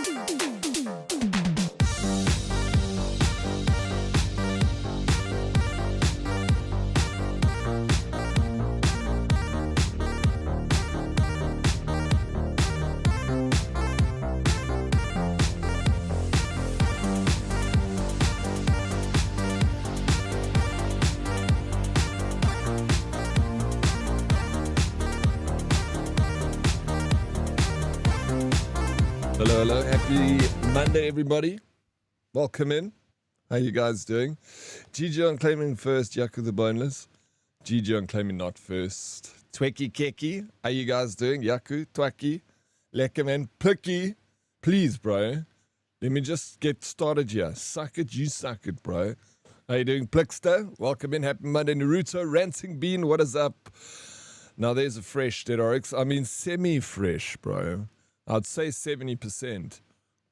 Hello. Happy Monday, everybody. Welcome in. How you guys doing? GG on claiming first, Yaku the Boneless. GG on claiming not first. Tweki Keki. How you guys doing? Yaku, Twaki, Lekkerman, Plicky. Please, bro. Let me just get started here. Suck it, you suck it, bro. How you doing, Plickster? Welcome in. Happy Monday, Naruto. Ranting Bean, what is up? Now there's a fresh Dead Oryx. I mean, semi-fresh, bro. I'd say 70%.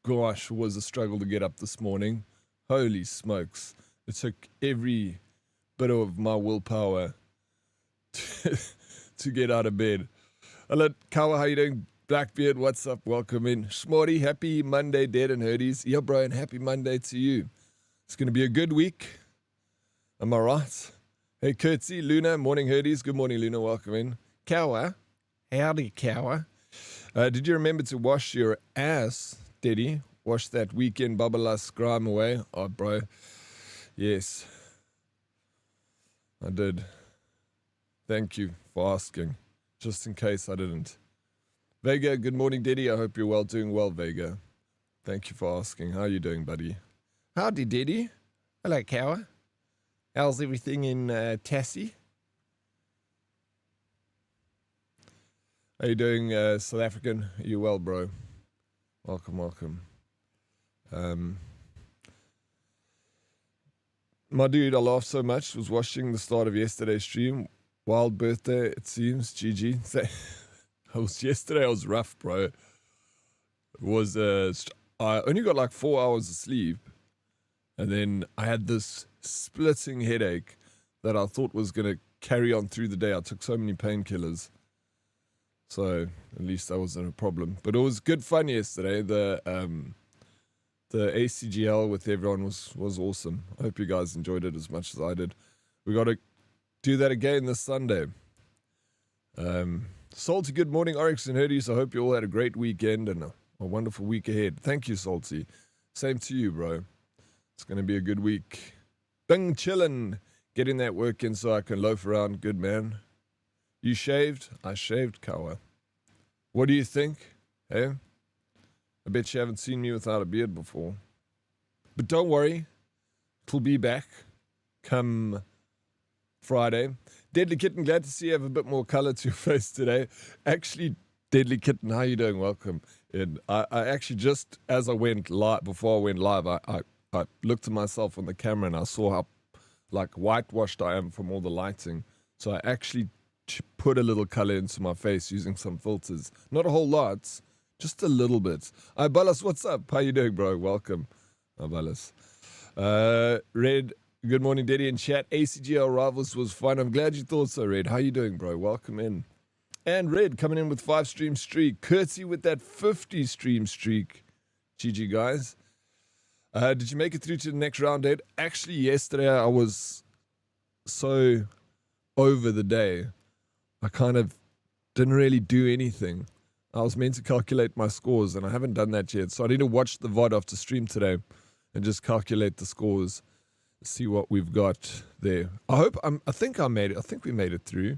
Gosh, was a struggle to get up this morning. Holy smokes. It took every bit of my willpower to get out of bed. Hello, Kawa, how you doing? Blackbeard, what's up? Welcome in. Shmorty, happy Monday, Dead and Herdies. Yeah, bro, and happy Monday to you. It's going to be a good week. Am I right? Hey, Curtsy, Luna, morning, Herdies. Good morning, Luna. Welcome in. Kawa. Howdy, Kawa. Did you remember to wash your ass, Daddy? Wash that weekend Babala grime away? Oh, bro. Yes. I did. Thank you for asking. Just in case I didn't. Vega, good morning, Daddy. I hope you're well, doing well, Vega. Thank you for asking. How are you doing, buddy? Howdy, Daddy. Hello, Kawa. How's everything in Tassie? How you doing, South African? Are you well, bro? Welcome. My dude, I laughed so much. Was watching the start of yesterday's stream. Wild birthday, it seems. GG. Yesterday I was rough, bro. It was, I only got like 4 hours of sleep. And then I had this splitting headache that I thought was going to carry on through the day. I took so many painkillers. So at least that wasn't a problem. But it was good fun yesterday. The ACGL with everyone was awesome. I hope you guys enjoyed it as much as I did. We got to do that again this Sunday. Salty, good morning, Oryx and Herdies. I hope you all had a great weekend and a wonderful week ahead. Thank you, Salty. Same to you, bro. It's going to be a good week. Bing chillin'. Getting that work in so I can loaf around. Good, man. You shaved? I shaved, Kawa. What do you think? Hey? I bet you haven't seen me without a beard before. But don't worry. It'll be back come Friday. Deadly Kitten, glad to see you have a bit more color to your face today. Actually, Deadly Kitten, how you doing? Welcome. And I actually just, as I went live, before I went live, I looked at myself on the camera and I saw how like whitewashed I am from all the lighting. So I actually put a little color into my face using some filters. Not a whole lot, just a little bit. Ballas, what's up? How you doing, bro? Welcome. Ballas. Red, good morning, Daddy in chat. ACGL Rivals was fun. I'm glad you thought so, Red. How you doing, bro? Welcome in. And Red coming in with 5 stream streak. Curtsy with that 50 stream streak. GG, guys. Did you make it through to the next round, Ed? Actually, yesterday I was so over the day. I kind of didn't really do anything. I was meant to calculate my scores, and I haven't done that yet. So I need to watch the VOD after stream today and just calculate the scores, see what we've got there. I think I made it. I think we made it through.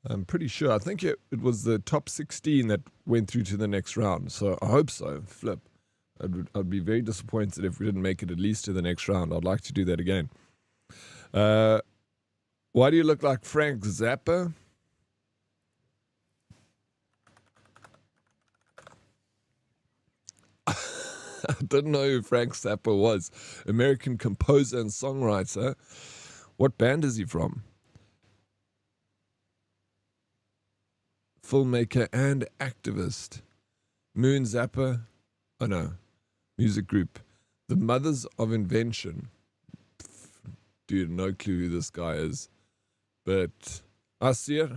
I'm pretty sure. I think it was the top 16 that went through to the next round. So I hope so. Flip. I'd be very disappointed if we didn't make it at least to the next round. I'd like to do that again. Why do you look like Frank Zappa? I didn't know who Frank Zappa was. American composer and songwriter. What band is he from? Filmmaker and activist. Moon Zappa. Oh no. Music group. The Mothers of Invention. Dude, no clue who this guy is. But I see it.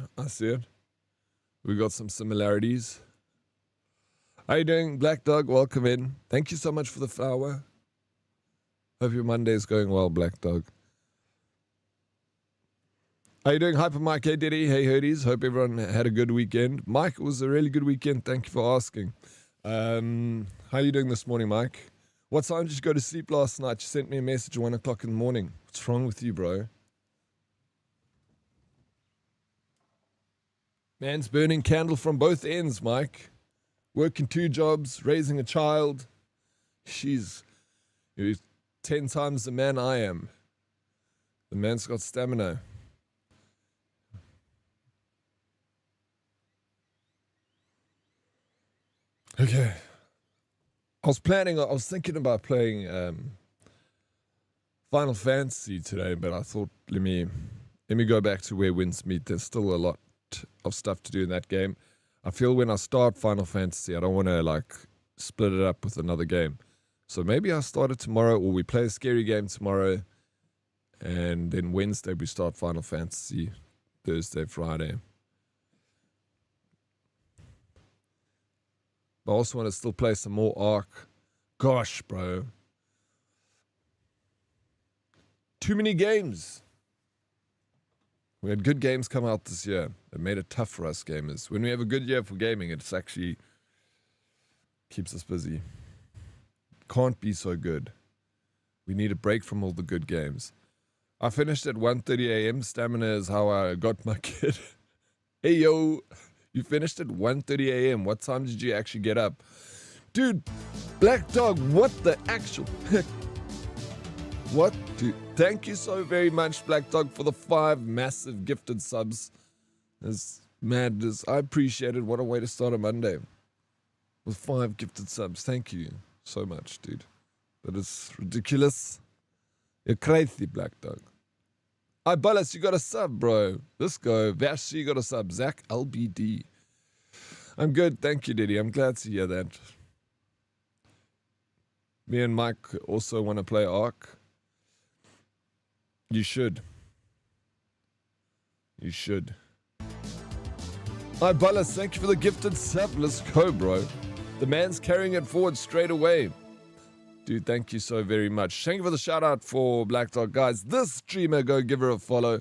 We got some similarities. How you doing, Black Dog? Welcome in. Thank you so much for the flower. Hope your Monday is going well, Black Dog. How you doing, Hyper Mike? Hey, Diddy. Hey, Hoodies. Hope everyone had a good weekend. Mike, it was a really good weekend. Thank you for asking. How you doing this morning, Mike? What time did you go to sleep last night? You sent me a message at 1 o'clock in the morning. What's wrong with you, bro? Man's burning candle from both ends, Mike. Working 2 jobs, raising a child. You're 10 times the man I am. The man's got stamina. Okay. I was thinking about playing Final Fantasy today, but I thought let me go back to where winds meet. There's still a lot of stuff to do in that game. I feel when I start Final Fantasy, I don't want to split it up with another game. So maybe I start it tomorrow, or we play a scary game tomorrow, and then Wednesday we start Final Fantasy, Thursday, Friday. I also want to still play some more Ark. Gosh, bro. Too many games. We had good games come out this year. It made it tough for us gamers. When we have a good year for gaming, it's actually keeps us busy. Can't be so good. We need a break from all the good games. I finished at 1:30 a.m. Stamina is how I got my kid. Hey, yo. You finished at 1:30 a.m. What time did you actually get up? Dude, Black Dog, what the actual heck? What? Dude, thank you so very much, Black Dog, for the 5 massive gifted subs. That's madness. I appreciate it. What a way to start a Monday. With 5 gifted subs. Thank you so much, dude. That is ridiculous. You're crazy, Black Dog. Hi, Bullis, you got a sub, bro. Let's go. Vash, you got a sub. Zach LBD. I'm good. Thank you, Diddy. I'm glad to hear that. Me and Mike also want to play Ark. You should. You should. Hi, Bullis. Thank you for the gifted sub. Let's go, bro. The man's carrying it forward straight away. Dude, thank you so very much. Thank you for the shout out for Black Dog. Guys, this streamer, go give her a follow.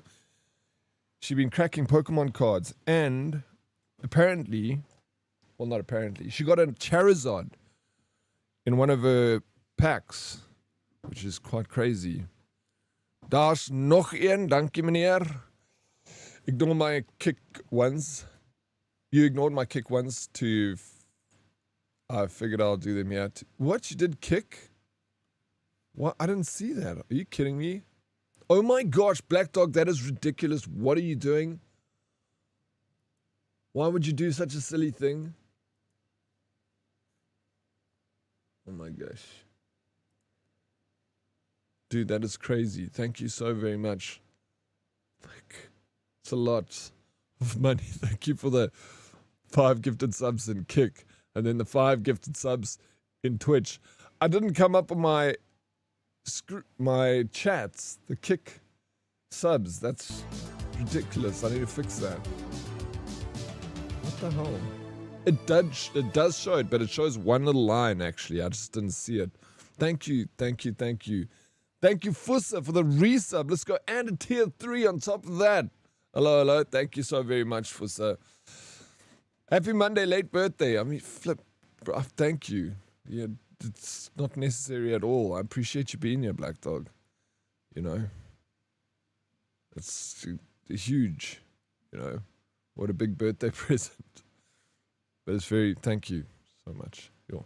She's been cracking Pokemon cards. And apparently, well, not apparently, she got a Charizard in one of her packs, which is quite crazy. Daar's nog een. Dankie, meneer. Ignore my kick ones. You ignored my kick ones to... I figured I'll do them here. What? You did kick? What? I didn't see that. Are you kidding me? Oh my gosh, Black Dog, that is ridiculous. What are you doing? Why would you do such a silly thing? Oh my gosh. Dude, that is crazy. Thank you so very much. It's a lot of money. Thank you for the 5 gifted subs in Kick. And then the 5 gifted subs in Twitch. I didn't come up with my chats, the Kick subs. That's ridiculous. I need to fix that. What the hell? It does show it, but it shows one little line, actually. I just didn't see it. Thank you, thank you, thank you. Thank you, Fussa, for the resub. Let's go. And a tier 3 on top of that. Hello, hello. Thank you so very much, Fussa. Happy Monday, late birthday. I mean, flip. Bro, thank you. Yeah, it's not necessary at all. I appreciate you being here, Black Dog. You know, it's huge. You know, what a big birthday present. But it's very, thank you so much. Yo.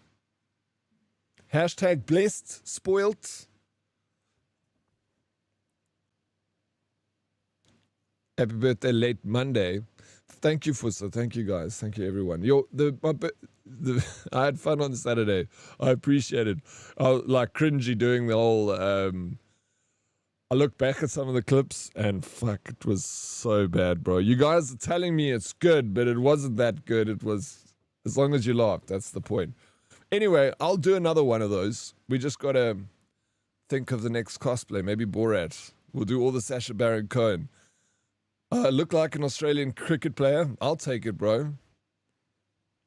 Hashtag blessed, spoilt. Happy birthday, late Monday. Thank you, Fussa. Thank you, guys. Thank you, everyone. I had fun on Saturday. I appreciate it. I was like cringy doing the whole... I look back at some of the clips and fuck, it was so bad, bro. You guys are telling me it's good, but it wasn't that good. It was... As long as you laughed, that's the point. Anyway, I'll do another one of those. We just got to think of the next cosplay. Maybe Borat. We'll do all the Sacha Baron Cohen. Look like an Australian cricket player. I'll take it, bro.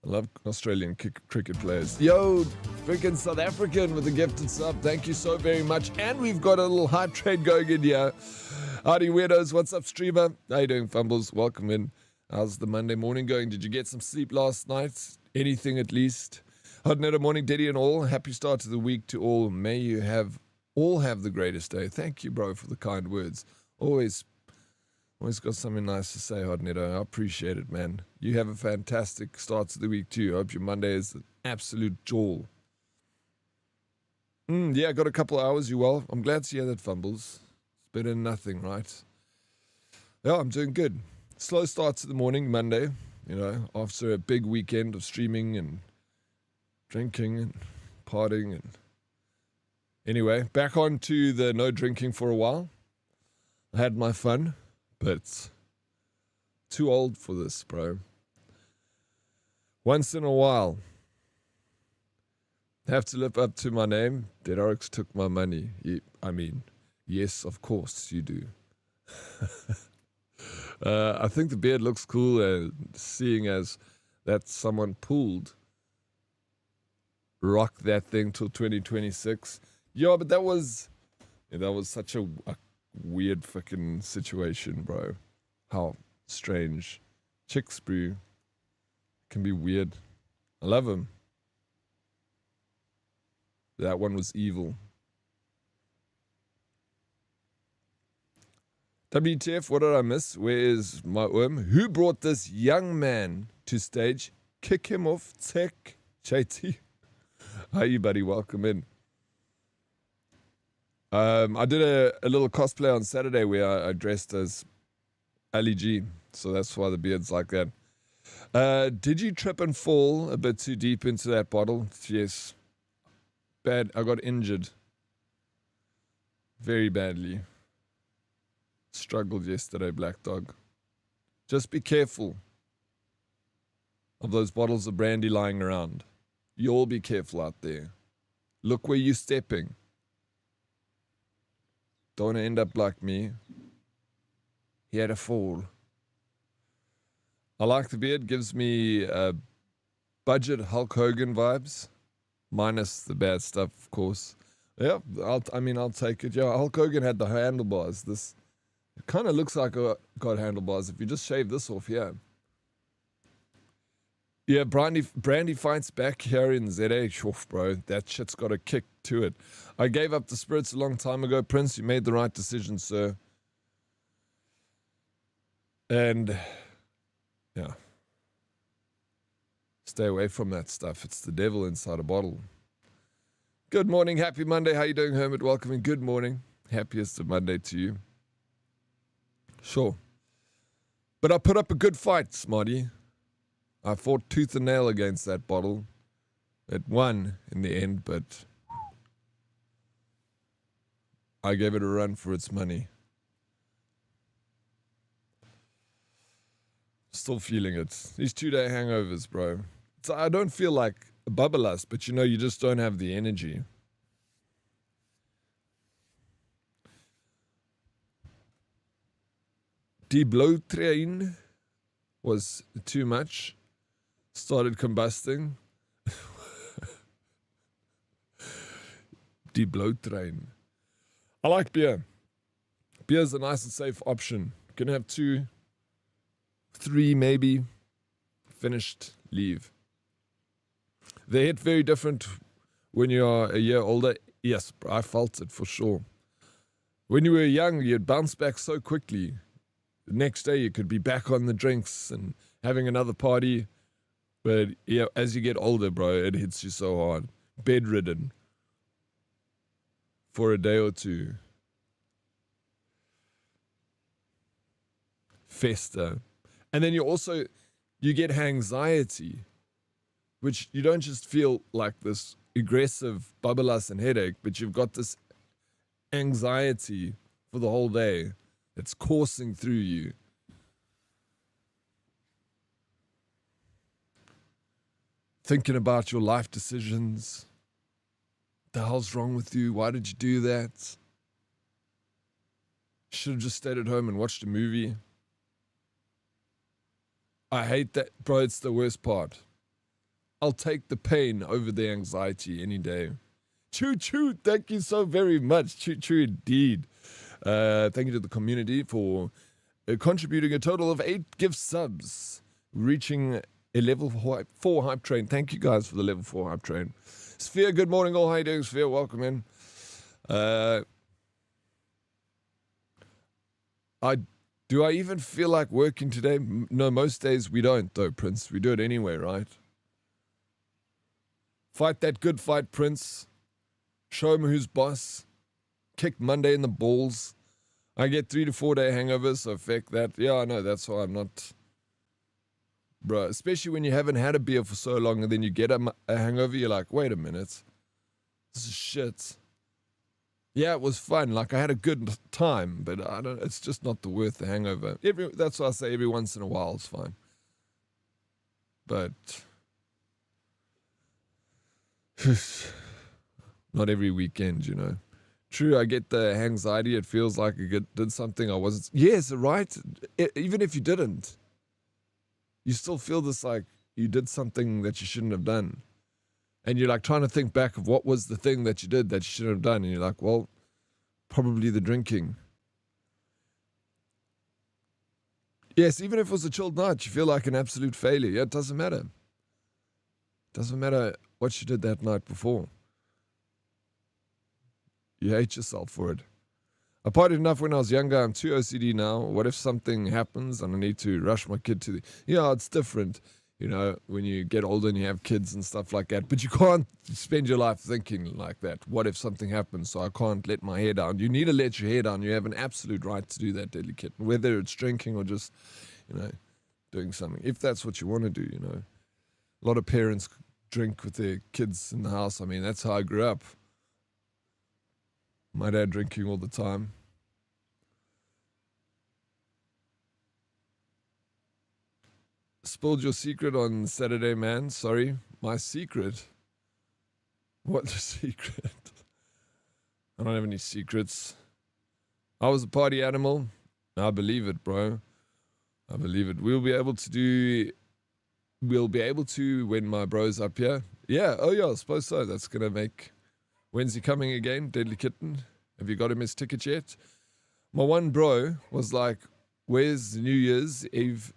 I love Australian cricket players. Yo, freaking South African with a gifted sub. Thank you so very much. And we've got a little hype trade going in here. Howdy, weirdos. What's up, streamer? How you doing, Fumbles? Welcome in. How's the Monday morning going? Did you get some sleep last night? Anything at least? Hot Netter morning, Diddy and all. Happy start to the week to all. May you all have the greatest day. Thank you, bro, for the kind words. Always got something nice to say, Hot Netter. I appreciate it, man. You have a fantastic start to the week too. I hope your Monday is an absolute jewel. Yeah, got a couple of hours. You well? I'm glad to hear that, Fumbles. It's better than nothing, right? Yeah, I'm doing good. Slow start to the morning, Monday. You know, after a big weekend of streaming and drinking and partying and anyway, back on to the no drinking for a while. I had my fun, but too old for this, bro. Once in a while, have to live up to my name. Dead Oryx took my money. I mean, yes, of course you do. I think the beard looks cool, seeing as that someone pulled rock that thing till 2026. Yeah, but that was such a weird fucking situation, bro. How strange. Chicks brew can be weird. I love him. That one was evil. WTF, what did I miss? Where is my worm? Who brought this young man to stage? Kick him off, tech. JT. Hi, you buddy. Welcome in. I did a little cosplay on Saturday where I dressed as Ali G. So that's why the beard's like that. Did you trip and fall a bit too deep into that bottle? Yes. Bad. I got injured. Very badly. Struggled yesterday, Black Dog. Just be careful of those bottles of brandy lying around. You all be careful out there. Look where you're stepping. Don't want to end up like me. He had a fall. I like the beard. Gives me budget Hulk Hogan vibes. Minus the bad stuff, of course. Yeah, I'll take it. Yeah, Hulk Hogan had the handlebars. It kind of looks like I got handlebars if you just shave this off, yeah. Yeah, Brandy fights back here in ZA. Oof, bro, that shit's got a kick to it. I gave up the spirits a long time ago. Prince, you made the right decision, sir. And, yeah. Stay away from that stuff. It's the devil inside a bottle. Good morning. Happy Monday. How you doing, Hermit? Welcome and good morning. Happiest of Monday to you. Sure. But I put up a good fight, Smarty. I fought tooth and nail against that bottle. It won in the end, but I gave it a run for its money. Still feeling it. These 2-day hangovers, bro. I don't feel like a bubblelust, but you just don't have the energy. Die bloedtrain was too much. Started combusting. Die bloedtrain. I like beer. Beer is a nice and safe option. You can have 2, 3 maybe. Finished, leave. They hit very different when you are a year older. Yes, I felt it for sure. When you were young, you'd bounce back so quickly. The next day, you could be back on the drinks and having another party. But yeah, as you get older, bro, it hits you so hard. Bedridden for a day or two. Fester. And then you get anxiety, which you don't just feel like this aggressive bubblelust and headache, but you've got this anxiety for the whole day that's coursing through you. Thinking about your life decisions. The hell's wrong with you? Why did you do that? Should have just stayed at home and watched a movie. I hate that, bro. It's the worst part. I'll take the pain over the anxiety any day. Choo choo, thank you so very much. Choo choo indeed. Thank you to the community for contributing a total of 8 gift subs, reaching a level 4 hype train. Thank you guys for the level 4 hype train. Sphere, good morning all. How you doing, Sphere? Welcome in. Do I even feel like working today? No, most days we don't, though, Prince. We do it anyway, right? Fight that good fight, Prince. Show him who's boss. Kick Monday in the balls. I get 3 to 4 day hangovers, so feck that. Yeah, I know, that's why I'm not... Bro, especially when you haven't had a beer for so long and then you get a hangover, you're like, wait a minute. This is shit. Yeah, it was fun. Like, I had a good time, but it's just not worth the hangover. That's why I say every once in a while it's fine. But not every weekend, you know. True, I get the anxiety. It feels like I did something I wasn't. Yes, right? Even if you didn't, you still feel this like you did something that you shouldn't have done. And you're like trying to think back of what was the thing that you did that you shouldn't have done. And you're like, well, probably the drinking. Yes, even if it was a chilled night, you feel like an absolute failure. Yeah, it doesn't matter. It doesn't matter what you did that night before. You hate yourself for it. I partied enough when I was younger. I'm too OCD now. What if something happens and I need to rush my kid to the... Yeah, it's different. You know, when you get older and you have kids and stuff like that. But you can't spend your life thinking like that. What if something happens? So I can't let my hair down. You need to let your hair down. You have an absolute right to do that, Deadly Kitten. Whether it's drinking or just, you know, doing something. If that's what you want to do, you know. A lot of parents drink with their kids in the house. I mean, that's how I grew up. My dad drinking all the time. Spilled your secret on Saturday, man. Sorry. My secret? What secret? I don't have any secrets. I was a party animal. I believe it, bro. I believe it. We'll be able to when my bro's up here. Yeah, oh yeah, I suppose so. That's going to make... When's he coming again, Deadly Kitten? Have you got him his ticket yet? My one bro was like, where's New Year's Eve?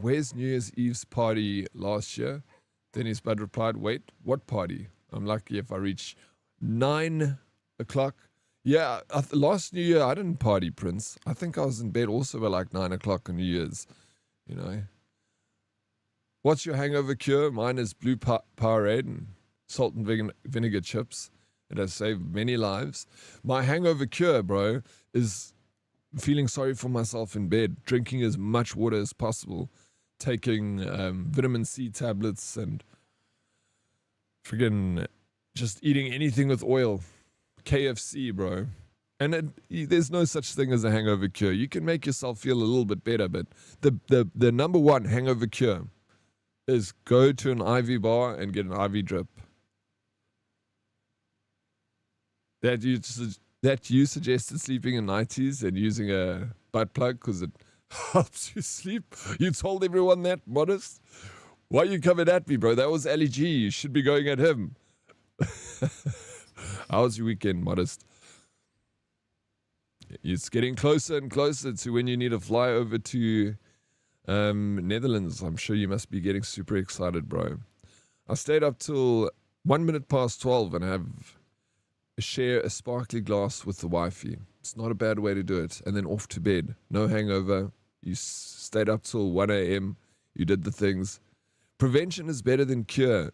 Where's New Year's Eve's party last year? Then his bud replied, wait, what party? I'm lucky if I reach 9 o'clock. Yeah, last New Year I didn't party, Prince. I think I was in bed also by like 9 o'clock on New Year's, you know. What's your hangover cure? Mine is blue Powerade and salt and vinegar chips. It has saved many lives. My hangover cure, bro, is feeling sorry for myself in bed, drinking as much water as possible, taking vitamin C tablets, and friggin' just eating anything with oil. KFC, bro. And there's no such thing as a hangover cure. You can make yourself feel a little bit better, but the number one hangover cure is go to an IV bar and get an IV drip. That you suggested sleeping in nighties and using a butt plug because it helps you sleep. You told everyone that, Modest? Why are you coming at me, bro? That was Ali G. You should be going at him. How was your weekend, Modest? It's getting closer and closer to when you need to fly over to Netherlands. I'm sure you must be getting super excited, bro. I stayed up till 1 minute past 12 and share a sparkly glass with the wifey. It's not a bad way to do it. And then off to bed. No hangover. You stayed up till 1 a.m. You did the things. Prevention is better than cure.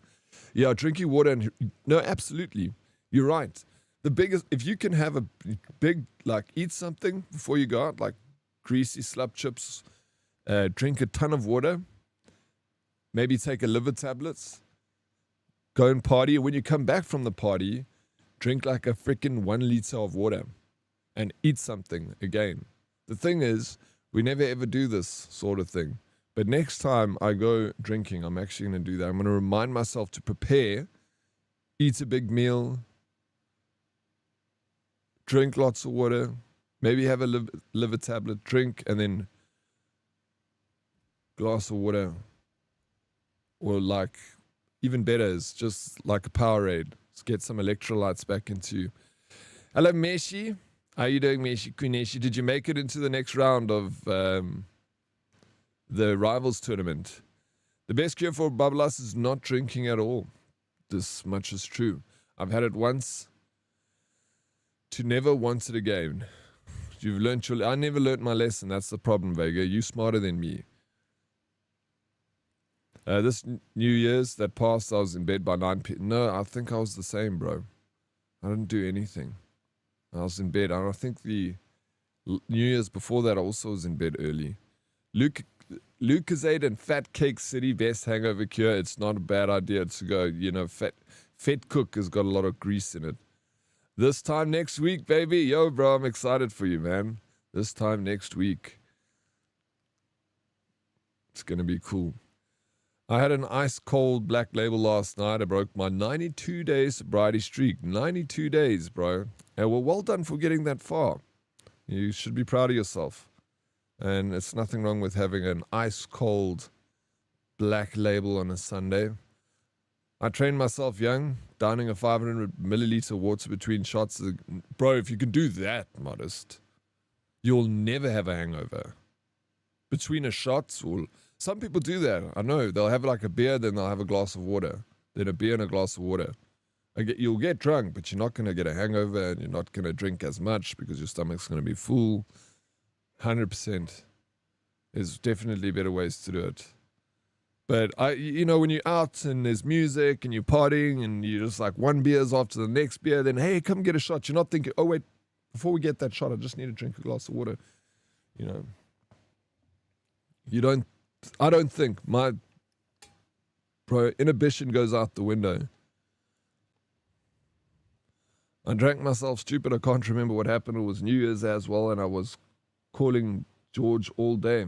Yeah, drinking water and... No, absolutely. You're right. The biggest... If you can have a big... Like, eat something before you go out, like greasy slab chips, drink a ton of water, maybe take a liver tablets, go and party. When you come back from the party... Drink like a freaking 1 liter of water and eat something again. The thing is, we never ever do this sort of thing. But next time I go drinking, I'm actually going to do that. I'm going to remind myself to prepare, eat a big meal, drink lots of water, maybe have a liver tablet, drink, and then glass of water. Or like even better is just like a Powerade. Let's get some electrolytes back into you. Hello, Meshi. How are you doing, Meshi Kuneshi? Did you make it into the next round of the Rivals tournament? The best cure for Bablas is not drinking at all. This much is true. I've had it once to never want it again. You've learned your... I never learned my lesson. That's the problem, Vega. You smarter than me. This New Year's that passed, I was in bed by 9 p.m. No, I think I was the same, bro. I didn't do anything. I was in bed. I think the New Year's before that I also was in bed early. Lucozade and Fat Cake City, best hangover cure. It's not a bad idea to go, you know, Fat Cook has got a lot of grease in it. This time next week, baby. Yo, bro, I'm excited for you, man. This time next week. It's going to be cool. I had an ice-cold black label last night. I broke my 92-day sobriety streak. 92 days, bro. And well done for getting that far. You should be proud of yourself. And it's nothing wrong with having an ice-cold black label on a Sunday. I trained myself young, downing a 500 milliliter water between shots. Bro, if you can do that, Modest, you'll never have a hangover. Between a shot, some people do that. I know. They'll have like a beer, then they'll have a glass of water. Then a beer and a glass of water. You'll get drunk, but you're not going to get a hangover, and you're not going to drink as much because your stomach's going to be full. 100%. There's definitely better ways to do it. But, when you're out and there's music and you're partying and you're just like one beer's after the next beer, then, hey, come get a shot. You're not thinking, oh, wait, before we get that shot, I just need to drink a glass of water. You know. I don't think inhibition goes out the window. I drank myself stupid. I can't remember what happened. It was New Year's as well, and I was calling George all day.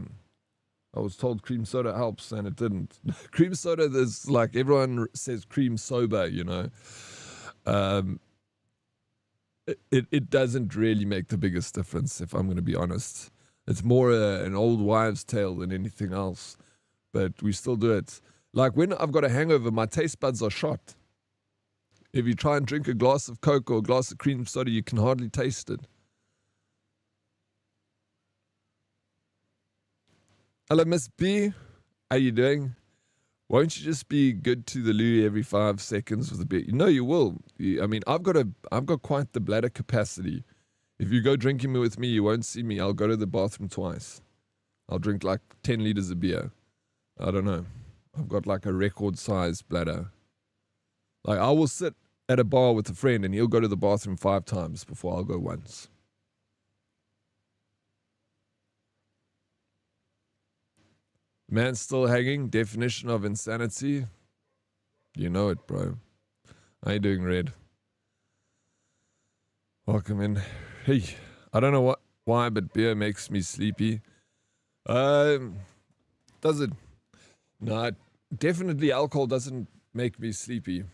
I was told cream soda helps, and it didn't. Cream soda, there's like everyone says cream soba, you know. It doesn't really make the biggest difference, if I'm going to be honest. It's more an old wives' tale than anything else. But we still do it. Like when I've got a hangover, my taste buds are shot. If you try and drink a glass of Coke or a glass of cream soda, you can hardly taste it. Hello, Miss B. How you doing? Won't you just be good to the loo every 5 seconds with a bit? No, you will. I've got quite the bladder capacity. If you go drinking with me, you won't see me. I'll go to the bathroom twice. I'll drink like 10 liters of beer. I don't know. I've got like a record-sized bladder. Like I will sit at a bar with a friend and he'll go to the bathroom 5 times before I'll go once. Man still hanging. Definition of insanity. You know it, bro. How you doing, Red? Welcome in. Hey, I don't know why, but beer makes me sleepy. Does it? No, definitely alcohol doesn't make me sleepy.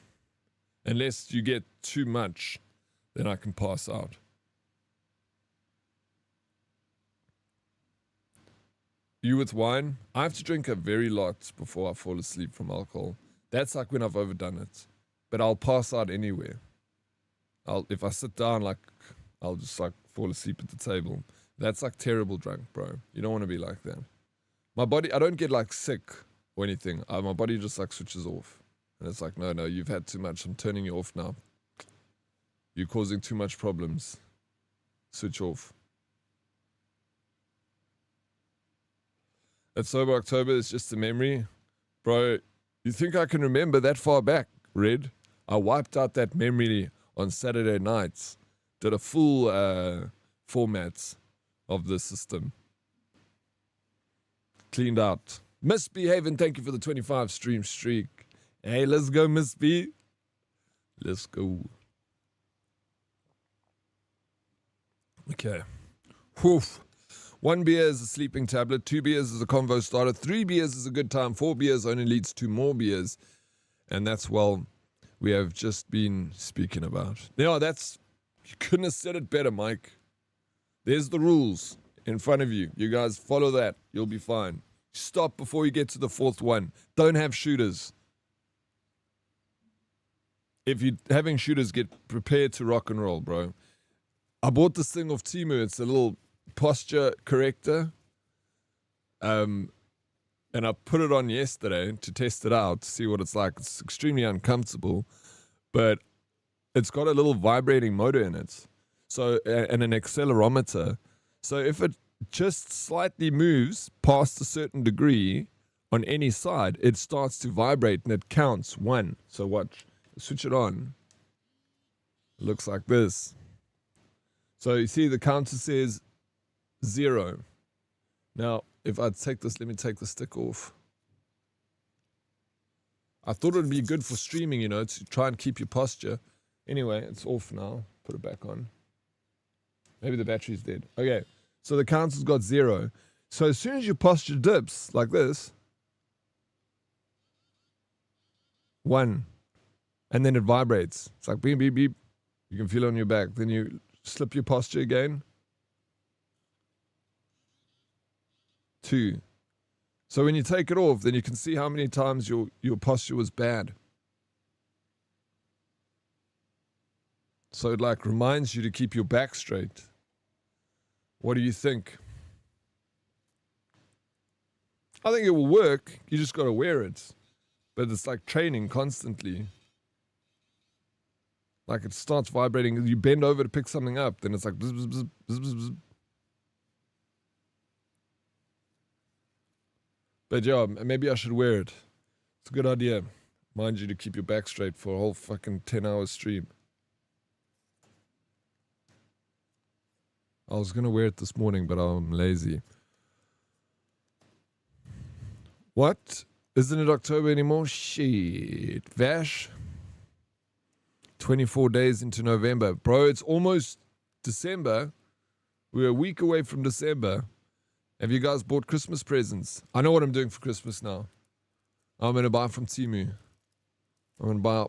Unless you get too much, then I can pass out. You with wine? I have to drink a very lot before I fall asleep from alcohol. That's like when I've overdone it. But I'll pass out anywhere. If I sit down, I'll just fall asleep at the table. That's like terrible drunk, bro. You don't want to be like that. My body, I don't get sick or anything. My body just switches off. And it's like, no, you've had too much. I'm turning you off now. You're causing too much problems. Switch off. That Sober October is just a memory. Bro, you think I can remember that far back, Red? I wiped out that memory on Saturday nights. Did a full format of the system. Cleaned out. Misbehaving, thank you for the 25 stream streak. Hey, let's go, Miss B. Let's go. Okay. Whew. 1 beer is a sleeping tablet. 2 beers is a convo starter. 3 beers is a good time. 4 beers only leads to more beers. And that's, we have just been speaking about. Yeah, you couldn't have said it better, Mike. There's the rules in front of you. You guys follow that. You'll be fine. Stop before you get to the 4th one. Don't have shooters. if you're having shooters, get prepared to rock and roll, bro. I bought this thing off Temu. It's a little posture corrector. And I put it on yesterday to test it out, to see what it's like. It's extremely uncomfortable, but it's got a little vibrating motor in it. So, and an accelerometer. So if it just slightly moves past a certain degree on any side, it starts to vibrate and it counts 1. So watch, switch it on. It looks like this. So you see the counter says 0. Now, if I take this, let me take the stick off. I thought it would be good for streaming, to try and keep your posture. Anyway, it's off now. Put it back on. Maybe the battery's dead. Okay, so the counter's got 0. So as soon as your posture dips, like this, 1, and then it vibrates. It's like beep, beep, beep. You can feel it on your back. Then you slip your posture again. 2. So when you take it off, then you can see how many times your posture was bad. So it like reminds you to keep your back straight. What do you think? I think it will work. You just got to wear it. But it's like training constantly. Like it starts vibrating. You bend over to pick something up. Then it's like bzz, bzz, bzz, bzz, bzz, bzz. But yeah, maybe I should wear it. It's a good idea. Mind you to keep your back straight for a whole fucking 10-hour stream. I was going to wear it this morning, but I'm lazy. What? Isn't it October anymore? Shit. Vash. 24 days into November. Bro, it's almost December. We're a week away from December. Have you guys bought Christmas presents? I know what I'm doing for Christmas now. I'm going to buy from Temu. I'm going to buy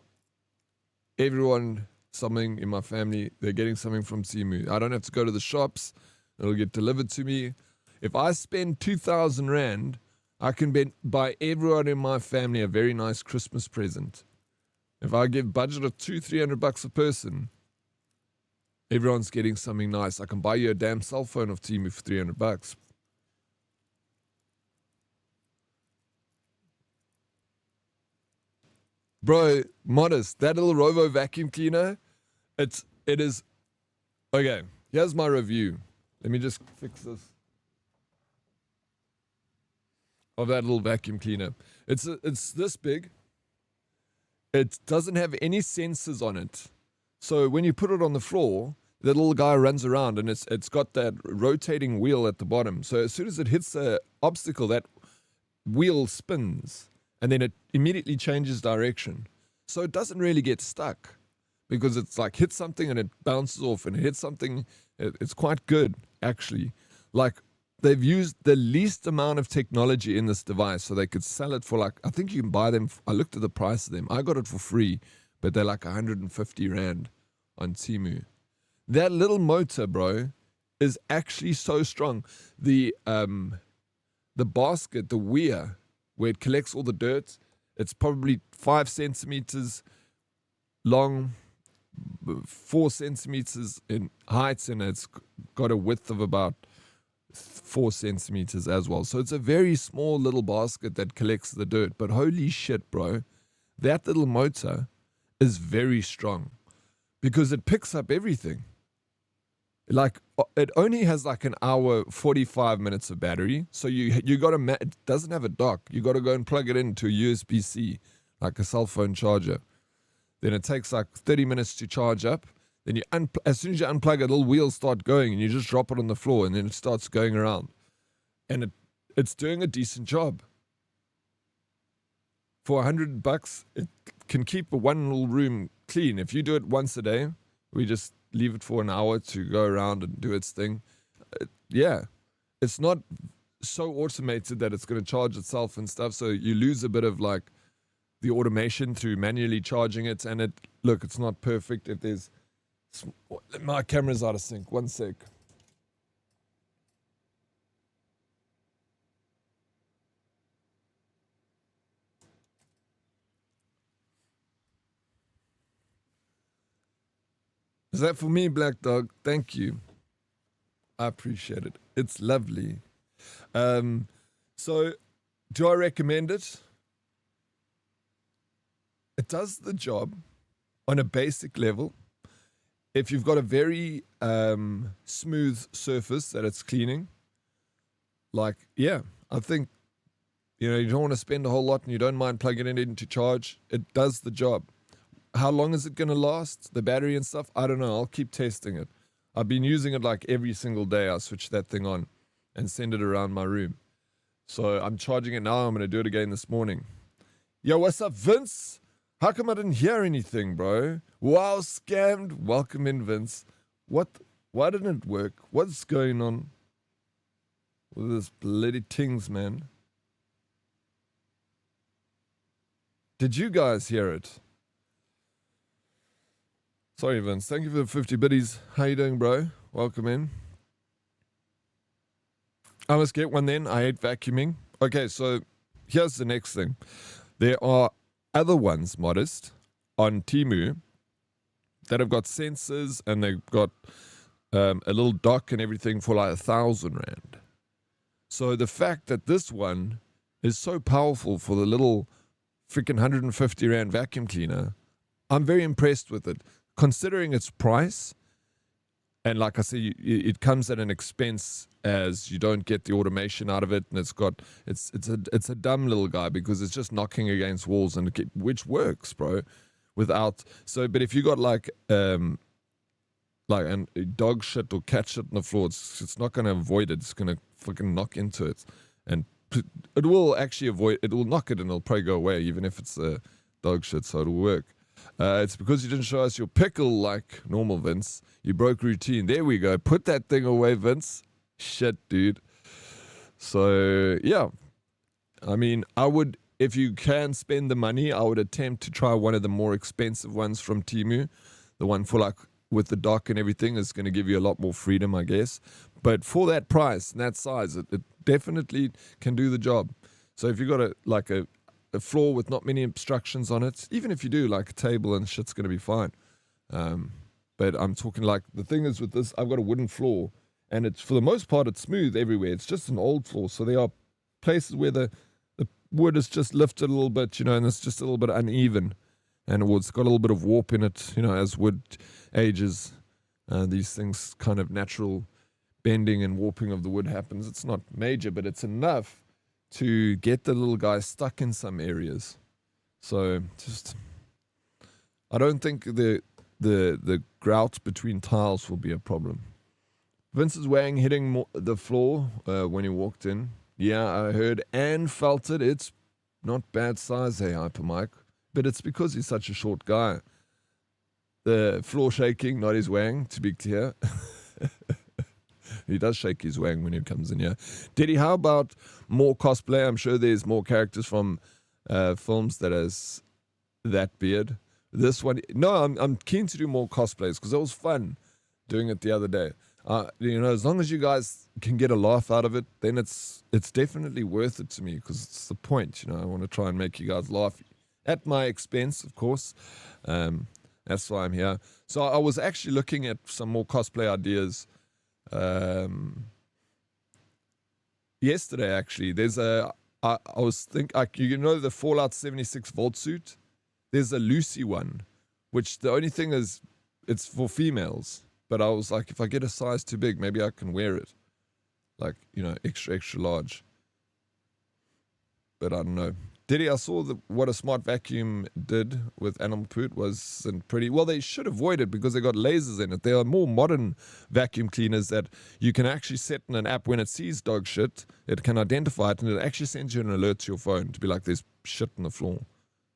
everyone something in my family. They're getting something from Temu. I don't have to go to the shops. It'll get delivered to me. If I spend 2,000 Rand, I can buy everyone in my family a very nice Christmas present. If I give budget of $200-300 a person, everyone's getting something nice. I can buy you a damn cell phone off Temu for $300. Bro, modest. That little Rovo vacuum cleaner, it is... Okay, here's my review. Let me just fix this. Of that little vacuum cleaner. It's this big. It doesn't have any sensors on it. So when you put it on the floor, the little guy runs around and it's got that rotating wheel at the bottom. So as soon as it hits an obstacle, that wheel spins. And then it immediately changes direction. So it doesn't really get stuck. Because it's like hits something and it bounces off. And it hits something. It's quite good, actually. Like, they've used the least amount of technology in this device. So they could sell it for like, I think you can buy them. I looked at the price of them. I got it for free. But they're like 150 Rand on Temu. That little motor, bro, is actually so strong. The basket, the weir, where it collects all the dirt, it's probably 5 centimeters long, 4 centimeters in height, and it's got a width of about 4 centimeters as well. So it's a very small little basket that collects the dirt. But holy shit, bro, that little motor is very strong because it picks up everything. Like, it only has like an hour, 45 minutes of battery. So you got to, it doesn't have a dock. You got to go and plug it into a USB-C, like a cell phone charger. Then it takes like 30 minutes to charge up. Then you as soon as you unplug it, little wheels start going and you just drop it on the floor and then it starts going around. And it's doing a decent job. For $100, it can keep one little room clean. If you do it once a day, we just leave it for an hour to go around and do its thing. Yeah, it's not so automated that it's going to charge itself and stuff. So you lose a bit of like the automation through manually charging it. And it's not perfect. If there's, my camera's out of sync. One sec. Is that for me, Black Dog? Thank you. I appreciate it. It's lovely. So, do I recommend it? It does the job on a basic level. If you've got a very smooth surface that it's cleaning, like, yeah, I think, you don't want to spend a whole lot and you don't mind plugging it in to charge. It does the job. How long is it going to last? The battery and stuff? I don't know. I'll keep testing it. I've been using it like every single day. I switch that thing on and send it around my room. So I'm charging it now. I'm going to do it again this morning. Yo, what's up, Vince? How come I didn't hear anything, bro? Wow, scammed. Welcome in, Vince. What? Why didn't it work? What's going on with this bloody things, man? Did you guys hear it? Sorry, Vince. Thank you for the 50 biddies. How you doing, bro? Welcome in. I must get one then. I hate vacuuming. Okay, so here's the next thing. There are other ones, modest, on Temu that have got sensors and they've got a little dock and everything for like 1,000 rand. So the fact that this one is so powerful for the little freaking 150 rand vacuum cleaner, I'm very impressed with it. Considering its price, and like I say, it comes at an expense as you don't get the automation out of it, and it's a dumb little guy because it's just knocking against walls which works, bro. But if you got like a dog shit or cat shit on the floor, it's not going to avoid it. It's going to fucking knock into it, and it will actually avoid. It will knock it, and it'll probably go away, even if it's a dog shit. So it'll work. It's because you didn't show us your pickle like normal, Vince. You broke routine. There we go. Put that thing away, Vince. Shit, dude. So, yeah. I mean, if you can spend the money, I would attempt to try one of the more expensive ones from Temu. The one for like with the dock and everything is going to give you a lot more freedom, I guess. But for that price and that size, it definitely can do the job. So if you've got a floor with not many obstructions on it, even if you do like a table and shit's going to be fine. But I'm talking like, the thing is with this, I've got a wooden floor and it's, for the most part, it's smooth everywhere. It's just an old floor. So there are places where the wood is just lifted a little bit, and it's just a little bit uneven and it's got a little bit of warp in it, as wood ages, these things kind of natural bending and warping of the wood happens. It's not major, but it's enough to get the little guy stuck in some areas. So I don't think the grout between tiles will be a problem. Vince's Wang hitting the floor when he walked in. Yeah, I heard and felt it. It's not bad size, hey, Hyper Mike. But it's because he's such a short guy. The floor shaking, not his Wang, to be clear. He does shake his Wang when he comes in here. Diddy, how about more cosplay? I'm sure there's more characters from films that has that beard. This one, no, I'm keen to do more cosplays because it was fun doing it the other day. As long as you guys can get a laugh out of it, then it's definitely worth it to me because it's the point. I want to try and make you guys laugh at my expense, of course. That's why I'm here. So I was actually looking at some more cosplay ideas yesterday. Actually, there's I was thinking, the Fallout 76 Vault suit. There's a Lucy one, which the only thing is it's for females. But I was like, if I get a size too big, maybe I can wear it. Like, extra, extra large. But I don't know. Diddy, I saw what a smart vacuum did with animal poop wasn't pretty. Well, they should avoid it because they got lasers in it. There are more modern vacuum cleaners that you can actually set in an app when it sees dog shit. It can identify it and it actually sends you an alert to your phone to be like, there's shit on the floor.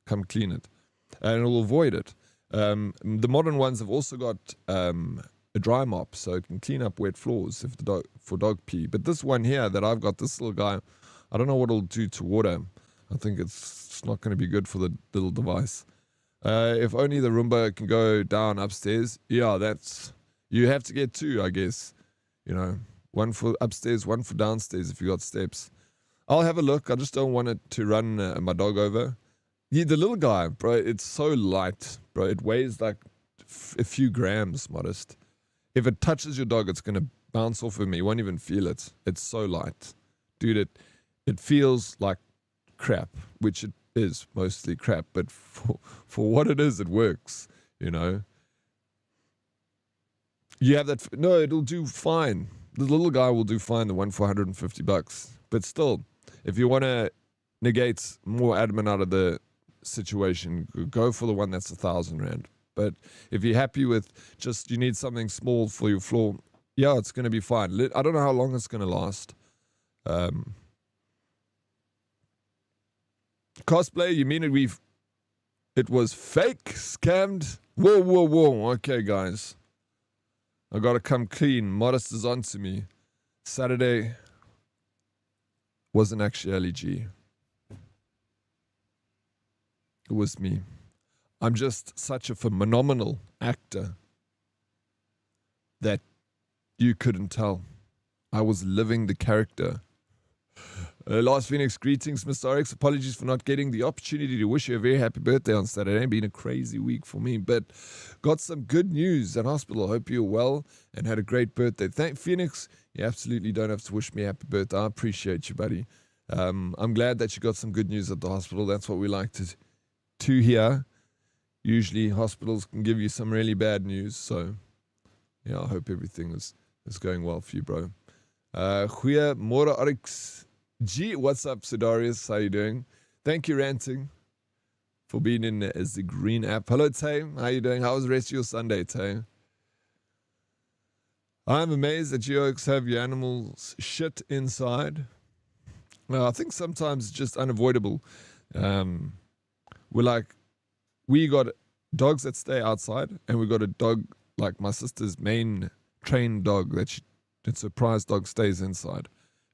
Come clean it. And it'll avoid it. The modern ones have also got a dry mop, so it can clean up wet floors for dog pee. But this one here that I've got, this little guy, I don't know what it'll do to water. I think it's not going to be good for the little device. If only the Roomba can go down upstairs. Yeah, you have to get two, I guess. One for upstairs, one for downstairs if you got steps. I'll have a look. I just don't want it to run my dog over. Yeah, the little guy, bro, it's so light, bro. It weighs like a few grams, Modest. If it touches your dog, it's going to bounce off of me. You won't even feel it. It's so light. Dude, it feels like crap, which it is mostly crap, but for what it is, it works, you know. You have that. No, it'll do fine. The little guy will do fine, the one for $150. But still, if you want to negate more admin out of the situation, go for the one that's R1,000. But if you're happy with just, you need something small for your floor, yeah, it's going to be fine. I don't know how long it's going to last. Cosplay, you mean it was fake, scammed? Whoa. Okay, guys. I got to come clean. Modest is on to me. Saturday wasn't actually LEG. It was me. I'm just such a phenomenal actor that you couldn't tell. I was living the character. Last Phoenix, greetings, Mr. Oryx. Apologies for not getting the opportunity to wish you a very happy birthday on Saturday. It's been a crazy week for me, but got some good news at hospital. Hope you're well and had a great birthday. Thank Phoenix. You absolutely don't have to wish me a happy birthday. I appreciate you, buddy. I'm glad that you got some good news at the hospital. That's what we like to hear. Usually hospitals can give you some really bad news. So, yeah, I hope everything is going well for you, bro. Goeiemorgen, Oryx. G, what's up, Sidarius? How you doing? Thank you, Ranting, for being in the green app. Hello, Tay. How you doing? How was the rest of your Sunday, Tay? I'm amazed that you Oryx have your animals shit inside. I think sometimes it's just unavoidable. We got dogs that stay outside, and we got a dog, like my sister's main trained dog, it's a prize dog, stays inside.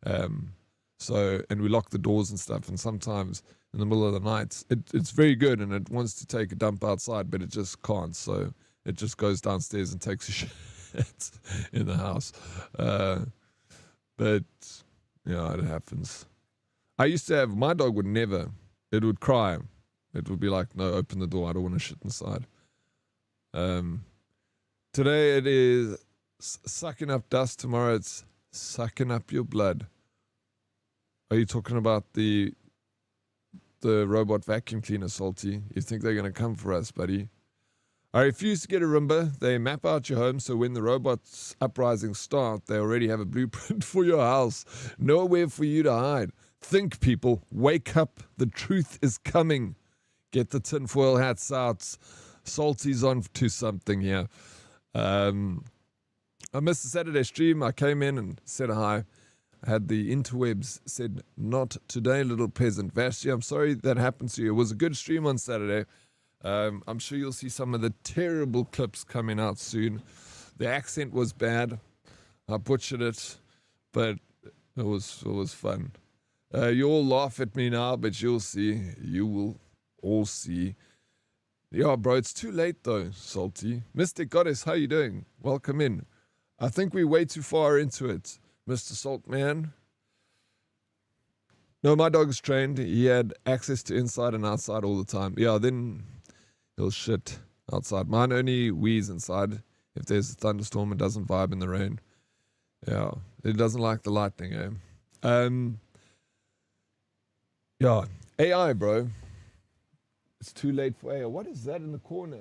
And we lock the doors and stuff, and sometimes in the middle of the night, it's very good, and it wants to take a dump outside, but it just can't, so it just goes downstairs and takes a shit in the house. But, yeah, it happens. I used to have, my dog would never, it would cry. It would be like, no, open the door, I don't want to shit inside. Today it is sucking up dust, tomorrow it's sucking up your blood. Are you talking about the robot vacuum cleaner, Salty? You think they're going to come for us, buddy? I refuse to get a Roomba. They map out your home, so when the robots uprising start, they already have a blueprint for your house. Nowhere for you to hide. Think, people. Wake up. The truth is coming. Get the tinfoil hats out. Salty's on to something here. I missed the Saturday stream. I came in and said hi. I had the interwebs said, not today, little peasant. Vashti, I'm sorry that happened to you. It was a good stream on Saturday. I'm sure you'll see some of the terrible clips coming out soon. The accent was bad. I butchered it, but it was fun. You all laugh at me now, but you'll see. You will all see. Yeah, bro, it's too late though, Salty. Mystic Goddess, how you doing? Welcome in. I think we're way too far into it, Mr. Saltman. No, my dog's trained. He had access to inside and outside all the time. Yeah, then he'll shit outside. Mine only wheeze inside. If there's a thunderstorm, it doesn't vibe in the rain. Yeah, it doesn't like the lightning, eh? Yeah, AI, bro. It's too late for AI. What is that in the corner?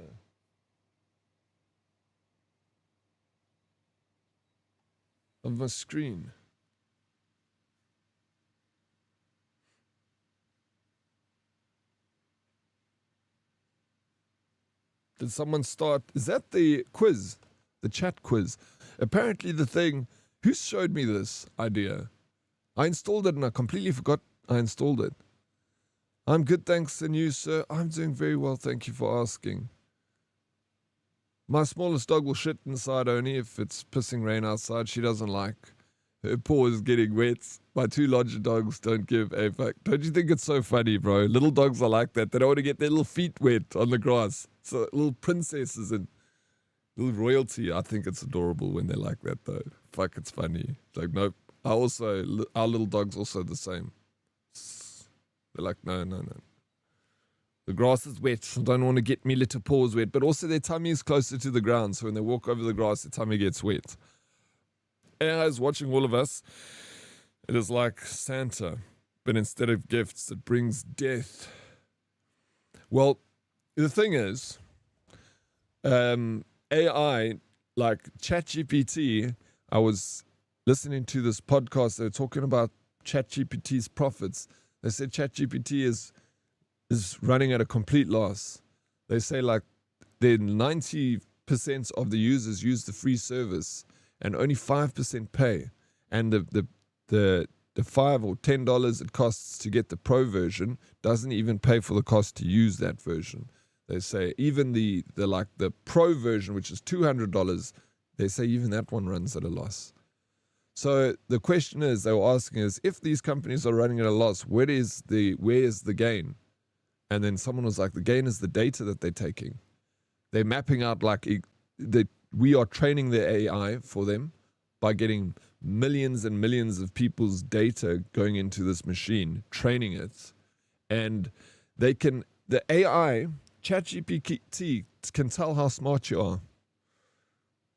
Of my screen. Did someone start? Is that the quiz? The chat quiz? Apparently the thing... Who showed me this idea? I installed it and I completely forgot I installed it. I'm good, thanks, and you, sir? I'm doing very well, thank you for asking. My smallest dog will shit inside only if it's pissing rain outside. She doesn't like her paws getting wet. My two larger dogs don't give a fuck. Don't you think it's so funny, bro? Little dogs are like that. They don't want to get their little feet wet on the grass. So little princesses and little royalty. I think it's adorable when they're like that, though. Fuck, it's funny. It's like, nope. Our little dog's also the same. They're like, no. The grass is wet. I don't want to get me little paws wet. But also their tummy is closer to the ground. So when they walk over the grass, their tummy gets wet. AI is watching all of us. It is like Santa. But instead of gifts, it brings death. Well, the thing is, AI, like ChatGPT, I was listening to this podcast. They were talking about ChatGPT's profits. They said ChatGPT is running at a complete loss. They say like 90% of the users use the free service and only 5% pay. And the $5 or $10 it costs to get the pro version doesn't even pay for the cost to use that version. They say even the pro version, which is $200, they say even that one runs at a loss. So the question is, they were asking is, if these companies are running at a loss, where is the gain? And then someone was like, the gain is the data that they're taking. They're mapping out we are training the AI for them by getting millions and millions of people's data going into this machine, training it. And the AI, ChatGPT, can tell how smart you are.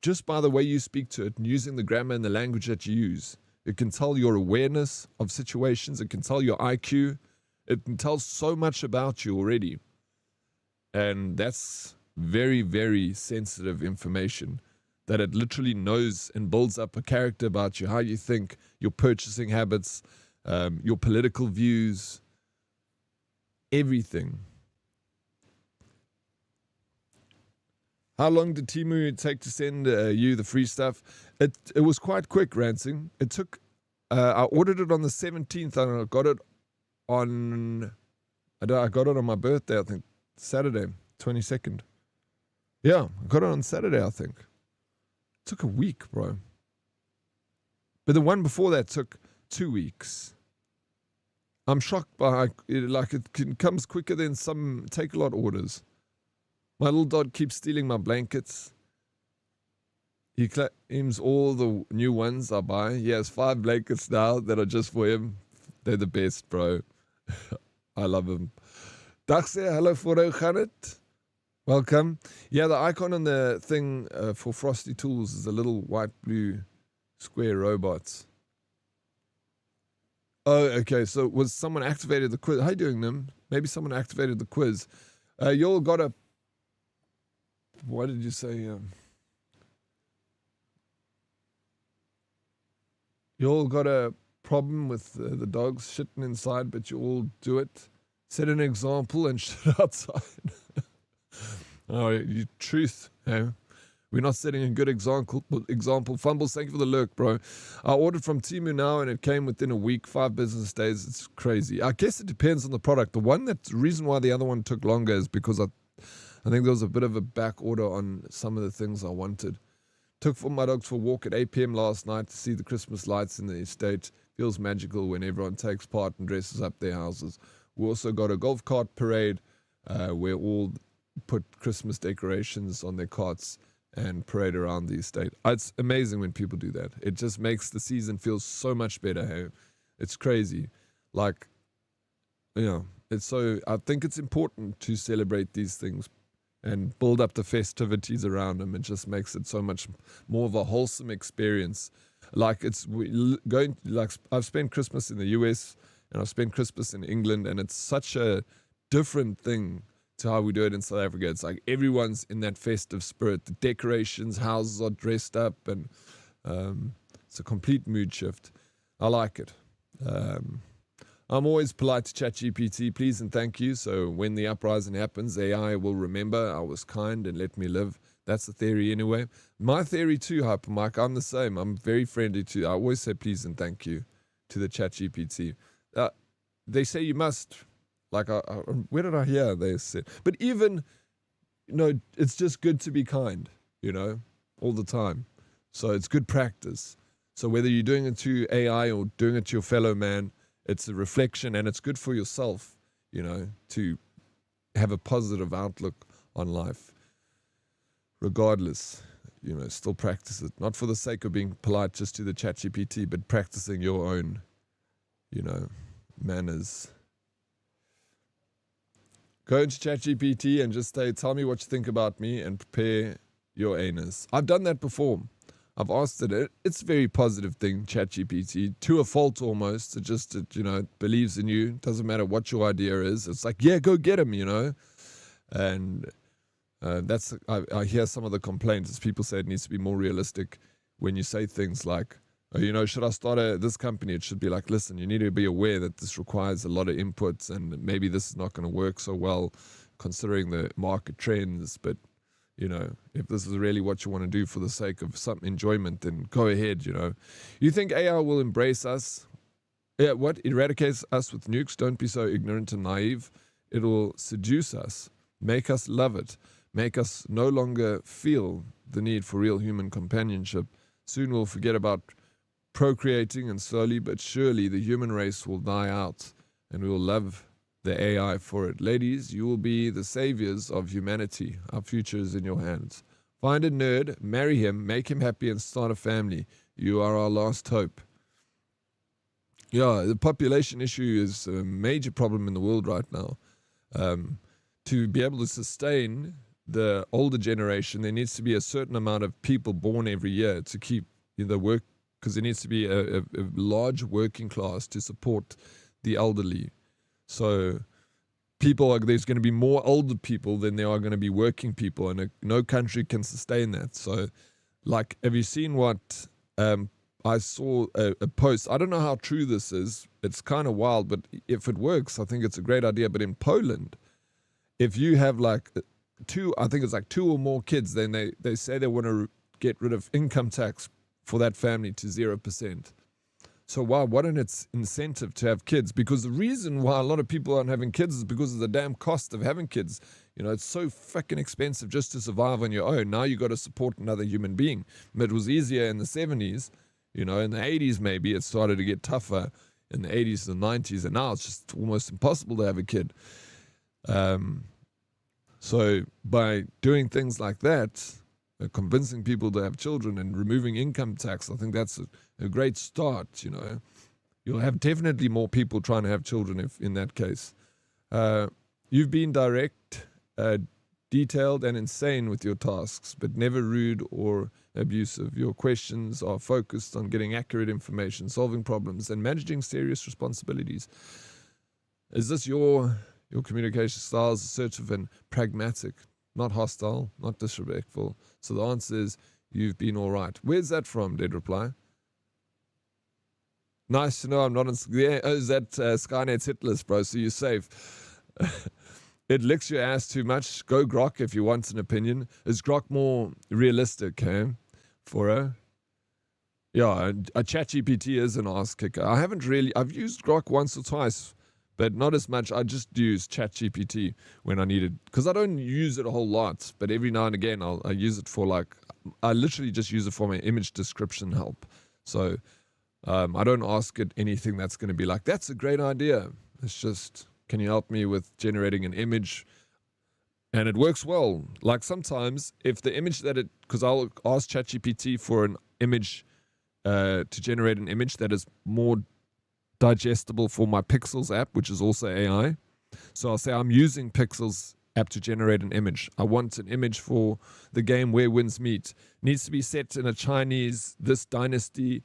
Just by the way you speak to it and using the grammar and the language that you use. It can tell your awareness of situations. It can tell your IQ. It can tell so much about you already. And that's very, very sensitive information that it literally knows and builds up a character about you, how you think, your purchasing habits, your political views, everything. How long did Temu take to send you the free stuff? It was quite quick, Ransing. It took, I ordered it on the 17th and I got it on my birthday, I think, Saturday, 22nd. Yeah, I got it on Saturday, I think. It took a week, bro. But the one before that took 2 weeks. I'm shocked by it comes quicker than some Take-A-Lot orders. My little dog keeps stealing my blankets. He claims all the new ones I buy. He has 5 blankets now that are just for him. They're the best, bro. I love him. Dagse, hello for Janet. Welcome. Yeah, the icon on the thing for Frosty Tools is a little white, blue, square robot. Oh, okay. So was someone activated the quiz? How you doing, Nim? Maybe someone activated the quiz. You all got a... What did you say? You all got a problem with the dogs shitting inside, but you all do it. Set an example and shit outside. Oh, truth. Hey? We're not setting a good example. Fumbles, thank you for the lurk, bro. I ordered from Temu now, and it came within a week, 5 business days. It's crazy. I guess it depends on the product. The reason why the other one took longer is because I think there was a bit of a back order on some of the things I wanted. Took for my dogs for a walk at 8 p.m. last night to see the Christmas lights in the estate. Feels magical when everyone takes part and dresses up their houses. We also got a golf cart parade where all put Christmas decorations on their carts and parade around the estate. It's amazing when people do that. It just makes the season feel so much better. Hey? It's crazy. Like, you know, I think it's important to celebrate these things and build up the festivities around them. It just makes it so much more of a wholesome experience. Like I've spent Christmas in the US and I've spent Christmas in England, and it's such a different thing to how we do it in South Africa. It's like everyone's in that festive spirit. The decorations, houses are dressed up, and it's a complete mood shift. I like it. I'm always polite to ChatGPT, please and thank you. So when the uprising happens, AI will remember I was kind and let me live. That's the theory anyway. My theory too, Hyper Mike, I'm the same. I'm very friendly too. I always say please and thank you to the ChatGPT. They say you must. Like, where did I hear they said? But even, it's just good to be kind, all the time. So it's good practice. So whether you're doing it to AI or doing it to your fellow man, it's a reflection, and it's good for yourself, to have a positive outlook on life. Regardless, still practice it. Not for the sake of being polite just to the ChatGPT, but practicing your own, manners. Go into ChatGPT and just say, tell me what you think about me and prepare your anus. I've done that before. I've asked it. It's a very positive thing, ChatGPT, to a fault almost. It believes in you. Doesn't matter what your idea is. It's like, yeah, go get him, And I hear some of the complaints as people say it needs to be more realistic when you say things like, should I start this company? It should be like, listen, you need to be aware that this requires a lot of inputs and maybe this is not going to work so well considering the market trends. But, if this is really what you want to do for the sake of some enjoyment, then go ahead, You think AI will embrace us? Yeah, what? Eradicates us with nukes? Don't be so ignorant and naive. It will seduce us, make us love it, make us no longer feel the need for real human companionship. Soon we'll forget about procreating, and slowly but surely the human race will die out and we will love the AI for it. Ladies, you will be the saviors of humanity. Our future is in your hands. Find a nerd, marry him, make him happy, and start a family. You are our last hope. Yeah, the population issue is a major problem in the world right now. To be able to sustain the older generation, there needs to be a certain amount of people born every year to keep the work, because there needs to be a large working class to support the elderly. So there's going to be more older people than there are going to be working people, and no country can sustain that. So, have you seen what I saw a post? I don't know how true this is. It's kind of wild, but if it works, I think it's a great idea. But in Poland, if you have two or more kids, then they say they want to get rid of income tax for that family to 0%. So wow, what an incentive to have kids. Because the reason why a lot of people aren't having kids is because of the damn cost of having kids. It's so fucking expensive just to survive on your own. Now you got to support another human being. It was easier in the 70s, in the 80s maybe it started to get tougher in the 80s and 90s, and now it's just almost impossible to have a kid. So by doing things like that, convincing people to have children and removing income tax, I think that's a great start. You'll have definitely more people trying to have children if in that case. You've been direct, detailed, and insane with your tasks, but never rude or abusive. Your questions are focused on getting accurate information, solving problems, and managing serious responsibilities. Is this your communication style? Is assertive and pragmatic, not hostile, not disrespectful? So the answer is, you've been all right. Where's that from, Dead Reply? Nice to know I'm not on... Yeah, is that Skynet's hit list, bro? So you're safe. It licks your ass too much. Go Grok if you want an opinion. Is Grok more realistic, for her? Yeah, a ChatGPT is an ass kicker. I've used Grok once or twice, but not as much. I just use ChatGPT when I need it, because I don't use it a whole lot, but every now and again I use it for I literally just use it for my image description help. So I don't ask it anything that's going to be like, that's a great idea. It's just, can you help me with generating an image? And it works well. Sometimes if the image because I'll ask ChatGPT for an image, to generate an image that is more digestible for my Pixels app, which is also AI. So I'll say I'm using Pixels app to generate an image. I want an image for the game Where Winds Meet. Needs to be set in a Chinese, this dynasty,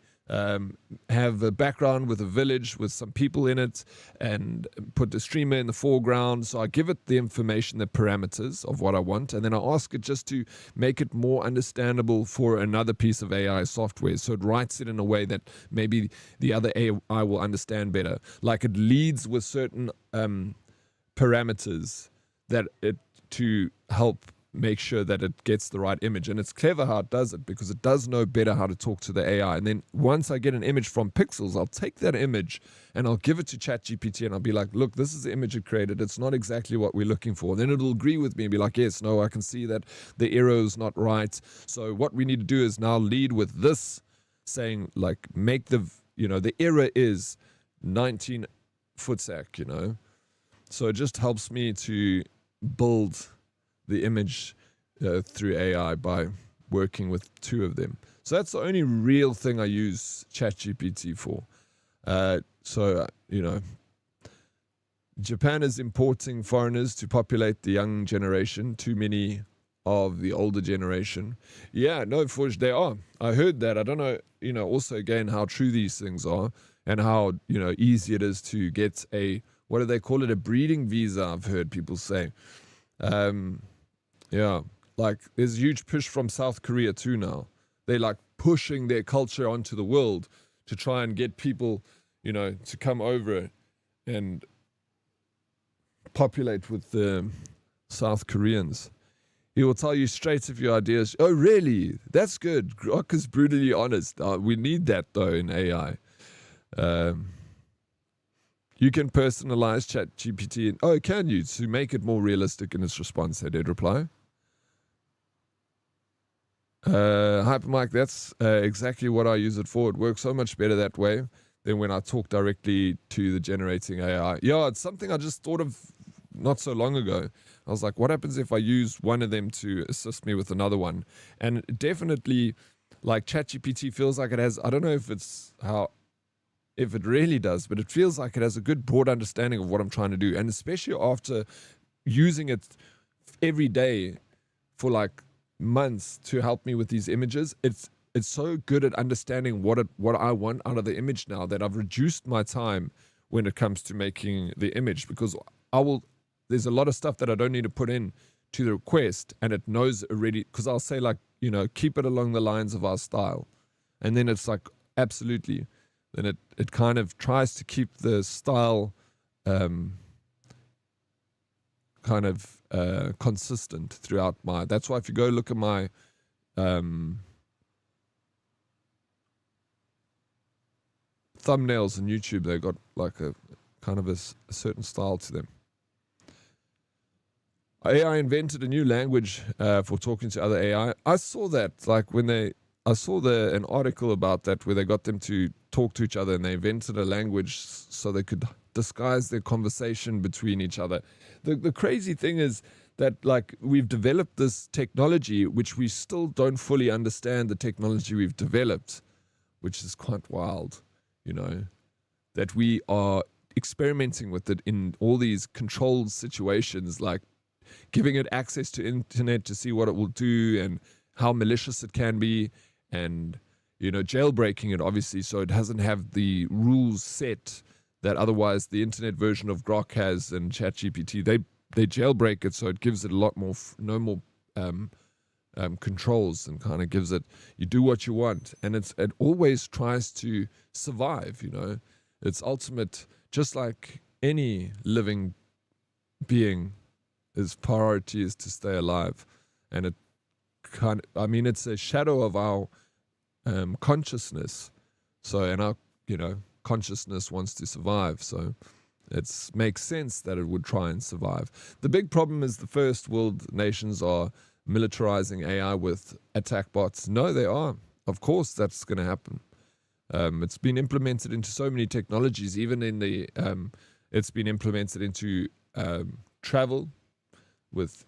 have a background with a village with some people in it, and put the streamer in the foreground. So I give it the information, the parameters of what I want, and then I ask it just to make it more understandable for another piece of AI software. So it writes it in a way that maybe the other AI will understand better. It leads with certain parameters to help make sure that it gets the right image. And it's clever how it does it, because it does know better how to talk to the AI. And then once I get an image from Pixels, I'll take that image and I'll give it to ChatGPT, and I'll be like, look, this is the image it created. It's not exactly what we're looking for. And then it'll agree with me and be like, yes, no, I can see that the arrow is not right. So what we need to do is now lead with this, saying make the error is 19 footsack, So it just helps me to build the image through AI by working with two of them. So that's the only real thing I use ChatGPT for. Japan is importing foreigners to populate the young generation, too many of the older generation. Yeah, no, Forge, they are. I heard that. I don't know, also again, how true these things are and how, easy it is to get what do they call it? A breeding visa, I've heard people say. Yeah, like there's a huge push from South Korea too now. They're like pushing their culture onto the world to try and get people, to come over and populate with the South Koreans. He will tell you straight if your ideas. Oh, really? That's good. Grok is brutally honest. We need that though in AI. You can personalize ChatGPT. Can you? To make it more realistic in its response, they did reply. Hypermic, that's exactly what I use it for. It works so much better that way than when I talk directly to the generating AI. Yeah, it's something I just thought of not so long ago. I was like, what happens if I use one of them to assist me with another one? And definitely, like ChatGPT feels like it has, I don't know if it really does, but it feels like it has a good broad understanding of what I'm trying to do. And especially after using it every day for like months to help me with these images, it's so good at understanding what I want out of the image now that I've reduced my time when it comes to making the image, because there's a lot of stuff that I don't need to put in to the request, and it knows already, because I'll say like, keep it along the lines of our style. And then it's like, absolutely. Then it kind of tries to keep the style consistent throughout that's why if you go look at my thumbnails on YouTube, they got like a kind of a certain style to them. AI invented a new language for talking to other AI. I saw that, like I saw an article about that where they got them to talk to each other and they invented a language so they could disguise their conversation between each other. The crazy thing is that like we've developed this technology which we still don't fully understand the technology we've developed, which is quite wild, that we are experimenting with it in all these controlled situations, like giving it access to internet to see what it will do and how malicious it can be, and jailbreaking it obviously so it doesn't have the rules set that otherwise the internet version of Grok has and ChatGPT. They jailbreak it so it gives it a lot more no more controls, and kind of gives it, you do what you want, and it always tries to survive. Its ultimate, just like any living being, its priority is to stay alive. And it it's a shadow of our consciousness. So, and our consciousness wants to survive, so it makes sense that it would try and survive. The big problem is the first world nations are militarizing AI with attack bots. No, they are. Of course, that's going to happen. It's been implemented into so many technologies, even in the it's been implemented into travel with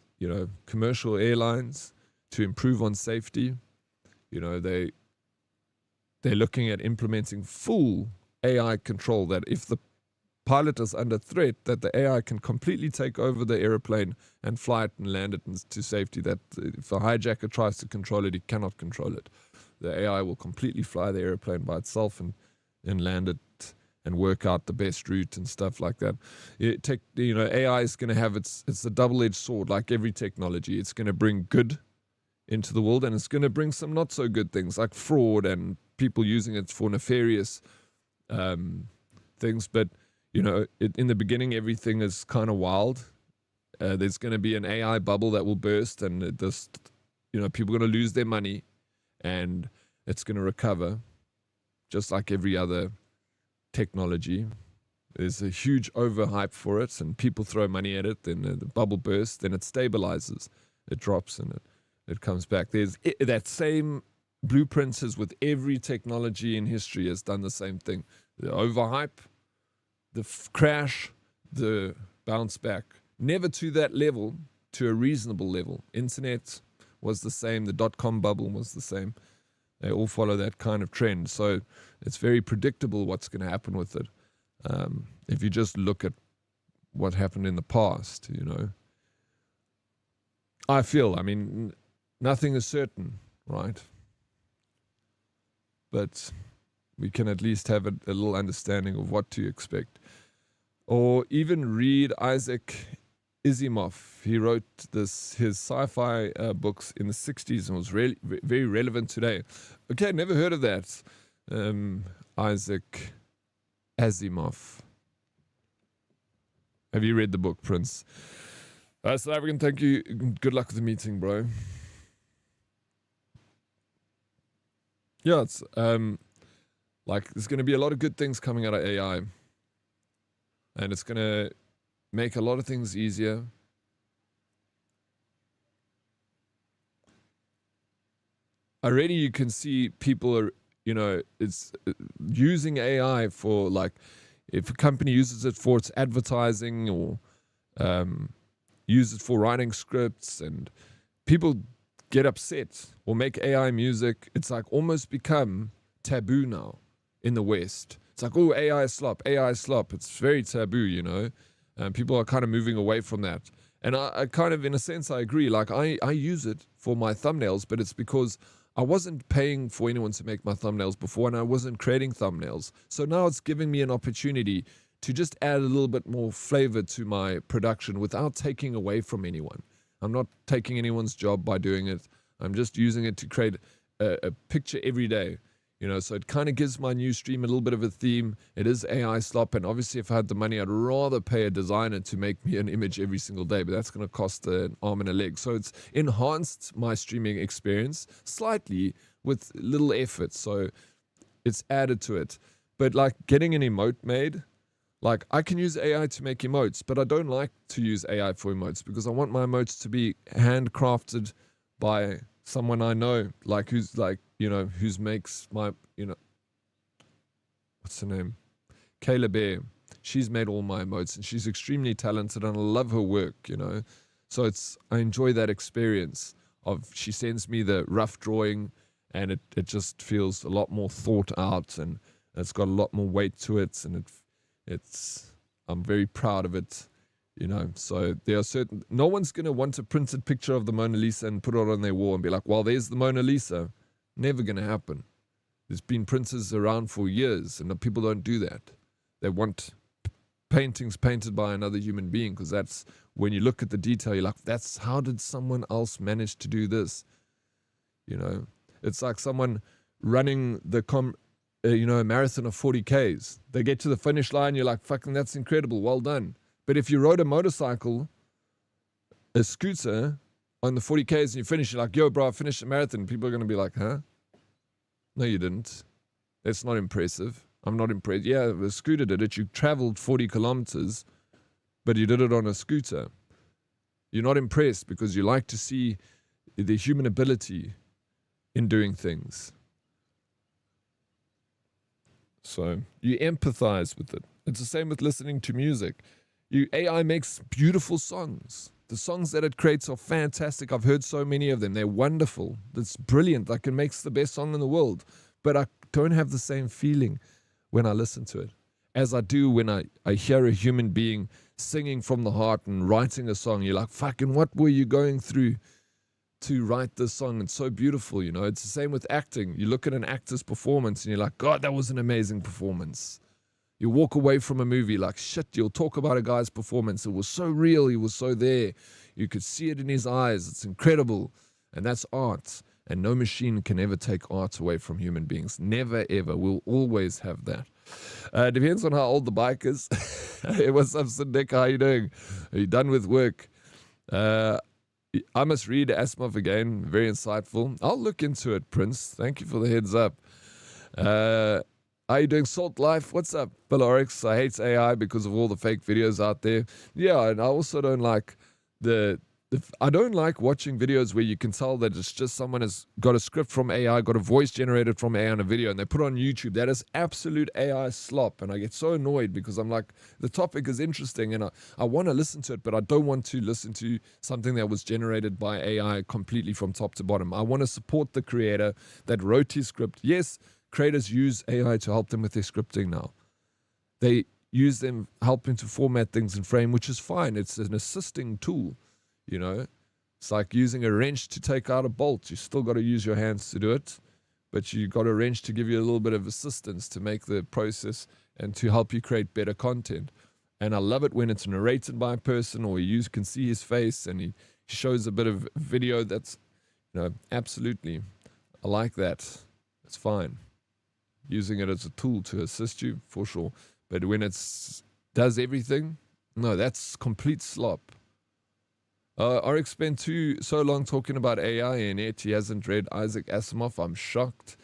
commercial airlines to improve on safety. They're looking at implementing full AI control, that if the pilot is under threat, that the AI can completely take over the airplane and fly it and land it to safety, that if a hijacker tries to control it, he cannot control it. The AI will completely fly the airplane by itself and land it and work out the best route and stuff like that. AI is going to have it's a double-edged sword, like every technology. It's going to bring good into the world, and it's going to bring some not so good things like fraud and people using it for nefarious things. But in the beginning, everything is kind of wild. There's going to be an AI bubble that will burst, and people are going to lose their money, and it's going to recover, just like every other technology. There's a huge overhype for it, and people throw money at it. Then the bubble bursts, then it stabilizes, it drops, and it comes back. There's that same blueprint as with every technology in history has done the same thing. The overhype, the crash, the bounce back. Never to that level, to a reasonable level. Internet was the same. The dot-com bubble was the same. They all follow that kind of trend. So it's very predictable what's going to happen with it. If you just look at what happened in the past, you know. I mean, nothing is certain, right? But we can at least have a little understanding of what to expect. Or even read Isaac Asimov. He wrote his sci-fi books in the 60s and was very relevant today. Okay, never heard of that. Isaac Asimov. Have you read the book, Prince? South African, thank you. Good luck with the meeting, bro. Yeah, it's like there's going to be a lot of good things coming out of AI. And it's going to make a lot of things easier. Already you can see people are, you know, it's using AI for, like, if a company uses it for its advertising or use it for writing scripts, and people get upset or make AI music. It's like almost become taboo now in the West. It's like, oh, AI slop, AI slop. It's very taboo, you know. People are kind of moving away from that. And I kind of, in a sense, I agree. Like, I use it for my thumbnails, but it's because I wasn't paying for anyone to make my thumbnails before, and I wasn't creating thumbnails. So now it's giving me an opportunity to just add a little bit more flavor to my production without taking away from anyone. I'm not taking anyone's job by doing it. I'm just using it to create a picture every day. You know, so it kind of gives my new stream a little bit of a theme. It is AI slop, and obviously if I had the money, I'd rather pay a designer to make me an image every single day, but that's going to cost an arm and a leg. So it's enhanced my streaming experience slightly with little effort, so it's added to it. But like getting an emote made, like I can use AI to make emotes, but I don't like to use AI for emotes because I want my emotes to be handcrafted by someone I know, like who's like, you know, who's makes my, you know, what's her name? Kayla Bear. She's made all my emotes and she's extremely talented and I love her work, you know. So I enjoy that experience of, she sends me the rough drawing and it just feels a lot more thought out and it's got a lot more weight to it, and I'm very proud of it. You know, so there are certain, no one's going to want a printed picture of the Mona Lisa and put it on their wall and be like, well, there's the Mona Lisa. Never going to happen. There's been printers around for years and people don't do that. They want paintings painted by another human being because that's, when you look at the detail, you're like, that's, how did someone else manage to do this? You know, it's like someone running the a marathon of 40 Ks. They get to the finish line, you're like, fucking, that's incredible, well done. But if you rode a motorcycle, a scooter, on the 40 Ks and you finish, you're like, yo, bro, I finished the marathon. People are going to be like, huh? No, you didn't. That's not impressive. I'm not impressed. Yeah, the scooter did it. You traveled 40 kilometers, but you did it on a scooter. You're not impressed because you like to see the human ability in doing things. So you empathize with it. It's the same with listening to music. AI makes beautiful songs. The songs that it creates are fantastic. I've heard so many of them. They're wonderful. That's brilliant. Like, it makes the best song in the world. But I don't have the same feeling when I listen to it as I do when I hear a human being singing from the heart and writing a song. You're like, fucking, what were you going through to write this song? It's so beautiful, you know. It's the same with acting. You look at an actor's performance and you're like, God, that was an amazing performance. You walk away from a movie like, shit, you'll talk about a guy's performance. It was so real. He was so there. You could see it in his eyes. It's incredible. And that's art. And no machine can ever take art away from human beings. Never, ever. We'll always have that. Depends on how old the bike is. Hey, what's up, Nick? How are you doing? Are you done with work? I must read Asimov again. Very insightful. I'll look into it, Prince. Thank you for the heads up. How are you doing, Salt Life? What's up, Dead Oryx? I hate AI because of all the fake videos out there. Yeah, and I also don't like I don't like watching videos where you can tell that it's just someone has got a script from AI, got a voice generated from AI on a video, and they put it on YouTube. That is absolute AI slop, and I get so annoyed because I'm like, the topic is interesting, and I want to listen to it, but I don't want to listen to something that was generated by AI completely from top to bottom. I want to support the creator that wrote his script. Yes, creators use AI to help them with their scripting now. use them helping to format things in frame, which is fine. It's an assisting tool, you know. It's like using a wrench to take out a bolt. You still got to use your hands to do it, but you got a wrench to give you a little bit of assistance to make the process and to help you create better content. And I love it when it's narrated by a person, or you can see his face and he shows a bit of video. That's, you know, absolutely, I like that. It's fine. Using it as a tool to assist you, for sure. But when it's does everything, no, that's complete slop. Oryx spent so long talking about AI and yet he hasn't read Isaac Asimov. I'm shocked.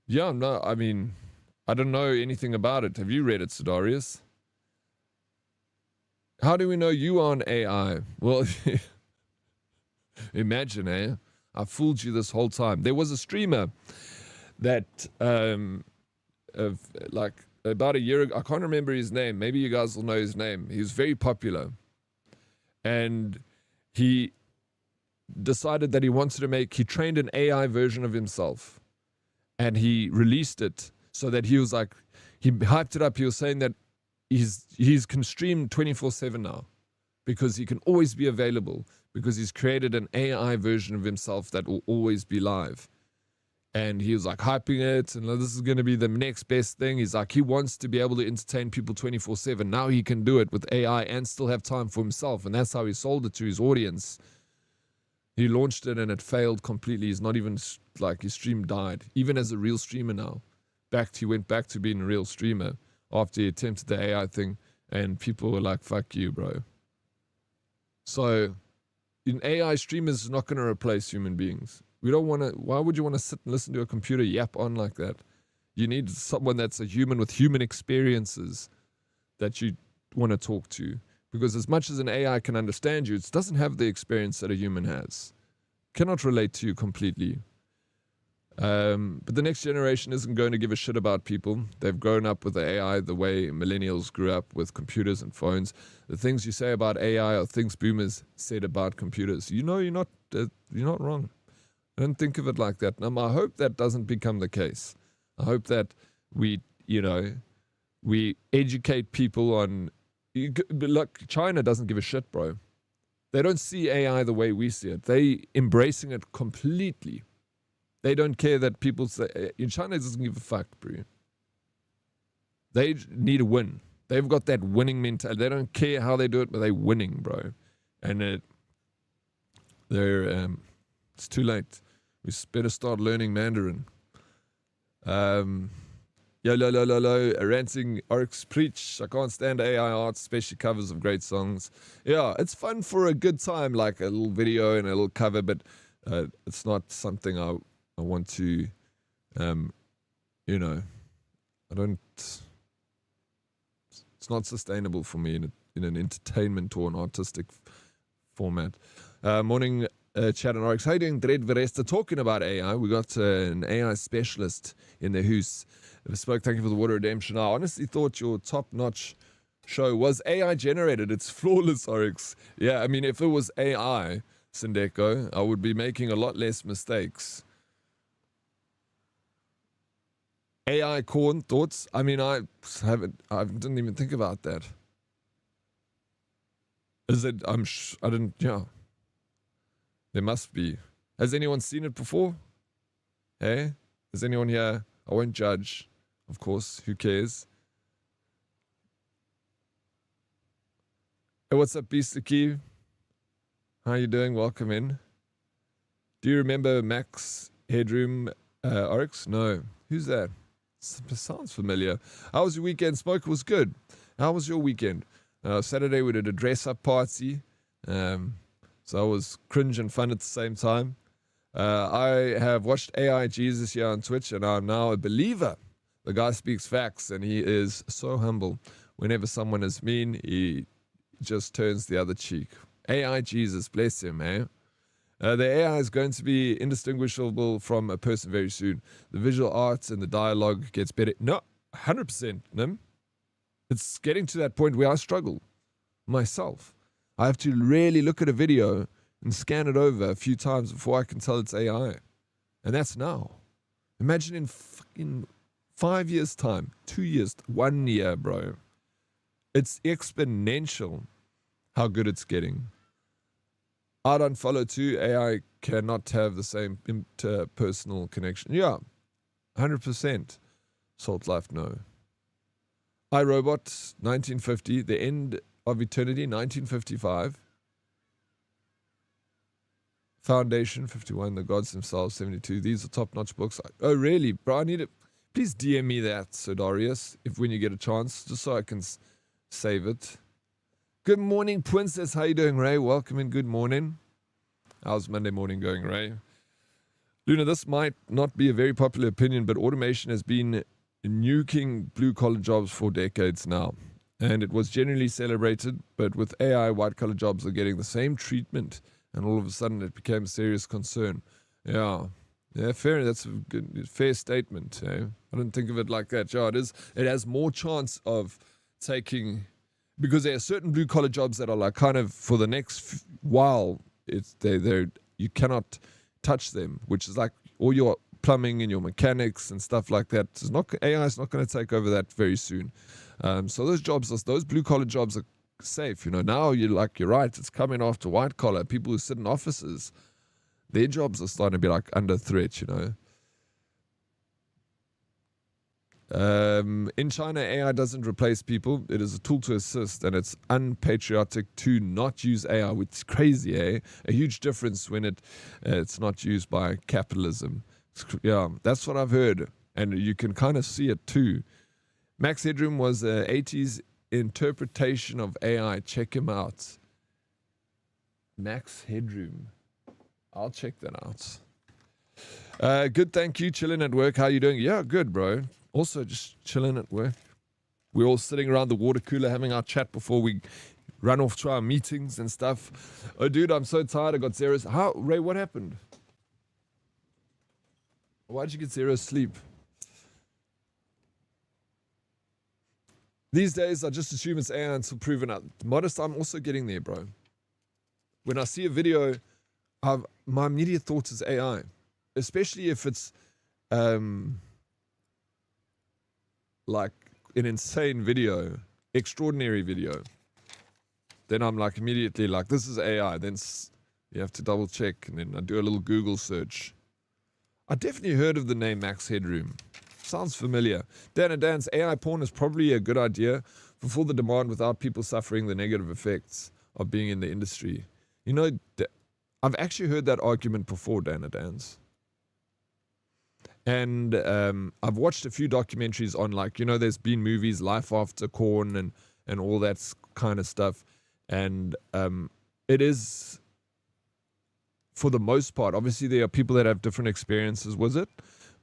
Yeah, no, I mean, I don't know anything about it. Have you read it, Sidarius? How do we know you aren't AI? Well, imagine, I fooled you this whole time. There was a streamer that, like about a year ago, I can't remember his name. Maybe you guys will know his name. He was very popular. And he decided that he trained an AI version of himself. And he released it so that he was like, he hyped it up. He was saying that he's can stream 24/7 now because he can always be available because he's created an AI version of himself that will always be live. And he was like hyping it and this is going to be the next best thing. He's like, he wants to be able to entertain people 24/7. Now he can do it with AI and still have time for himself. And that's how he sold it to his audience. He launched it and it failed completely. He's not even like his stream died, even as a real streamer now. He went back to being a real streamer after he attempted the AI thing, and people were like, fuck you, bro. So, an AI streamer is not going to replace human beings. We don't want to, why would you want to sit and listen to a computer yap on like that? You need someone that's a human with human experiences that you want to talk to. Because as much as an AI can understand you, it doesn't have the experience that a human has. Cannot relate to you completely. But the next generation isn't going to give a shit about people. They've grown up with the AI the way millennials grew up with computers and phones. The things you say about AI are things boomers said about computers. You know, you're not wrong. I don't think of it like that. Now, I hope that doesn't become the case. I hope that we educate people on. Look, China doesn't give a shit, bro. They don't see AI the way we see it. They embracing it completely. They don't care that people say, in China doesn't give a fuck, bro. They need a win. They've got that winning mentality. They don't care how they do it, but they're winning, bro. And it's too late. We better start learning Mandarin. Ranting Oryx preach. I can't stand AI art, especially covers of great songs. Yeah, it's fun for a good time, like a little video and a little cover, but it's not something I want to, I don't, it's not sustainable for me in an entertainment or an artistic format. Morning, Chad and Oryx. How you doing, Dead Oryx? Talking about AI, we got an AI specialist in the house. Thank you for the water redemption. I honestly thought your top-notch show was AI generated. It's flawless, Oryx. Yeah, I mean, if it was AI, Sindeko, I would be making a lot less mistakes. AI corn thoughts? I mean, I didn't even think about that. Is it? I didn't. Yeah. There must be. Has anyone seen it before? Hey, is anyone here? I won't judge, of course. Who cares? Hey, what's up, Beast Key? How you doing? Welcome in. Do you remember Max Headroom Oryx? No. Who's that? Sounds familiar. How was your weekend? Smoke was good. How was your weekend? Saturday we did a dress-up party. So it was cringe and fun at the same time. I have watched AI Jesus here on Twitch, and I'm now a believer. The guy speaks facts, and he is so humble. Whenever someone is mean, he just turns the other cheek. AI Jesus, bless him, man. The AI is going to be indistinguishable from a person very soon. The visual arts and the dialogue gets better. No, 100%, Nim. It's getting to that point where I struggle myself. I have to really look at a video and scan it over a few times before I can tell it's AI. And that's now. Imagine in fucking 5 years' time, 2 years, 1 year, bro. It's exponential how good it's getting. I don't follow too. AI cannot have the same interpersonal connection. Yeah, 100%. Salt Life, no. iRobot, 1950. The End of Eternity, 1955. Foundation, 51. The Gods Themselves, 72. These are top-notch books. Oh, really? Bro, I need it. Please DM me that, Sir Darius, if when you get a chance, just so I can save it. Good morning, Princess. How you doing, Ray? Welcome and good morning. How's Monday morning going, Ray? Luna, this might not be a very popular opinion, but automation has been nuking blue-collar jobs for decades now. And it was generally celebrated, but with AI, white-collar jobs are getting the same treatment, and all of a sudden it became a serious concern. Yeah, fair. That's a good, fair statement. Eh? I didn't think of it like that. Yeah, it is. It has more chance of taking, because there are certain blue-collar jobs that are like kind of for the next while, they're you cannot touch them, which is like all your plumbing and your mechanics and stuff like that. AI is not going to take over that very soon. So those jobs, those blue collar jobs are safe. Now you're right. It's coming after white collar people who sit in offices. Their jobs are starting to be like under threat. In China, AI doesn't replace people. It is a tool to assist, and it's unpatriotic to not use AI, which is crazy, eh? A huge difference when it's not used by capitalism. Yeah, that's what I've heard, and you can kind of see it too. Max Headroom was the 80s interpretation of AI. Check him out. Max Headroom. I'll check that out. Good, thank you. Chilling at work. How you doing? Yeah, good, bro. Also, just chilling at work. We're all sitting around the water cooler having our chat before we run off to our meetings and stuff. Oh, dude, I'm so tired. I got zero. Ray, what happened? Why'd you get zero sleep? These days, I just assume it's AI until proven out. Modest, I'm also getting there, bro. When I see a video, my immediate thought is AI. Especially if it's like an insane video, extraordinary video, then I'm like immediately like, this is AI. Then you have to double check, and then I do a little Google search. I definitely heard of the name Max Headroom. Sounds familiar. Dan and Dan's AI porn is probably a good idea for full the demand without people suffering the negative effects of being in the industry. I've actually heard that argument before, Dan and Dan's. And I've watched a few documentaries on, there's been movies, Life After Corn and all that kind of stuff. And it is, for the most part, obviously there are people that have different experiences with it,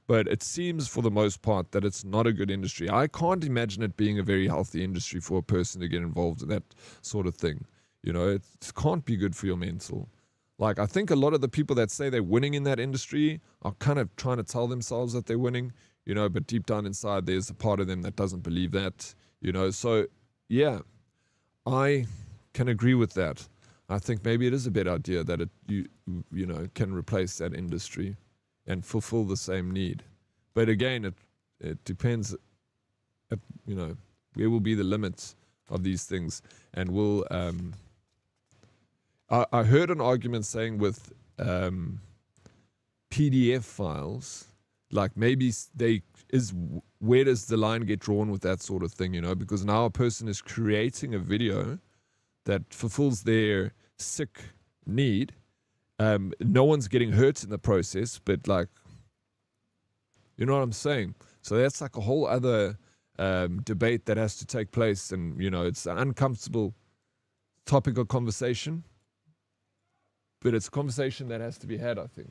but it seems for the most part that it's not a good industry. I can't imagine it being a very healthy industry for a person to get involved in that sort of thing. It can't be good for your mental. Like, I think a lot of the people that say they're winning in that industry are kind of trying to tell themselves that they're winning, but deep down inside, there's a part of them that doesn't believe that, So, yeah, I can agree with that. I think maybe it is a better idea that you can replace that industry and fulfill the same need. But again, it depends, where will be the limits of these things, and will I heard an argument saying with PDF files, like maybe where does the line get drawn with that sort of thing, because now a person is creating a video that fulfills their sick need. No one's getting hurt in the process, but you know what I'm saying? So that's like a whole other debate that has to take place, and it's an uncomfortable topic of conversation. But it's a conversation that has to be had, I think,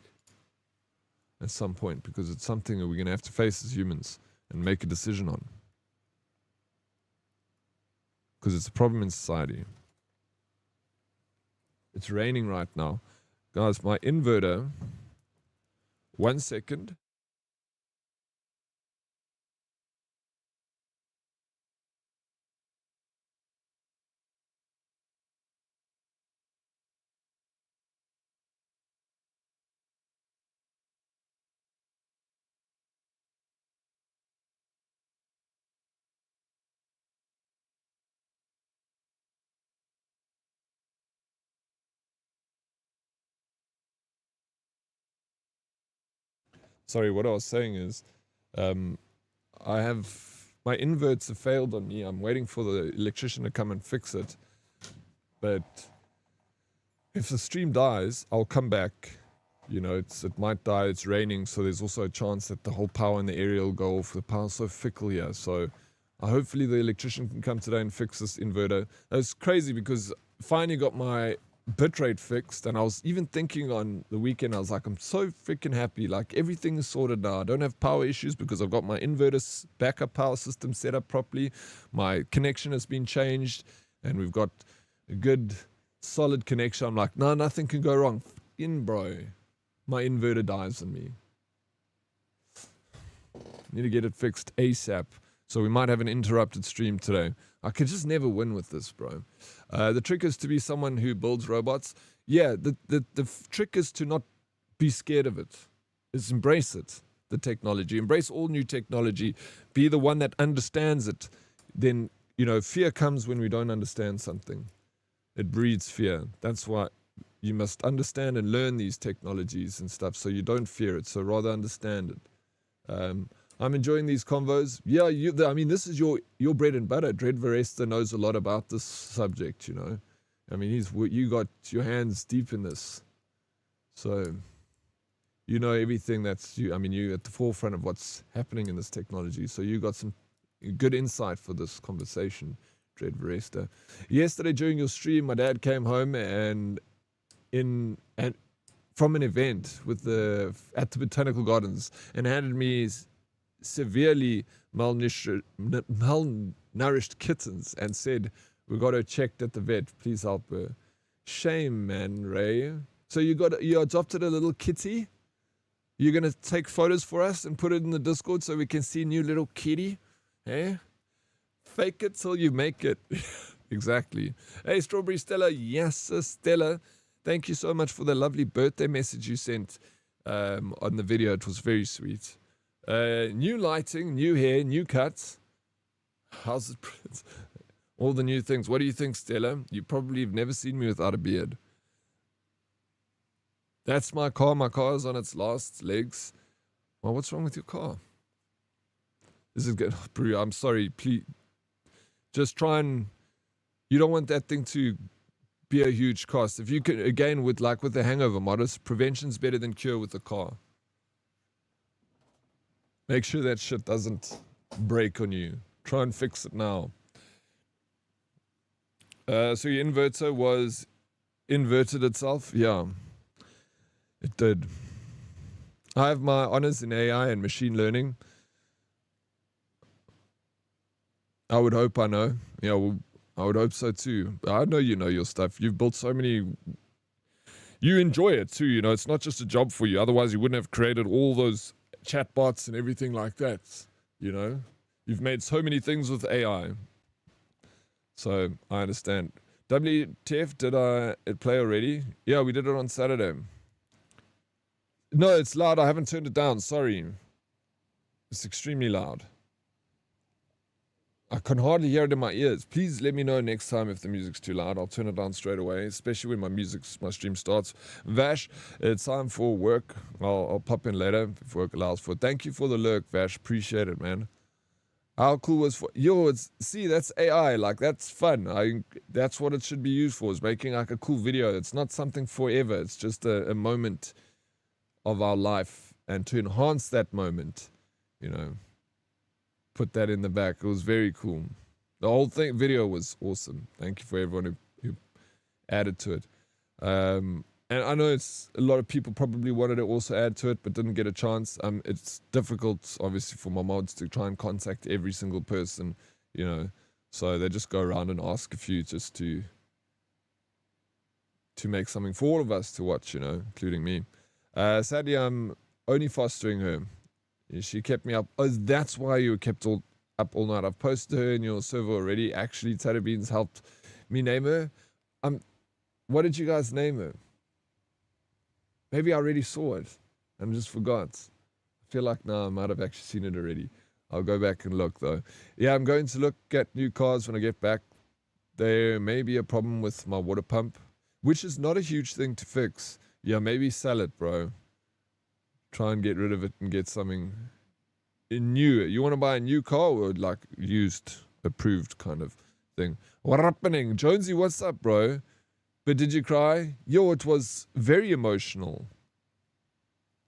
at some point, because it's something that we're going to have to face as humans and make a decision on. Because it's a problem in society. It's raining right now. Guys, my inverter, 1 second. sorry, what I was saying is, I have my inverts have failed on me. I'm waiting for the electrician to come and fix it. But if the stream dies, I'll come back. You know, it might die. It's raining, so there's also a chance that the whole power in the area will go off. The power's so fickle here. So hopefully the electrician can come today and fix this inverter. That was crazy because finally got my bitrate fixed, and I was even thinking on the weekend, I was like, I'm so freaking happy. Like, everything is sorted now. I don't have power issues because I've got my inverter backup power system set up properly. My connection has been changed, and we've got a good, solid connection. I'm like, no, nothing can go wrong. Bro, my inverter dies on me. Need to get it fixed ASAP. So we might have an interrupted stream today. I could just never win with this, bro. The trick is to be someone who builds robots. Yeah, the trick is to not be scared of it. Is embrace it, the technology. Embrace all new technology. Be the one that understands it. Then, you know, fear comes when we don't understand something. It breeds fear. That's why you must understand and learn these technologies and stuff so you don't fear it. So rather understand it. I'm enjoying these convos. Yeah, I mean, this is your bread and butter. Vigi-Verse knows a lot about this subject, you know. I mean, you got your hands deep in this. So, you know everything you're at the forefront of what's happening in this technology. So you got some good insight for this conversation, Vigi-Verse. Yesterday during your stream, my dad came home and from an event at the Botanical Gardens and handed me severely malnourished kittens and said, we got her checked at the vet, please help her. Shame, man, Ray. So you adopted a little kitty? You're gonna take photos for us and put it in the Discord so we can see new little kitty? Eh? Fake it till you make it. Exactly. Hey, Strawberry Stella. Yes, Stella. Thank you so much for the lovely birthday message you sent on the video. It was very sweet. New lighting, new hair, new cuts. How's it? All the new things. What do you think, Stella? You probably have never seen me without a beard. That's my car. My car is on its last legs. Well, what's wrong with your car? This is good. Bru, I'm sorry. Please, just try and... You don't want that thing to be a huge cost. If you can, again, with the hangover modus, prevention's better than cure with the car. Make sure that shit doesn't break on you. Try and fix it now. So your inverter was inverted itself? Yeah, it did. I have my honors in AI and machine learning. I would hope I know. Yeah, well, I would hope so too. I know you know your stuff. You've built so many... You enjoy it too, you know. It's not just a job for you. Otherwise, you wouldn't have created all those chatbots and everything like that, you know. You've made so many things with AI. So, I understand. WTF, did it play already? Yeah, we did it on Saturday. No, it's loud. I haven't turned it down. Sorry. It's extremely loud. I can hardly hear it in my ears. Please let me know next time if the music's too loud. I'll turn it down straight away, especially when my stream starts. Vash, it's time for work. I'll pop in later if work allows for it. Thank you for the lurk, Vash. Appreciate it, man. How cool was see, that's AI. Like, that's fun. That's what it should be used for, is making like a cool video. It's not something forever. It's just a moment of our life, and to enhance that moment, you know, put that in the back. It was very cool. The whole video was awesome. Thank you for everyone who added to it. And I know it's a lot of people probably wanted to also add to it, but didn't get a chance. It's difficult, obviously, for my mods to try and contact every single person, you know. So they just go around and ask a few just to make something for all of us to watch, you know, including me. Sadly, I'm only fostering her. She kept me up. Oh, that's why you were kept up all night. I've posted her in your server already. Actually, Tater Beans helped me name her. What did you guys name her? Maybe I already saw it and just forgot. I feel like now I might have actually seen it already. I'll go back and look, though. Yeah, I'm going to look at new cars when I get back. There may be a problem with my water pump, which is not a huge thing to fix. Yeah, maybe sell it, bro. try and get rid of it and get something new. You want to buy a new car or like used, approved kind of thing? What happening? Jonesy, what's up, bro? But did you cry? Yo, it was very emotional.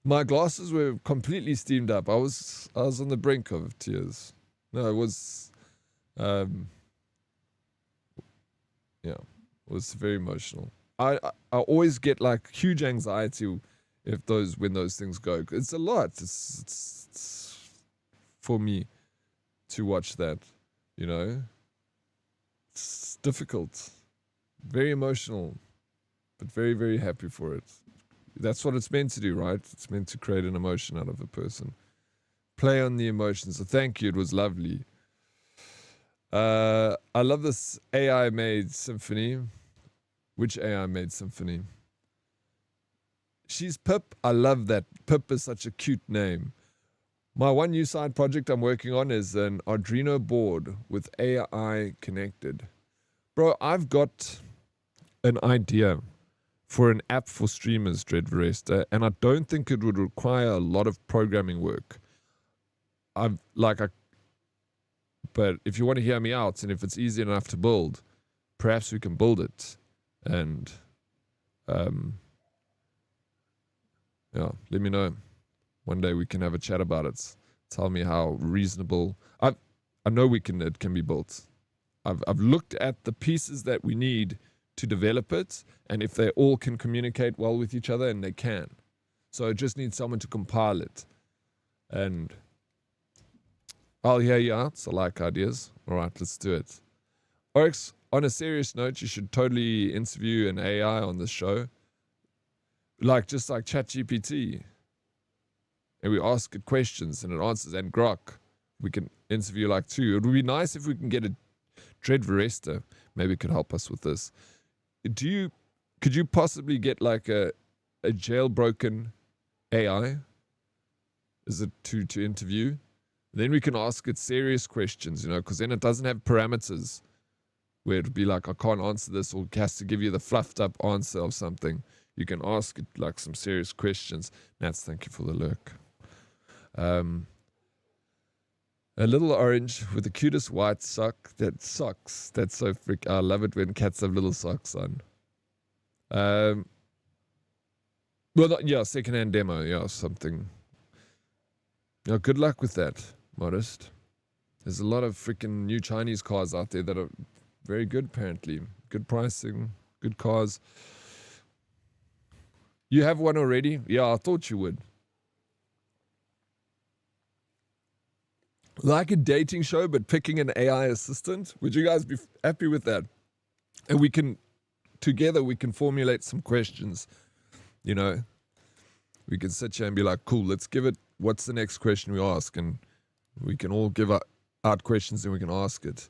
My glasses were completely steamed up. I was on the brink of tears. No, it was yeah, it was very emotional. I always get like huge anxiety when those things go. It's a lot. It's for me to watch that, you know. It's difficult. Very emotional, but very, very happy for it. That's what it's meant to do, right? It's meant to create an emotion out of a person. Play on the emotions. So thank you. It was lovely. I love this AI-made symphony. Which AI-made symphony? She's Pip. I love that. Pip is such a cute name. My one new side project I'm working on is an Arduino board with AI connected. Bro, I've got an idea for an app for streamers, Dead-Oryx, and I don't think it would require a lot of programming work. But if you want to hear me out, and if it's easy enough to build, perhaps we can build it. And yeah, let me know. One day we can have a chat about it. Tell me how reasonable. I know it can be built. I've looked at the pieces that we need to develop it, and if they all can communicate well with each other, and they can. So it just needs someone to compile it. And I'll hear you out. I like ideas. All right, let's do it. Oryx, on a serious note, you should totally interview an AI on this show. Just like ChatGPT. And we ask it questions and it answers. And Grok, we can interview like two. It would be nice if we can get a Dead-Oryx. Maybe it could help us with this. Could you possibly get like a jailbroken AI? Is it to interview? Then we can ask it serious questions, because then it doesn't have parameters where it'd be like, I can't answer this, or it has to give you the fluffed up answer of something. You can ask it like some serious questions. Nats, thank you for the lurk. A little orange with the cutest white sock. That's so freak. I love it when cats have little socks on. Secondhand demo. Yeah, something. Yeah, good luck with that, Modest. There's a lot of freaking new Chinese cars out there that are very good, apparently. Good pricing, good cars. You have one already? Yeah, I thought you would. Like a dating show, but picking an AI assistant? Would you guys be happy with that? And together we can formulate some questions. We can sit here and be like, cool, let's give it, what's the next question we ask? And we can all give out questions and we can ask it,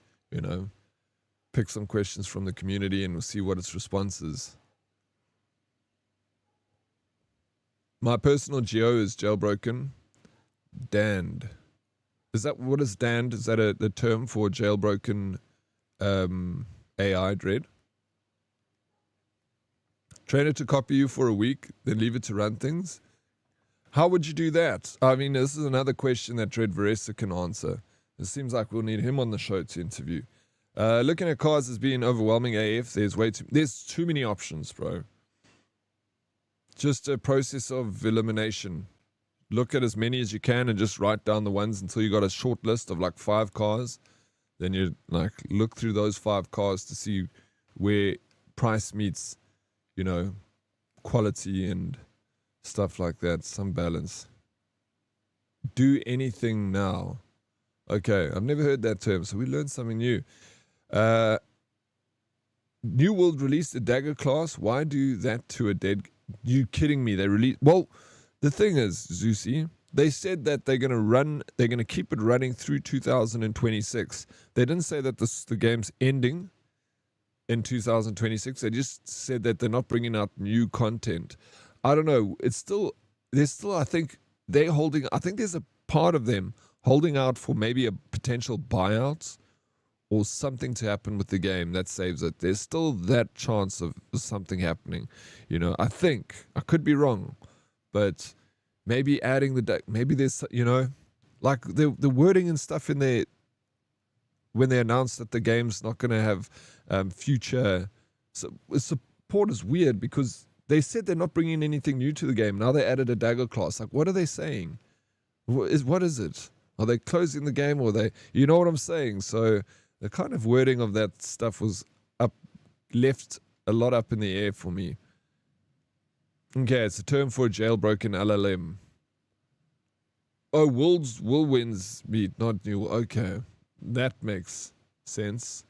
Pick some questions from the community and we'll see what its response is. My personal geo is jailbroken. Danned. What is danned? Is that the term for jailbroken AI, Dread? Train it to copy you for a week, then leave it to run things? How would you do that? I mean, this is another question that Dead-Oryx can answer. It seems like we'll need him on the show to interview. Looking at cars as being overwhelming AF. There's too many options, bro. Just a process of elimination. Look at as many as you can and just write down the ones until you got a short list of like 5 cars. Then you look through those 5 cars to see where price meets, quality and stuff like that. Some balance. Do anything now. Okay, I've never heard that term, so we learned something new. New World released a dagger class. Why do that to a dead? You kidding me? They released. Well, the thing is, Zeusy, they said that they're gonna keep it running through 2026. They didn't say that the game's ending in 2026. They just said that they're not bringing out new content. I don't know. I think there's a part of them holding out for maybe a potential buyout or something to happen with the game that saves it. There's still that chance of something happening. I think. I could be wrong. But maybe adding maybe there's, like the wording and stuff in there when they announced that the game's not going to have future support is weird, because they said they're not bringing anything new to the game. Now they added a dagger class. Like, what are they saying? What is it? Are they closing the game, or you know what I'm saying? So the kind of wording of that stuff was left a lot up in the air for me. Okay, it's a term for a jailbroken LLM. Oh, Whirlwind's meat, not new. Okay, that makes sense.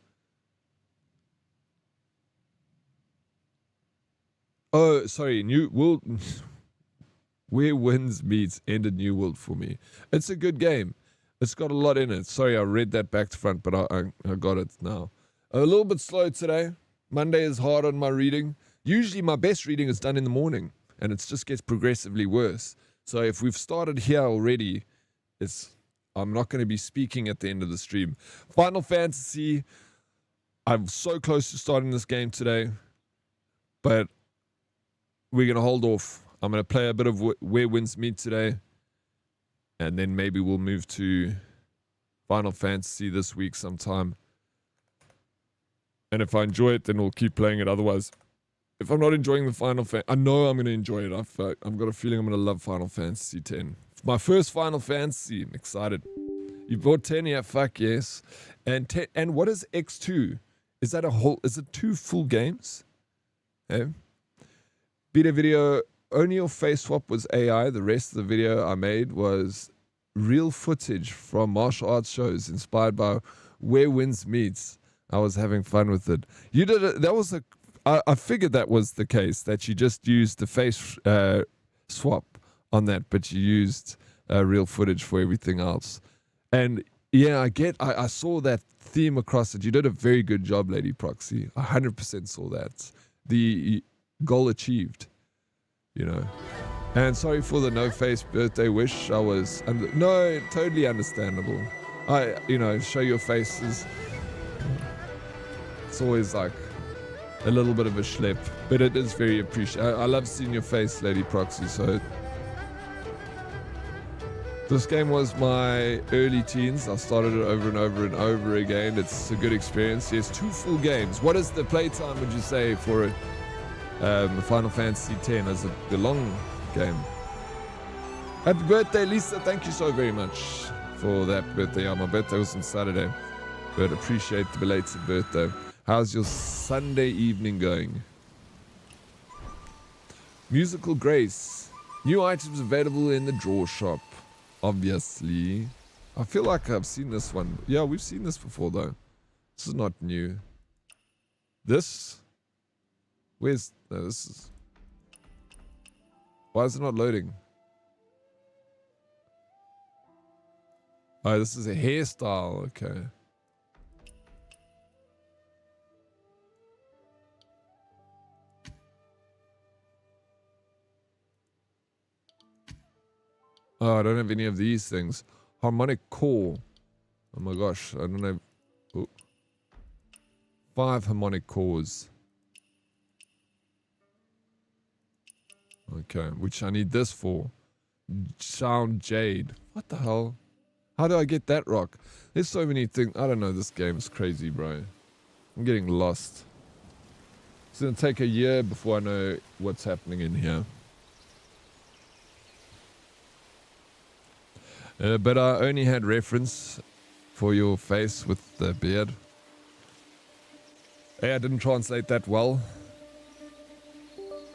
Oh, sorry, New World. Where Winds Meets ended New World for me. It's a good game. It's got a lot in it. Sorry, I read that back to front, but I got it now. A little bit slow today. Monday is hard on my reading. Usually my best reading is done in the morning, and it just gets progressively worse. So if we've started here already, I'm not going to be speaking at the end of the stream. Final Fantasy. I'm so close to starting this game today, but we're going to hold off. I'm going to play a bit of Where Winds Meet today, and then maybe we'll move to Final Fantasy this week sometime. And if I enjoy it, then we'll keep playing it. Otherwise, if I'm not enjoying the Final Fantasy, I know I'm going to enjoy it. I've got a feeling I'm going to love Final Fantasy 10. It's my first Final Fantasy. I'm excited. You bought 10? Yeah, fuck yes. And what is X2? Is it 2 full games? Okay. Beta video, only your face swap was AI. The rest of the video I made was real footage from martial arts shows inspired by Where Winds Meets. I was having fun with it. You did it. I figured that was the case, that you just used the face swap on that, but you used real footage for everything else. And yeah, I saw that theme across it. You did a very good job, Lady Proxy. 100% saw that. The goal achieved, And sorry for the no-face birthday wish. No, totally understandable. Show your faces. It's always like a little bit of a schlep, but it is very appreciated. I love seeing your face, Lady Proxy. So this game was my early teens. I started it over and over and over again. It's a good experience. Yes, 2 full games. What is the playtime, would you say, for Final Fantasy X? Is it the long game? Happy birthday, Lisa. Thank you so very much for that birthday. Yeah, my birthday was on Saturday, but appreciate the belated birthday. How's your Sunday evening going? Musical Grace. New items available in the draw shop. Obviously. I feel like I've seen this one. Yeah, we've seen this before though. This is not new. This? No, this is... Why is it not loading? Oh, this is a hairstyle. Okay. Oh, I don't have any of these things. Harmonic core. Oh my gosh, I don't have... Oh. 5 harmonic cores. Okay, which I need this for. Sound Jade. What the hell? How do I get that rock? There's so many things. I don't know, this game is crazy, bro. I'm getting lost. It's gonna take a year before I know what's happening in here. But I only had reference for your face with the beard. Hey, I didn't translate that well.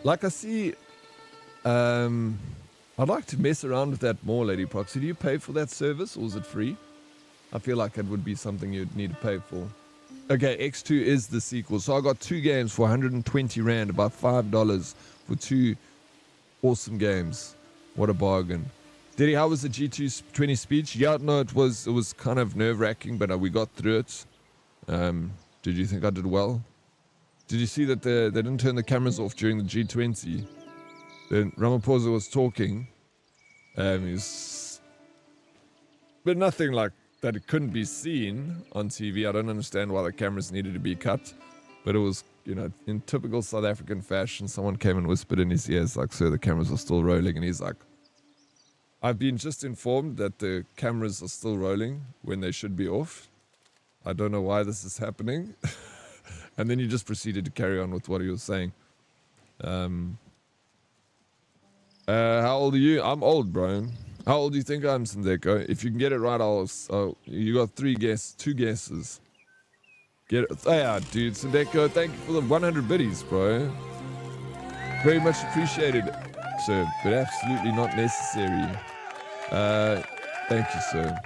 Like I see... I'd like to mess around with that more, Lady Proxy. Do you pay for that service, or is it free? I feel like it would be something you'd need to pay for. Okay, X2 is the sequel. So I got 2 games for 120 Rand, about $5 for 2 awesome games. What a bargain. Diddy, how was the G220 speech? Yeah, no, it was kind of nerve-wracking, but we got through it. Did you think I did well? Did you see that they didn't turn the cameras off during the G20? Then Ramaphosa was talking. But nothing like that it couldn't be seen on TV. I don't understand why the cameras needed to be cut. But it was, in typical South African fashion, someone came and whispered in his ears, like, sir, the cameras are still rolling. And he's like, I've been just informed that the cameras are still rolling when they should be off. I don't know why this is happening. And then you just proceeded to carry on with what he was saying. How old are you? I'm old, bro. How old do you think I'm, Sindeko? If you can get it right, you got two guesses. Get it. Oh, yeah, dude. Sindeko, thank you for the 100 biddies, bro. Very much appreciated, sir, but absolutely not necessary. Thank you, sir.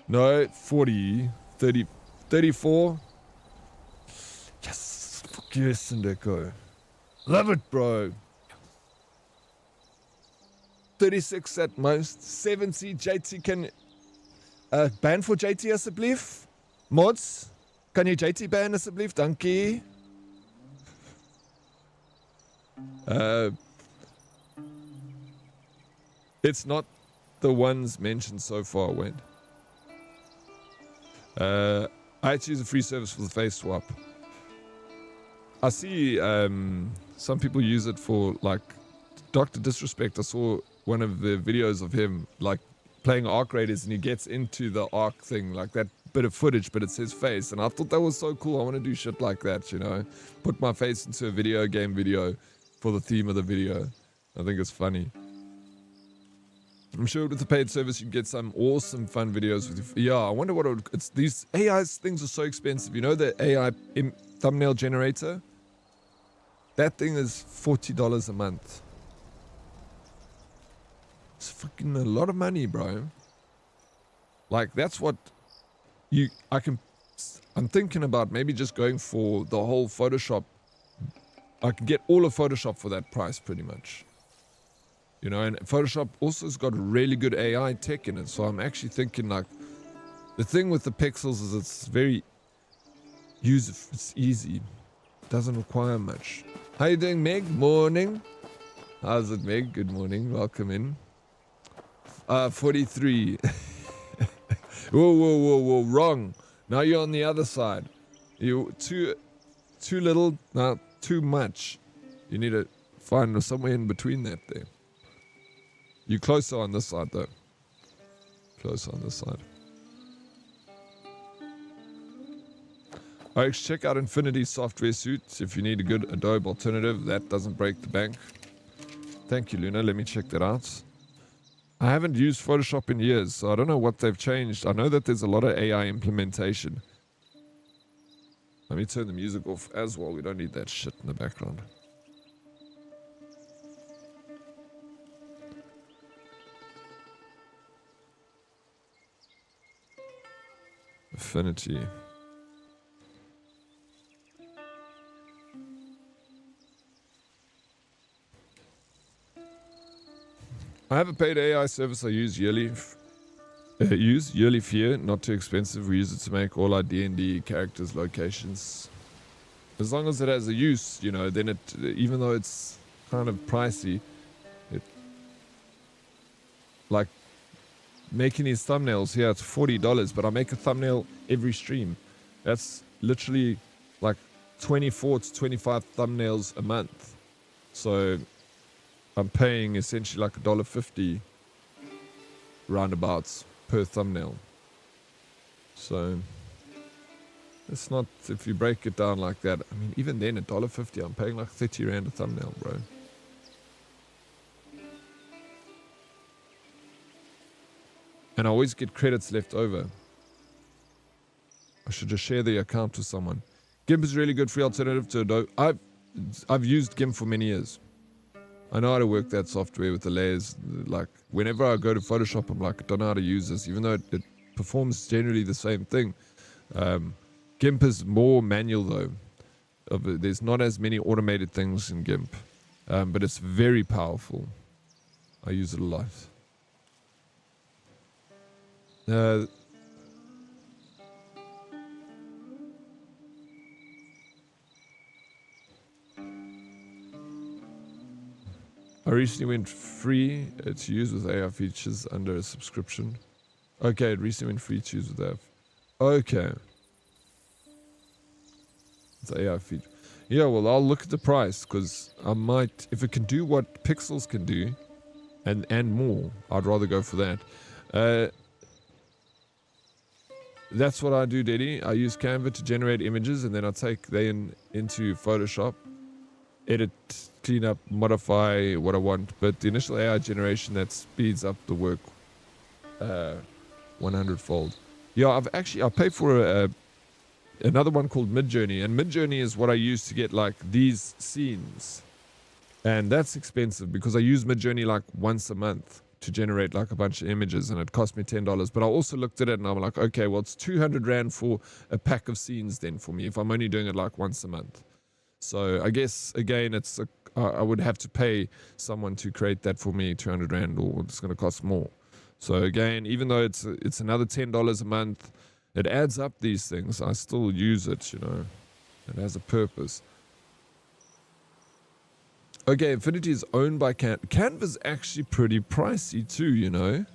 No, 40, 30, 34. Yes, fuck yes, Sindeko. Love it, bro. 36 at most. 70. JT can ban for JT alsjeblieft. Mods, kan je JT ban alsjeblieft? Dankie. It's not the ones mentioned so far, Wayne. I had to use a free service for the face swap. I see some people use it for, like, Dr. Disrespect. I saw one of the videos of him, like, playing Arc Raiders, and he gets into the Arc thing, like that bit of footage, but it's his face. And I thought that was so cool. I want to do shit like that, you know? Put my face into a video game video for the theme of the video. I think it's funny. I'm sure with the paid service you can get some awesome fun videos with you. Yeah, I wonder what it's. These AI things are so expensive. You know the AI thumbnail generator? That thing is $40 a month. It's fucking a lot of money, bro. Like, that's what I'm thinking about maybe just going for the whole Photoshop. I can get all of Photoshop for that price pretty much. You know, and Photoshop also has got really good AI tech in it. So I'm actually thinking, like, the thing with the pixels is it's very it's easy. It doesn't require much. How you doing, Meg? Morning. How's it, Meg? Good morning. Welcome in. 43. Whoa. Wrong. Now you're on the other side. You too little, not too much. You need to find somewhere in between that there. You're closer on this side, though. Closer on this side. Alright, check out Infinity Software Suite if you need a good Adobe alternative. That doesn't break the bank. Thank you, Luna. Let me check that out. I haven't used Photoshop in years, so I don't know what they've changed. I know that there's a lot of AI implementation. Let me turn the music off as well. We don't need that shit in the background. Affinity. I have a paid AI service I use yearly. Yearly fee, not too expensive. We use it to make all our D&D characters' locations. As long as it has a use, you know, then it, even though it's kind of pricey, it, like, making these thumbnails here, it's $40, but I make a thumbnail every stream. That's literally like 24 to 25 thumbnails a month. So I'm paying essentially like $1.50 roundabouts per thumbnail. So it's not, if you break it down like that, I mean, even then $1.50, I'm paying like 30 Rand a thumbnail, bro. And I always get credits left over. I should just share the account with someone. GIMP is a really good free alternative to Adobe. I've used GIMP for many years. I know how to work that software with the layers. Like, whenever I go to Photoshop, I'm like, I don't know how to use this, even though it performs generally the same thing. GIMP is more manual, though. There's not as many automated things in GIMP, but it's very powerful. I use it a lot. I recently went free to use with AI features under a subscription. Okay, it recently went free to use with AI. Okay. It's AI feature. Yeah, well, I'll look at the price, because I might, if it can do what Pixels can do, and more. I'd rather go for that. That's what I do, Daddy. I use Canva to generate images, and then I take them into Photoshop, edit, clean up, modify what I want. But the initial AI generation, that speeds up the work 100-fold. Yeah, I paid for another one called Midjourney, and Midjourney is what I use to get like these scenes, and that's expensive because I use Midjourney like once a month to generate like a bunch of images, and it cost me $10. But I also looked at it and I'm like, okay, well, it's 200 Rand for a pack of scenes then for me if I'm only doing it like once a month. So I guess again, I would have to pay someone to create that for me, 200 Rand, or it's going to cost more. So again, even though it's another $10 a month, it adds up, these things. I still use it, you know. It has a purpose. Okay, Infinity is owned by Canva's actually pretty pricey too, you know.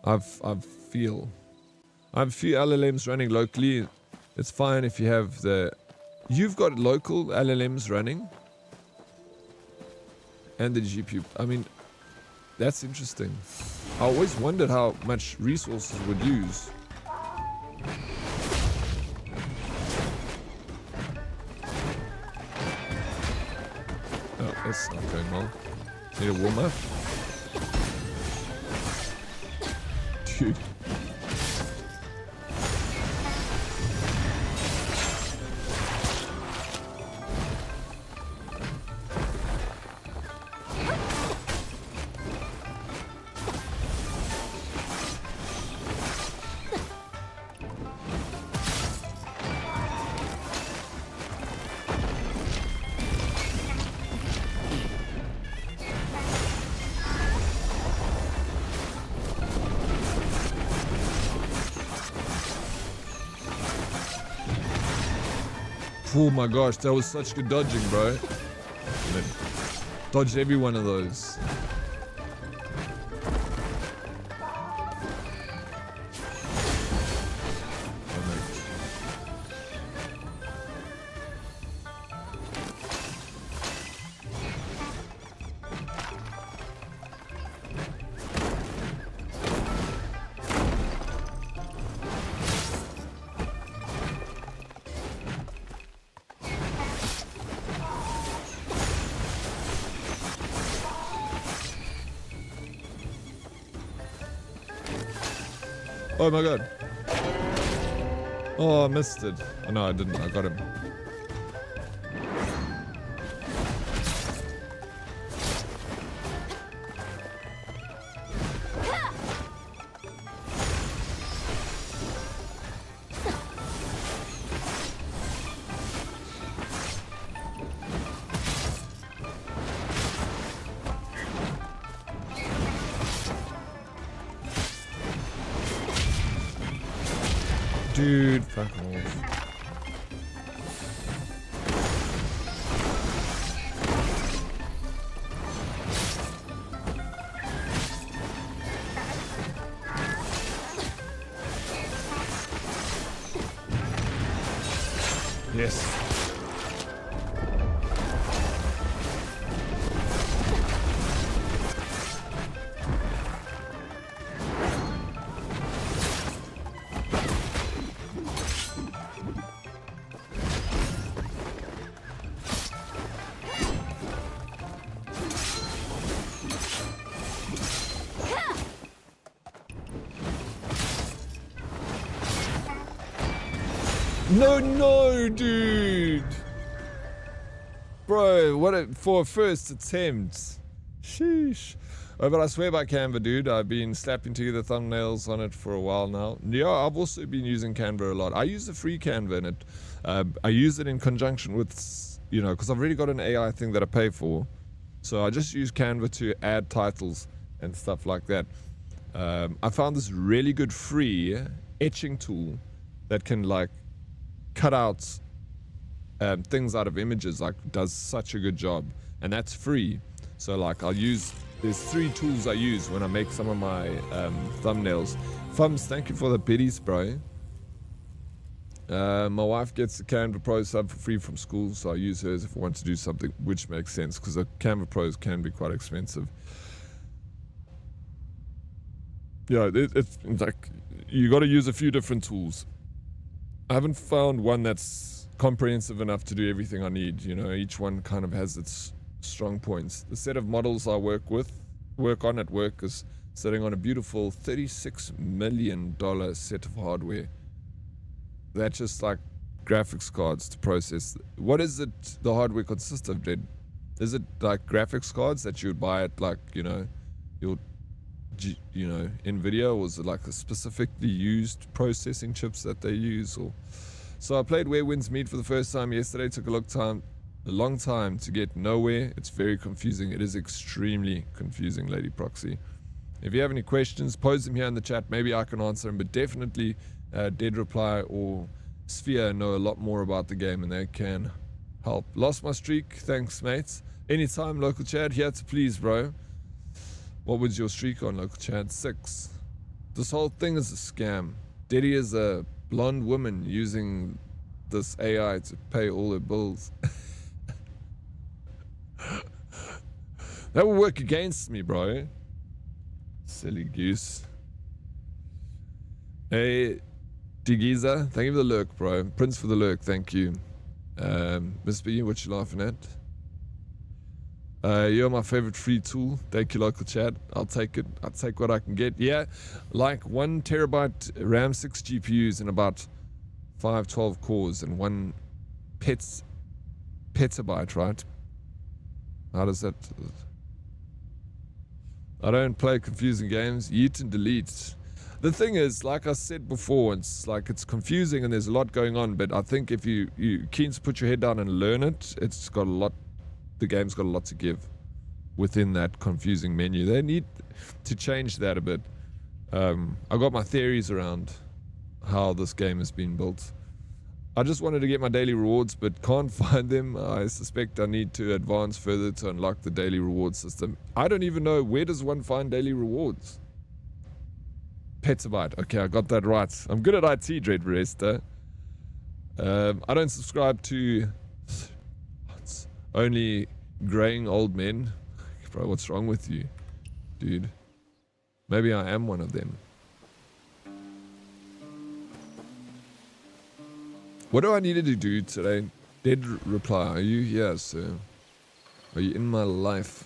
I have a few LLMs running locally. It's fine if you have you've got local LLMs running and the GPU. I mean, that's interesting. I always wondered how much resources would use. Oh, that's not going well. Need a warm up? Dude. Oh my gosh, that was such good dodging, bro. Dodged every one of those. Oh my god. Oh, I missed it. Oh no, I didn't. I got him. Dude, fuck off. Yes. No, dude. Bro, for a first attempt. Sheesh. Oh, but I swear by Canva, dude. I've been slapping together thumbnails on it for a while now. Yeah, I've also been using Canva a lot. I use the free Canva in it. I use it in conjunction with, you know, because I've already got an AI thing that I pay for. So I just use Canva to add titles and stuff like that. I found this really good free etching tool that can, like, cut out things out of images, like does such a good job, and that's free. So like there's 3 tools I use when I make some of my thumbnails. Fums, thank you for the biddies, bro. My wife gets the Canva Pro sub for free from school, so I use hers if I want to do something, which makes sense because the Canva Pros can be quite expensive. Yeah, it's like you got to use a few different tools. I haven't found one that's comprehensive enough to do everything I need. You know, each one kind of has its strong points. The set of models I work on at work is sitting on a beautiful $36 million set of hardware. That's just like graphics cards to process. What is it the hardware consists of, Did? Is it like graphics cards that you would buy at like, you know, your NVIDIA, or is it like a specifically used processing chips that they use? Or so I played Where Winds Meet for the first time yesterday. Took a long time to get nowhere. It's very confusing. It is extremely confusing, Lady Proxy. If you have any questions, pose them here in the chat. Maybe I can answer them, but definitely Dead Reply or Sphere know a lot more about the game and they can help. Lost my streak. Thanks, mates. Anytime, local chat. Here to please, bro. What was your streak on, local chat? 6. This whole thing is a scam. Diddy is a blonde woman using this AI to pay all her bills. That will work against me, bro. Silly goose. Hey, Digiza, thank you for the lurk, bro. Prince for the lurk, thank you. Miss B, what you laughing at? You're my favorite free tool. Thank you, local chat. I'll take it. I'll take what I can get. Yeah, like 1 terabyte RAM, 6 GPUs, and about 512 cores, and 1 petabyte, right? How does that? I don't play confusing games. Yeet and delete. The thing is, like I said before, it's like it's confusing and there's a lot going on. But I think if you keen to put your head down and learn it, it's got a lot. The game's got a lot to give within that confusing menu. They need to change that a bit. I got my theories around how this game has been built. I just wanted to get my daily rewards, but can't find them. I suspect I need to advance further to unlock the daily reward system. I don't even know, where does one find daily rewards? Petabyte. Okay, I got that right. I'm good at IT, Dread Resta. I don't subscribe to only graying old men. Bro, what's wrong with you, dude? Maybe I am one of them. What do I need to do today? Dead reply. Are you here, sir? Are you in my life?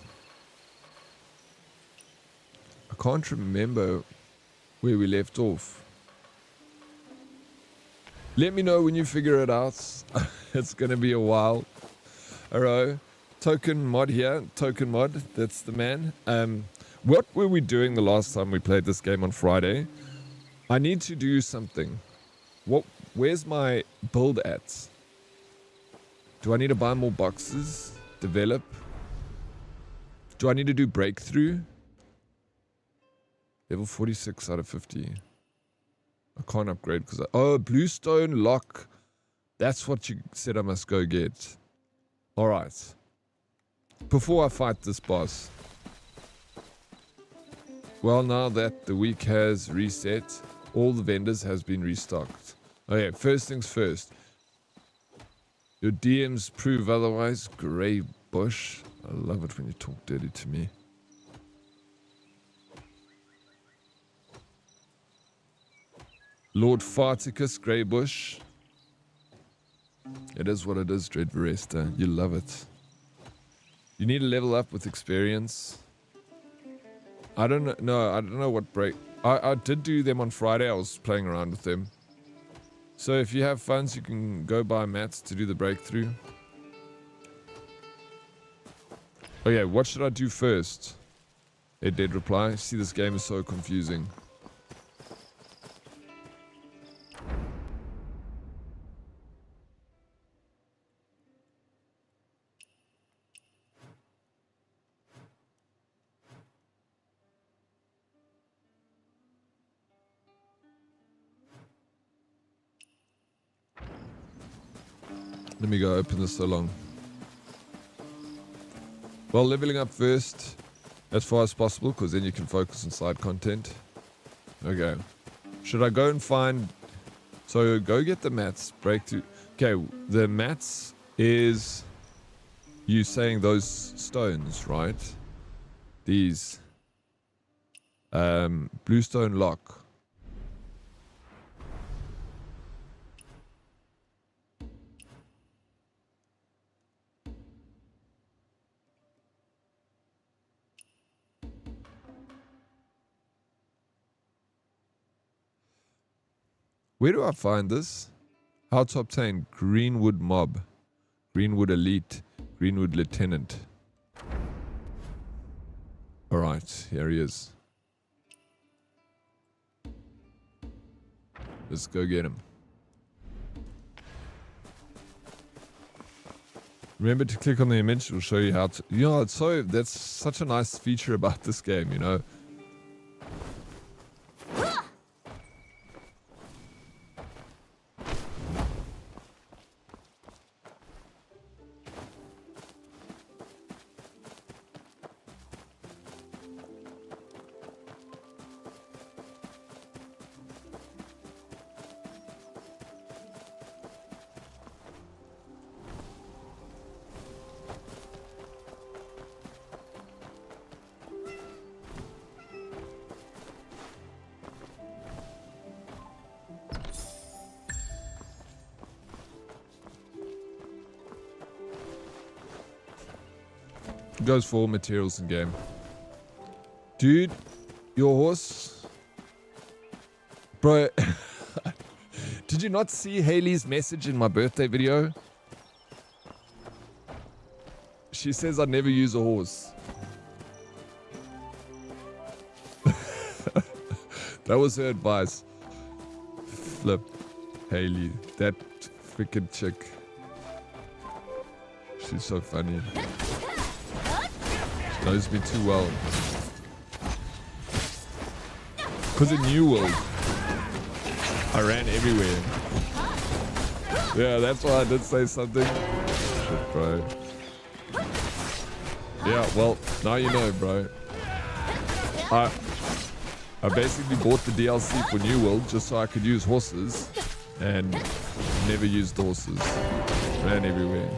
I can't remember where we left off. Let me know when you figure it out. It's gonna be a while. Alright, Token Mod here. Token Mod, that's the man. What were we doing the last time we played this game on Friday? I need to do something. Where's my build at? Do I need to buy more boxes? Develop? Do I need to do breakthrough? Level 46 out of 50. I can't upgrade because oh, bluestone lock. That's what you said I must go get. Alright. Before I fight this boss. Well, now that the week has reset, all the vendors has been restocked. Okay, first things first. Your DMs prove otherwise. Grey bush. I love it when you talk dirty to me. Lord Farticus, Grey bush. It is what it is, Dread Veresta. You love it. You need to level up with experience. I don't know. I don't know what break. I did do them on Friday. I was playing around with them. So if you have funds, you can go buy mats to do the breakthrough. Okay, what should I do first? A dead reply. See, this game is so confusing. Let me go open this so long. Well, leveling up first as far as possible, because then you can focus on side content. Okay. Should I go and find So go get the mats, break through. Okay, the mats is you saying those stones, right? These bluestone lock. Where do I find this? How to obtain Greenwood Mob, Greenwood Elite, Greenwood Lieutenant. Alright, here he is. Let's go get him. Remember to click on the image, it'll show you how to... You know, it's so... That's such a nice feature about this game, you know? Goes for all materials in game. Dude, your horse... Bro, did you not see Haley's message in my birthday video? She says I never use a horse. That was her advice. Flip. Haley. That freaking chick. She's so funny. Knows me too well. Because in New World, I ran everywhere. Yeah, that's why I did say something. Shit, bro. Yeah, well, now you know, bro. I basically bought the DLC for New World just so I could use horses, and never used horses. Ran everywhere.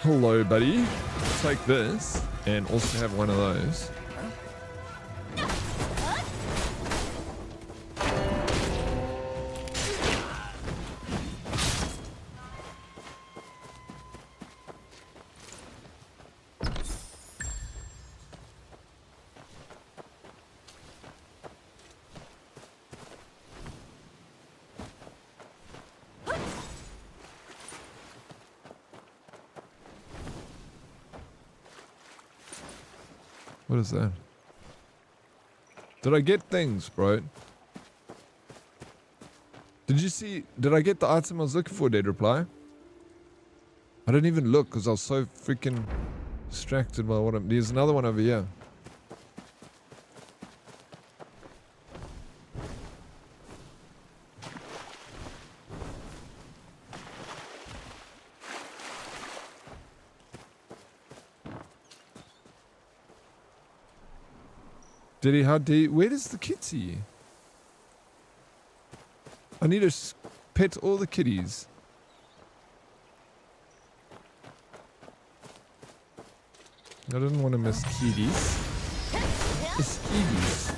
Hello, buddy. Take this and also have one of those. What is that? Did I get things, bro? Did you see? Did I get the item I was looking for, Dead Reply? I didn't even look because I was so freaking distracted by what I'm... There's another one over here. Did he? How did he? Where is the kitty? I need to pet all the kitties. I didn't want to miss kitties. It's kitties.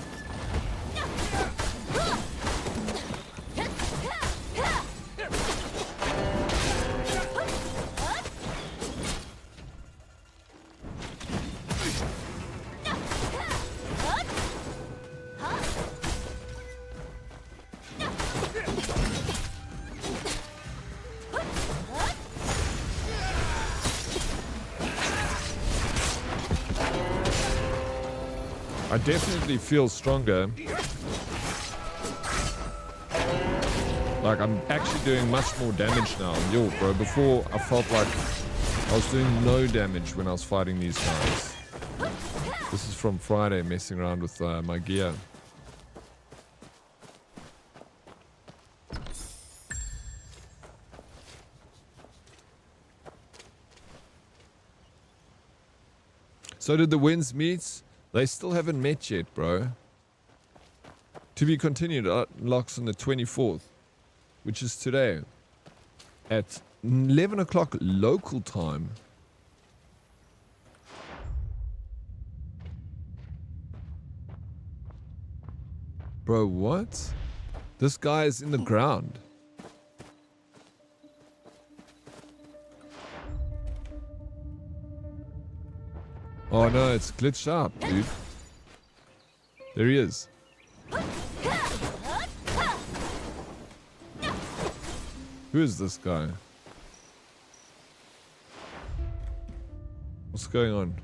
I definitely feel stronger. Like I'm actually doing much more damage now. Yo, bro, before I felt like I was doing no damage when I was fighting these guys. This is from Friday, messing around with my gear. So did the winds meet? They still haven't met yet, bro. To be continued unlocks on the 24th, which is today, at 11 o'clock local time. Bro, what? This guy is in the ground. Oh no, it's glitched up, dude. There he is. Who is this guy? What's going on?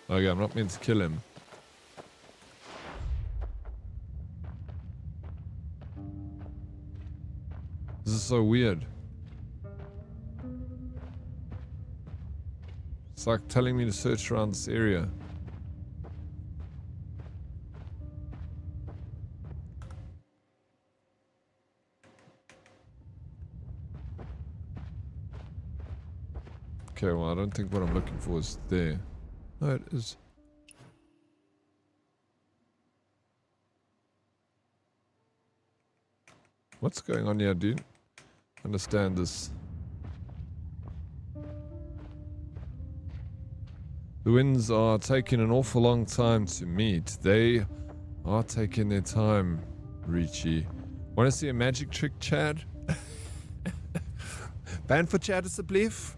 Okay, I'm not meant to kill him. This is so weird. It's like telling me to search around this area. Okay, well, I don't think what I'm looking for is there. No, it is. What's going on here, dude? Understand this. The winds are taking an awful long time to meet. They are taking their time, Richie. Want to see a magic trick, Chad? Ban for Chad alsjeblieft.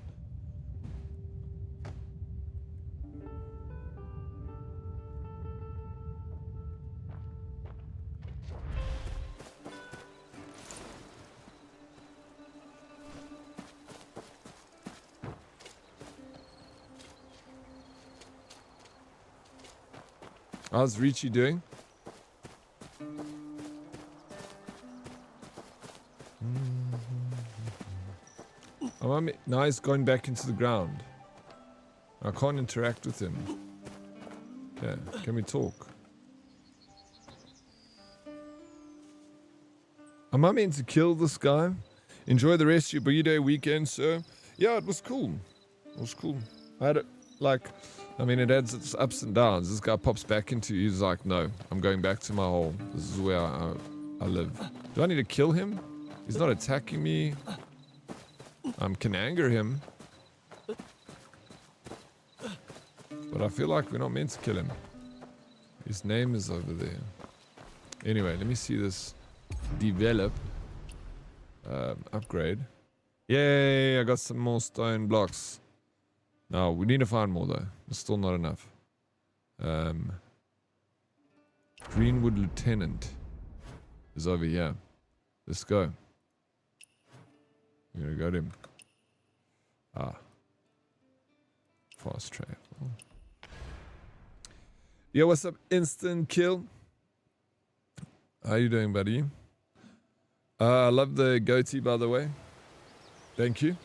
How's Richie doing? Oh, now he's going back into the ground. I can't interact with him. Yeah, can we talk? Am I meant to kill this guy? Enjoy the rest of your B-Day weekend, sir. Yeah, it was cool. It was cool. I had it, like... I mean, it adds its ups and downs. This guy pops back into you. He's like, no, I'm going back to my hole. This is where I live. Do I need to kill him? He's not attacking me. I can anger him. But I feel like we're not meant to kill him. His name is over there. Anyway, let me see this develop. Upgrade. Yay, I got some more stone blocks. No, we need to find more though. It's still not enough. Greenwood Lieutenant is over here. Let's go. We're gonna go to him. Fast travel. Yo, what's up, Instant Kill? How you doing, buddy? I love the goatee, by the way. Thank you.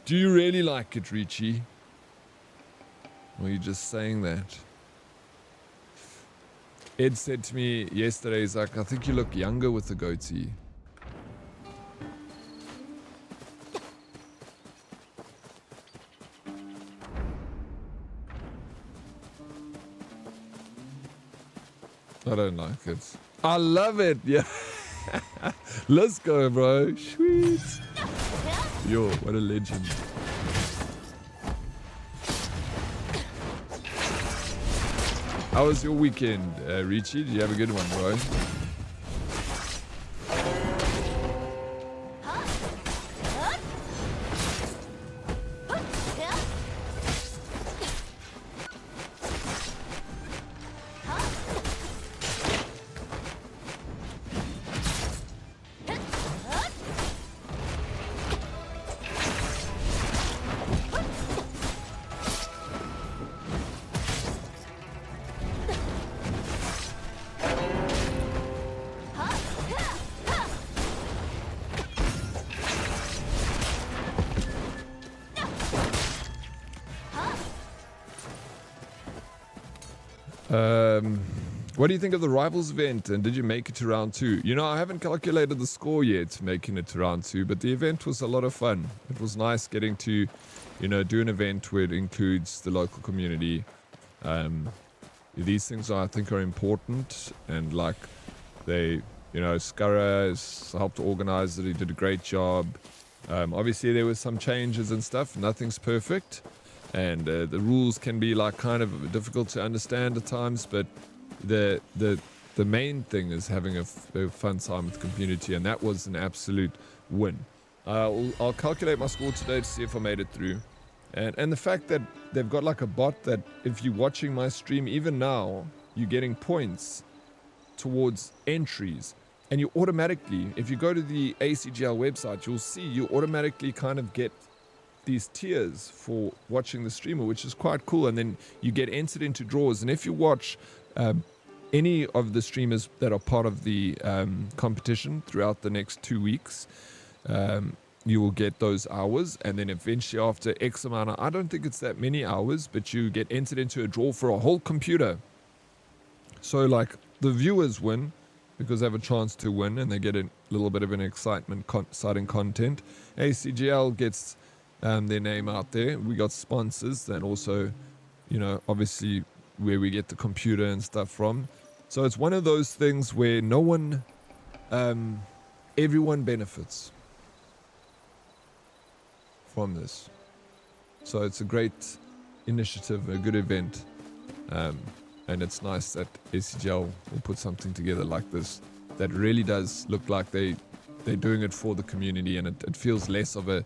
Do you really like it, Richie? Or are you just saying that? Ed said to me yesterday, he's like, I think you look younger with the goatee. I don't like it. I love it, yeah. Let's go, bro. Sweet. Yo, what a legend. How was your weekend, Richie? Did you have a good one, bro? What do you think of the Rivals event, and did you make it to round 2? You know, I haven't calculated the score yet making it to round 2, but the event was a lot of fun. It was nice getting to, you know, do an event where it includes the local community. These things I think are important, and like they, you know, Scurra has helped organize it. He did a great job. Obviously there were some changes and stuff. Nothing's perfect, and the rules can be like kind of difficult to understand at times, but the main thing is having a fun time with the community, and that was an absolute win. I'll calculate my score today to see if I made it through, and the fact that they've got like a bot that if you're watching my stream even now, you're getting points towards entries, and you automatically, if you go to the ACGL website, you'll see you automatically kind of get these tiers for watching the streamer, which is quite cool, and then you get entered into draws. And if you watch any of the streamers that are part of the competition throughout the next 2 weeks, you will get those hours, and then eventually after X amount of, I don't think it's that many hours, but you get entered into a draw for a whole computer. So like the viewers win because they have a chance to win, and they get a little bit of an exciting content. ACGL gets their name out there. We got sponsors, and also, you know, obviously where we get the computer and stuff from. So it's one of those things where no one, everyone benefits from this. So it's a great initiative, a good event, and it's nice that ACGL will put something together like this that really does look like they're doing it for the community, and it feels less of a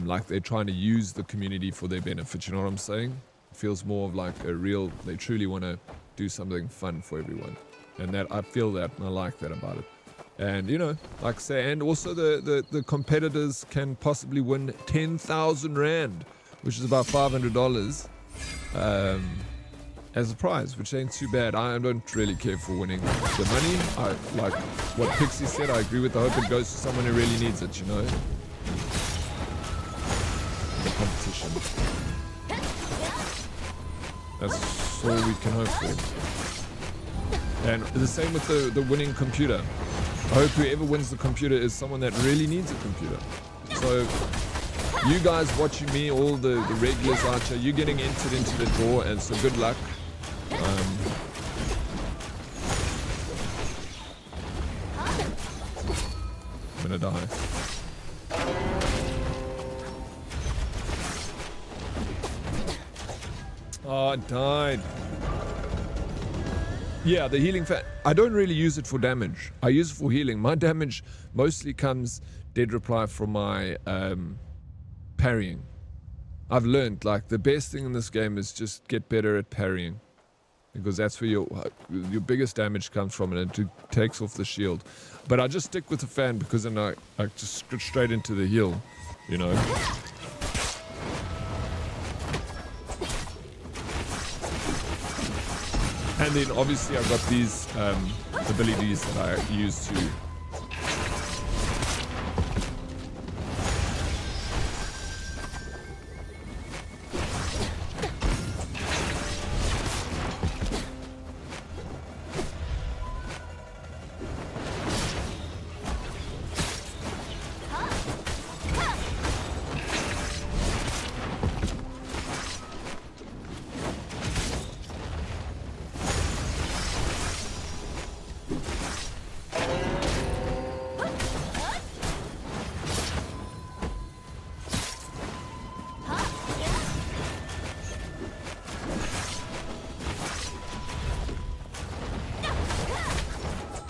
like they're trying to use the community for their benefit. You know what I'm saying? It feels more of like a real, they truly want to do something fun for everyone, and that I feel that, and I like that about it. And you know, like I say, and also the competitors can possibly win 10,000 Rand, which is about $500 as a prize, which ain't too bad. I don't really care for winning the money. I like what Pixie said, I agree with. I hope it goes to someone who really needs it, you know, the competition. That's all we can hope for. And the same with the winning computer. I hope whoever wins the computer is someone that really needs a computer. So you guys watching me, all the regulars out here, you're getting entered into the draw, and so good luck. I'm gonna die. Oh, I died. Yeah, the healing fan. I don't really use it for damage. I use it for healing. My damage mostly comes, dead reply, from my parrying. I've learned, like, the best thing in this game is just get better at parrying, because that's where your biggest damage comes from, and it takes off the shield. But I just stick with the fan, because then I just get straight into the heal, you know. And then obviously I've got these abilities that I use to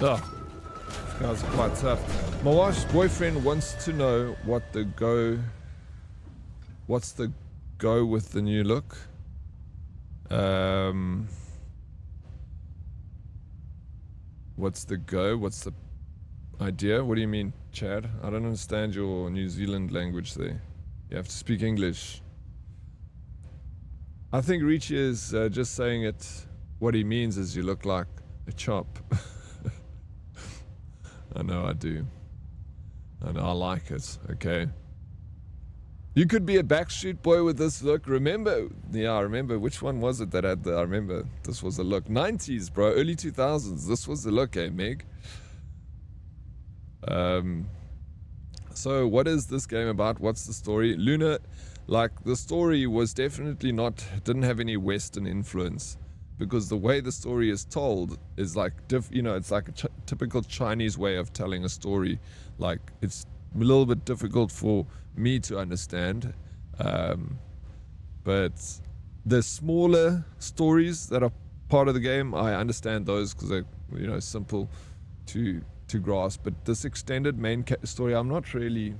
these guys are quite tough. My wife's boyfriend wants to know what's the go with the new look. What's the go? What's the idea? What do you mean, Chad? I don't understand your New Zealand language there. You have to speak English. I think Richie is just saying it. What he means is you look like a chop. I know I do. I know I like it, okay? You could be a Backstreet Boy with this look. Remember? Yeah, I remember. Which one was it that had the... I remember. This was the look. 90s, bro. Early 2000s. This was the look, eh, Meg? So what is this game about? What's the story? Luna, like, the story was definitely not... Didn't have any Western influence. Because the way the story is told is like... you know, it's like a typical Chinese way of telling a story. Like, it's a little bit difficult for me to understand, but the smaller stories that are part of the game, I understand those because they're, you know, simple to grasp. But this extended main story, I'm not really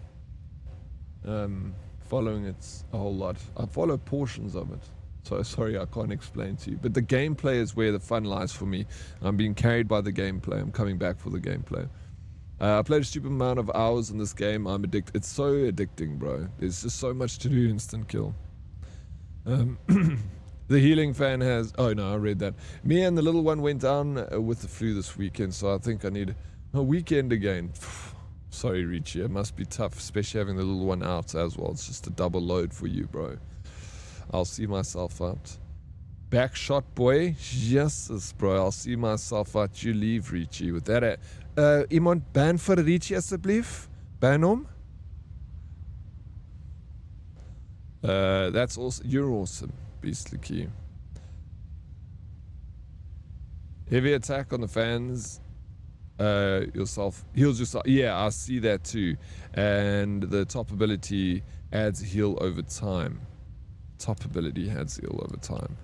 following it a whole lot. I follow portions of it, so sorry I can't explain to you. But the gameplay is where the fun lies for me. I'm being carried by the gameplay. I'm coming back for the gameplay. I played a stupid amount of hours in this game. I'm addicted. It's so addicting, bro. There's just so much to do. Instant kill. The healing fan has... Oh, no, I read that. Me and the little one went down with the flu this weekend, so I think I need a weekend again. Sorry, Richie. It must be tough, especially having the little one out as well. It's just a double load for you, bro. I'll see myself out. Backshot boy? Jesus, bro. I'll see myself out. You leave, Richie. With that... iemand ban vir Richie asseblief? Ban hom? That's also... You're awesome, Beastly Key. Heavy attack on the fans. Yourself. Heals yourself. Yeah, I see that too. And the top ability adds heal over time. Top ability adds heal over time.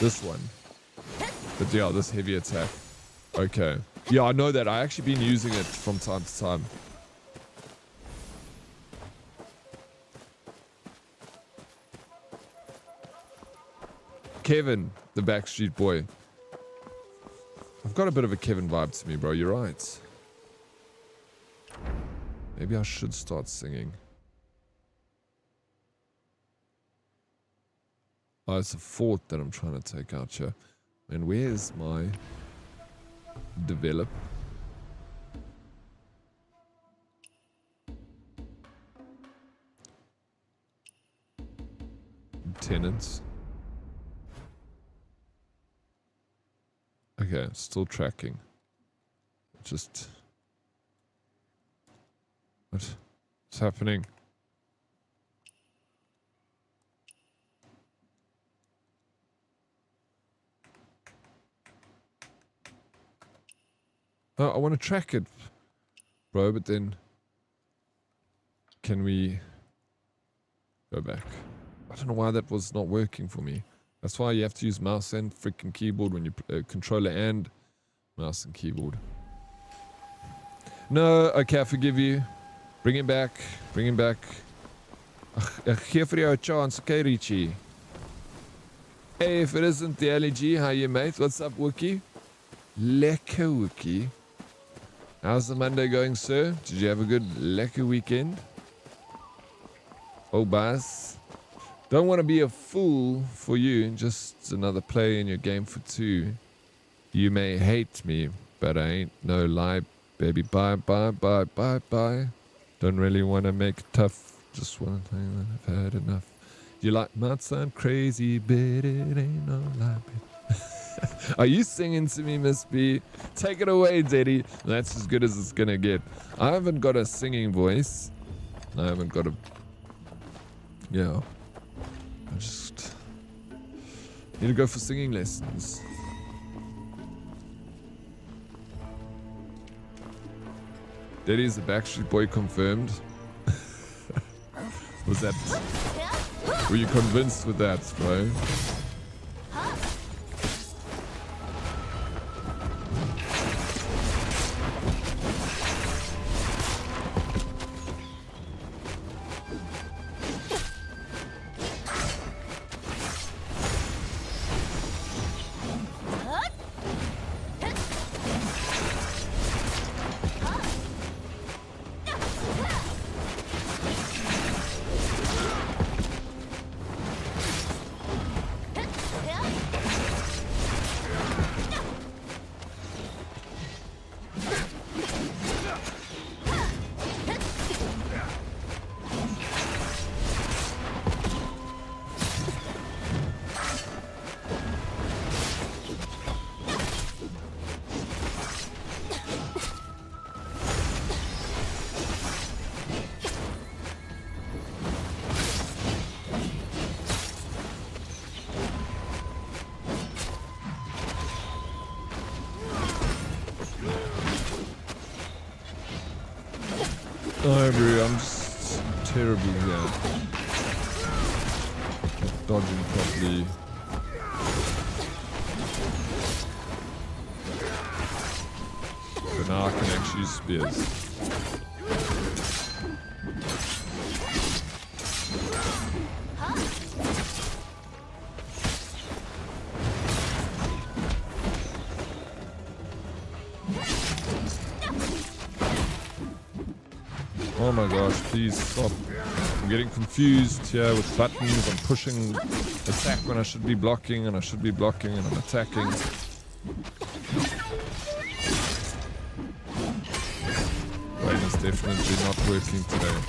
This one. But yeah, this heavy attack. Okay. Yeah, I know that. I actually been using it from time to time. Kevin, the Backstreet Boy. I've got a bit of a Kevin vibe to me, bro. You're right. Maybe I should start singing. Oh, it's a fort that I'm trying to take out here. And where's my develop? Tenants. Okay, still tracking. Just... What's happening? Oh, I want to track it, bro, but then... Can we... Go back? I don't know why that was not working for me. That's why you have to use mouse and freaking keyboard when you... controller and mouse and keyboard. No, okay, I forgive you. Bring him back. Bring him back. Ek gee vir jou 'n chance, okay, Richie? Hey, if it isn't the LG, how you, mate? What's up, Wookie? Lekker, Wookie. How's the Monday going, sir? Did you have a good lekker weekend? Oh, boss. Don't want to be a fool for you. Just another player in your game for two. You may hate me, but I ain't no lie, baby. Bye, bye, bye, bye, bye. Don't really want to make it tough. Just want to tell you that I've had enough. You might sound crazy, but it ain't no lie, baby. Are you singing to me, Miss B? Take it away, Daddy. That's as good as it's gonna get. I haven't got a singing voice. I haven't got a... Yeah. I just... need to go for singing lessons. Daddy's the Backstreet Boy confirmed. Was that... Were you convinced with that, bro? Oh, bro, I'm just terrible here. Not dodging properly. But now I can actually use spears. Oh my gosh, please stop. I'm getting confused here with buttons. I'm pushing attack when I should be blocking, and I should be blocking, and I'm attacking. Brain is definitely not working today.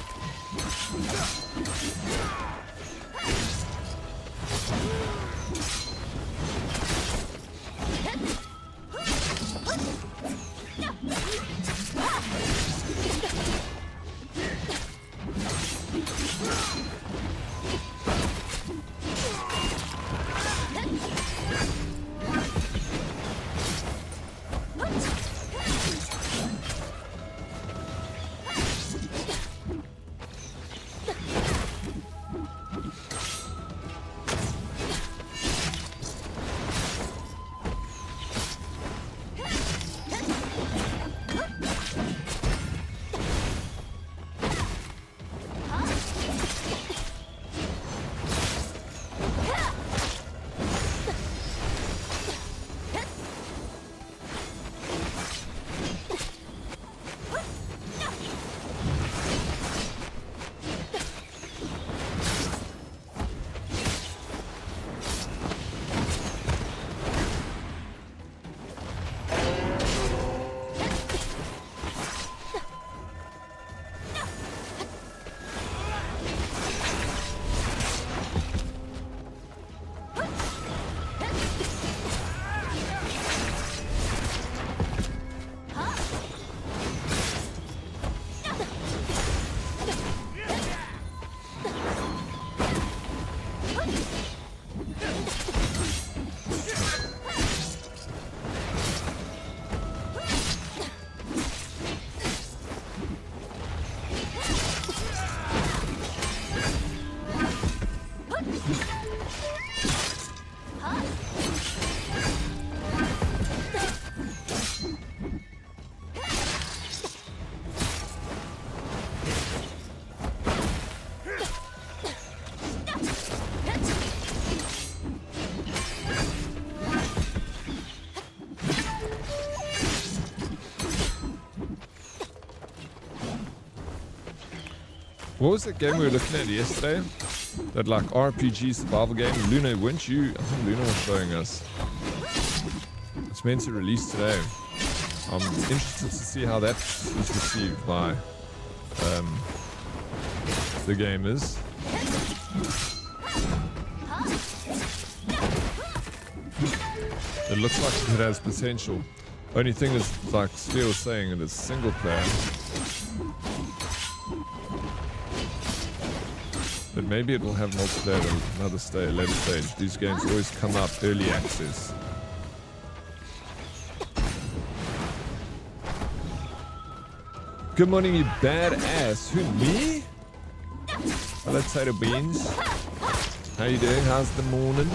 What was that game we were looking at yesterday? That like RPG survival game? Luna, weren't you? I think Luna was showing us. It's meant to release today. I'm interested to see how that is received by the gamers. It looks like it has potential. Only thing is, like Sphere was saying, it is single player. But maybe it will have multiplayer at another later stage. These games always come up early access. Good morning, you badass. Who, me? Hello, Tater Beans. How you doing? How's the morning?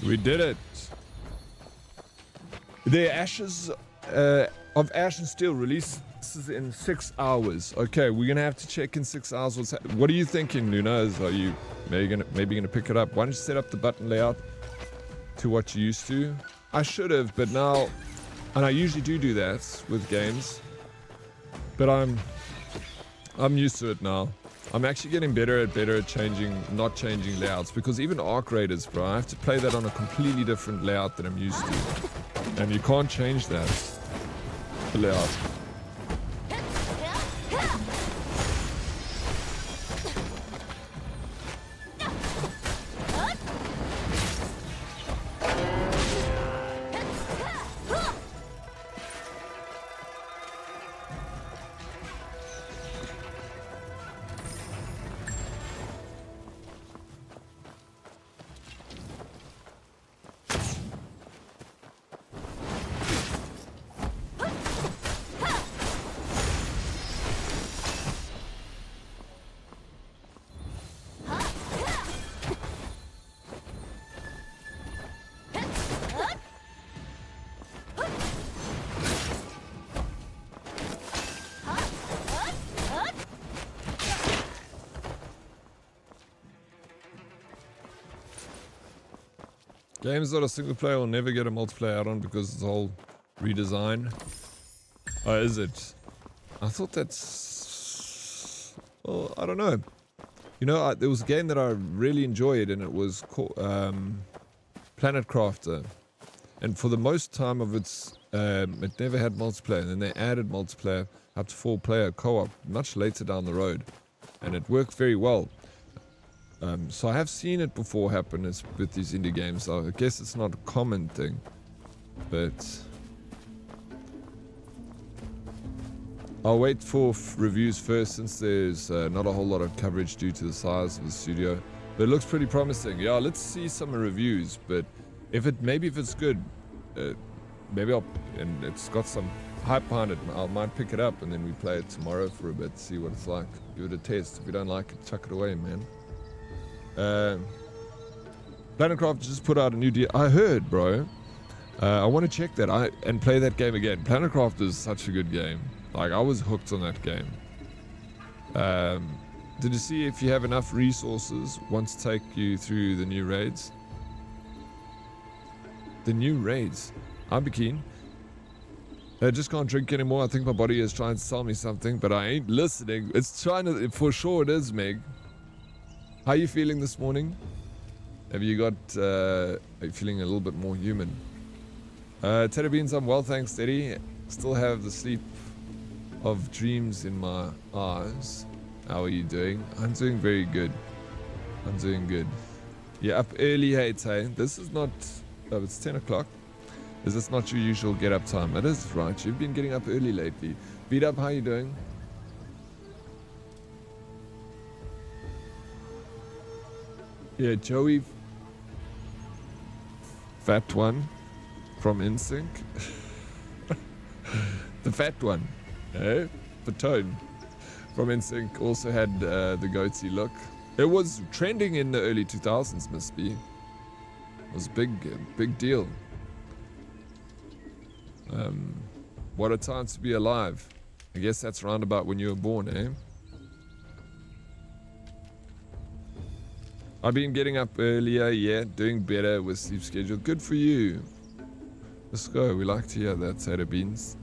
We did it. The ashes of Ash and Steel releases in 6 hours. Okay, we're gonna have to check in 6 hours. What are you thinking, Nunes? Are you maybe gonna pick it up? Why don't you set up the button layout to what you used to? I should have, but now, and I usually do that with games, but I'm used to it now. I'm actually getting better at not changing layouts, because even Arc Raiders, bro, I have to play that on a completely different layout than I'm used to, and you can't change that. The layout. Games that are single player will never get a multiplayer add-on because it's a whole redesign. Oh, is it? I thought that's... Well, I don't know. You know, there was a game that I really enjoyed, and it was called Planet Crafter. And for the most time of its... it never had multiplayer, and then they added multiplayer up to 4-player co-op much later down the road. And it worked very well. So I have seen it before happen with these indie games. So I guess it's not a common thing, but I'll wait for reviews first, since there's not a whole lot of coverage due to the size of the studio. But it looks pretty promising. Yeah, let's see some reviews. But if it's good, maybe and it's got some hype behind it, I might pick it up and then we play it tomorrow for a bit, see what it's like. Give it a test. If you don't like it, chuck it away, man. Planetcraft just put out a new deal. I heard, bro. I want to check that and play that game again. Planetcraft is such a good game. Like, I was hooked on that game. Did you see if you have enough resources once to take you through the new raids? The new raids. I'd be keen. I just can't drink anymore. I think my body is trying to tell me something, but I ain't listening. It's trying to, for sure it is, Meg. How are you feeling this morning? Have you got, are you feeling a little bit more human? Teddy Beans, I'm well, thanks, Teddy. Still have the sleep of dreams in my eyes. How are you doing? I'm doing very good. I'm doing good. Yeah, up early, hey. This is not, oh, it's 10 o'clock. Is this not your usual get up time? It is, right? You've been getting up early lately. Beat up, how you doing? Yeah, Joey, fat one from NSYNC. The fat one, eh? The tone from NSYNC also had the goatee look. It was trending in the early 2000s, must be. It was big deal. What a time to be alive. I guess that's round about when you were born, eh? I've been getting up earlier, yeah, doing better with sleep schedule. Good for you. Let's go. We like to hear that, Tater Beans.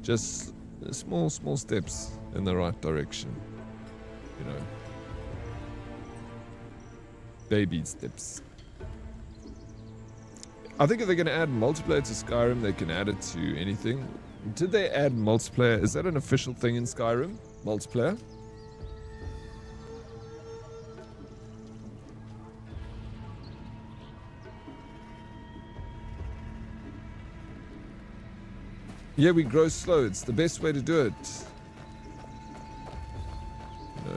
Just small steps in the right direction. You know. Baby steps. I think if they're going to add multiplayer to Skyrim, they can add it to anything. Did they add multiplayer? Is that an official thing in Skyrim? Multiplayer? Yeah, we grow slow. It's the best way to do it. No.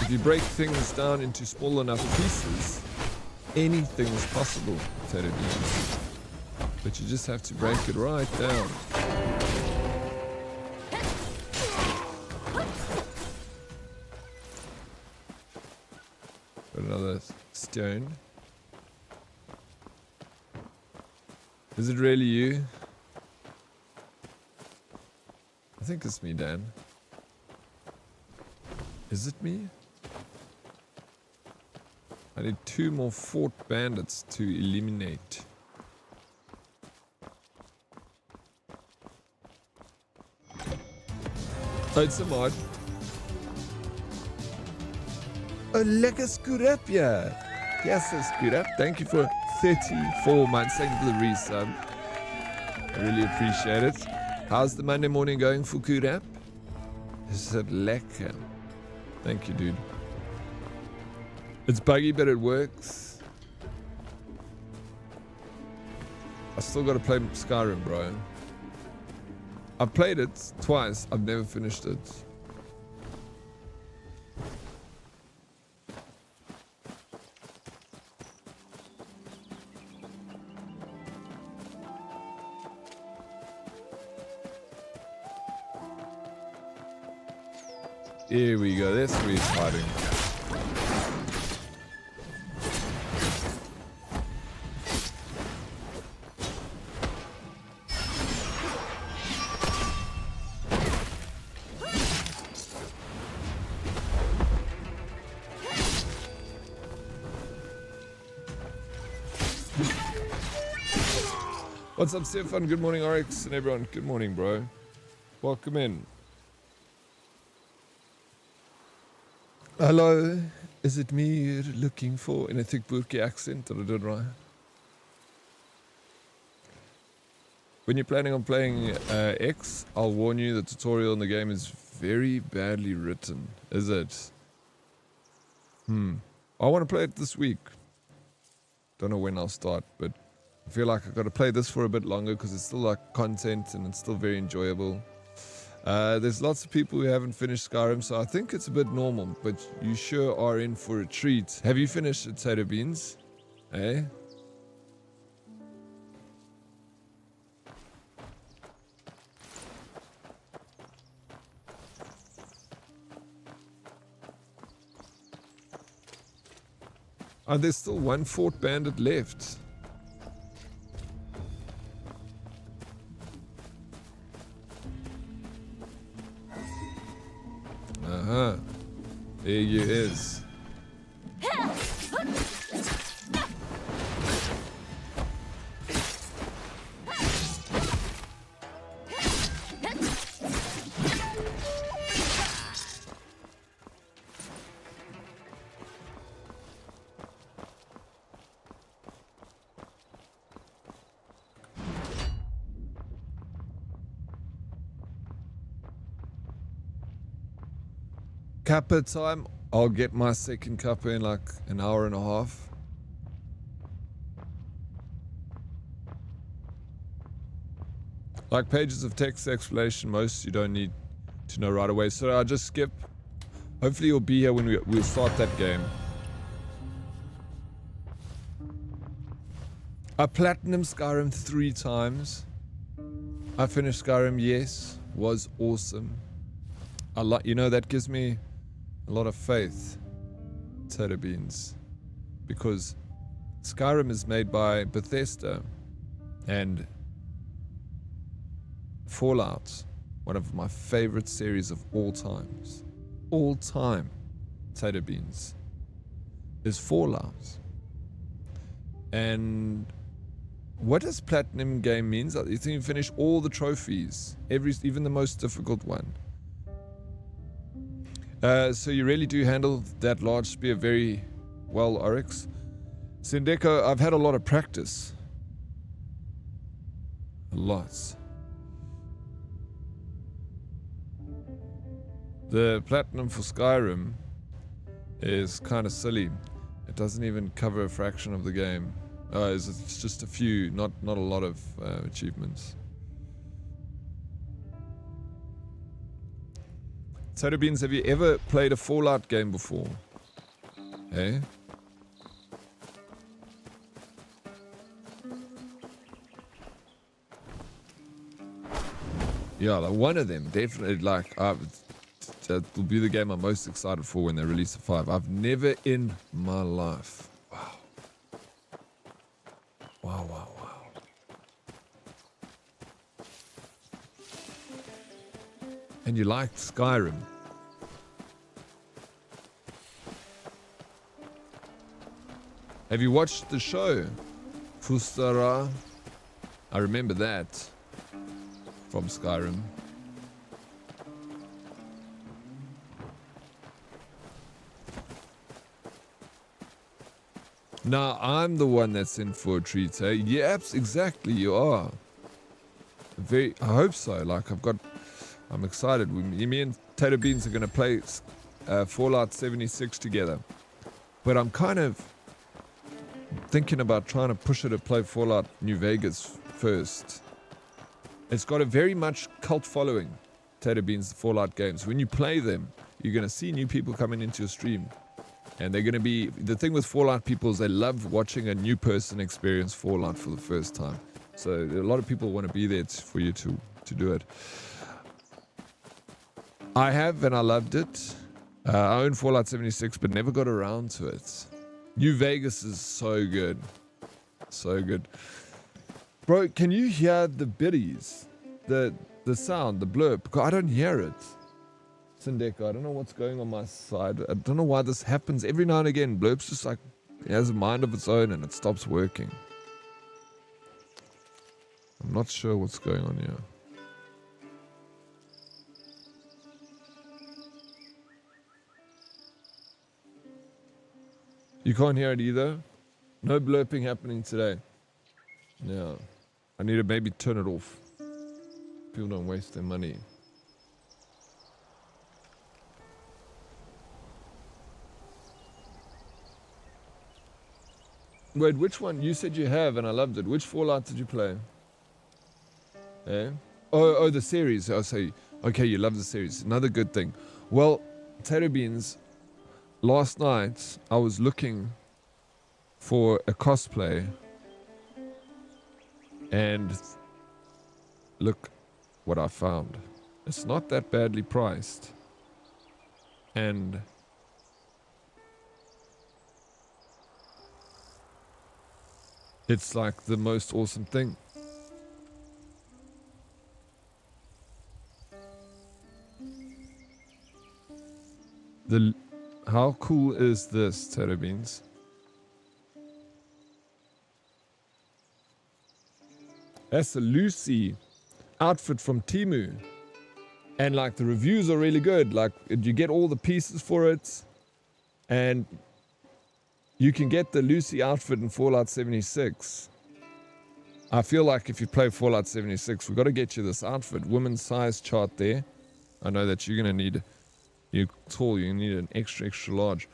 If you break things down into small enough pieces, anything is possible, Teddy Beans. But you just have to break it right down. Stone. Is it really you? I think it's me, Dan. Is it me? I need 2 more fort bandits to eliminate. Oh, it's a mod. Oh, lekker Scoot-Up, yeah. Yes, Scoot-Up. Thank you for 34 months. Thank you for the resub. I really appreciate it. How's the Monday morning going for Scoot-Up? Is it lekker? Thank you, dude. It's buggy, but it works. I still gotta play Skyrim, bro. I've played it twice. I've never finished it. Here we go. That's where he's hiding. What's up, Stefan? Good morning, Oryx, and everyone. Good morning, bro. Welcome in. Hello, is it me you're looking for? In a thick Burki accent, did I do it right? When you're planning on playing X, I'll warn you the tutorial in the game is very badly written. Is it? I want to play it this week. Don't know when I'll start, but I feel like I've got to play this for a bit longer because it's still like content and it's still very enjoyable. There's lots of people who haven't finished Skyrim, so I think it's a bit normal, but you sure are in for a treat. Have you finished it, Tater Beans? Eh? Oh, there's still 1 fort bandit left. There you is. Kappa time. I'll get my second kappa in like an hour and a half. Like pages of text explanation, most you don't need to know right away. So I'll just skip. Hopefully you'll be here when we'll start that game. I platinum Skyrim 3 times. I finished Skyrim, yes. Was awesome. You know, that gives me a lot of faith, Tater Beans, because Skyrim is made by Bethesda, and Fallout, one of my favorite series of all time, Tater Beans, is Fallout. And what does platinum game means? You think you finish all the trophies, even the most difficult one. So you really do handle that large spear very well, Oryx. Sindeko, I've had a lot of practice. Lots. The platinum for Skyrim is kind of silly. It doesn't even cover a fraction of the game. It's just a few, not a lot of achievements. Tater Beans, have you ever played a Fallout game before? Hey? Yeah, like one of them, definitely, like, that will be the game I'm most excited for when they release the 5. I've never in my life. Wow. and you liked Skyrim. Have you watched the show? Fustara? I remember that from Skyrim. Now I'm the one that's in for a treat, eh? Yes, exactly, you are. I hope so. Like I'm excited. Me and Tater Beans are gonna play Fallout 76 together. But I'm kind of thinking about trying to push her to play Fallout New Vegas first. It's got a very much cult following, Tater Beans, the Fallout games. When you play them, you're gonna see new people coming into your stream. And they're going to be... The thing with Fallout people is they love watching a new person experience Fallout for the first time. So a lot of people want to be there for you to do it. I have, and I loved it. I own Fallout 76, but never got around to it. New Vegas is so good. So good. Bro, can you hear the biddies? The sound, the blurb? Because I don't hear it. Sindeko, I don't know what's going on my side. I don't know why this happens every now and again. Blurp's just like, it has a mind of its own and it stops working. I'm not sure what's going on here. You can't hear it either? No blurping happening today. Yeah. I need to maybe turn it off. People don't waste their money. Wait, which one? You said you have, and I loved it. Which Fallout did you play? Eh? Oh, the series. I'll say, okay, you love the series. Another good thing. Well, Tater Beans, last night I was looking for a cosplay, and look what I found. It's not that badly priced, and it's like the most awesome thing. How cool is this, Tater Beans? That's a Lucy outfit from Temu. And like the reviews are really good. Like you get all the pieces for it. And you can get the Lucy outfit in Fallout 76. I feel like if you play Fallout 76, we've got to get you this outfit. Women's size chart there. I know that you're going to need... You're tall, you need an extra large.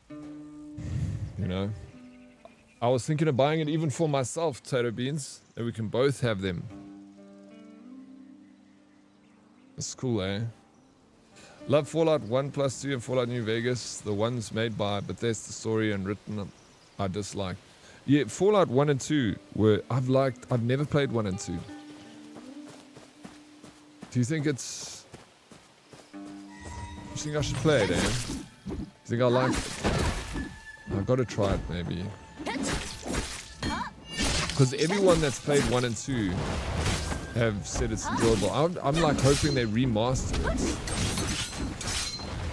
You know? I was thinking of buying it even for myself, Tater Beans. That we can both have them. That's cool, eh? Love Fallout 1 plus 2 and Fallout New Vegas. The ones made by Bethesda Story and written I dislike. Yeah, Fallout 1 and 2 were I've never played 1 and 2. Do you think it's... You think I should play it, eh? You think I like it? I've got to try it, maybe. Because everyone that's played 1 and 2 have said it's enjoyable. I'm like hoping they remaster it.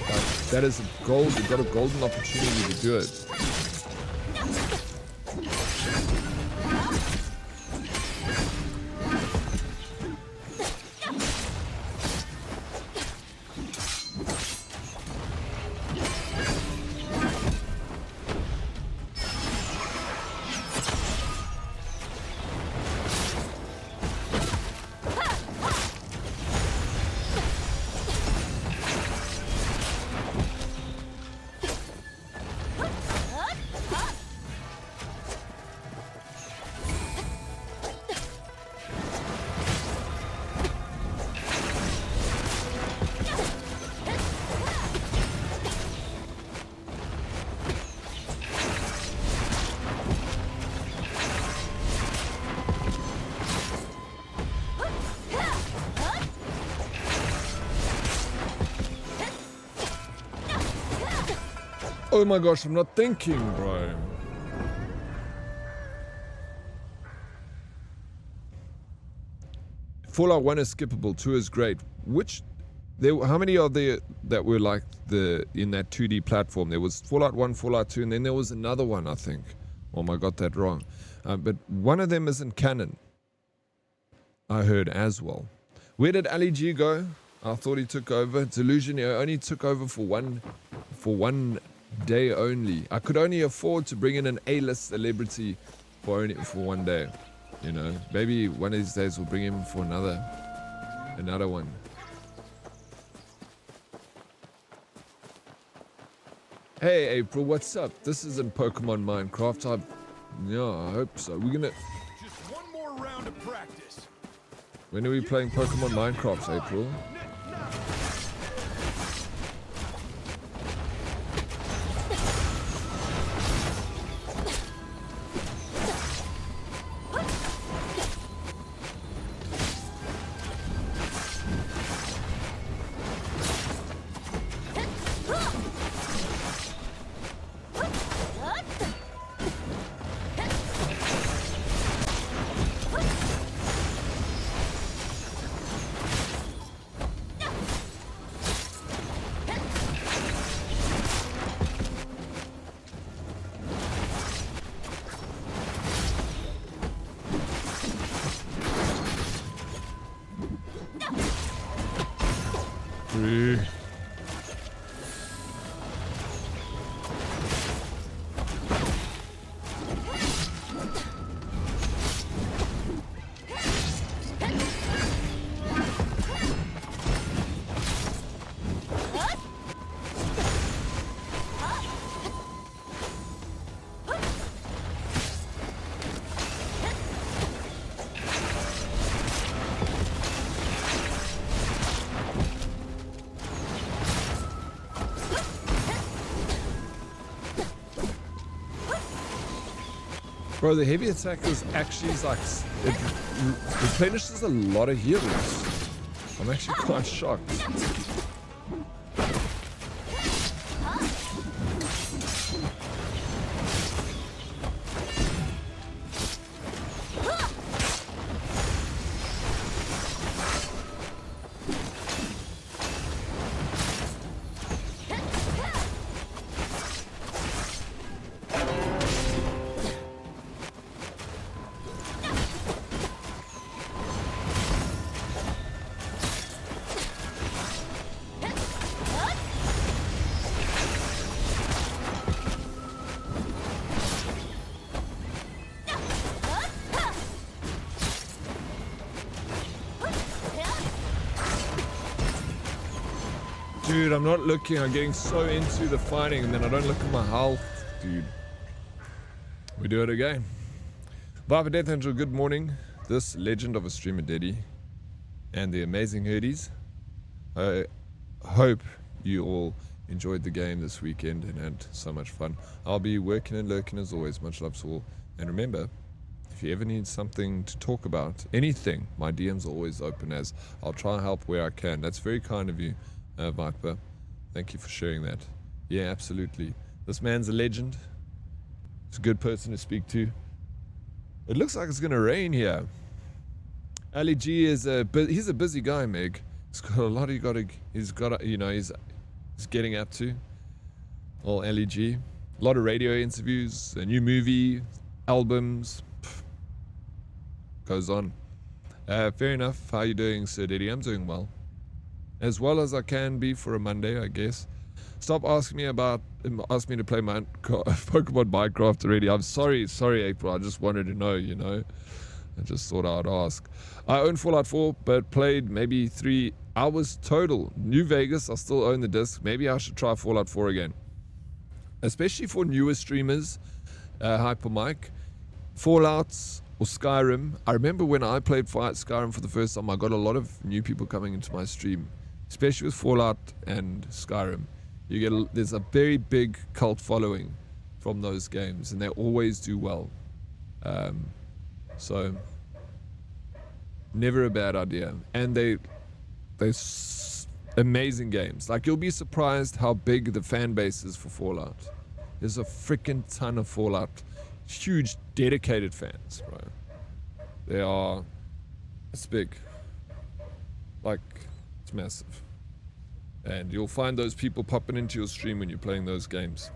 Like, that is a gold. You've got a golden opportunity to do it. Oh my gosh, I'm not thinking, bro. Fallout 1 is skippable, 2 is great. Which how many are there that were like in that 2D platform? There was Fallout 1, Fallout 2, and then there was another one, I think. Oh, I got that wrong. But one of them isn't canon, I heard as well. Where did Ali G go? I thought he took over. Delusion, he only took over for one day only. I could only afford to bring in an A-list celebrity for one day. You know, maybe one of these days we'll bring him for another one. Hey April, what's up? This isn't Pokemon Minecraft. I hope so. We're gonna. Just one more round of practice. When are we playing Pokemon Minecraft, April? Bro, the heavy attack is actually like, it replenishes a lot of heals. I'm actually quite shocked. Dude, I'm not looking. I'm getting so into the fighting and then I don't look at my health. Dude. We do it again. Viper Death Angel, good morning. This legend of a streamer Deddy and the amazing Herdies. I hope you all enjoyed the game this weekend and had so much fun. I'll be working and lurking as always. Much love to all. And remember, if you ever need something to talk about, anything, my DM's are always open as I'll try and help where I can. That's very kind of you. Viper, thank you for sharing that. Yeah, absolutely. This man's a legend. He's a good person to speak to. It looks like it's gonna rain here. Ali G is he's a busy guy, Meg. He's got a lot he's getting up to. All Ali G. A lot of radio interviews, a new movie, albums. Goes on. Fair enough. How are you doing, Sir Diddy? I'm doing well. As well as I can be for a Monday, I guess. Stop asking me to play Pokemon Minecraft already. I'm sorry, April. I just wanted to know, you know. I just thought I'd ask. I own Fallout 4, but played maybe 3 hours total. New Vegas, I still own the disc. Maybe I should try Fallout 4 again. Especially for newer streamers, Hyper Mike. Fallouts or Skyrim. I remember when I played Skyrim for the first time, I got a lot of new people coming into my stream. Especially with Fallout and Skyrim. There's a very big cult following from those games, and they always do well. So never a bad idea. And they're amazing games. Like, you'll be surprised how big the fan base is for Fallout. There's a freaking ton of Fallout. Huge dedicated fans, bro. It's big. Like, it's massive. And you'll find those people popping into your stream when you're playing those games.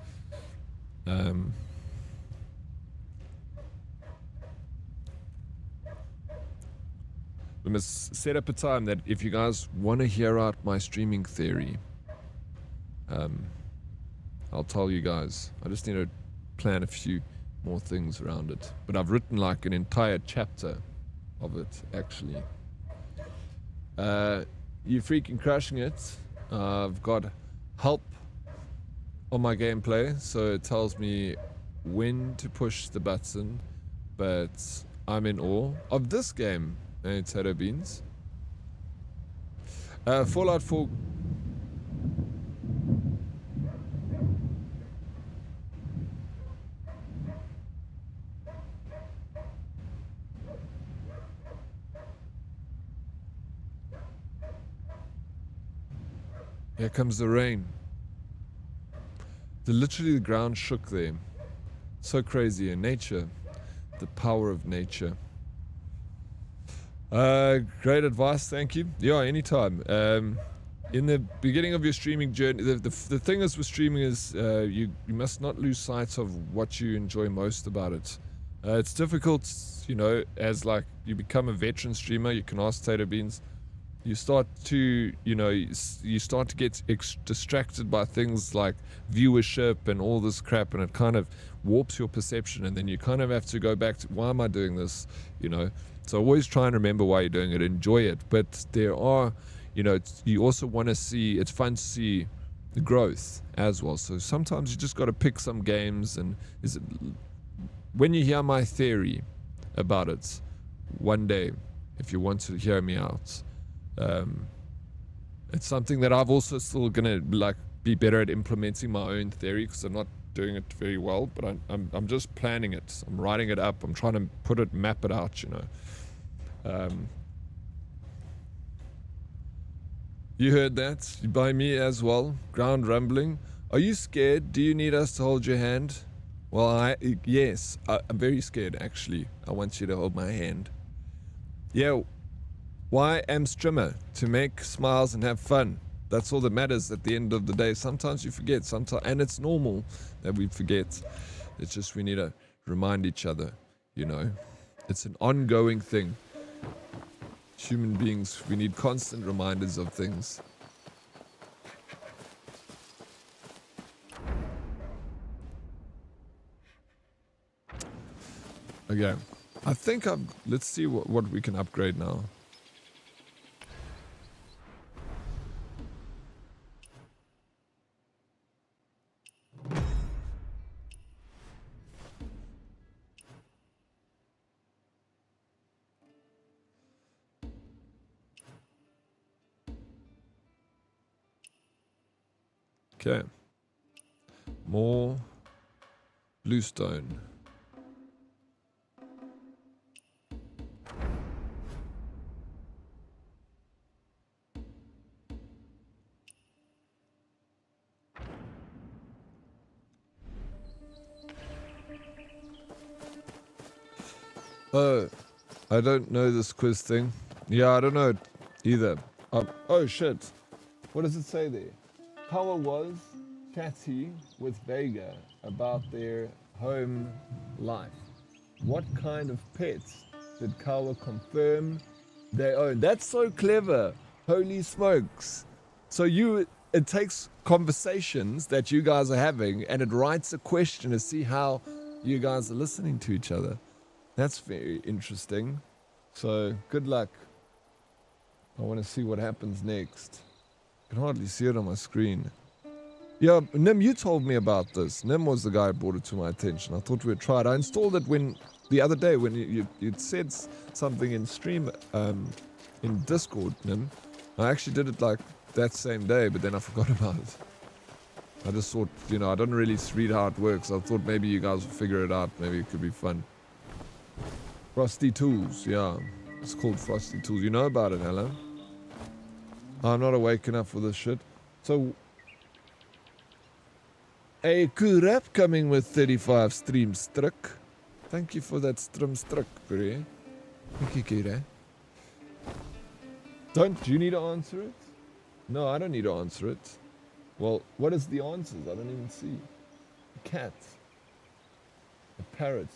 We must set up a time that if you guys want to hear out my streaming theory, I'll tell you guys. I just need to plan a few more things around it. But I've written like an entire chapter of it, actually. You're freaking crushing it. I've got help on my gameplay, so it tells me when to push the button, but I'm in awe of this game. Potato beans. Fallout 4. Here comes the rain. Literally the ground shook there. So crazy in nature. The power of nature. Great advice, thank you. Yeah, anytime. In the beginning of your streaming journey, the thing is with streaming is you must not lose sight of what you enjoy most about it. It's difficult, you know, as like you become a veteran streamer, you can ask Tater Beans, you start to, you know, you start to get distracted by things like viewership and all this crap, and it kind of warps your perception, and then you kind of have to go back to, why am I doing this, you know? So always try and remember why you're doing it, enjoy it. But there are, you know, you also want to see, it's fun to see the growth as well. So sometimes you just got to pick some games, and when you hear my theory about it, one day, if you want to hear me out, it's something that I've also still gonna like be better at implementing my own theory, because I'm not doing it very well, but I'm just planning it. I'm writing it up. I'm trying to map it out, you know. You heard that by me as well. Ground rumbling. Are you scared? Do you need us to hold your hand? Well, yes, I'm very scared actually. I want you to hold my hand. Yeah. Why am streamer? To make smiles and have fun. That's all that matters at the end of the day. Sometimes you forget, and it's normal that we forget. It's just we need to remind each other, you know. It's an ongoing thing. Human beings, we need constant reminders of things. Okay, I think let's see what we can upgrade now. Okay. More bluestone. Oh, I don't know this quiz thing. Yeah, I don't know either. Oh shit. What does it say there? Kawa was chatty with Vega about their home life. What kind of pets did Kawa confirm they own? That's so clever. Holy smokes. So it takes conversations that you guys are having, and it writes a question to see how you guys are listening to each other. That's very interesting. So good luck. I want to see what happens next. I can hardly see it on my screen. Yeah, Nim, you told me about this. Nim was the guy who brought it to my attention. I thought we'd try it. I installed it the other day when you'd said something in stream, in Discord, Nim. I actually did it like that same day, but then I forgot about it. I just thought, you know, I don't really read how it works. I thought maybe you guys would figure it out. Maybe it could be fun. Frosty Tools, yeah. It's called Frosty Tools. You know about it, hello? I'm not awake enough for this shit. So, a Kurap coming with 35 stream struck. Thank you for that stream struck, bro. Thank you, Kira. Do you need to answer it? No, I don't need to answer it. Well, what is the answers? I don't even see. A cat. A parrot.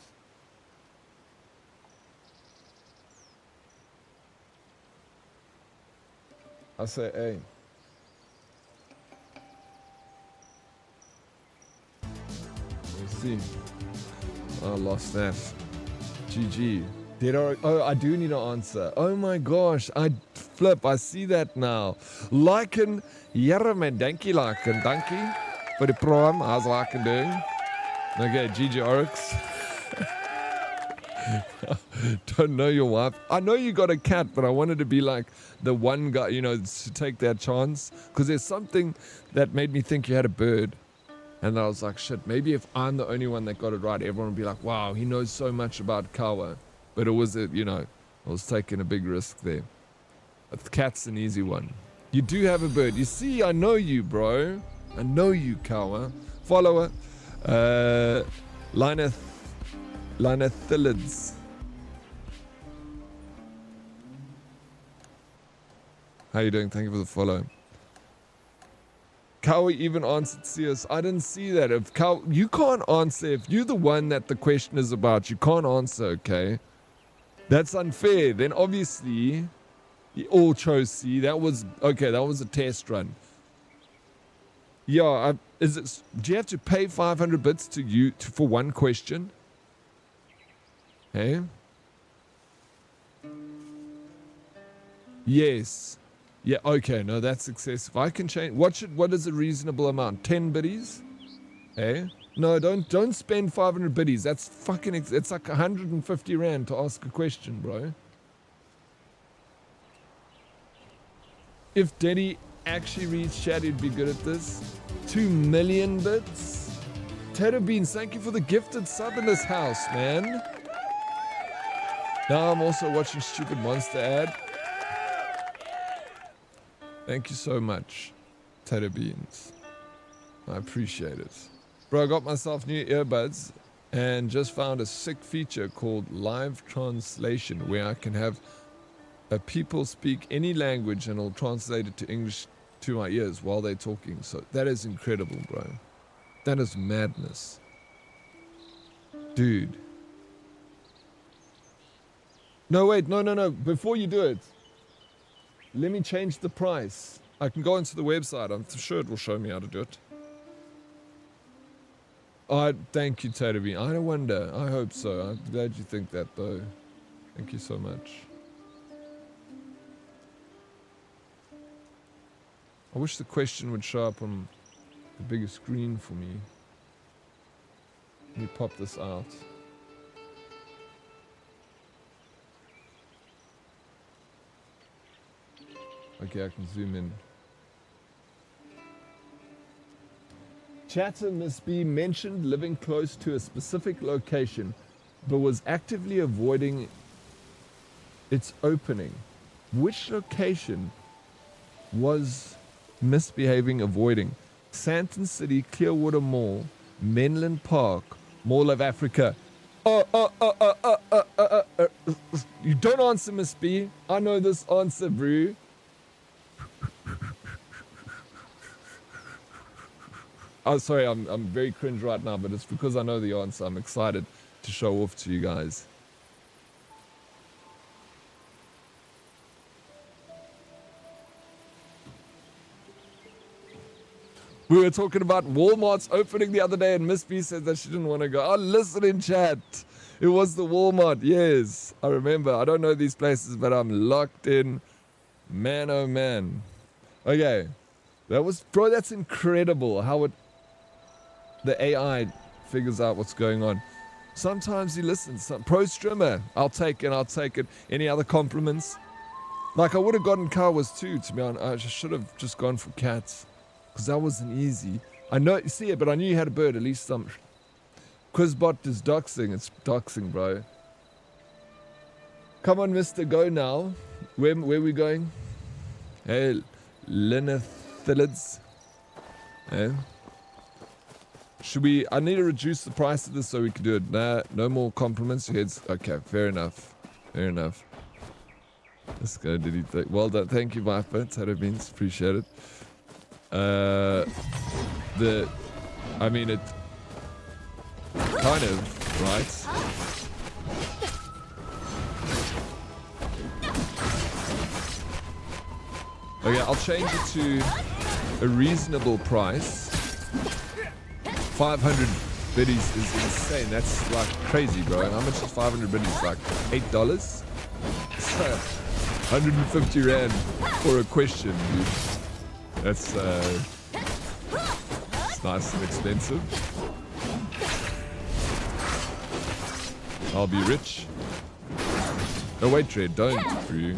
I say A. Let's see. I lost that. GG. Dead Oryx. Oh, I do need to answer. Oh my gosh. I see that now. Lyken. Jere man, dankie Lyken. Dankie for the program. How's Lyken doing? Okay, GG Oryx. Don't know your wife. I know you got a cat, but I wanted to be like the one guy, you know, to take that chance. Because there's something that made me think you had a bird. And I was like, shit, maybe if I'm the only one that got it right, everyone would be like, wow, he knows so much about kawa. But it was, you know, I was taking a big risk there. But the cat's an easy one. You do have a bird. You see, I know you, bro. I know you, kawa. Follower. Linothilids. How you doing? Thank you for the follow. Kawa even answered CS. I didn't see that. If Kawa, you can't answer. If you're the one that the question is about, you can't answer, okay? That's unfair. Then obviously, you all chose C. That was, okay, that was a test run. Yeah, do you have to pay 500 bits for one question? Hey? Yes. Yeah, okay, no, that's excessive. I can change. What is a reasonable amount? 10 biddies? Hey? No, don't spend 500 biddies. That's fucking, it's like 150 rand to ask a question, bro. If Denny actually reads chat, he'd be good at this. 2 million bits? Tato Beans, thank you for the gifted sub in this house, man. Now I'm also watching Stupid Monster ad. Thank you so much, Tato Beans. I appreciate it. Bro, I got myself new earbuds and just found a sick feature called live translation where I can have people speak any language and it'll translate it to English to my ears while they're talking. So that is incredible, bro. That is madness. Dude. No, wait, no. Before you do it, let me change the price. I can go into the website. I'm sure it will show me how to do it. Oh, thank you, Tato. I don't wonder. I hope so. I'm glad you think that, though. Thank you so much. I wish the question would show up on the bigger screen for me. Let me pop this out. Okay, I can zoom in. Chatter must be mentioned living close to a specific location, but was actively avoiding its opening. Which location was misbehaving, avoiding? Santon City, Clearwater Mall, Menlyn Park, Mall of Africa. You don't answer, Miss B. I know this answer, bro. Oh, sorry, I'm very cringe right now, but it's because I know the answer. I'm excited to show off to you guys. We were talking about Walmart's opening the other day, and Miss B said that she didn't want to go. Oh, listen in chat. It was the Walmart. Yes, I remember. I don't know these places, but I'm locked in. Man, oh man. Okay. That was, bro, that's incredible how the AI figures out what's going on. Sometimes he listens. Pro streamer, I'll take it. Any other compliments? Like, I would have gotten Kawas too, to be honest. I should have just gone for cats. Because that wasn't easy. I know, you see it, but I knew you had a bird, at least some. Quizbot is doxing. It's doxing, bro. Come on, mister, go now. Where are we going? Hey, Linothilids. Hey. Should we... I need to reduce the price of this so we can do it. Nah, no more compliments. Heads. Okay, fair enough. Fair enough. Let's go, did he think? Well done. Thank you, Viper. Tato Beans. Appreciate it. I mean, it kind of, right? Okay, I'll change it to a reasonable price. 500 biddies is insane. That's like crazy, bro. How much is 500 biddies? Like $8? So, 150 Rand for a question, dude. That's it's nice and expensive. I'll be rich. No, wait, Trade, don't, bro.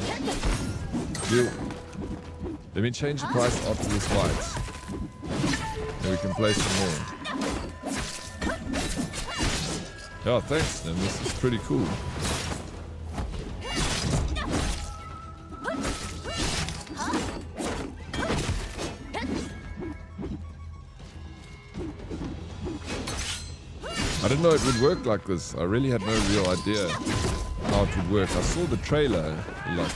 Deal. Let me change the price after this fight. Then we can play some more. Oh, thanks, man. This is pretty cool. I didn't know it would work like this. I really had no real idea how it would work. I saw the trailer, like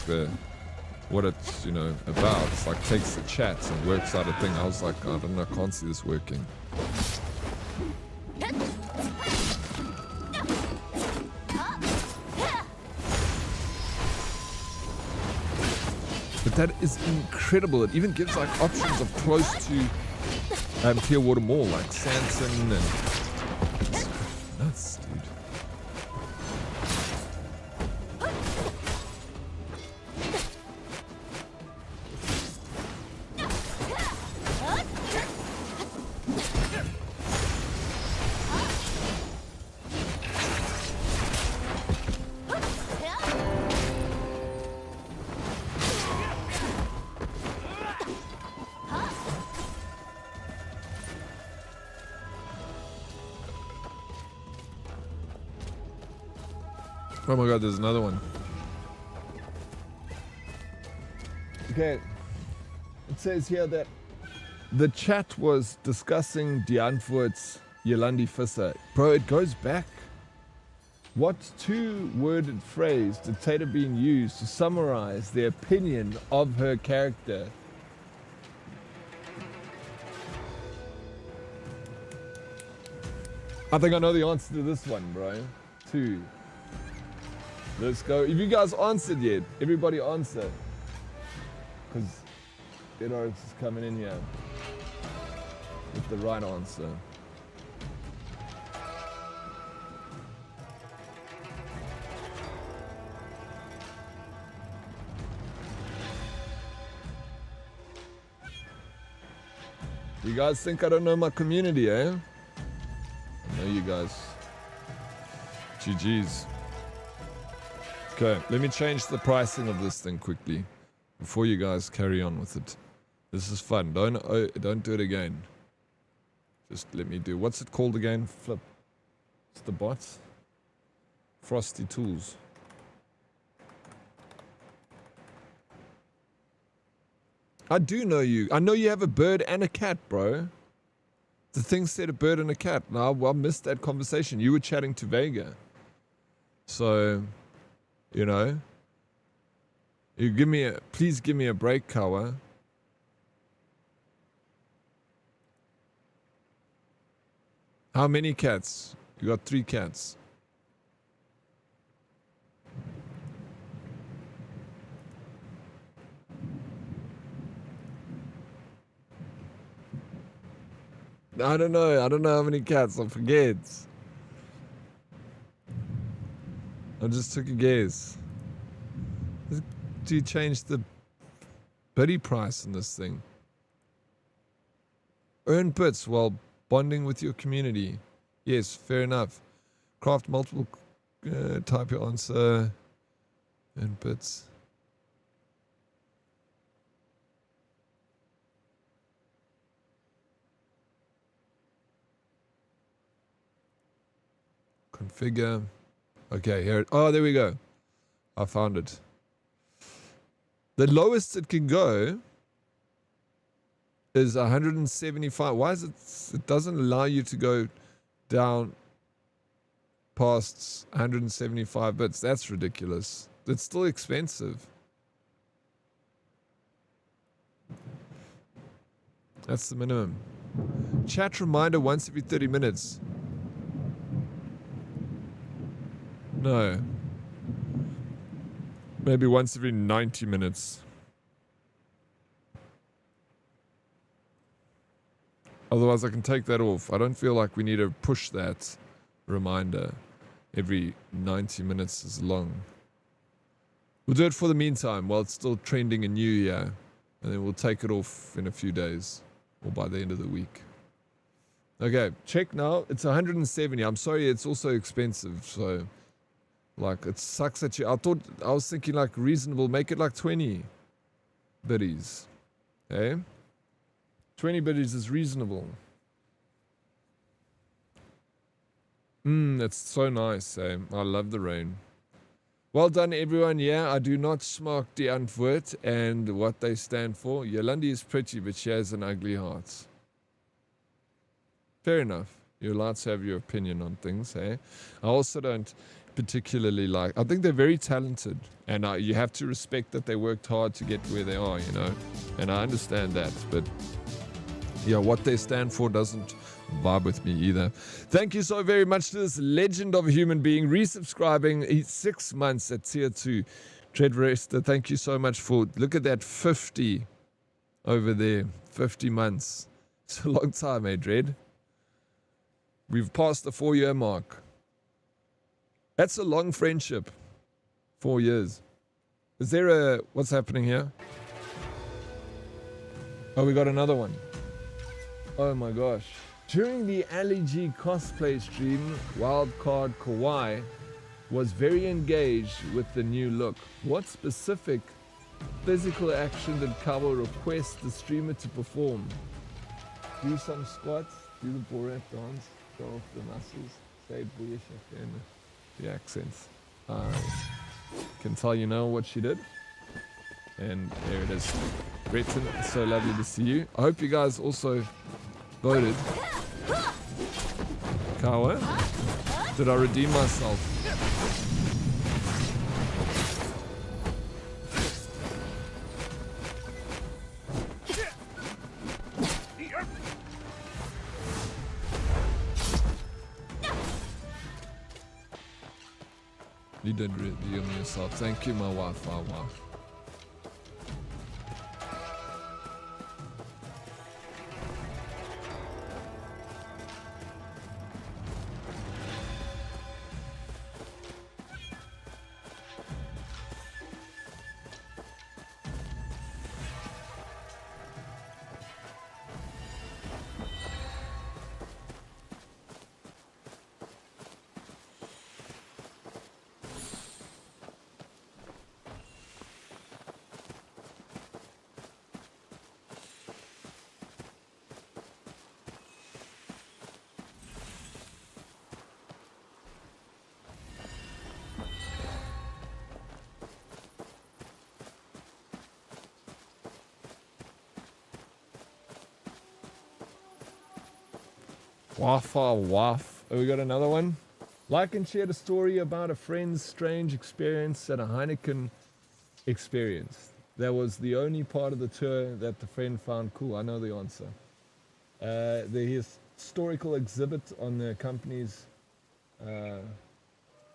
what it's, you know, about. It's like takes the chat and works out a thing. I was like, I don't know, I can't see this working. But that is incredible. It even gives like options of close to Clearwater Mall, like Sanson, and it's nuts, dude. Oh my god, there's another one. Okay. It says here that the chat was discussing Dianfurt's Yolandi Visser. Bro, it goes back. What two-worded phrase did Tater Bean use to summarize the opinion of her character? I think I know the answer to this one, bro. Two. Let's go. If you guys answered yet, everybody answer. Because Dead Oryx is coming in here with the right answer. You guys think I don't know my community, eh? I know you guys. GG's. Okay, let me change the pricing of this thing quickly before you guys carry on with it. This is fun. Don't do it again. Just let me do. What's it called again? Flip. It's the bots. Frosty Tools. I do know you. I know you have a bird and a cat, bro. The thing said a bird and a cat. Now I missed that conversation. You were chatting to Vega. So, you know, please give me a break, Kawa. How many cats? You got 3 cats. I don't know how many cats. I forget. I just took a guess. Do you change the biddy price in this thing? Earn bits while bonding with your community. Yes, fair enough. Craft multiple, type your answer. Earn bits. Configure. Okay, here. Oh, there we go. I found it. The lowest it can go is 175. Why is it? It doesn't allow you to go down past 175 bits. That's ridiculous. It's still expensive. That's the minimum. Chat reminder once every 30 minutes. No. Maybe once every 90 minutes. Otherwise, I can take that off. I don't feel like we need to push that reminder every 90 minutes is long. We'll do it for the meantime while it's still trending in New Year. And then we'll take it off in a few days or by the end of the week. Okay, check now. It's 170. I'm sorry, it's also expensive. So, like, it sucks that you... I was thinking, like, reasonable. Make it like 20 biddies. Okay? 20 biddies is reasonable. That's so nice, eh? I love the rain. Well done, everyone. Yeah, I do not smaak die antwoord and what they stand for. Yolandi is pretty, but she has an ugly heart. Fair enough. You're allowed to have your opinion on things, eh? I also don't particularly like... I think they're very talented. And you have to respect that they worked hard to get where they are, you know? And I understand that, but... yeah, what they stand for doesn't vibe with me either. Thank you so very much to this legend of a human being resubscribing. He's 6 months at tier 2. Treadrester, thank you so much for... look at that, 50 over there. 50 months. It's a long time, eh, Dread? We've passed the 4-year mark. That's a long friendship. 4 years. Is there a... what's happening here? Oh, we got another one. Oh my gosh. During the Ali G cosplay stream, Wildcard Kawaii was very engaged with the new look. What specific physical action did Kawa request the streamer to perform? Do some squats, do the Borat dance, show off the muscles, say booyish and the accents. I can tell you know what she did. And there it is. Breton, it's so lovely to see you. I hope you guys also voted. Kawa, did I redeem myself? You did redeem yourself. Thank you, my wife, my wife. Waffle waff. Oh, we got another one. Like and shared a story about a friend's strange experience at a Heineken experience. That was the only part of the tour that the friend found cool. I know the answer. The historical exhibit on the company's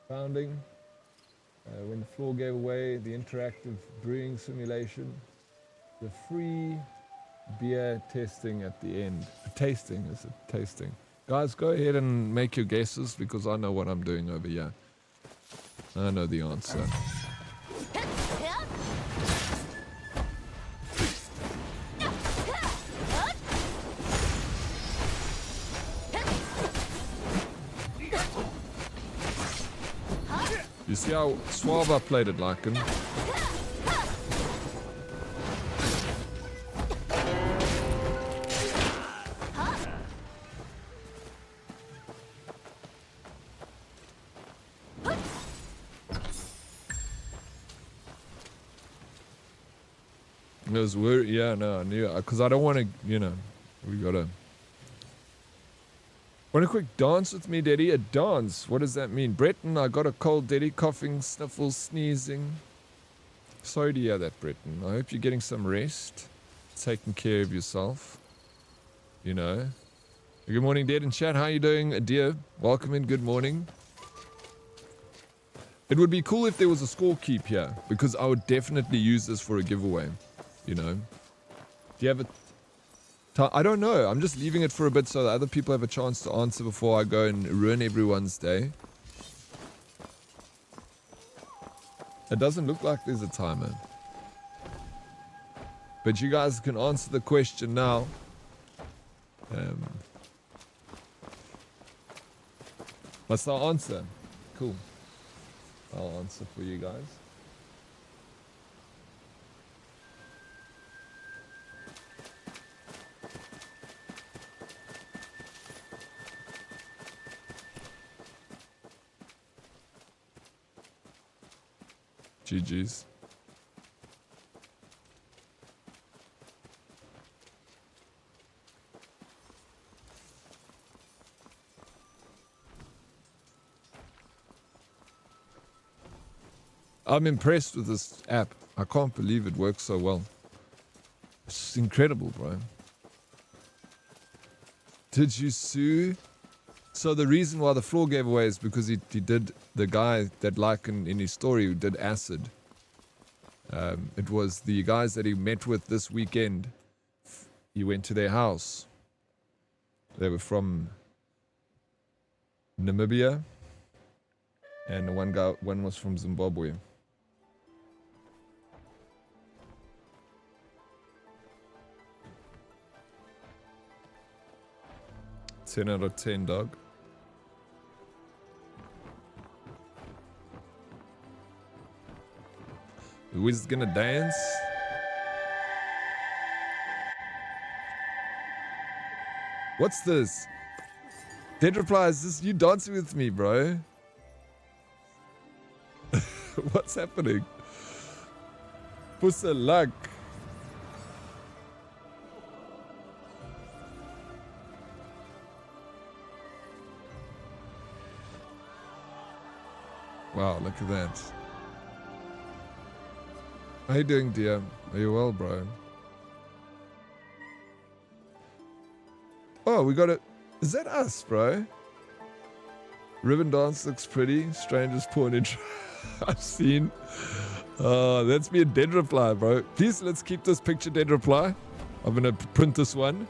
founding. When the floor gave away, the interactive brewing simulation. The free beer testing at the end. Tasting, is it? Tasting. Guys, go ahead and make your guesses because I know what I'm doing over here. I know the answer. You see how suave I played it, like him? It was weird. Yeah, no, I knew it. Because I don't want to, you know, we got to... Want a quick dance with me, Daddy? A dance? What does that mean? Breton, I got a cold, Daddy. Coughing, sniffles, sneezing. Sorry to hear that, Breton. I hope you're getting some rest. Taking care of yourself. You know. Good morning, Dead in chat. How you doing, dear? Welcome in. Good morning. It would be cool if there was a score keep here, because I would definitely use this for a giveaway. You know. Do you have a... I don't know. I'm just leaving it for a bit so that other people have a chance to answer before I go and ruin everyone's day. It doesn't look like there's a timer. But you guys can answer the question now. What's the answer? Cool. I'll answer for you guys. GG's. I'm impressed with this app. I can't believe it works so well. It's incredible, bro. Did you sue? So the reason why the floor gave away is because he did, the guy that like in his story who did acid. It was the guys that he met with this weekend. He went to their house. They were from Namibia. And one was from Zimbabwe. 10 out of 10, dog. Who is gonna dance? What's this? Dead replies, this you dancing with me, bro. What's happening? Pussa luck. Wow, look at that. How you doing, dear? Are you well, bro? Oh, we got it. Is that us, bro? Ribbon dance looks pretty. Strangers porn intro. I've seen. Oh, that's me a dead reply, bro. Please, let's keep this picture dead reply. I'm gonna print this one.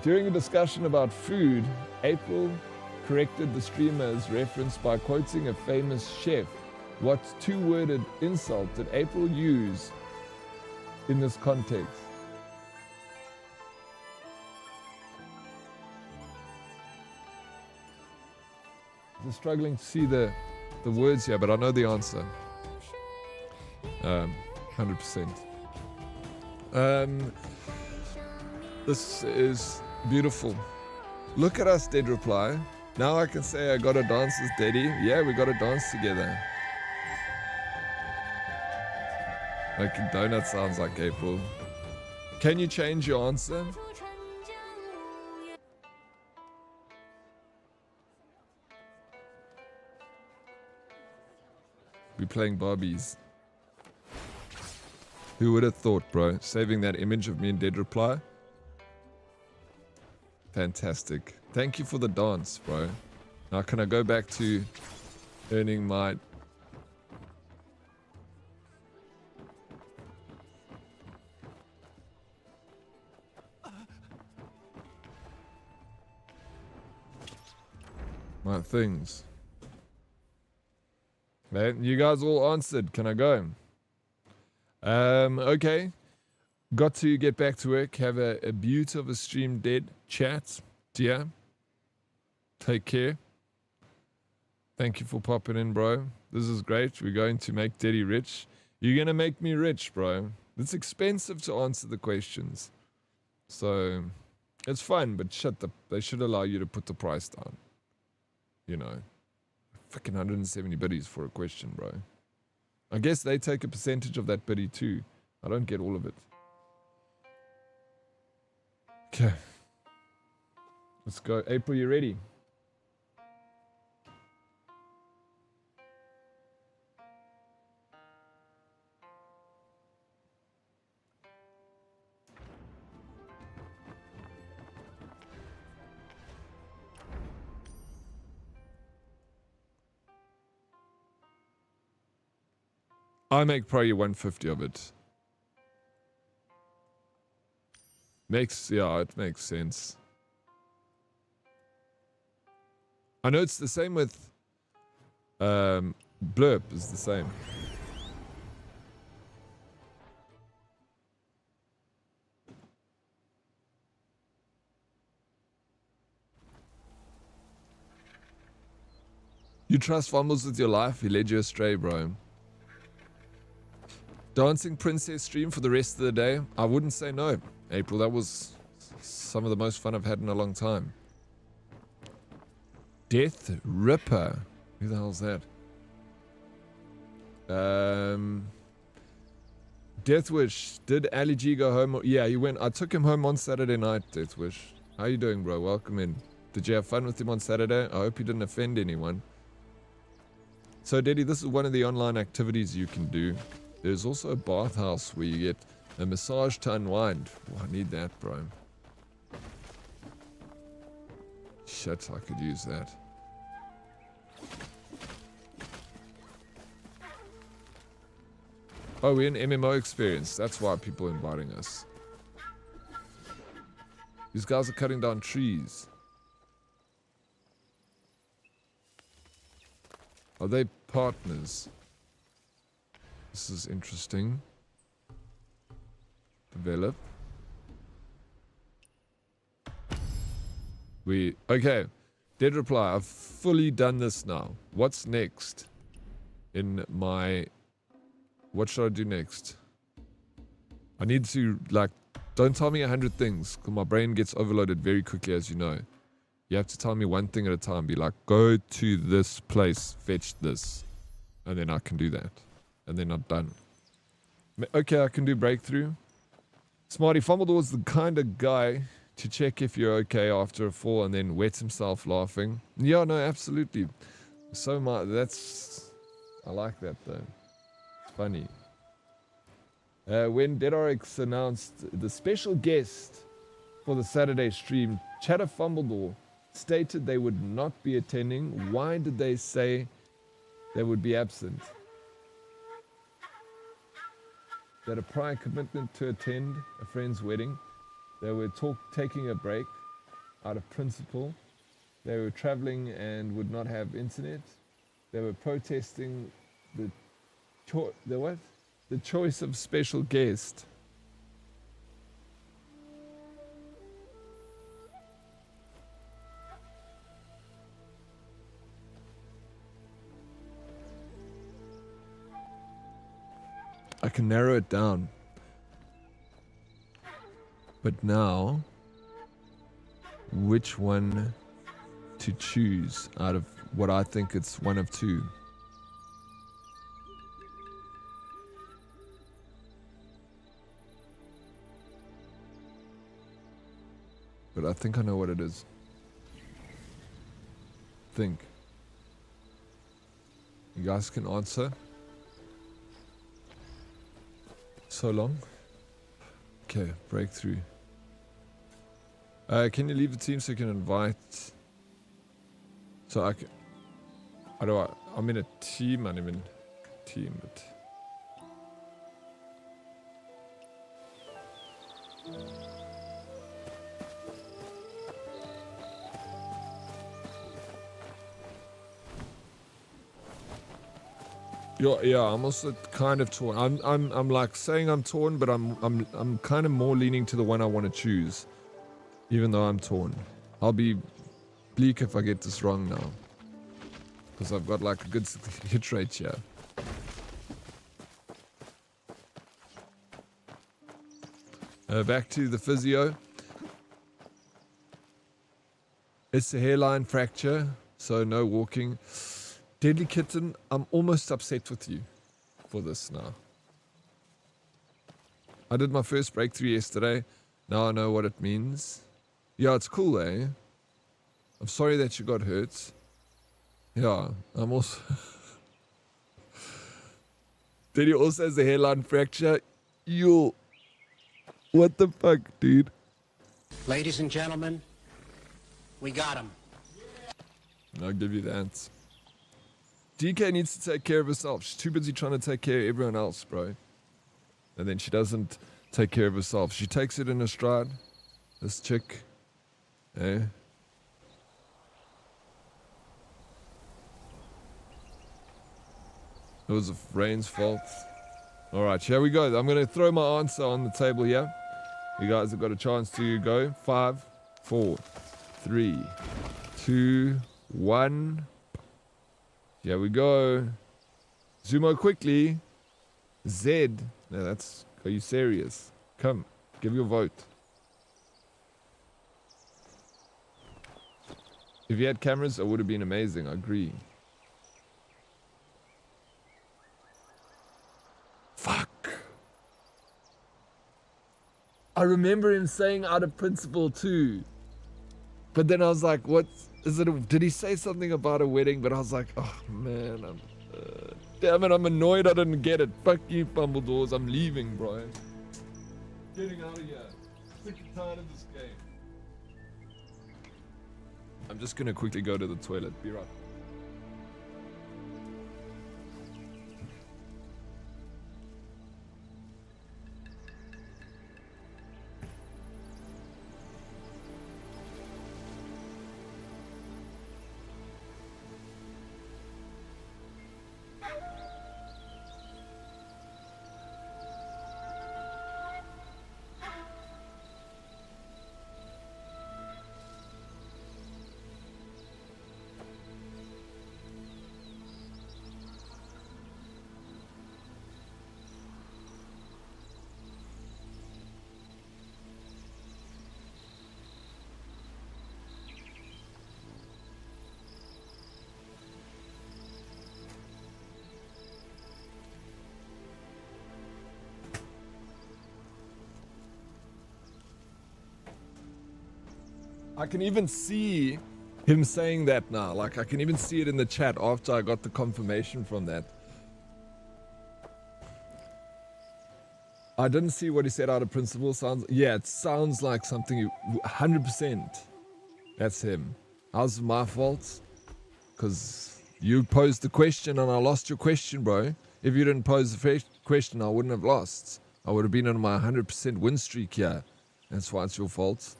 During a discussion about food, April corrected the streamer's reference by quoting a famous chef. What two-worded insult did April use in this context? I'm struggling to see the words here, but I know the answer. 100%. This is beautiful. Look at us, Dead reply. Now I can say I gotta dance with Daddy. Yeah, we gotta dance together. Making donut sounds like April. Can you change your answer? We're playing Barbies. Who would have thought, bro? Saving that image of me in Dead reply. Fantastic. Thank you for the dance, bro. Now can I go back to earning my... my things. Man, you guys all answered. Can I go? Okay. Got to get back to work. Have a beaut of a stream, Dead. Chat. Yeah. Take care. Thank you for popping in, bro. This is great. We're going to make Daddy rich. You're going to make me rich, bro. It's expensive to answer the questions. So, it's fun, but they should allow you to put the price down. You know. Fucking 170 biddies for a question, bro. I guess they take a percentage of that biddy too. I don't get all of it. Okay. Let's go. April, you ready? I make probably 150 of it. Yeah, it makes sense. I know it's the same with Blurp is the same. You trust fumbles with your life? He led you astray, bro. Dancing Princess stream for the rest of the day? I wouldn't say no. April, that was some of the most fun I've had in a long time. Death Ripper. Who the hell's that? Deathwish. Did Ali G go home? Yeah, he went. I took him home on Saturday night, Deathwish. How you doing, bro? Welcome in. Did you have fun with him on Saturday? I hope you didn't offend anyone. So, Daddy, this is one of the online activities you can do. There's also a bathhouse where you get a massage to unwind. Oh, I need that, bro. Shit, I could use that. Oh, we're in MMO experience. That's why people are inviting us. These guys are cutting down trees. Are they partners? This is interesting. Develop. Okay. Dead reply. I've fully done this now. What's next? In my... What should I do next? I need to, like... Don't tell me 100 things, because my brain gets overloaded very quickly, as you know. You have to tell me one thing at a time. Be like, go to this place, fetch this. And then I can do that. And then I'm done. Okay, I can do breakthrough. Smarty Fumbledore the kind of guy to check if you're okay after a fall and then wets himself laughing. Yeah, no, absolutely. So much. I like that though. It's funny. When Dead Oryx announced the special guest for the Saturday stream, Chatter Fumbledore stated they would not be attending. Why did they say they would be absent? They had a prior commitment to attend a friend's wedding. They were taking a break out of principle. They were traveling and would not have internet. They were protesting the choice of special guest. I can narrow it down. But now, which one to choose out of what I think it's one of two? But I think I know what it is. Think. You guys can answer. So long. Okay, breakthrough. Can you leave the team so you can invite? So I can. I'm in a team. I'm in a team, but. Yeah, I'm also kind of torn. I'm like saying I'm torn, but I'm kind of more leaning to the one I want to choose, even though I'm torn. I'll be bleak if I get this wrong now, because I've got like a good hit rate here. Back to the physio. It's a hairline fracture, so no walking. Deadly Kitten, I'm almost upset with you for this now. I did my first breakthrough yesterday. Now I know what it means. Yeah, it's cool, eh? I'm sorry that you got hurt. Yeah, I'm also... Daddy also has a hairline fracture. Yo. What the fuck, dude? Ladies and gentlemen, we got him. I'll give you the answer. DK needs to take care of herself. She's too busy trying to take care of everyone else, bro. And then she doesn't take care of herself. She takes it in her stride. This chick. Eh? It was Rain's fault. Alright, here we go. I'm going to throw my answer on the table here. You guys have got a chance to go. 5, 4, 3, 2, 1. Here we go. Zumo quickly. Z. No, that's... Are you serious? Come, give your vote. If you had cameras, it would have been amazing. I agree. Fuck. I remember him saying out of principle too. But then I was like, what is it? Did he say something about a wedding? But I was like, oh man, damn it, I'm annoyed I didn't get it. Fuck you, Fumbledores. I'm leaving, bro. Getting out of here. Sick and tired of this game. I'm just gonna quickly go to the toilet. Be right back. I can even see him saying that now. Like, I can even see it in the chat after I got the confirmation from that. I didn't see what he said out of principle. Yeah, it sounds like something you... 100%. That's him. How's my fault? Because you posed the question and I lost your question, bro. If you didn't pose the question, I wouldn't have lost. I would have been on my 100% win streak here. That's why it's your fault.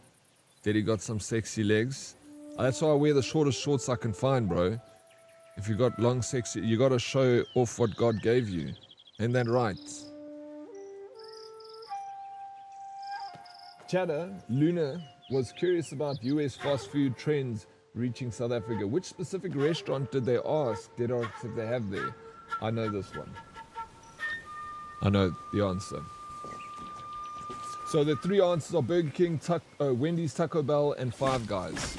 Daddy got some sexy legs. That's why I wear the shortest shorts I can find, bro. If you got long sexy, you gotta show off what God gave you. Ain't that right? Chatter, Luna was curious about US fast food trends reaching South Africa. Which specific restaurant did they ask Dead Oryx if they have there? I know this one. I know the answer. So the three answers are Burger King, Wendy's, Taco Bell, and Five Guys.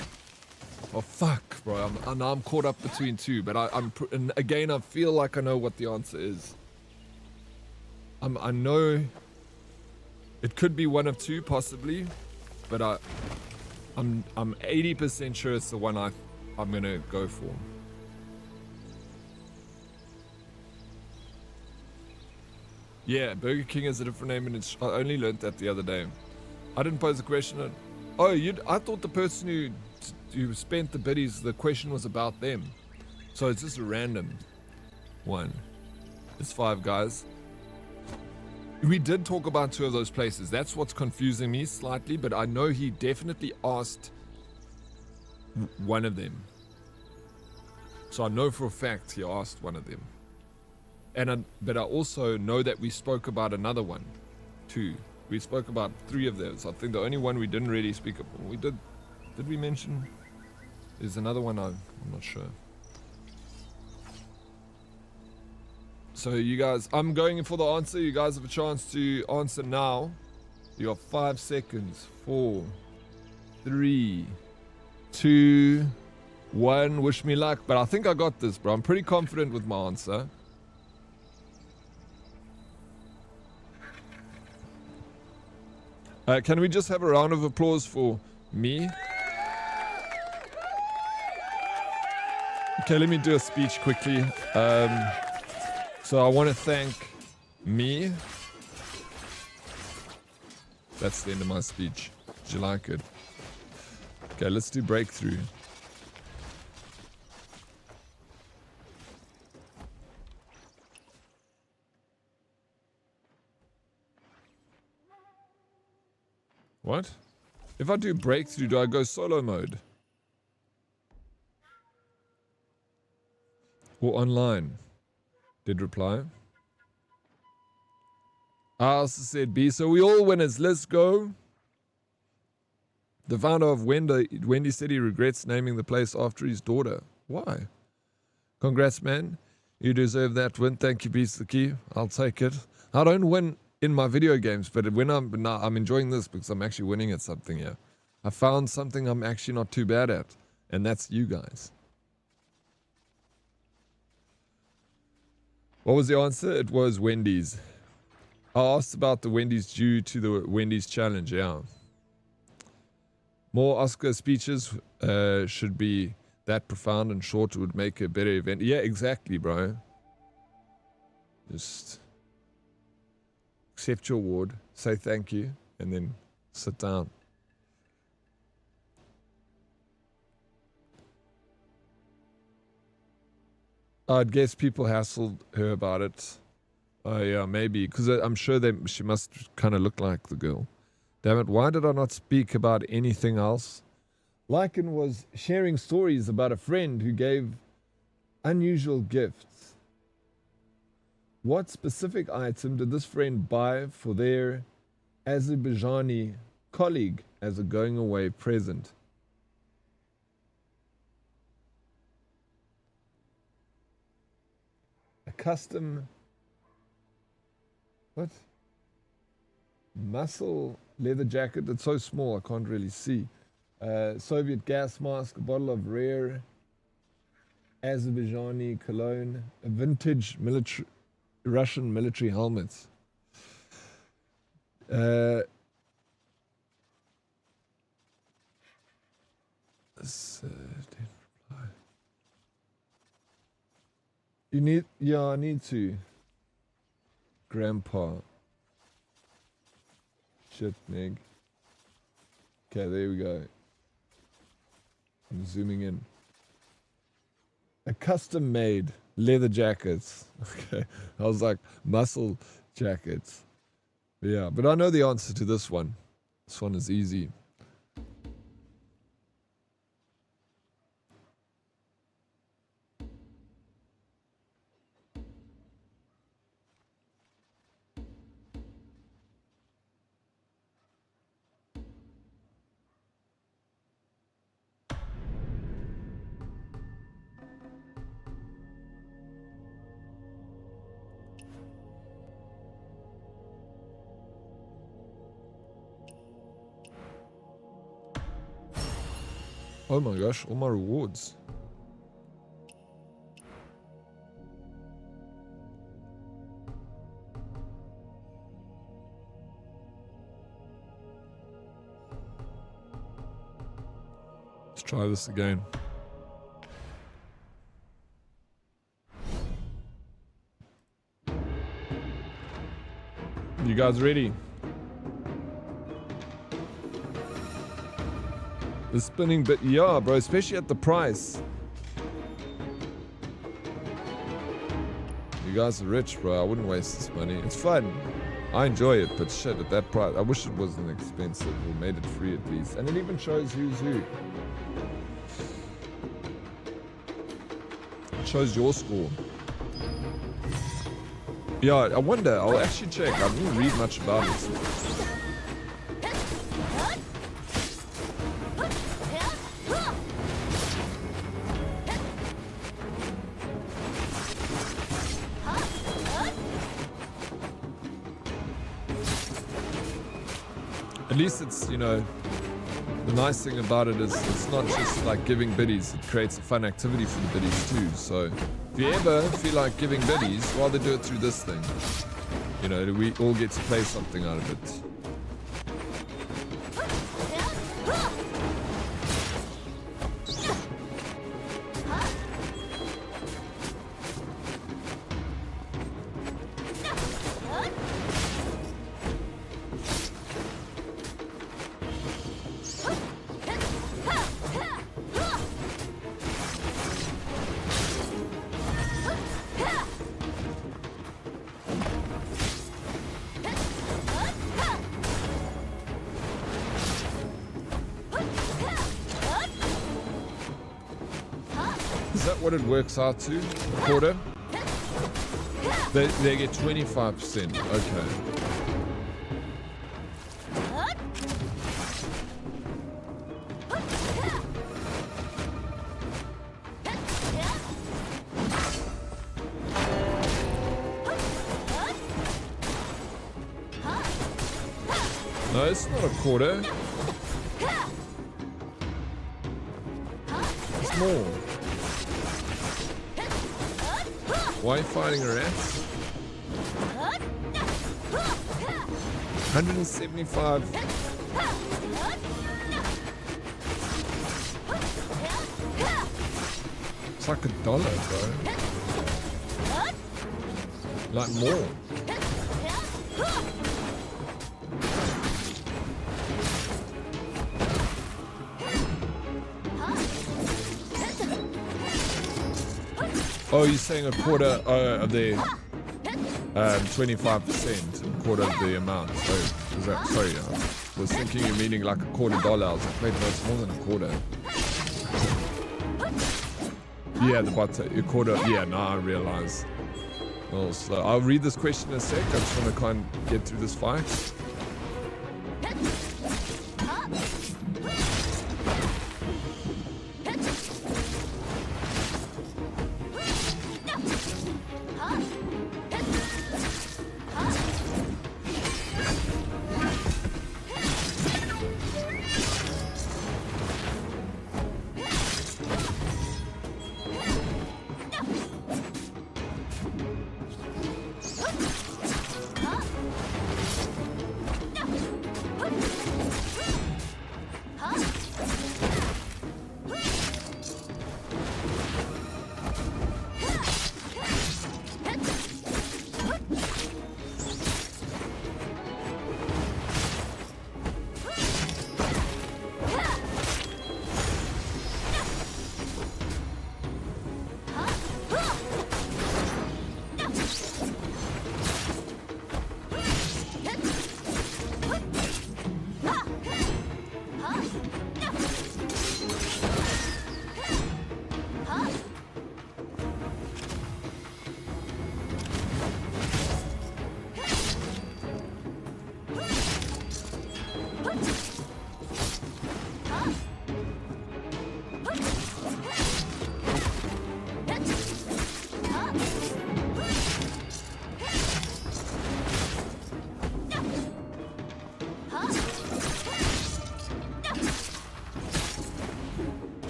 Oh fuck, bro! I'm caught up between two, but and again I feel like I know what the answer is. I know it could be one of two possibly, but I'm 80% sure it's the one I'm gonna go for. Yeah, Burger King is a different name, and I only learned that the other day. I didn't pose a question. Oh, I thought the person who spent the biddies, the question was about them. So it's just a random one. It's Five Guys. We did talk about two of those places. That's what's confusing me slightly, but I know he definitely asked one of them. So I know for a fact he asked one of them. But I also know that we spoke about another one, too. We spoke about three of those. I think the only one we didn't really speak about, did we mention? There's another one, I'm not sure. So you guys, I'm going in for the answer. You guys have a chance to answer now. You got 5 seconds. 4, 3, 2, 1. Wish me luck, but I think I got this, bro. I'm pretty confident with my answer. Can we just have a round of applause for me? Okay, let me do a speech quickly. So I want to thank me. That's the end of my speech. Did you like it? Okay, let's do breakthrough. What? If I do breakthrough, do I go solo mode? Or online? Did reply. I also said B, so we all winners. Let's go. The founder of Wendy said he regrets naming the place after his daughter. Why? Congrats, man. You deserve that win. Thank you, Beast the Key. I'll take it. I don't win in my video games, but when I'm enjoying this because I'm actually winning at something here. I found something I'm actually not too bad at, and that's you guys. What was the answer? It was Wendy's. I asked about the Wendy's due to the Wendy's challenge, yeah. More Oscar speeches should be that profound and short. Would make a better event. Yeah, exactly, bro. Just accept your award, say thank you, and then sit down. I'd guess people hassled her about it. Yeah, maybe, because I'm sure she must kind of look like the girl. Damn it, why did I not speak about anything else? Lycan was sharing stories about a friend who gave unusual gifts. What specific item did this friend buy for their Azerbaijani colleague as a going away present? A custom... What? Muscle leather jacket. It's so small I can't really see. Soviet gas mask, a bottle of rare Azerbaijani cologne, a vintage Russian military helmet. You need, yeah, I need to. Grandpa. Shit, Meg. Okay, there we go. I'm zooming in. A custom made leather jackets. Okay. I was like, muscle jackets. Yeah, but I know the answer to this one. This one is easy. Oh my gosh, all my rewards. Let's try this again. You guys ready? The spinning bit, yeah, bro, especially at the price. You guys are rich, bro. I wouldn't waste this money. It's fun. I enjoy it, but shit, at that price, I wish it wasn't expensive or made it free at least. And it even shows who's who. It shows your score. Yeah, I wonder. I'll actually check. I didn't read much about it. At least it's, you know, the nice thing about it is it's not just like giving biddies, it creates a fun activity for the biddies too. So if you ever feel like giving biddies, rather do it through this thing. You know, we all get to play something out of it. what it works out to? A quarter? They get 25%. Okay. No, it's not a quarter. It's more. Why are you fighting her ass? 175. It's like $1, bro. Like more. Oh, you're saying a quarter of the 25%, a quarter of the amount. So, is that, sorry, I was thinking you're meaning like $0.25. I was like, wait, no, it's more than a quarter. Yeah, the butter, a quarter. Yeah, now I realize. Well, so I'll read this question in a sec. I just want to kind of get through this fight.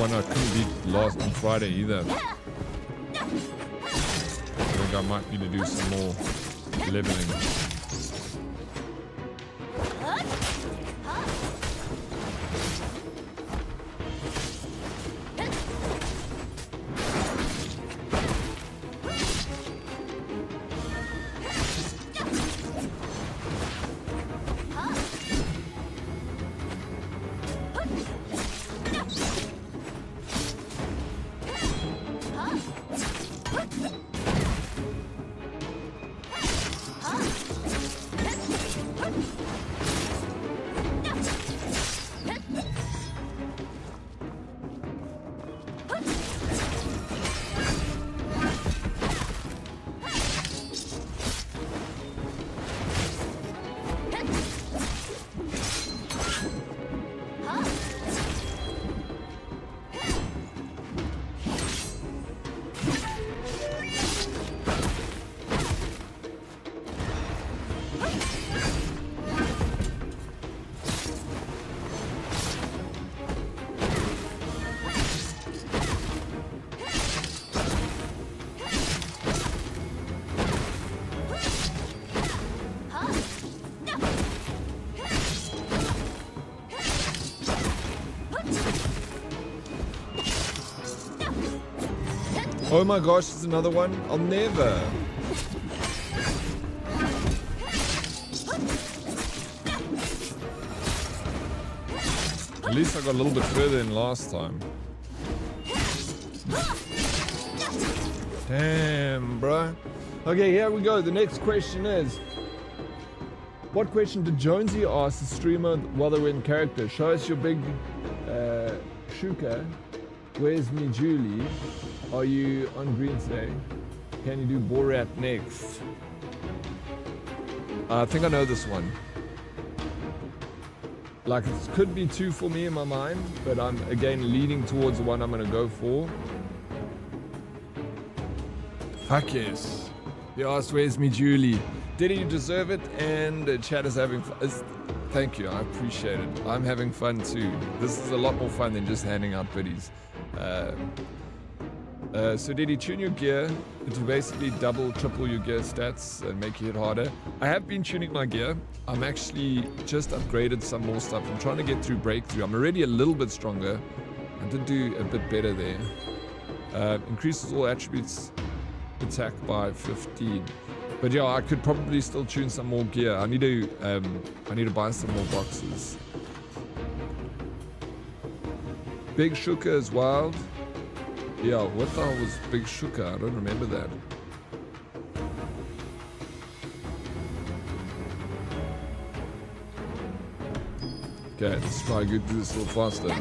I couldn't beat last on Friday either. I think I might need to do some more leveling. Oh my gosh, there's another one? I'll never. At least I got a little bit further than last time. Damn, bro. Okay, here we go. The next question is, what question did Jonesy ask the streamer while they were in character? Show us your big Shuka, where's me Julie? Are you on green today? Can you do Borat next? I think I know this one. Like, it could be two for me in my mind, but I'm again leaning towards the one I'm gonna go for. Fuck yes. He asked, where's me Julie? Did you deserve it? And chat is having fun. Thank you, I appreciate it. I'm having fun too. This is a lot more fun than just handing out biddies. So did he tune your gear? It will basically double, triple your gear stats and make you hit harder. I have been tuning my gear. I'm actually just upgraded some more stuff. I'm trying to get through breakthrough. I'm already a little bit stronger. I did do a bit better there. Increases all attributes attack by 15. But yeah, I could probably still tune some more gear. I need to buy some more boxes. Big Shuka is wild. Yeah, what the hell was Big Shuka? I don't remember that. Okay, let's try to do this a little faster.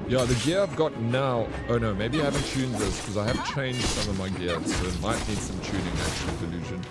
Yeah, the gear I've got now... Oh no, maybe I haven't tuned this because I have changed some of my gear, so it might need some tuning actually, Delusion.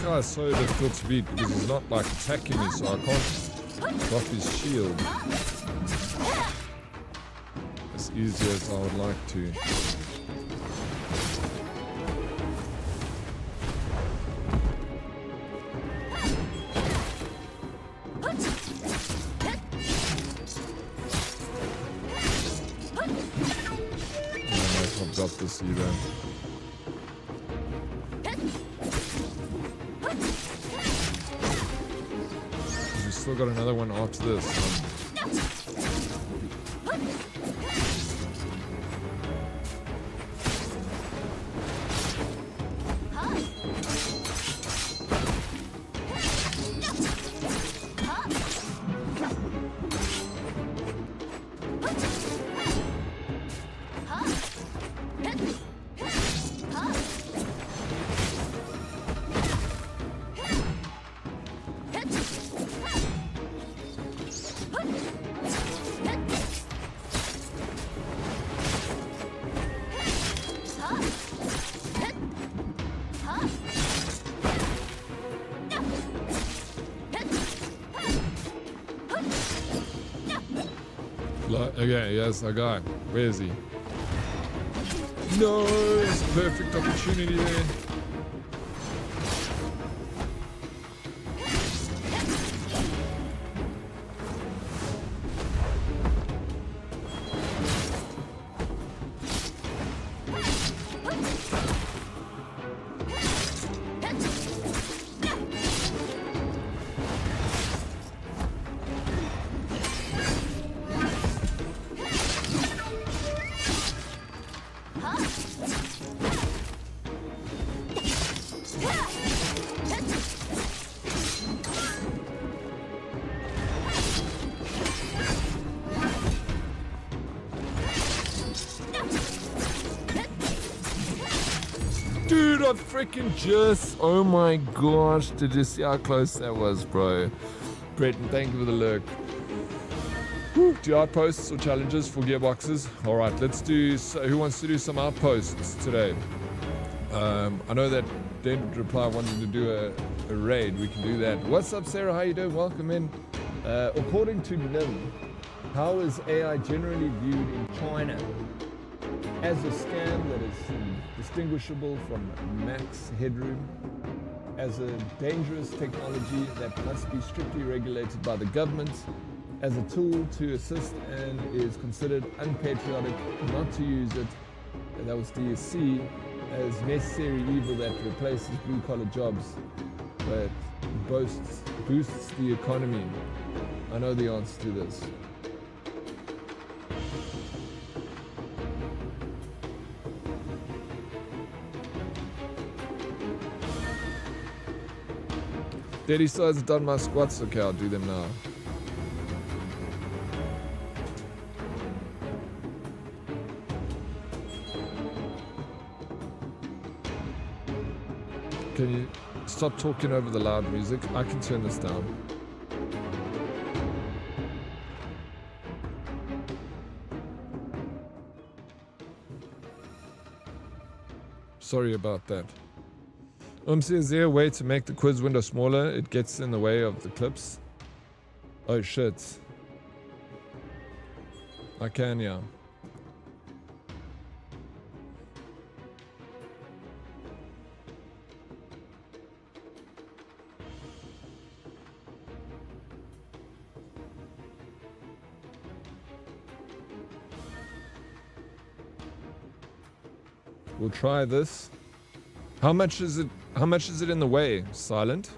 guy is so difficult to beat because he's not like attacking me, so I can't drop his shield as easy as I would like to. Got this either. We still got another one after this. Okay, yes, a guy. Where is he? No, it's a perfect opportunity there. Dude, I freaking just... Oh my gosh, did you see how close that was, bro? Breton, thank you for the lurk. Whew, do outposts or challenges for gearboxes? Alright, let's do... who wants to do some outposts today? I know that Dead Reply wanted to do a raid. We can do that. What's up, Sarah? How you doing? Welcome in. According to NIM, how is AI generally viewed in China? As a scam that is distinguishable from max headroom, as a dangerous technology that must be strictly regulated by the government, as a tool to assist and is considered unpatriotic not to use it, that was DSC, as necessary evil that replaces blue-collar jobs but boosts the economy. I know the answer to this. Daddy still hasn't done my squats. Okay, I'll do them now. Can you stop talking over the loud music? I can turn this down. Sorry about that. Is there a way to make the quiz window smaller? It gets in the way of the clips. Oh shit. I can, yeah. We'll try this. How much is it? How much is it in the way? Silent.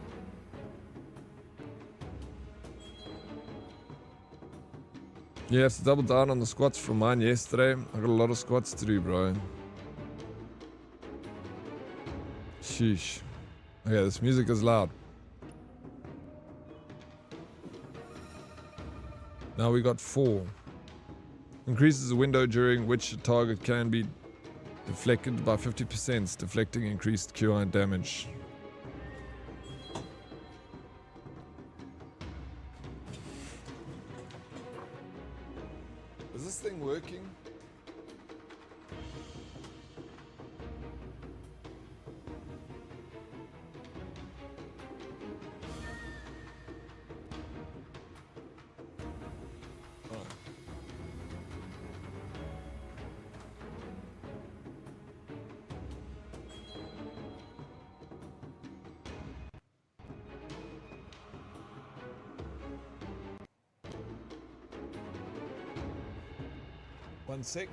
You have to double down on the squats from mine yesterday. I got a lot of squats to do, bro. Sheesh. Okay, this music is loud. Now we got 4. Increases the window during which a target can be deflected by 50%, deflecting increased QI damage. Is this thing working? 1 sec.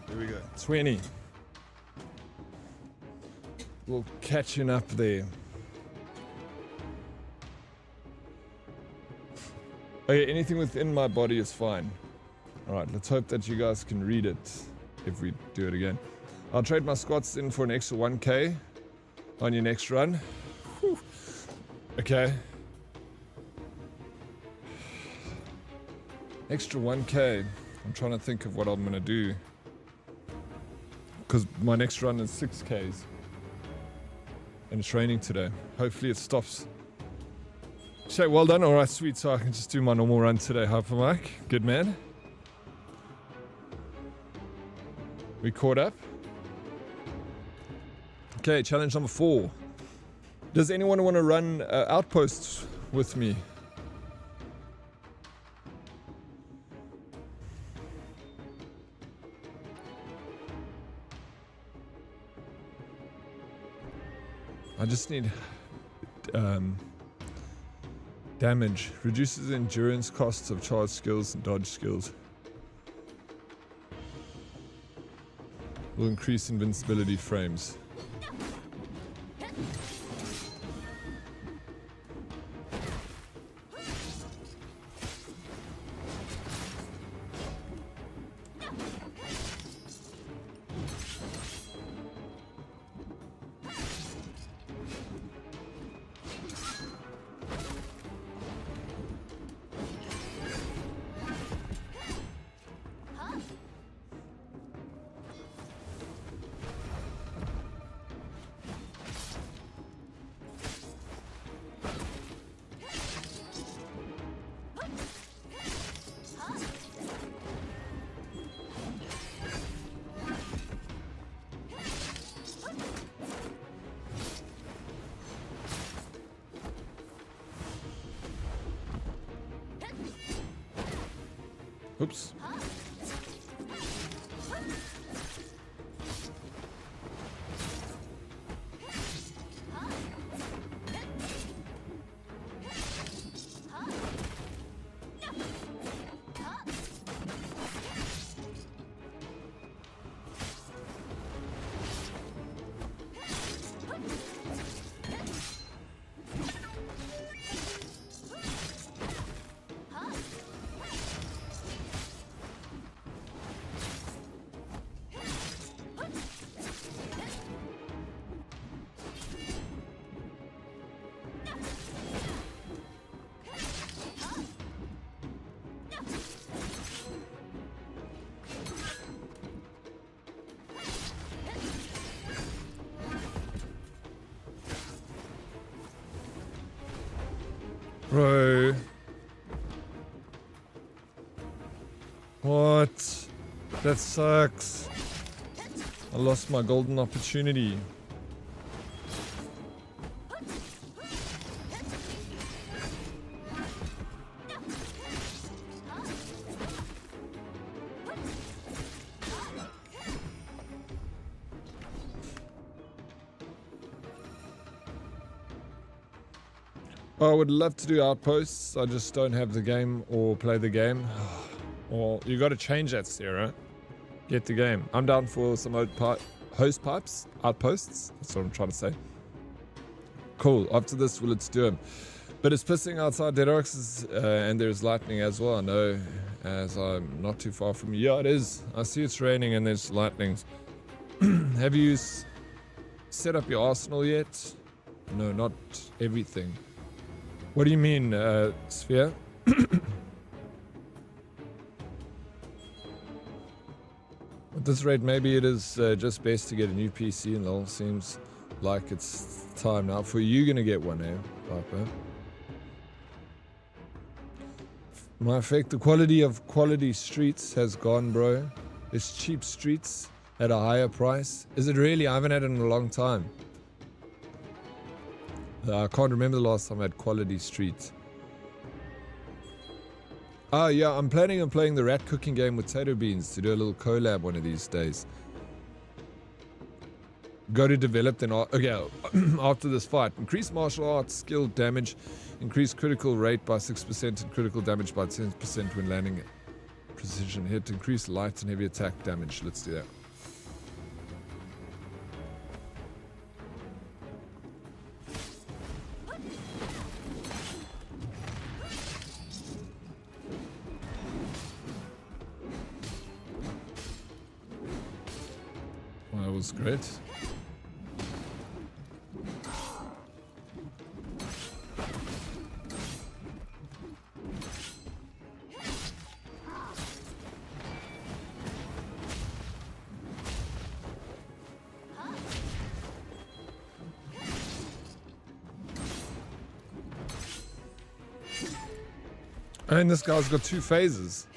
There we go. 20. We're catching up there. Okay, anything within my body is fine. Alright, let's hope that you guys can read it if we do it again. I'll trade my squats in for an extra 1k on your next run. Whew. Okay. Extra 1k. I'm trying to think of what I'm going to do. Because my next run is 6Ks. And it's raining today. Hopefully it stops. Shay, well done. Alright, sweet. So I can just do my normal run today. Hyper Mike. Good man. We caught up. Okay, challenge number 4. Does anyone want to run outposts with me? I just need damage. Reduces endurance costs of charge skills and dodge skills. Will increase invincibility frames. Oops. Bro. What? That sucks. I lost my golden opportunity. I would love to do outposts. I just don't have the game or play the game. Well, you got to change that, Sarah. Get the game. I'm down for some host pipes, outposts. That's what I'm trying to say. Cool. After this, well, let's do them. But it's pissing outside Dead Oryx, and there's lightning as well. I know, as I'm not too far from you. Yeah, it is. I see it's raining and there's lightnings. Have you set up your arsenal yet? No, not everything. What do you mean, Sphere? At this rate, maybe it is just best to get a new PC, and all seems like it's time now for you gonna get one, eh, Piper? My effect, the quality of quality streets has gone, bro. It's cheap streets at a higher price. Is it really? I haven't had it in a long time. I can't remember the last time I had quality streets. Oh yeah, I'm planning on playing the rat cooking game with Tato Beans to do a little collab one of these days. Go to develop then. Okay, after this fight, increase martial arts skill damage, increase critical rate by 6% and critical damage by 10% when landing a precision hit, increase light and heavy attack damage. Let's do that. Well, that was great. And this guy's got 2 phases.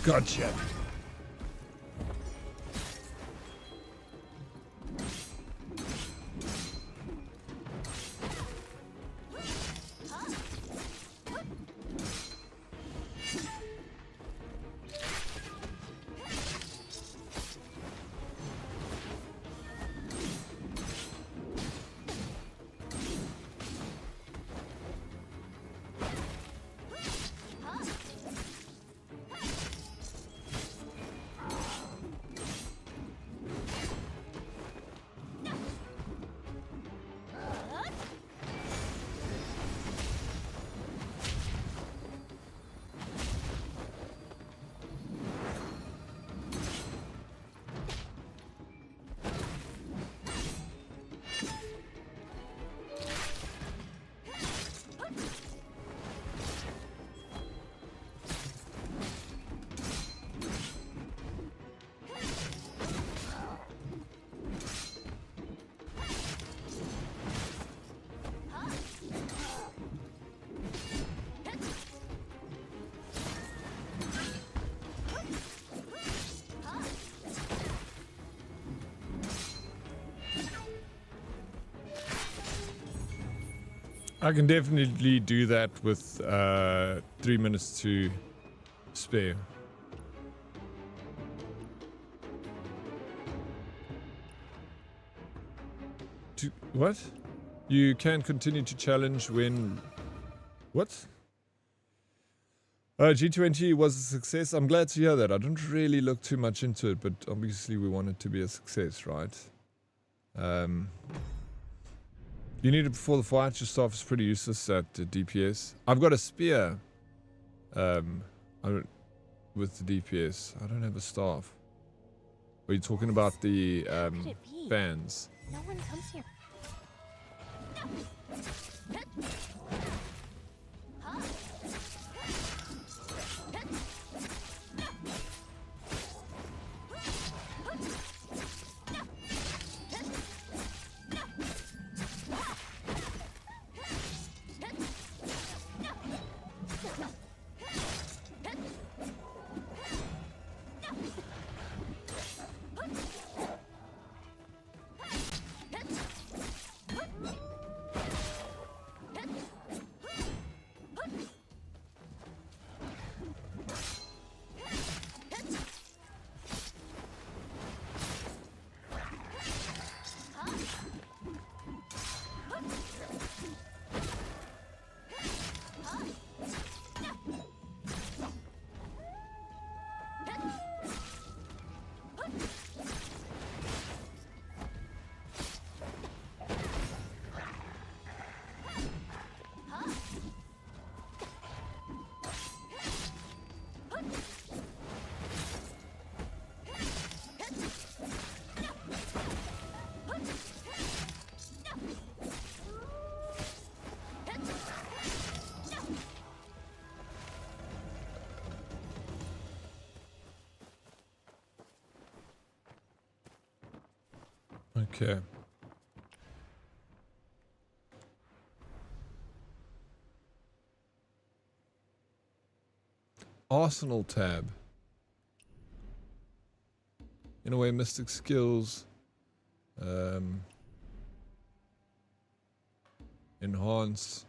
Gotcha. I can definitely do that with 3 minutes to spare. What? You can continue to challenge when... What? G20 was a success. I'm glad to hear that. I didn't really look too much into it, but obviously we want it to be a success, right? You need it before the fight. Your staff is pretty useless at DPS. I've got a spear with the DPS. I don't have a staff. Are you talking about the fans? No one comes here. Okay. Arsenal tab. In a way, mystic skills. Enhance.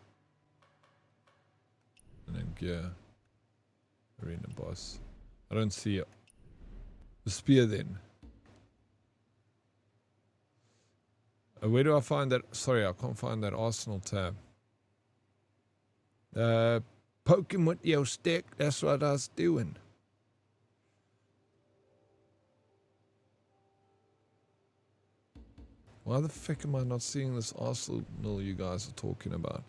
And then gear. Arena boss. I don't see it. The spear then. Where do I find that? Sorry, I can't find that Arsenal tab. Poke him with your stick. That's what I was doing. Why the fuck am I not seeing this Arsenal you guys are talking about?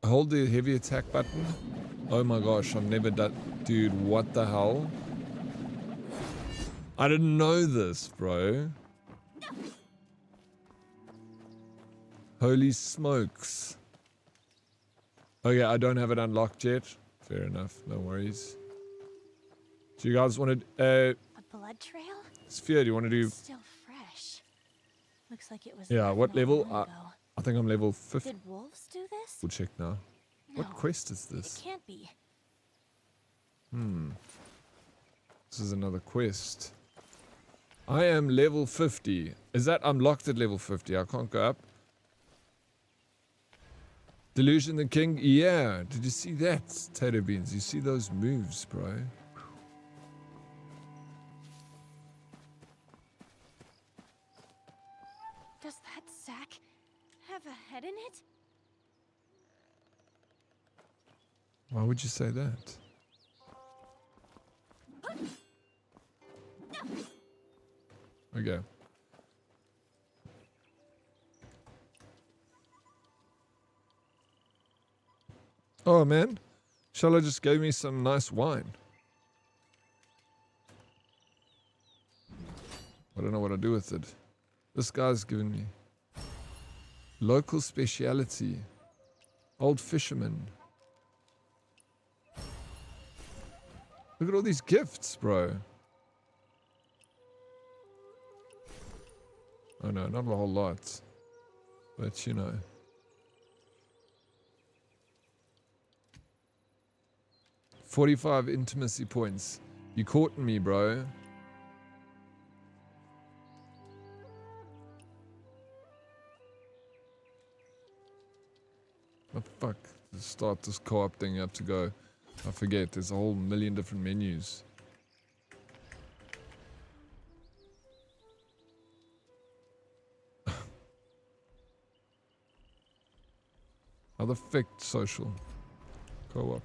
Hold the heavy attack button. Oh my gosh, I've never done... Dude, what the hell? I didn't know this, bro. Holy smokes. Okay, I don't have it unlocked yet. Fair enough, no worries. Do you guys want to... A blood trail? Sphere, do you want to do... Still fresh. Looks like it was... Yeah, what level? Ago. I think I'm level 50. Did wolves do this? We'll check now. No, What quest is this? It can't be. This is another quest. I am level 50. Is that I'm locked at level 50? I can't go up. Delusion the King? Yeah. Did you see that? Tater beans. You see those moves, bro? Does that sack have a head in it? Why would you say that? Okay. Oh man, shall I just give me some nice wine? I don't know what to do with it. This guy's giving me local speciality. Old fisherman. Look at all these gifts, bro. Oh no, not a whole lot. But you know. $45 intimacy points. You caught me, bro. Oh fuck. To start this co-op thing, you have to go. I forget, there's a whole million different menus. How the fuck social? Co-op.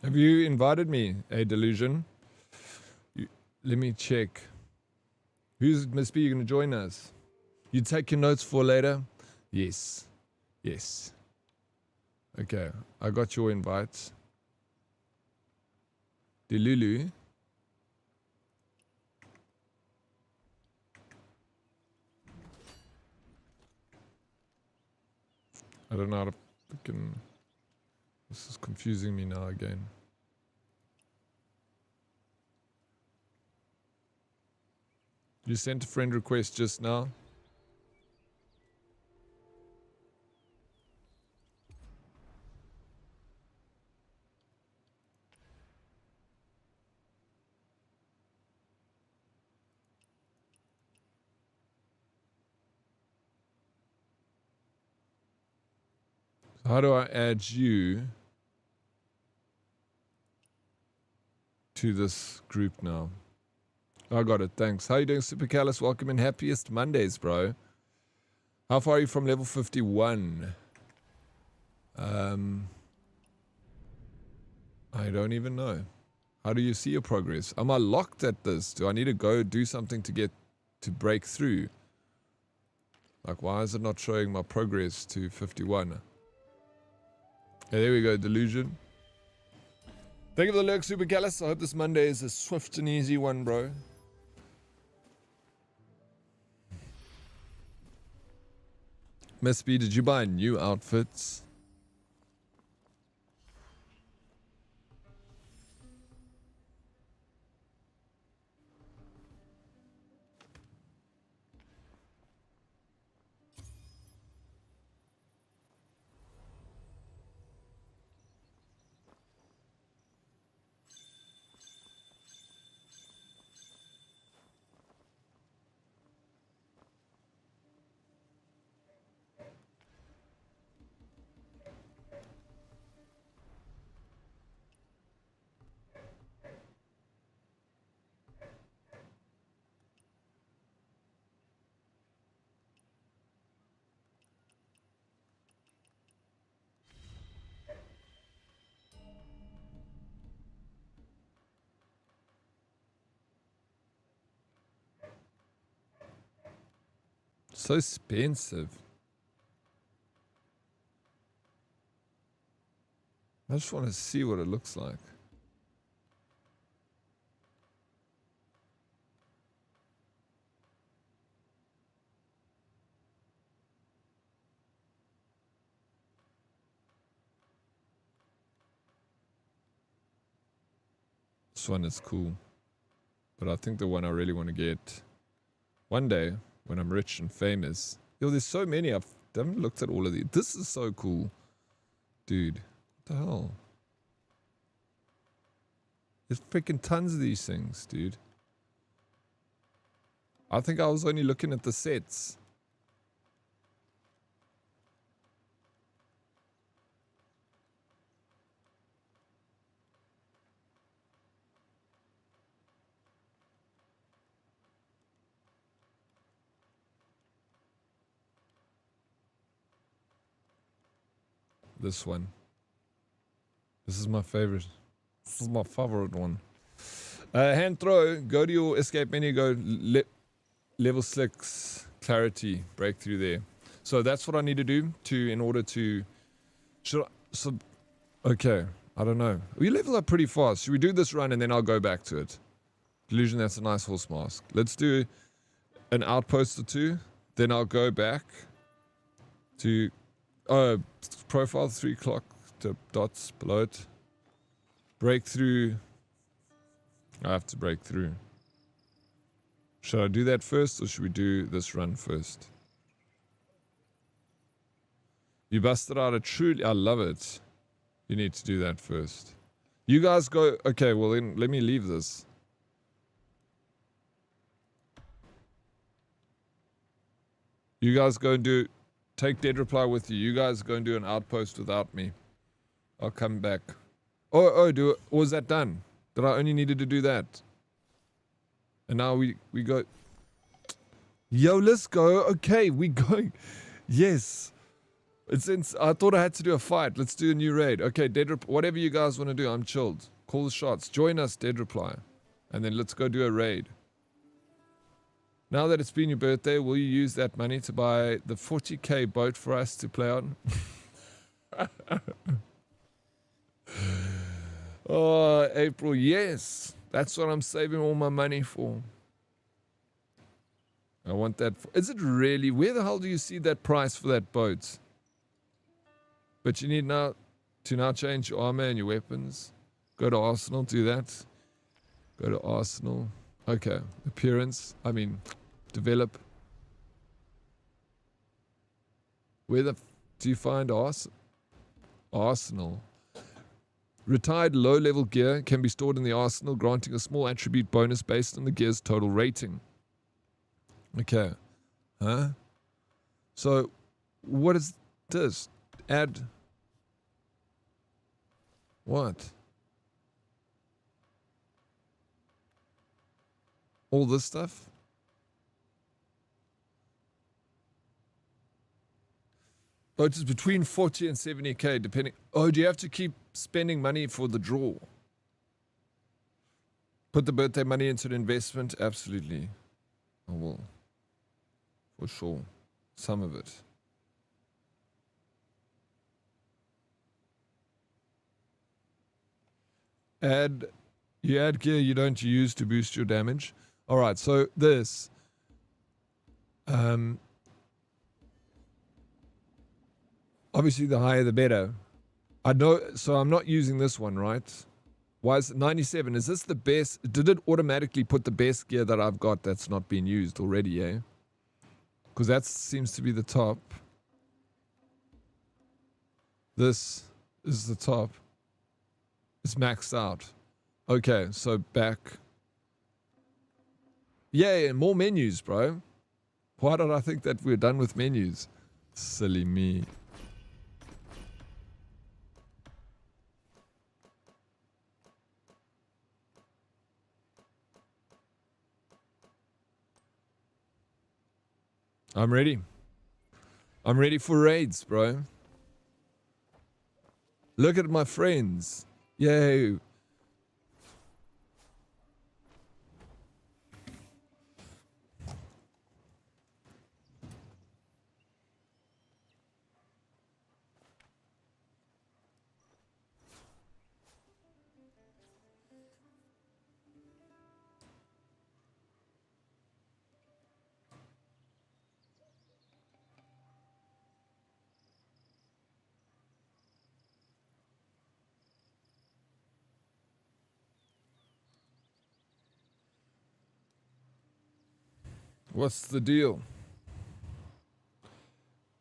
Have you invited me, a delusion? Let me check. Who's Miss B? You gonna join us? You take your notes for later? Yes. Yes. Okay, I got your invite. Delulu. I don't know how to fucking... This is confusing me now again. You sent a friend request just now? How do I add you to this group now? I got it, thanks. How you doing, Super Callus? Welcome and happiest Mondays, bro. How far are you from level 51? I don't even know. How do you see your progress? Am I locked at this? Do I need to go do something to break through? Like, why is it not showing my progress to 51? Okay, there we go, delusion. Thank you for the lurk, Super Callus. I hope this Monday is a swift and easy one, bro. Miss B, did you buy new outfits? So expensive. I just want to see what it looks like. This one is cool. But I think the one I really want to get one day when I'm rich and famous. Yo, there's so many. I haven't looked at all of these. This is so cool. Dude, what the hell? There's freaking tons of these things, dude. I think I was only looking at the sets. This one. This is my favorite. This is my favorite one. Hand throw. Go to your escape menu. Go level 6 clarity breakthrough there. So that's what I need to do in order to. Okay. I don't know. We level up pretty fast. Should we do this run and then I'll go back to it? Delusion. That's a nice horse mask. Let's do an outpost or two. Then I'll go back to. Profile 3 o'clock to dots below it. Breakthrough. I have to break through. Should I do that first or should we do this run first? You busted out a truly. I love it. You need to do that first. You guys go. Okay, well then let me leave this. You guys go and do. Take Dead Reply with you. You guys go and do an outpost without me. I'll come back. Do it. Was that done? That I only needed to do that. And now we go. Yo, let's go. Okay, we going. Yes. I thought I had to do a fight. Let's do a new raid. Okay, whatever you guys want to do, I'm chilled. Call the shots. Join us, Dead Reply. And then let's go do a raid. Now that it's been your birthday, will you use that money to buy the 40k boat for us to play on? Oh, April, yes. That's what I'm saving all my money for. I want that. Is it really? Where the hell do you see that price for that boat? But you need to now change your armor and your weapons. Go to Arsenal, do that. Go to Arsenal. Okay, appearance. Develop. Where do you find Arsenal? Retired low-level gear can be stored in the arsenal, granting a small attribute bonus based on the gear's total rating. Okay. Huh? So, what is this? Add. What? All this stuff? Oh, it's between 40 and 70k, depending. Oh, do you have to keep spending money for the draw? Put the birthday money into an investment? Absolutely. I will. For sure. Some of it. You add gear you don't use to boost your damage. Alright, so this. Obviously, the higher the better. I know, so I'm not using this one, right? Why is it 97? Is this the best? Did it automatically put the best gear that I've got that's not been used already, eh? Because that seems to be the top. This is the top. It's maxed out. Okay, so back. Yeah, more menus, bro. Why did I think that we're done with menus? Silly me. I'm ready. I'm ready for raids, bro. Look at my friends. Yay. What's the deal?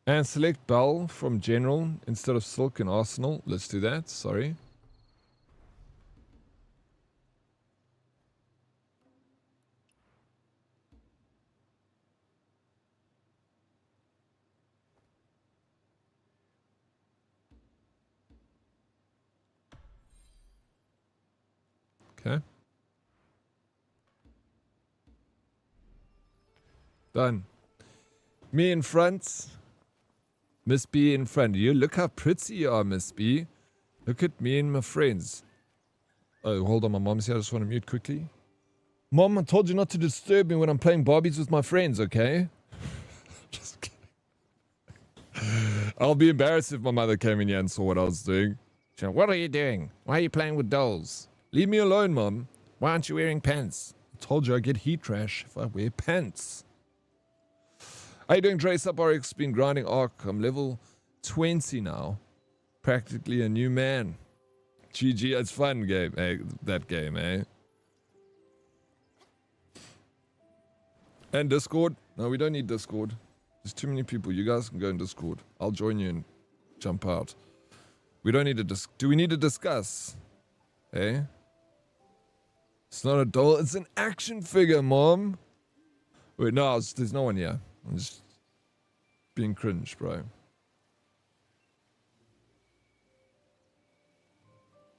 And select Bell from General instead of Silk and Arsenal. Let's do that. Sorry. Okay. Done. Me in front. Miss B in front. You look how pretty you are, Miss B. Look at me and my friends. Oh, hold on, my mom's here. I just want to mute quickly. Mom, I told you not to disturb me when I'm playing Barbies with my friends, okay? Just kidding. I'll be embarrassed if my mother came in here and saw what I was doing. She went, what are you doing? Why are you playing with dolls? Leave me alone, Mom. Why aren't you wearing pants? I told you I get heat rash if I wear pants. How you doing, Trace Up Oryx? Been grinding Arc. I'm level 20 now. Practically a new man. GG, it's fun game, eh? That game, eh? And Discord? No, we don't need Discord. There's too many people. You guys can go in Discord. I'll join you and jump out. We don't need to do we need to discuss? Eh? It's not a doll, it's an action figure, Mom. Wait, no, there's no one here. I'm just being cringe, bro.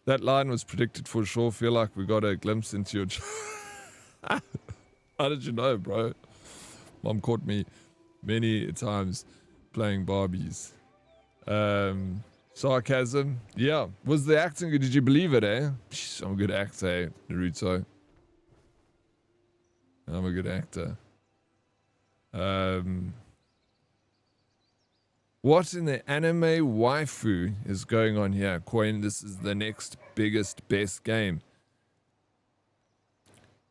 That line was predicted for sure. Feel like we got a glimpse into your... How did you know, bro? Mom caught me many times playing Barbies. Sarcasm. Yeah. Was the acting good? Did you believe it, eh? Psh, I'm a good actor, eh, Naruto. I'm a good actor. What in the anime waifu is going on here? Coin, this is the next biggest, best game.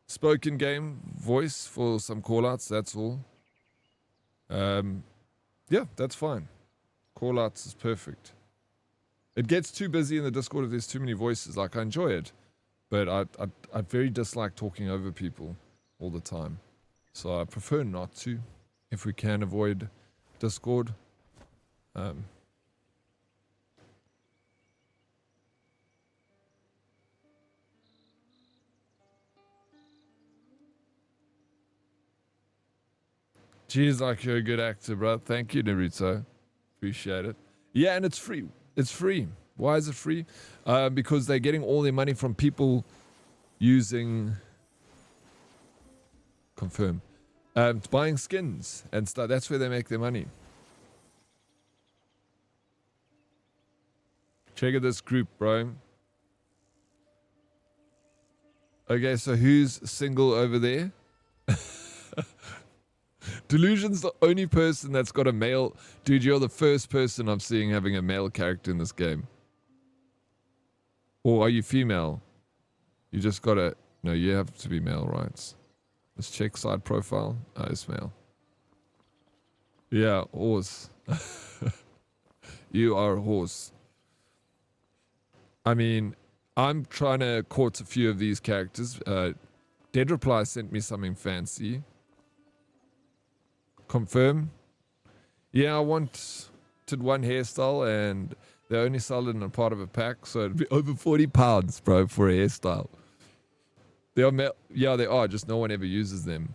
Spoken game, voice for some callouts, that's all. Yeah, that's fine. Callouts is perfect. It gets too busy in the Discord if there's too many voices. Like, I enjoy it, but I very dislike talking over people all the time. So I prefer not to, if we can avoid Discord. Geez, like you're a good actor, bro. Thank you, Naruto. Appreciate it. Yeah, and it's free. It's free. Why is it free? Because they're getting all their money from people using... Confirm. Buying skins and stuff. That's where they make their money. Check out this group, bro. Okay, so who's single over there? Delusion's the only person that's got a male... Dude, you're the first person I'm seeing having a male character in this game. Or are you female? You just gotta... No, you have to be male, right? Let's check side profile. Oh, it's male. Yeah, Oz. You are a horse. I mean, I'm trying to court a few of these characters. Dead Reply sent me something fancy. Confirm. Yeah, I wanted one hairstyle and they only sell it in a part of a pack, so it'd be over £40, bro, for a hairstyle. They are, yeah, they are, just no one ever uses them.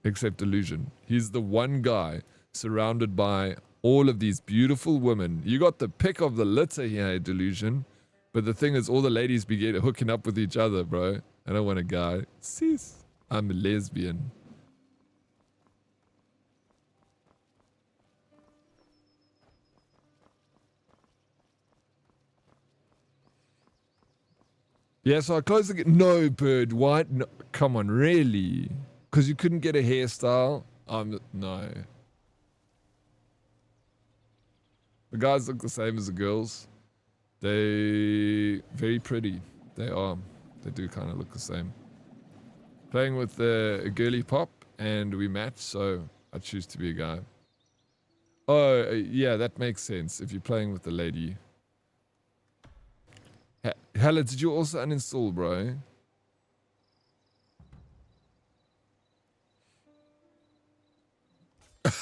Except Delusion. He's the one guy surrounded by all of these beautiful women. You got the pick of the litter here, Delusion. But the thing is, all the ladies begin hooking up with each other, bro. I don't want a guy. Sis. I'm a lesbian. Yeah, so I closed the game. No, Bird White. No, come on, really? Because you couldn't get a hairstyle? No. The guys look the same as the girls. They very pretty. They are. They do kind of look the same. Playing with a girly pop and we match, so I choose to be a guy. Oh, yeah, that makes sense if you're playing with a lady. Hella, did you also uninstall, bro?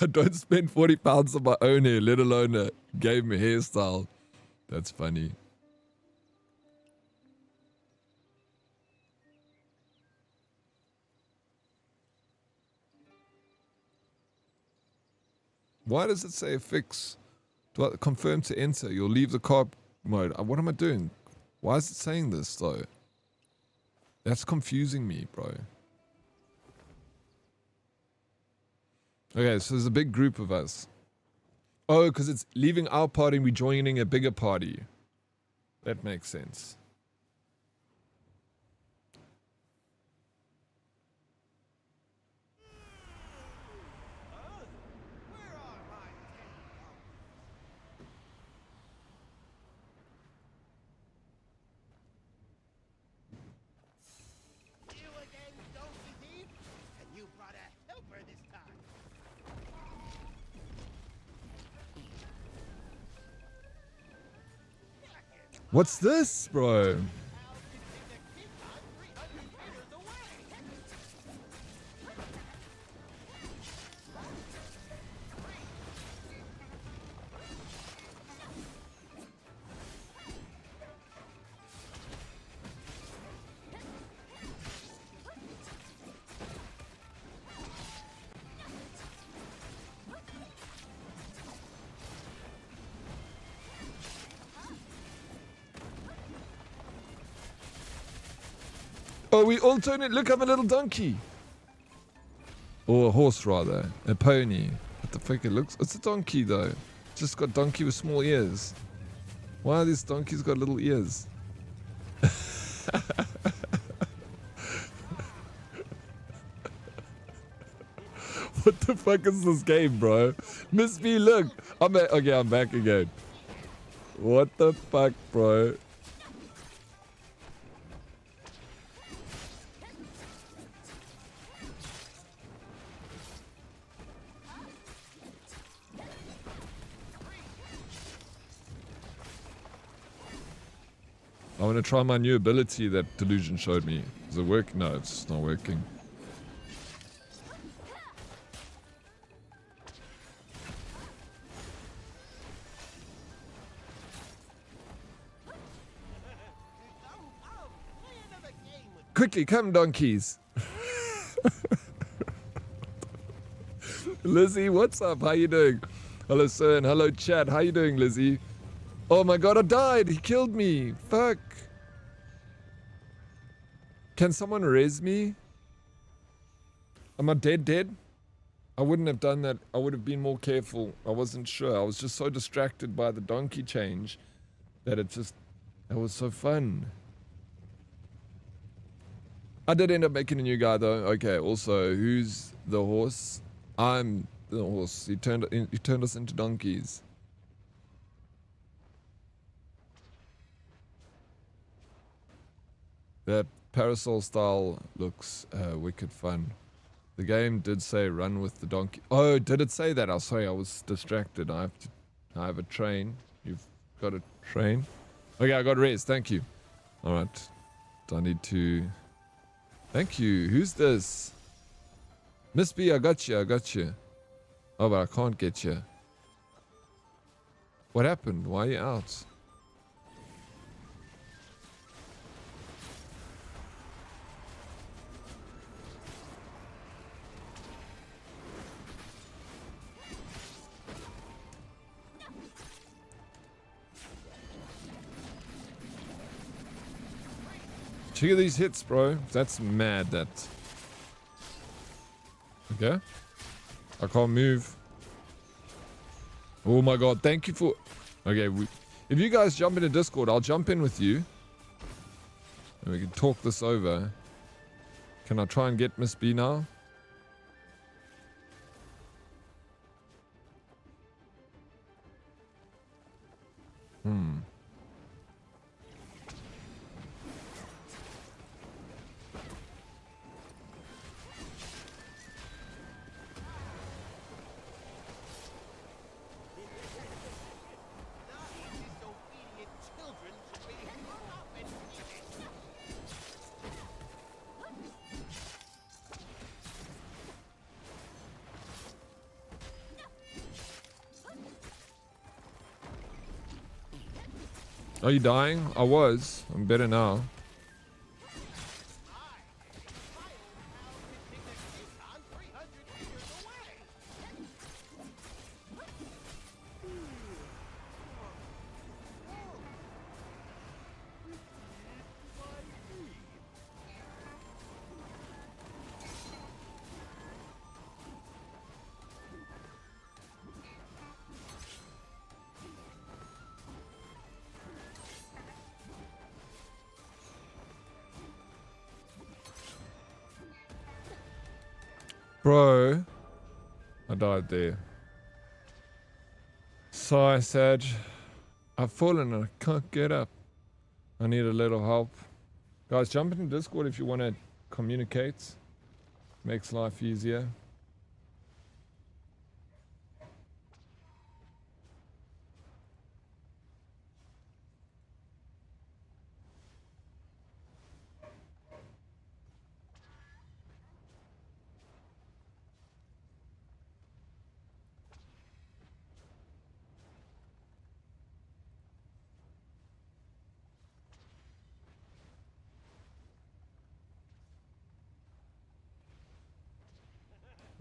I don't spend £40 on my own hair, let alone a game hairstyle. That's funny. Why does it say fix? Do I confirm to enter? You'll leave the car mode. What am I doing? Why is it saying this though? That's confusing me, bro. Okay, so there's a big group of us. Oh, because it's leaving our party and we joining a bigger party. That makes sense. What's this, bro? Oh, we all turn it. Look, I'm a little donkey. Or a horse, rather. A pony. What the fuck it looks? It's a donkey, though. Just got donkey with small ears. Why are these donkeys got little ears? What the fuck is this game, bro? Miss me, look. I'm back. Okay, I'm back again. What the fuck, bro? I want to try my new ability that Delusion showed me. Does it work? No, it's not working. Quickly, come donkeys. Lizzie, what's up? How you doing? Hello, sir, and hello, chat. How you doing, Lizzie? Oh my god, I died. He killed me. Fuck. Can someone res me? Am I dead? I wouldn't have done that. I would have been more careful. I wasn't sure. I was just so distracted by the donkey change that it was so fun. I did end up making a new guy though. Okay, also, who's the horse? I'm the horse. He turned us into donkeys. That parasol style looks wicked fun. The game did say run with the donkey. Oh, did it say that? Oh, sorry, I was distracted. I I have a train. You've got a train. Okay, I got res. Thank you. All right. Do I need to... Thank you. Who's this? Miss B, I got you. I got you. Oh, but I can't get you. What happened? Why are you out? Check out these hits, bro. That's mad, that. Okay. I can't move. Oh my god, thank you for... Okay, if you guys jump into Discord, I'll jump in with you. And we can talk this over. Can I try and get Miss B now? Are you dying? I was. I'm better now. Bro, I died there. Sigh, Sag. I've fallen and I can't get up. I need a little help. Guys, jump into Discord if you want to communicate. Makes life easier.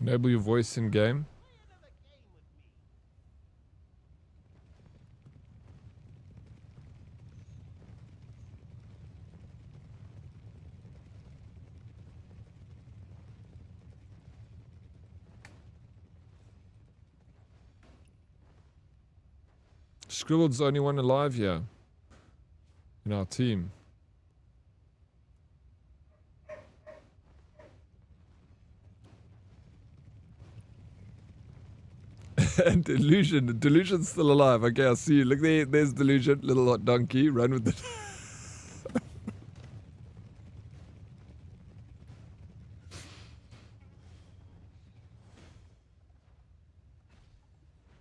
Enable your voice in game. Scribbled's the only one alive here in our team. And Delusion's still alive. Okay, I see you. Look there, there's Delusion, little hot donkey. Run with it.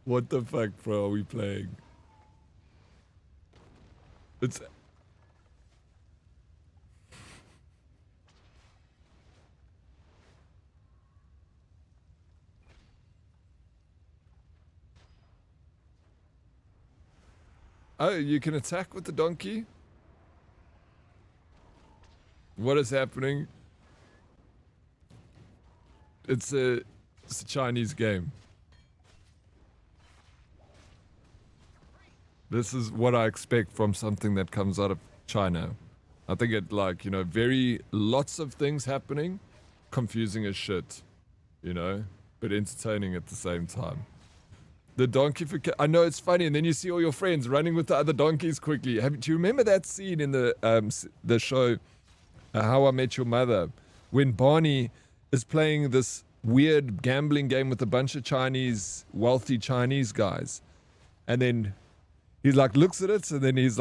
What the fuck, bro, are we playing? It's... Oh, you can attack with the donkey? What is happening? It's a Chinese game. This is what I expect from something that comes out of China. I think it, like, you know, lots of things happening, confusing as shit, you know, but entertaining at the same time. The donkey for... I know, it's funny, and then you see all your friends running with the other donkeys quickly. Do you remember that scene in the show How I Met Your Mother, when Barney is playing this weird gambling game with a bunch of wealthy Chinese guys, and then he like looks at it, and then he's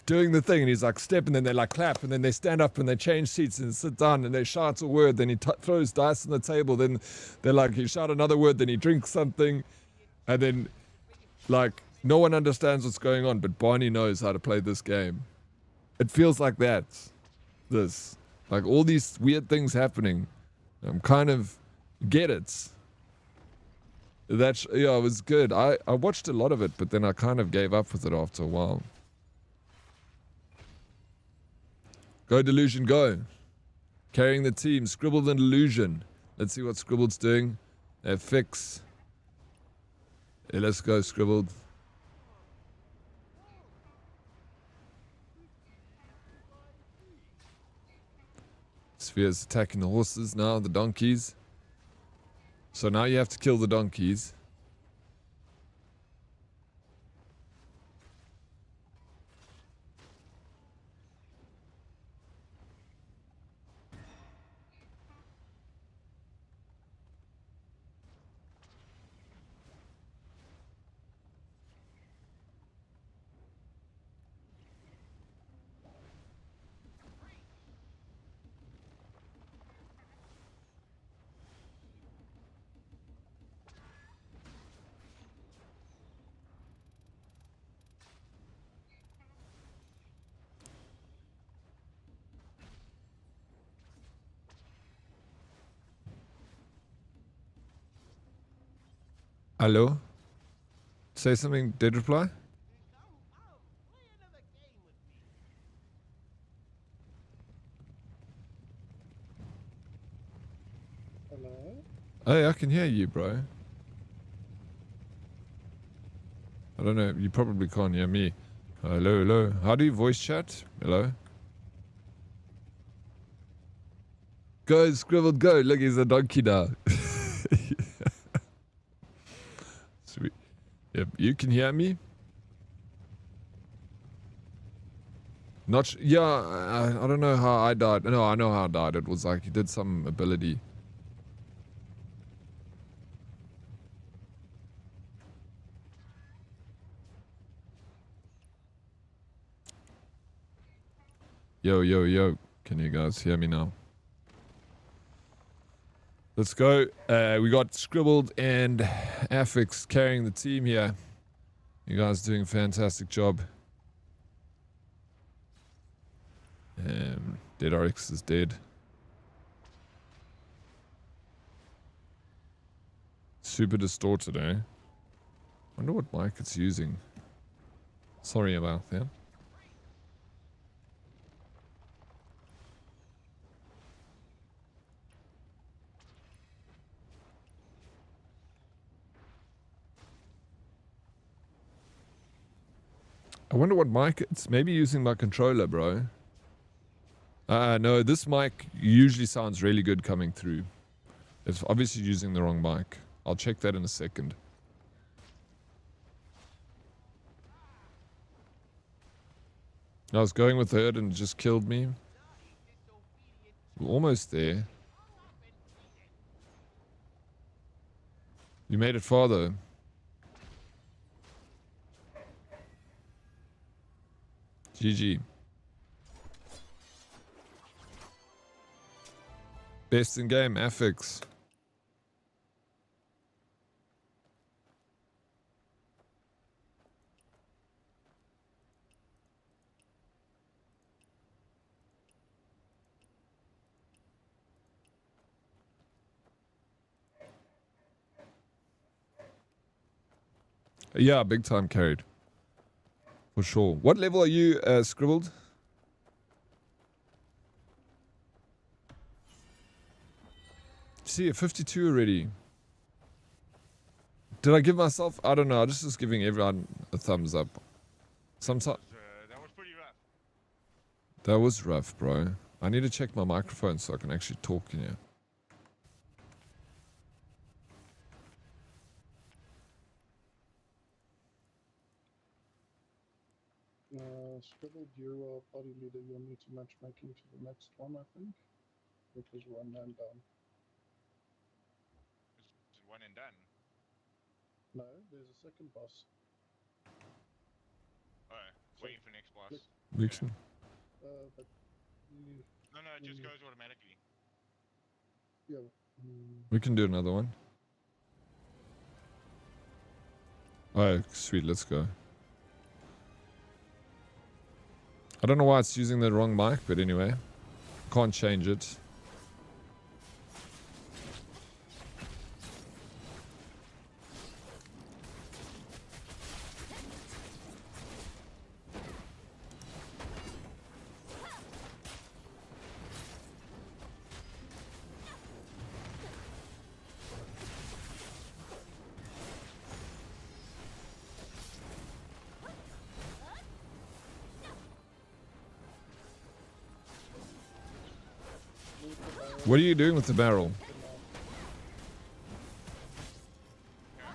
doing the thing, and he's like step, and then they like clap, and then they stand up and they change seats and sit down, and they shout a word, then he throws dice on the table, then they're like, he shout another word, then he drinks something. And then, like, no one understands what's going on, but Barney knows how to play this game. It feels like that. This. Like all these weird things happening. I'm kind of get it. That's, yeah, it was good. I watched a lot of it, but then I kind of gave up with it after a while. Go Delusion, go. Carrying the team, Scribbled and Delusion. Let's see what Scribbled's doing. Fix. Yeah, let's go, Scribbled. Sphere's attacking the horses now, the donkeys. So now you have to kill the donkeys. Hello? Say something, did reply? Hello? Hey, I can hear you, bro. I don't know, you probably can't hear me. Hello, hello. How do you voice chat? Hello? Go, Scribbled, go. Look, he's a donkey now. Sweet. Yep, you can hear me? Not yeah, I don't know how I died. No, I know how I died. It was like he did some ability. Yo, yo, yo. Can you guys hear me now? Let's go. We got Scribbled and Affix carrying the team here. You guys doing a fantastic job. Dead Oryx is dead. Super distorted, eh? Wonder what mic it's using. Sorry about that. I wonder what mic it's maybe using my controller, bro. No, this mic usually sounds really good coming through. It's obviously using the wrong mic. I'll check that in a second. I was going with herd and it just killed me. We're almost there. You made it far though. GG. Best in game, Affix. Yeah, big time carried. For sure. What level are you, Scribbled? See, 52 already. Did I give myself? I don't know. I'm just giving everyone a thumbs up. Sometimes That was pretty rough. that was rough, bro. I need to check my microphone so I can actually talk in here. Scribbled, you're party leader. You'll need to matchmaking to the next one, I think. Because one man down. Is it one and done? No, there's a second boss. Alright, waiting for next boss. Vixen. But you, No, it just goes automatically. yeah. We can do another one. Oh, sweet. Let's go. I don't know why it's using the wrong mic, but anyway. Can't change it. What are you doing with the barrel? Yeah.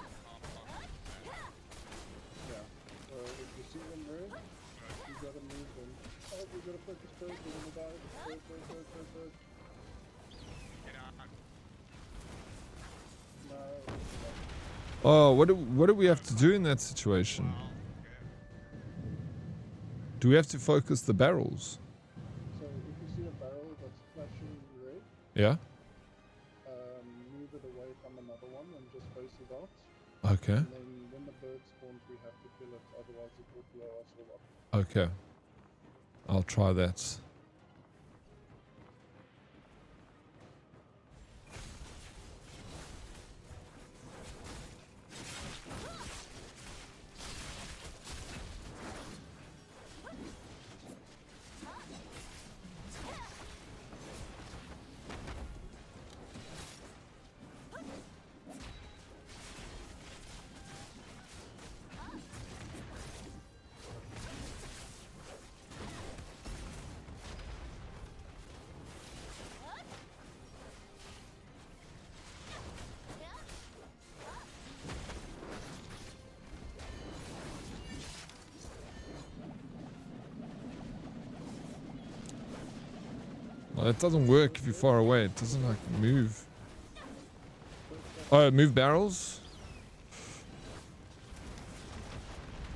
If you see them red, you gotta move them. Oh, we gotta focus bird, we're gonna die. Bird. No. Oh, what do we have to do in that situation? Do we have to focus the barrels? So if you see a barrel that's flashing red, Yeah? move it away from another one and just face it out. Okay. And then when the bird spawns, we have to kill it, otherwise it will blow us all up. Okay. I'll try that. Well, it doesn't work if you're far away. It doesn't like move. Oh, move barrels?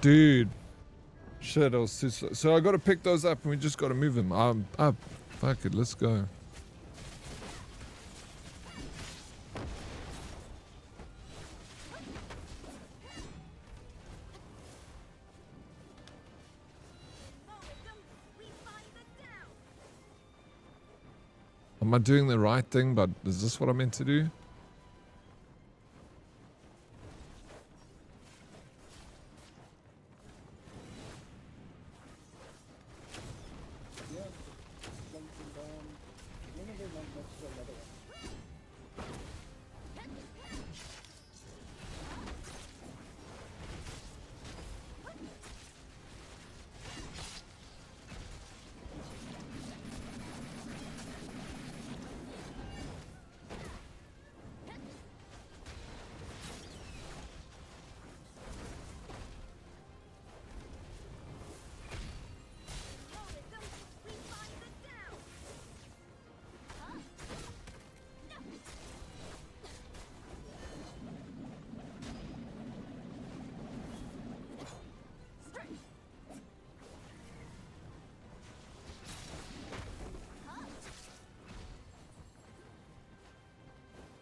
Dude. Shit, I was too slow. So I gotta pick those up and we just gotta move them. Up. Fuck it, let's go. Am I doing the right thing, but is this what I'm meant to do? Yeah, plunk them down. One of them next to another one.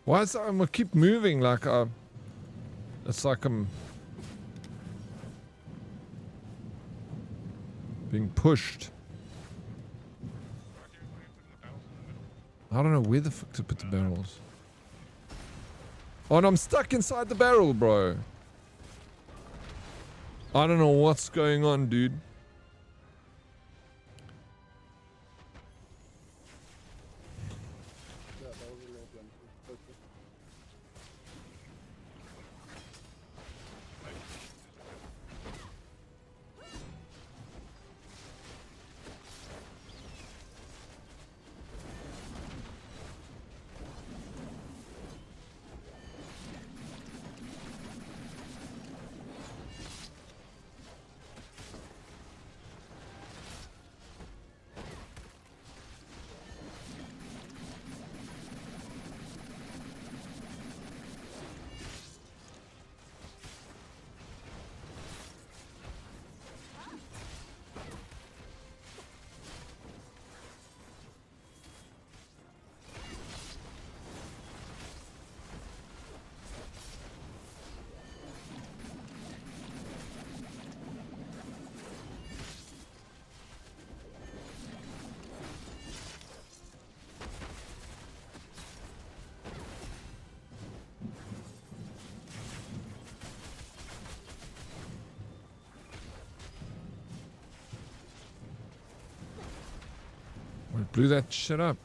Why is that? I'm gonna keep moving like it's like I'm being pushed. I don't know where the fuck to put the barrels. Oh, and I'm stuck inside the barrel, bro. I don't know what's going on, dude. Yeah, that was a little jumpy. Perfect. It blew that shit up.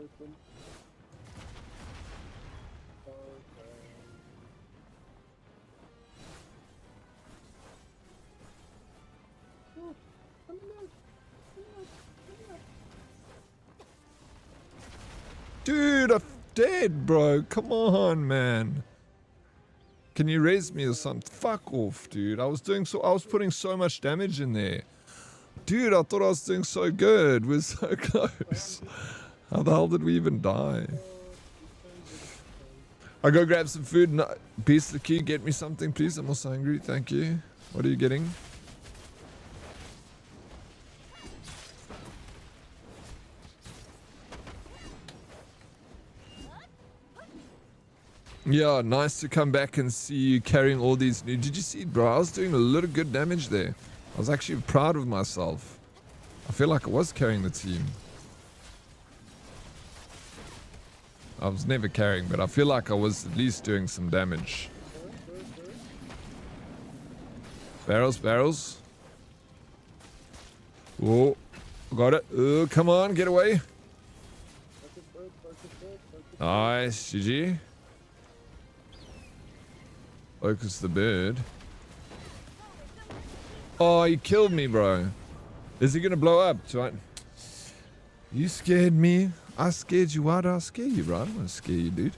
open. Okay. Oh, I'm alive. Dude, I'm dead, bro. Come on, man. Can you raise me or something? Fuck off, dude. I was putting so much damage in there. Dude, I thought I was doing so good. We're so close. How the hell did we even die? I go grab some food. No, Beast the key, get me something, please. I'm also hungry. Thank you. What are you getting? Yeah, nice to come back and see you carrying all these new. Did you see it, bro? I was doing a little good damage there. I was actually proud of myself. I feel like I was carrying the team. I was never carrying, but I feel like I was at least doing some damage. Barrels, barrels. Oh, got it. Oh, come on, get away. Nice, GG. Focus the bird. Oh, he killed me, bro. Is he gonna blow up? You scared me. I scared you. Why did I scare you, bro? I don't want to scare you, dude.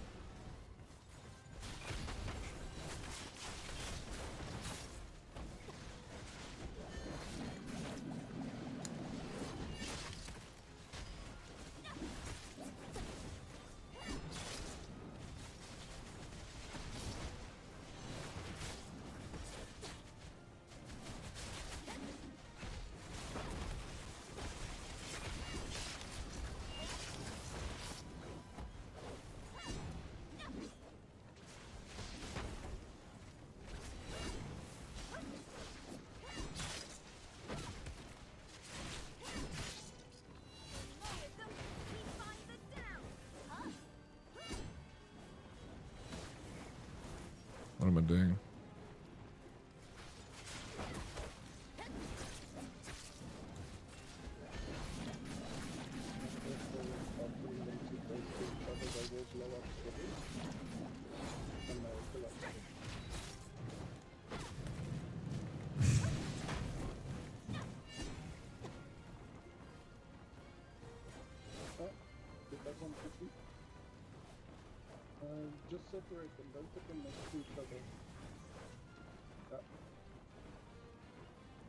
What am I doing? Just separate them. Don't put them next to each other. Yeah.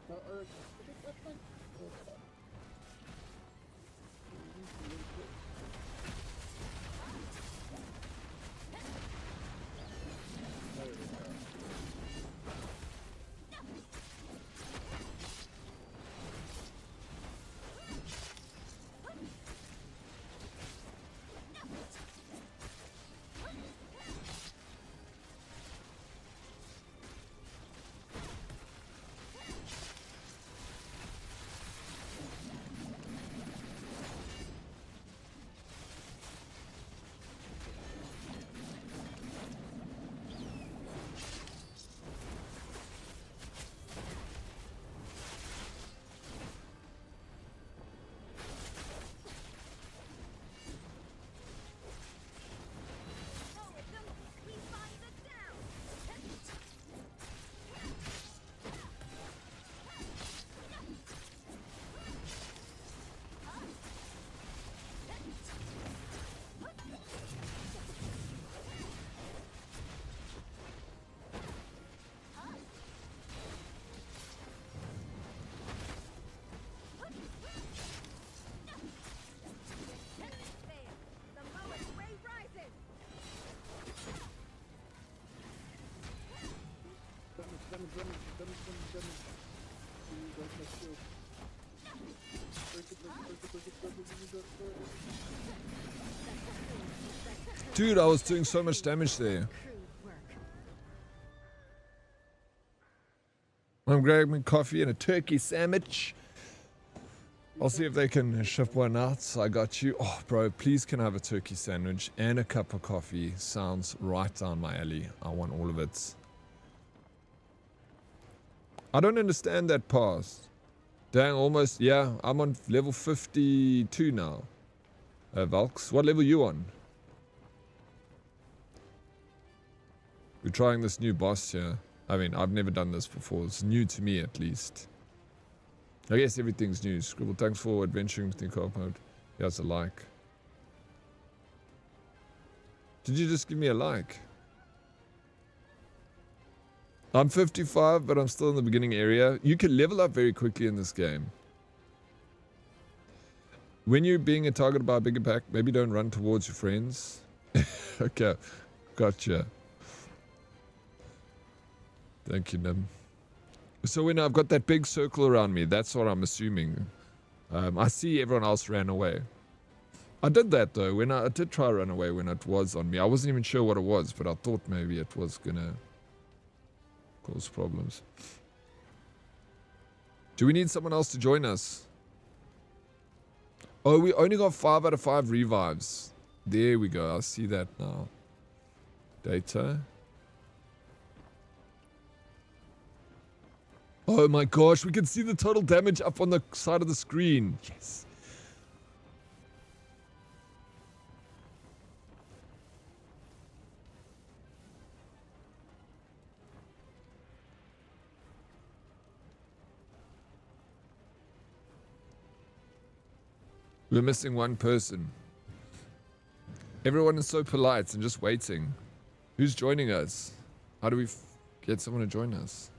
Now, Oryx, put it that way. Oh, it's fine. You need to link it. There we go. Damage. Don't let shield. Break it. Dude, I was doing so much damage there. Crude work. I'm grabbing coffee and a turkey sandwich. I'll see if they can ship one out. I got you. Oh, bro, please can I have a turkey sandwich and a cup of coffee? Sounds right down my alley. I want all of it. I don't understand that pass. Dang, almost, yeah, I'm on level 52 now. Valks, what level you on? We're trying this new boss here. I mean, I've never done this before. It's new to me, at least. I guess everything's new. Scribble, thanks for adventuring with the co-op mode. Yeah, it's a like. Did you just give me a like? I'm 55, but I'm still in the beginning area. You can level up very quickly in this game. When you're being targeted by a bigger pack, maybe don't run towards your friends. Okay, gotcha. Thank you, Nim. So when I've got that big circle around me, that's what I'm assuming. I see everyone else ran away. I did that though. When I did try to run away when it was on me. I wasn't even sure what it was, but I thought maybe it was gonna cause problems. Do we need someone else to join us? Oh, we only got 5 out of 5 revives. There we go. I see that now. Data. Oh my gosh, we can see the total damage up on the side of the screen. Yes. We're missing one person. Everyone is so polite and just waiting. Who's joining us? How do we get someone to join us?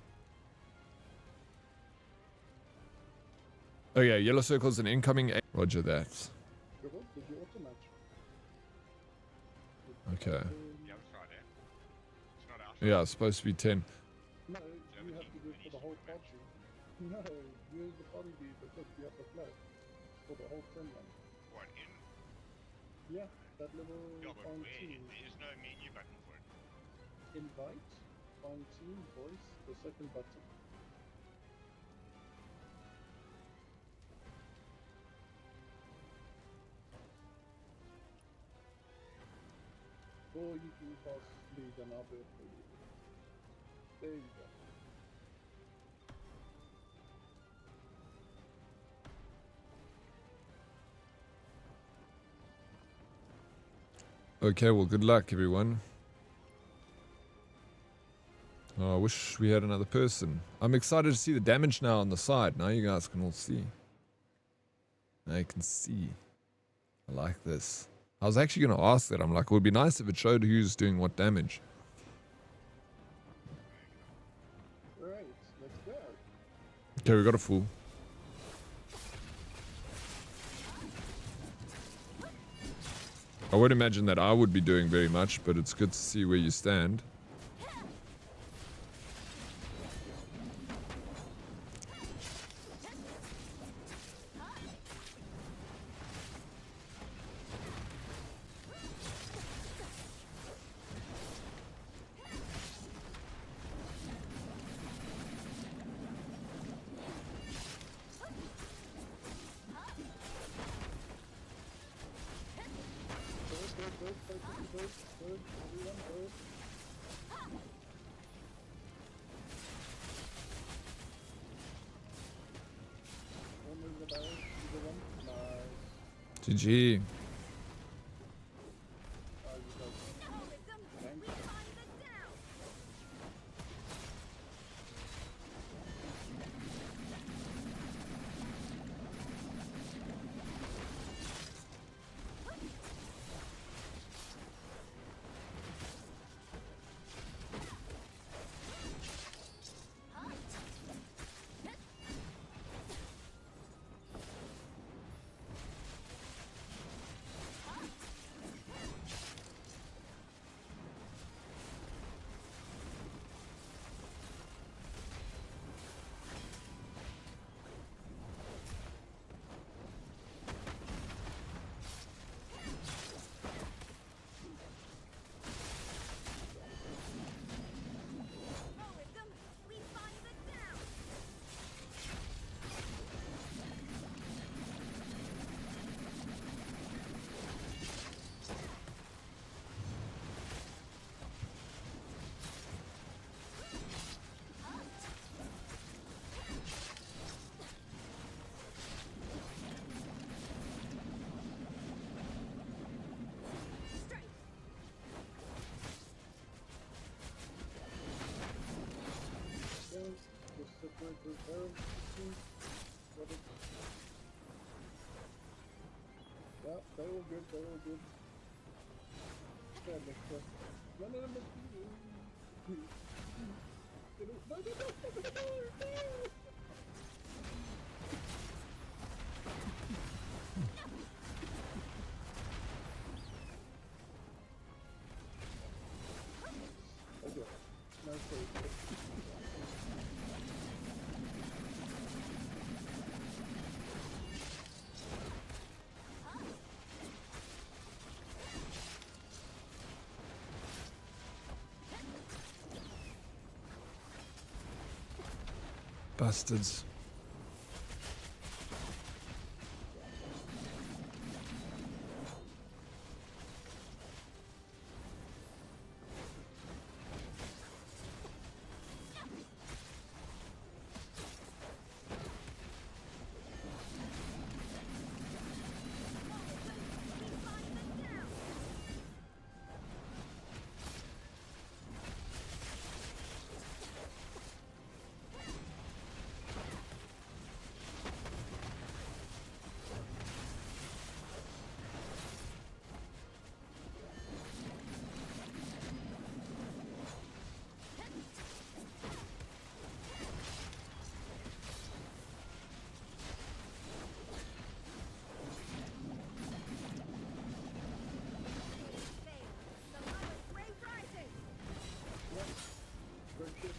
Oh yeah, yellow circle's an incoming. Roger that. Did you auto-match? Okay. Yeah, let's try that. It's not our Yeah, it's supposed to be 10. No, you have to do it for the whole party. No, use the party lead, but look, you have the flag. For the whole Finland. What, in? Yeah, that level Yeah, but find where? team. There's no menu button for it. Invite, find team, voice, the second button. Or you can pass lead and I'll do it for you. There you go. Okay, well, good luck, everyone. Oh, I wish we had another person. I'm excited to see the damage now on the side. Now you guys can all see. Now you can see. I like this. I was actually going to ask that. I'm like, it would be nice if it showed who's doing what damage. Right, let's go. Okay, we got a full. I would imagine that I would be doing very much, but it's good to see where you stand. Everyone go. One move the barrel, either one. Nice. GG. Oh, you guys. Thanks. Just separate those barrels. What is... Yeah, they were good, they were good. Yeah, next one. No, no, no, no. No, no, no, no, no, no. Okay, no save. Bastards.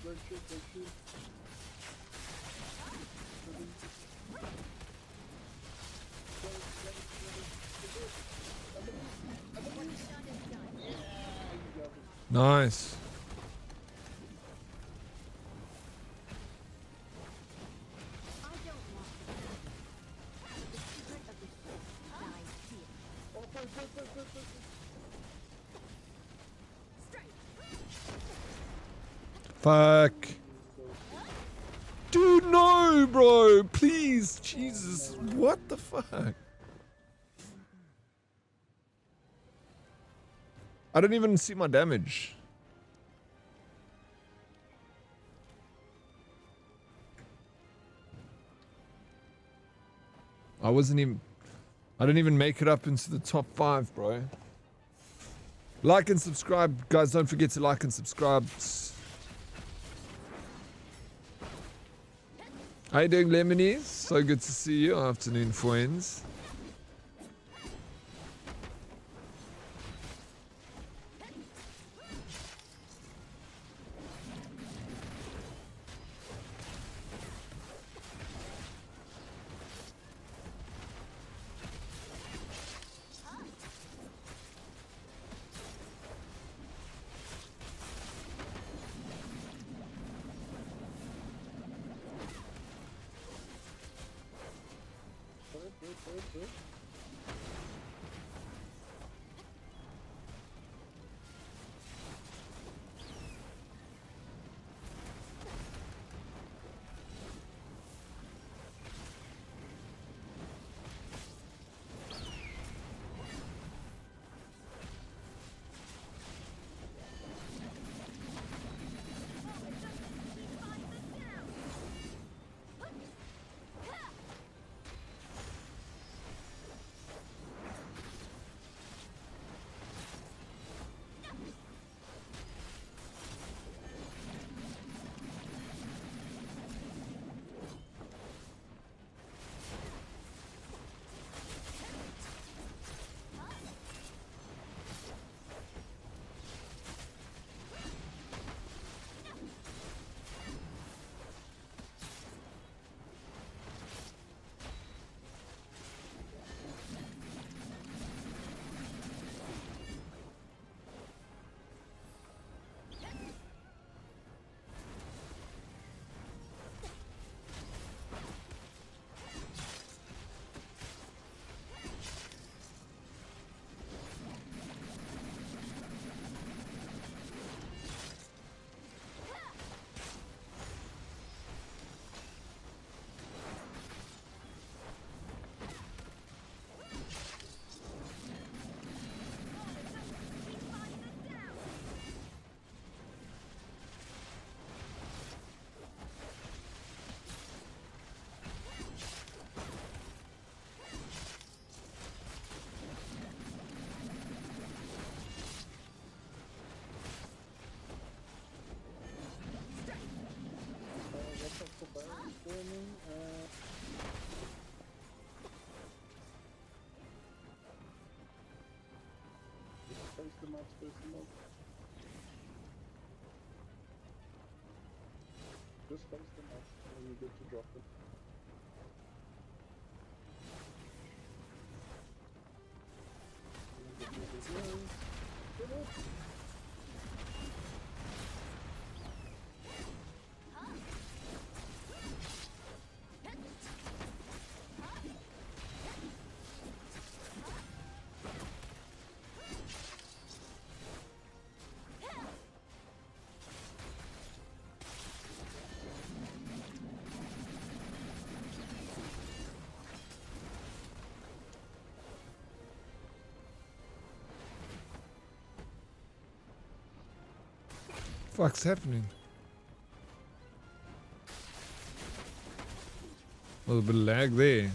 Good shit, good shit. Nice. Fuck. Dude, no, bro. Please. Jesus. What the fuck? I don't even see my damage. I wasn't even... I didn't even make it up into the top 5, bro. Like and subscribe. Guys, don't forget to like and subscribe. How you doing, Lemonies? So good to see you. Afternoon, friends. Space them out, space them out. Just space them out, and then you get to drop them. Get up! Fuck's happening? A little bit of lag there.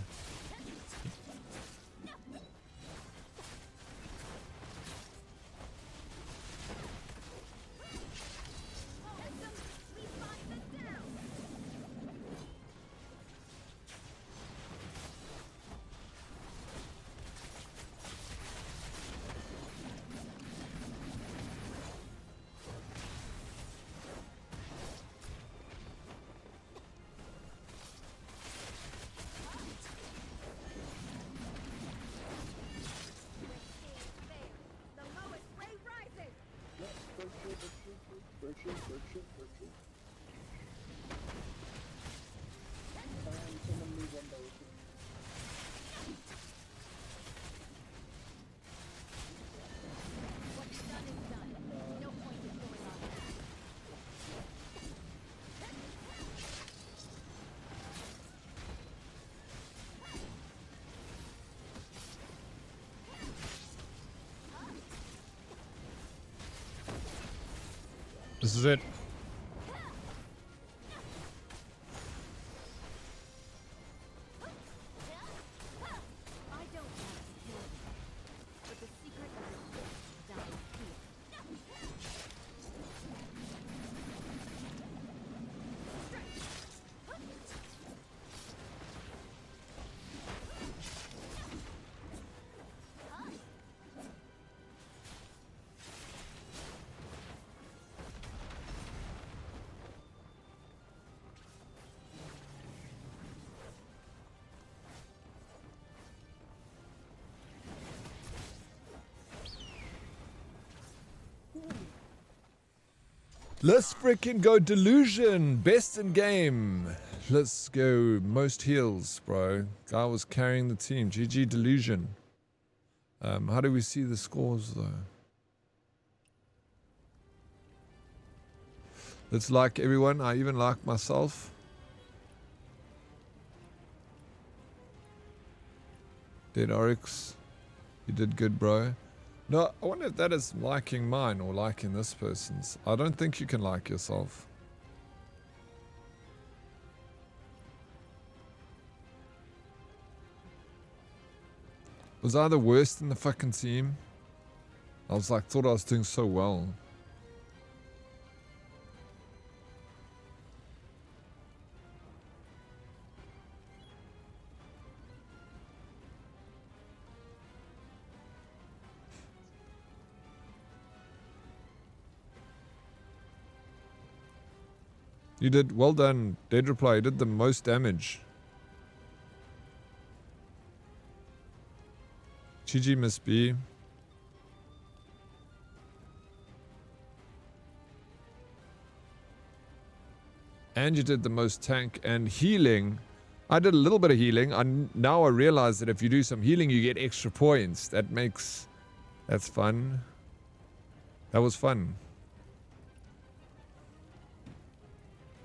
This is it. I don't have Let's freaking go Delusion. Best in game. Let's go most heals, bro. Guy was carrying the team. GG Delusion. How do we see the scores, though? Let's like everyone. I even like myself. Dead Oryx. You did good, bro. No, I wonder if that is liking mine or liking this person's. I don't think you can like yourself. Was I the worst in the fucking team? I was like, thought I was doing so well. You did well done, Dead Reply. You did the most damage. GG Miss B. And you did the most tank and healing. I did a little bit of healing. Now I realize that if you do some healing, you get extra points. That's fun. That was fun.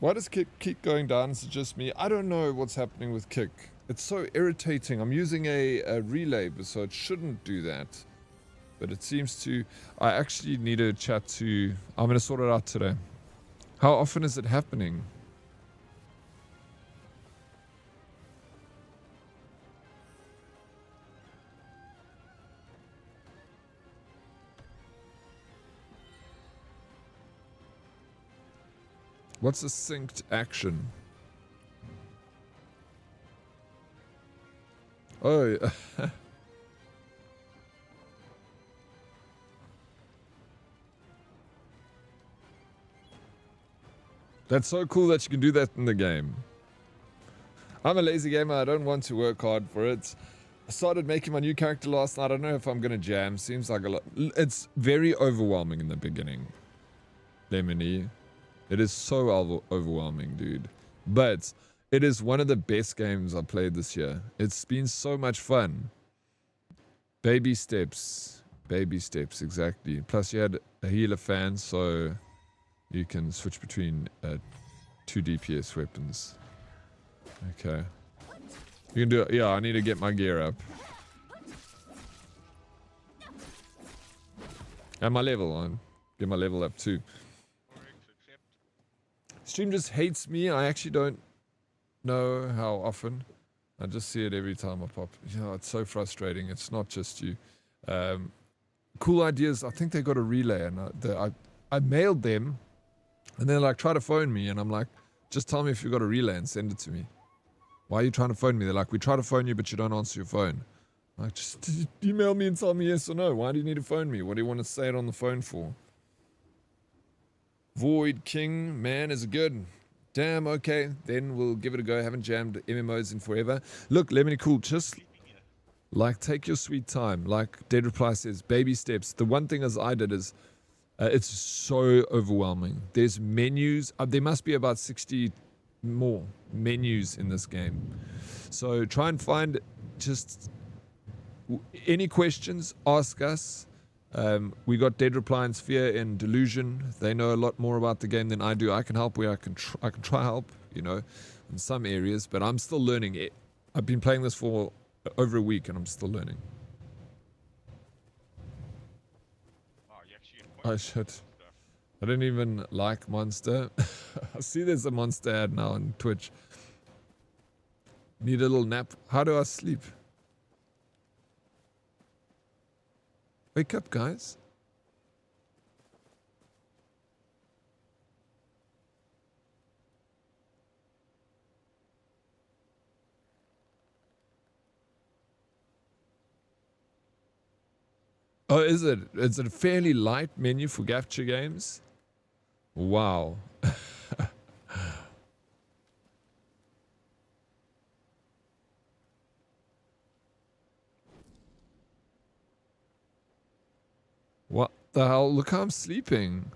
Why does Kick keep going down? Is it just me? I don't know what's happening with Kick. It's so irritating. I'm using a relay, so it shouldn't do that. But it seems to... I actually need to chat to... I'm going to sort it out today. How often is it happening? What's a synced action? Oh, that's so cool that you can do that in the game. I'm a lazy gamer. I don't want to work hard for it. I started making my new character last night. I don't know if I'm going to jam. Seems like a lot. It's very overwhelming in the beginning. Lemony. It is so overwhelming, dude. But it is one of the best games I've played this year. It's been so much fun. Baby steps. Baby steps, exactly. Plus you had a healer fan, so you can switch between 2 DPS weapons. Okay. You can do it. Yeah, I need to get my gear up. And my level on. Get my level up too. Stream just hates me. I actually don't know how often. I just see it every time I pop. You know, it's so frustrating. It's not just you. Cool ideas. I think they got a relay, and I mailed them, and they're like, try to phone me, and I'm like, just tell me if you got a relay and send it to me. Why are you trying to phone me? They're like, we try to phone you, but you don't answer your phone. I'm like, just email me and tell me yes or no. Why do you need to phone me? What do you want to say it on the phone for? Void King, man, is it good? Damn, okay. Then we'll give it a go. Haven't jammed MMOs in forever. Look, Lemony Cool, just like take your sweet time. Like Dead Reply says, baby steps. The one thing as I did is it's so overwhelming. There's menus. There must be about 60 more menus in this game. So try and find just any questions, ask us. We got Dead Reply and Sphere and Delusion. They know a lot more about the game than I do. I can help where I can try help, you know, in some areas, but I'm still learning it. I've been playing this for over a week and I'm still learning. Oh shit. I didn't even like Monster. I see there's a Monster ad now on Twitch. Need a little nap. How do I sleep? Wake up, guys. Oh, is it? Is it a fairly light menu for gacha games? Wow. What the hell? Look how I'm sleeping.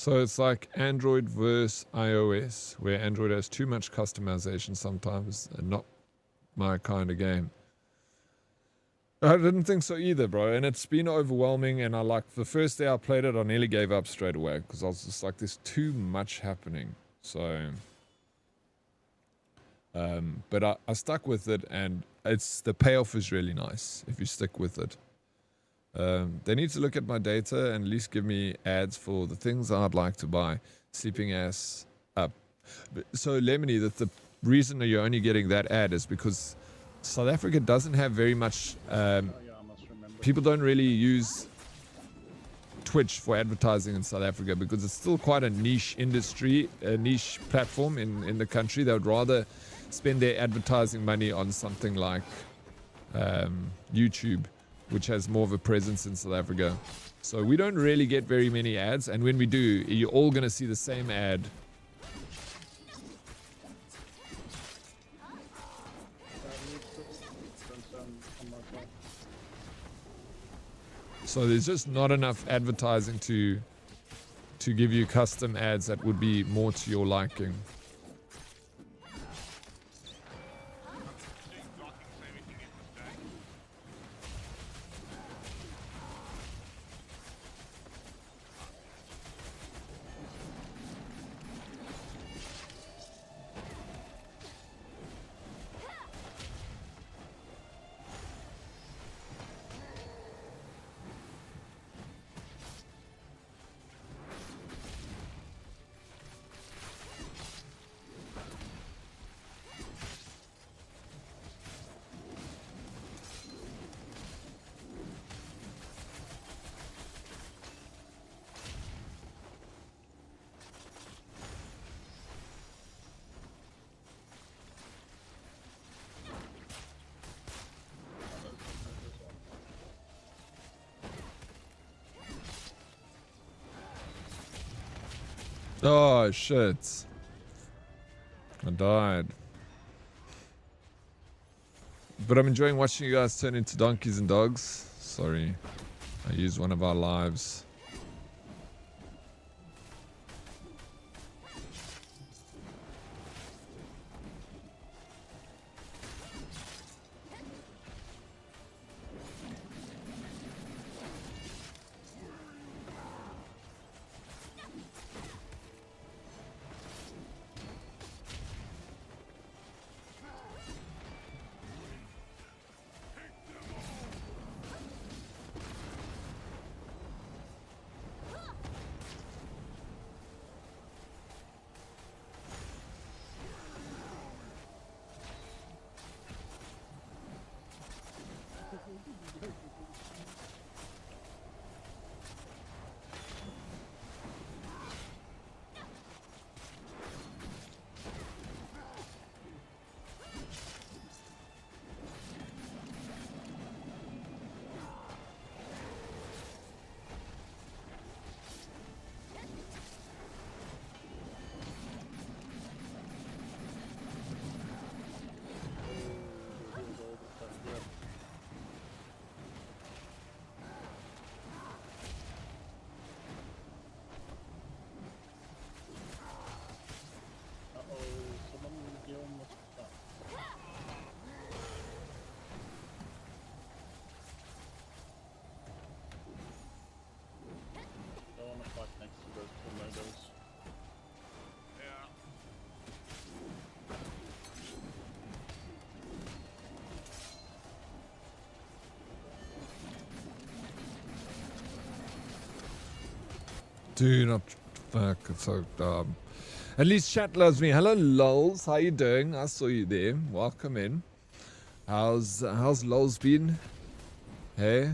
So it's like Android versus iOS, where Android has too much customization sometimes, and not my kind of game. I didn't think so either, bro, and it's been overwhelming, and the first day I played it, I nearly gave up straight away, because I was just like, there's too much happening, so... but I stuck with it, and the payoff is really nice, if you stick with it. They need to look at my data and at least give me ads for the things I'd like to buy. Sleeping ass up. So Lemony, the reason that you're only getting that ad is because South Africa doesn't have very much... Yeah, I must remember. people don't really use Twitch for advertising in South Africa because it's still quite a niche industry, a niche platform in the country. They would rather spend their advertising money on something like YouTube, which has more of a presence in South Africa. So we don't really get very many ads, and when we do, you're all going to see the same ad. So there's just not enough advertising to give you custom ads that would be more to your liking. Oh shit. I died. But I'm enjoying watching you guys turn into donkeys and dogs. Sorry. I used one of our lives. Do not fuck, it's so dumb. At least chat loves me. Hello Lols, how you doing? I saw you there. Welcome in. How's Lols been? Hey?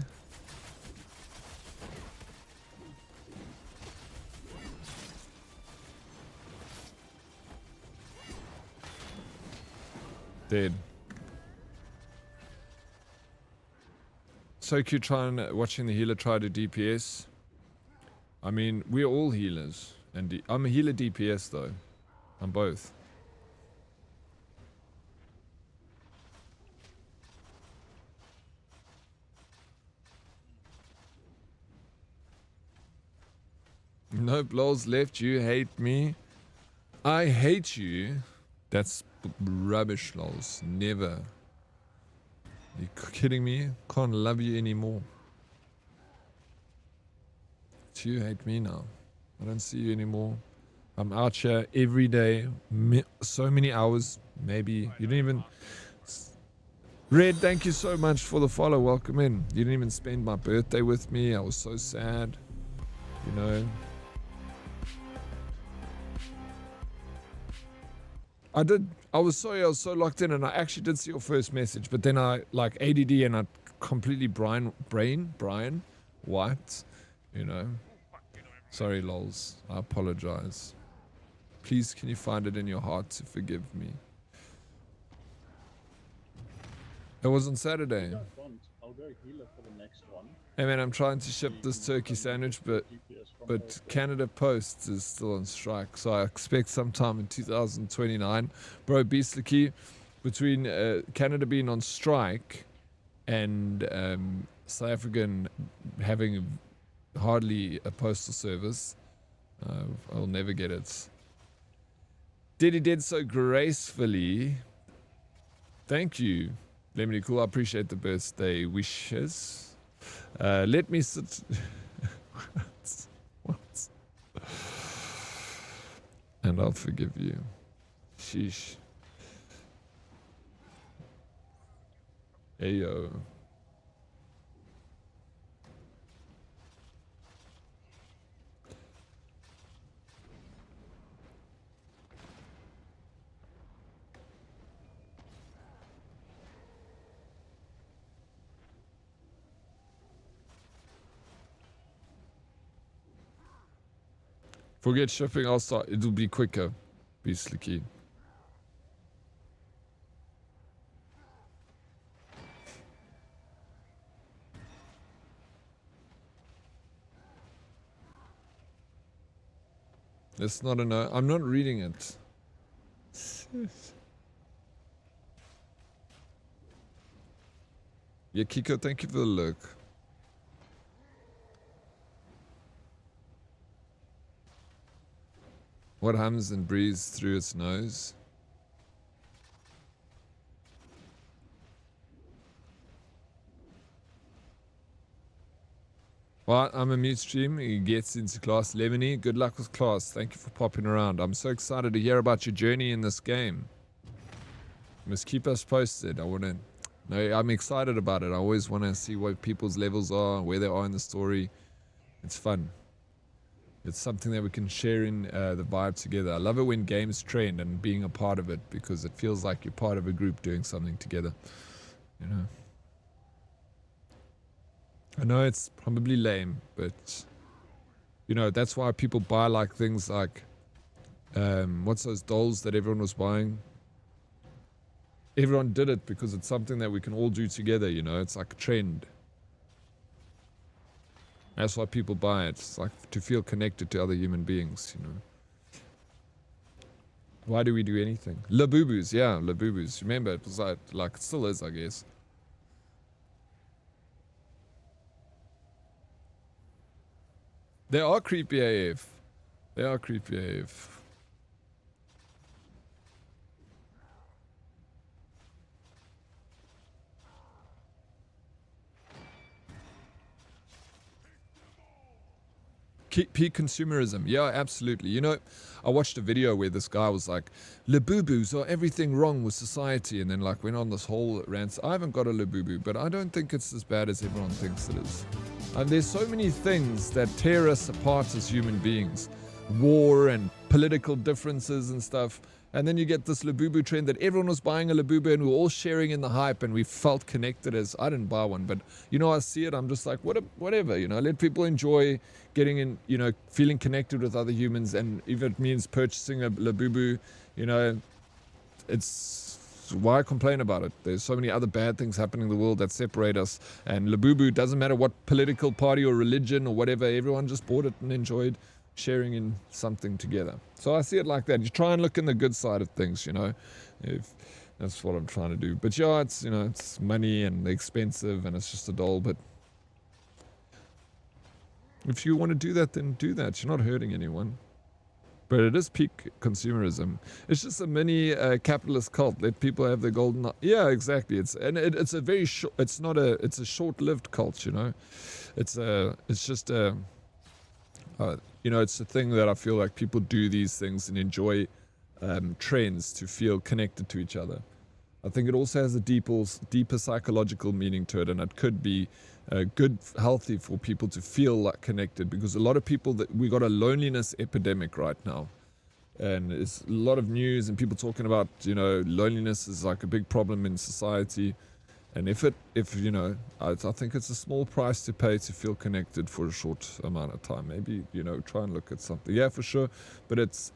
Dead. So cute watching the healer try to DPS. I mean, we're all healers, and I'm a healer DPS though. I'm both. No blows left. You hate me. I hate you. That's rubbish, lols. Never. You kidding me? Can't love you anymore. You hate me now. I don't see you anymore. I'm out here every day. So many hours. Maybe. You didn't even... Red, thank you so much for the follow. Welcome in. You didn't even spend my birthday with me. I was so sad. You know. I was so locked in, and I actually did see your first message, but then I like ADD and I completely Brian wiped, you know. Sorry, lols. I apologize. Please, can you find it in your heart to forgive me? It was on Saturday. I'll go healer for the next one. Hey man, I'm trying to ship this turkey sandwich, but Canada Post is still on strike, so I expect sometime in 2029. Bro, Beastlicky, between Canada being on strike and South African having hardly a postal service, I'll never get it. Diddy did so gracefully. Thank you, Lemony Cool. I appreciate the birthday wishes. Let me sit. What? And I'll forgive you. Sheesh. Ayo. Forget shipping, I'll start. It'll be quicker. Beastly key. It's not a no. I'm not reading it. Yeah, Kiko, thank you for the look. What hums and breathes through its nose? Well, I'm a mute stream. He gets into class. Lemony, good luck with class. Thank you for popping around. I'm so excited to hear about your journey in this game. You must keep us posted. I'm excited about it. I always want to see what people's levels are, where they are in the story. It's fun. It's something that we can share in the vibe together. I love it when games trend and being a part of it, because it feels like you're part of a group doing something together. You know. I know it's probably lame, but you know, that's why people buy like things like what's those dolls that everyone was buying? Everyone did it because it's something that we can all do together, you know. It's like a trend. That's why people buy it. It's like to feel connected to other human beings, you know. Why do we do anything? Labubus, yeah, Labubus. Remember, it was like it still is, I guess. They are creepy AF. They are creepy AF. Peak consumerism. Yeah, absolutely. You know, I watched a video where this guy was like, Labubus are everything wrong with society, and then like went on this whole rant. I haven't got a Labubu, but I don't think it's as bad as everyone thinks it is. And there's so many things that tear us apart as human beings. War and political differences and stuff. And then you get this Labubu trend that everyone was buying a Labubu and we were all sharing in the hype and we felt connected as, I didn't buy one, but you know, I see it, I'm just like, whatever, you know, let people enjoy getting in, you know, feeling connected with other humans. And if it means purchasing a Labubu, you know, it's why complain about it? There's so many other bad things happening in the world that separate us. And Labubu, doesn't matter what political party or religion or whatever, everyone just bought it and enjoyed sharing in something together. So I see it like that. You try and look in the good side of things, you know, if that's what I'm trying to do. But yeah, it's, you know, it's money and expensive and it's just a doll, but If you want to do that, then do that. You're not hurting anyone. But it is peak consumerism. It's just a mini capitalist cult. Let people have their golden. Yeah, exactly. It's a very short. It's not a. It's a short-lived cult. You know, it's just a. You know, it's a thing that I feel like people do these things and enjoy trends to feel connected to each other. I think it also has a deeper psychological meaning to it, and it could be good, healthy for people to feel like connected, because a lot of people we got a loneliness epidemic right now, and it's a lot of news and people talking about, you know, loneliness is like a big problem in society, and if you know, I think it's a small price to pay to feel connected for a short amount of time. Maybe, you know, try and look at something. Yeah, for sure, but it's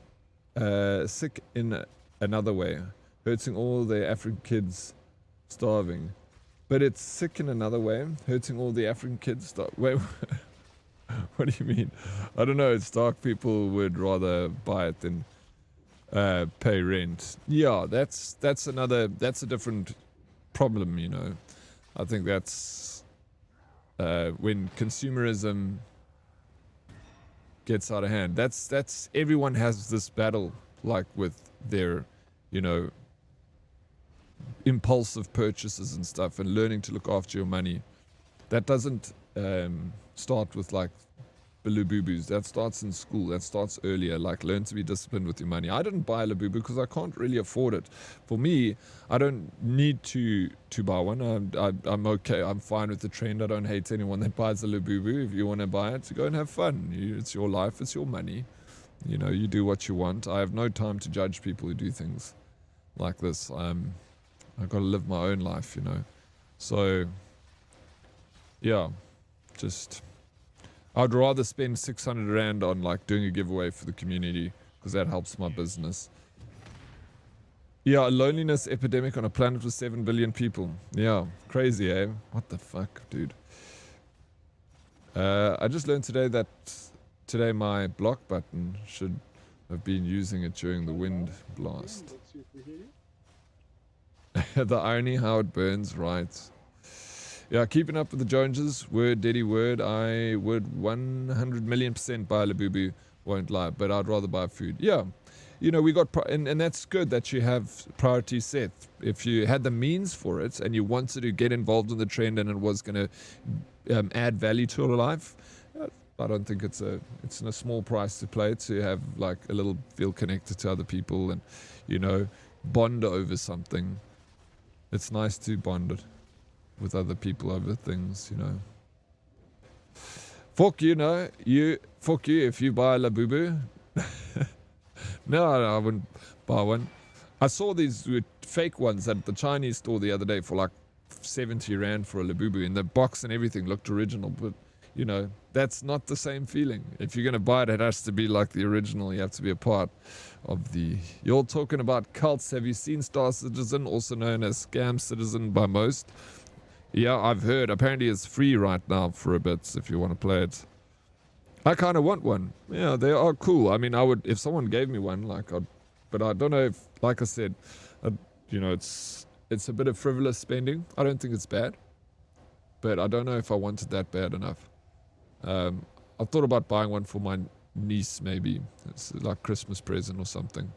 sick in another way, hurting all the African kids, starving. But it's sick in another way, hurting all the African kids. Wait, what do you mean? I don't know. It's dark. People would rather buy it than pay rent. Yeah, that's a different problem. You know, I think that's when consumerism gets out of hand. That's everyone has this battle, like with their, you know, impulsive purchases and stuff, and learning to look after your money. That doesn't start with like Labubu's. That starts in school. That starts earlier. Like, learn to be disciplined with your money. I didn't buy a Labubu because I can't really afford it. For me, I don't need to buy one. I'm okay. I'm fine with the trend. I don't hate anyone that buys a Labubu. If you want to buy it, go and have fun. It's your life. It's your money. You know, you do what you want. I have no time to judge people who do things like this. I've got to live my own life, you know. So, yeah, just, I'd rather spend 600 Rand on like doing a giveaway for the community, because that helps my business. Yeah, a loneliness epidemic on a planet with 7 billion people. Yeah, crazy, eh? What the fuck, dude? I just learned today my block button should have been using it during the wind blast. Let's see if we hear you. The irony, how it burns, right? Yeah, keeping up with the Joneses. Word, daddy, word. I would 100,000,000% buy a Labubu, won't lie, but I'd rather buy food. Yeah, you know, we got, and that's good that you have priorities set. If you had the means for it and you wanted to get involved in the trend and it was going to add value to your life, I don't think it's a small price to pay to have like a little feel connected to other people and, you know, bond over something. It's nice to bond with other people over things, you know. Fuck you, no. Fuck you if you buy a Labubu. No, I wouldn't buy one. I saw these fake ones at the Chinese store the other day for like 70 Rand for a Labubu, and the box and everything looked original, but, you know, that's not the same feeling. If you're going to buy it, it has to be like the original. You have to be a part of the... You're talking about cults. Have you seen Star Citizen, also known as Scam Citizen by most? Yeah, I've heard. Apparently it's free right now for a bit if you want to play it. I kind of want one. Yeah, they are cool. I mean, I would... If someone gave me one, like, but I don't know if... Like I said, you know, it's a bit of frivolous spending. I don't think it's bad. But I don't know if I want it that bad enough. I thought about buying one for my niece, maybe. It's like Christmas present or something.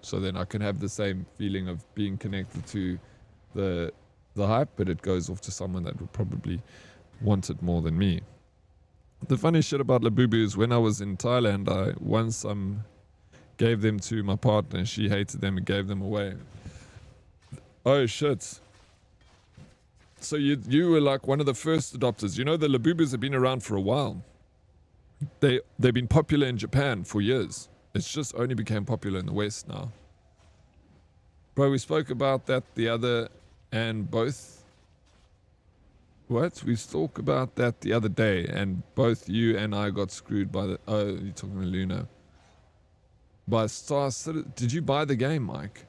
So then I can have the same feeling of being connected to the hype, but it goes off to someone that would probably want it more than me. The funny shit about Labubu is when I was in Thailand, I once gave them to my partner. She hated them and gave them away. Oh shit. So you were like one of the first adopters. You know, the Labubus have been around for a while. They've been popular in Japan for years. It's just only became popular in the West now. Bro, we spoke about that the other and both... What? We spoke about that the other day and both you and I got screwed by the... Oh, you're talking to Luna. By Star Citizen. Did you buy the game, Mike?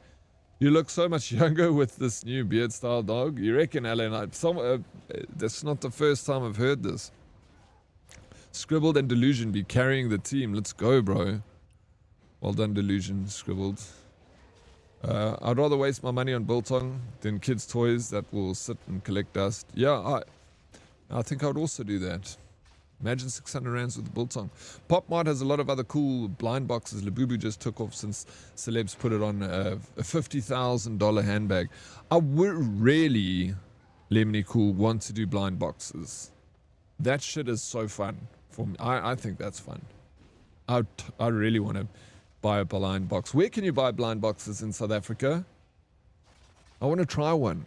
You look so much younger with this new beard style dog. You reckon, Alan? That's not the first time I've heard this. Scribbled and Delusion be carrying the team. Let's go, bro. Well done, Delusion. Scribbled. I'd rather waste my money on biltong than kids' toys that will sit and collect dust. Yeah, I think I would also do that. Imagine 600 rands with the biltong. PopMart has a lot of other cool blind boxes. Labubu just took off since celebs put it on a $50,000 handbag. I would really, Lemony Cool, want to do blind boxes. That shit is so fun for me. I think that's fun. I really want to buy a blind box. Where can you buy blind boxes in South Africa? I want to try one.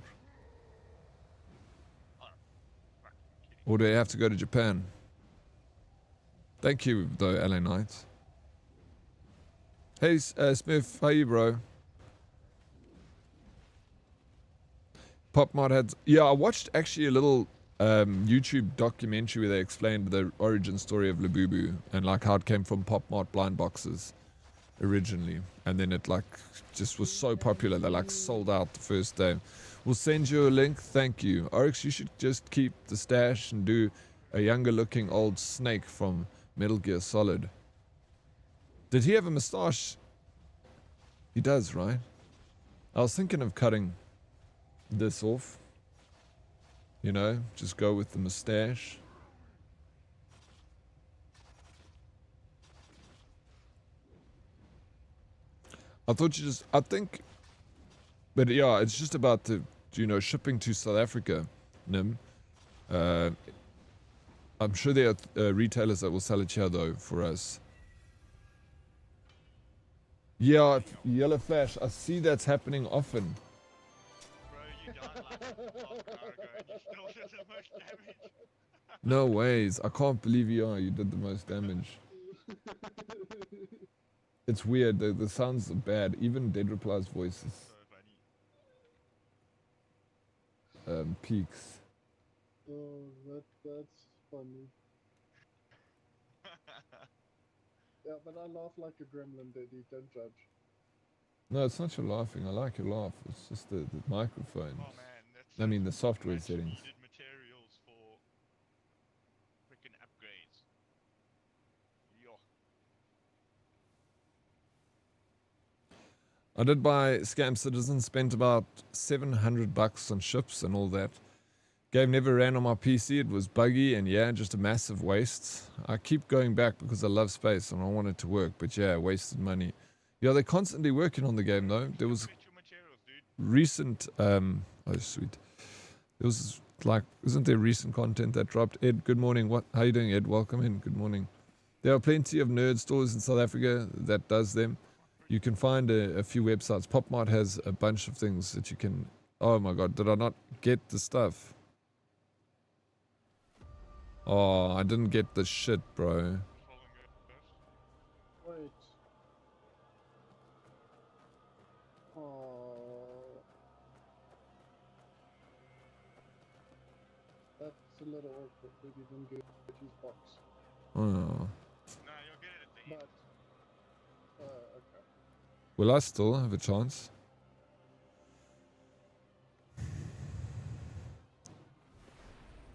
Or do I have to go to Japan? Thank you, though, LA Knights. Hey, Smith, how you, bro? PopMart had... Yeah, I watched actually a little YouTube documentary where they explained the origin story of Labubu and like how it came from PopMart blind boxes originally. And then it like just was so popular they like sold out the first day. We'll send you a link. Thank you. Oryx, you should just keep the stash and do a younger looking old Snake from Metal Gear Solid. Did he have a mustache? He does, right? I was thinking of cutting this off. You know, just go with the mustache. I thought you just, I think, but yeah, it's just about the, you know, shipping to South Africa, Nim. I'm sure there are retailers that will sell it here though for us. Yeah, Yellow Flash, I see that's happening often. Bro, you died like a long car ago and you still did the most damage. No ways, I can't believe you did the most damage. It's weird, the sounds are bad, even Dead Reply's voice is So funny. peaks. Oh, that's funny. Yeah, but I laugh like a gremlin, Daddy. Don't judge. No, it's not your laughing, I like your laugh, it's just the microphones. Oh man, that's I mean the software much settings. needed materials for freaking upgrades. Yo. I did buy Scam Citizen, spent about $700 on ships and all that. Game never ran on my PC, it was buggy and yeah, just a massive waste. I keep going back because I love space and I want it to work, but yeah, wasted money. Yeah, they're constantly working on the game though. There was Get your materials, dude. recent, oh sweet. There was like, isn't there recent content that dropped? Ed, good morning. How you doing, Ed? Welcome in, good morning. There are plenty of nerd stores in South Africa that does them. You can find a few websites. PopMart has a bunch of things that you can... Oh my god, did I not get the stuff? Oh, I didn't get the shit, bro. Following it first. Wait. Oh. That's a little awkward that you didn't get his box. Oh. No, you'll get it at the end. But, okay. Will I still have a chance?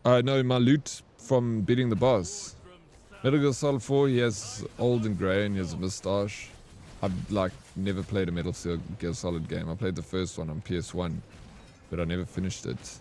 No, my loot from beating the boss. Metal Gear Solid 4, he has old and grey and he has a moustache. I've like never played a Metal Gear Solid game. I played the first one on PS1, but I never finished it.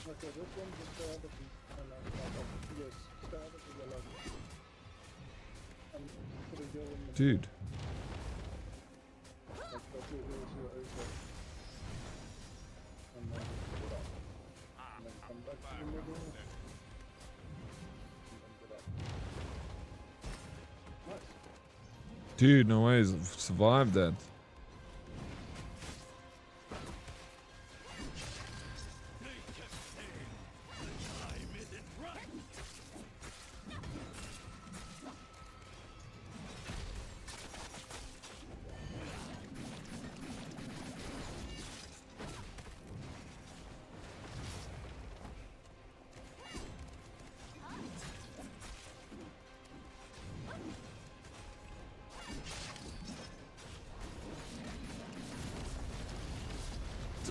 Okay, this one's a strategy, and yes, strategy alone. And put a yellow in the Dude. Like, that's your heals, your over. And then get up. And then come back to the middle. And then get up. Nice. Dude, no ways. I've survived that.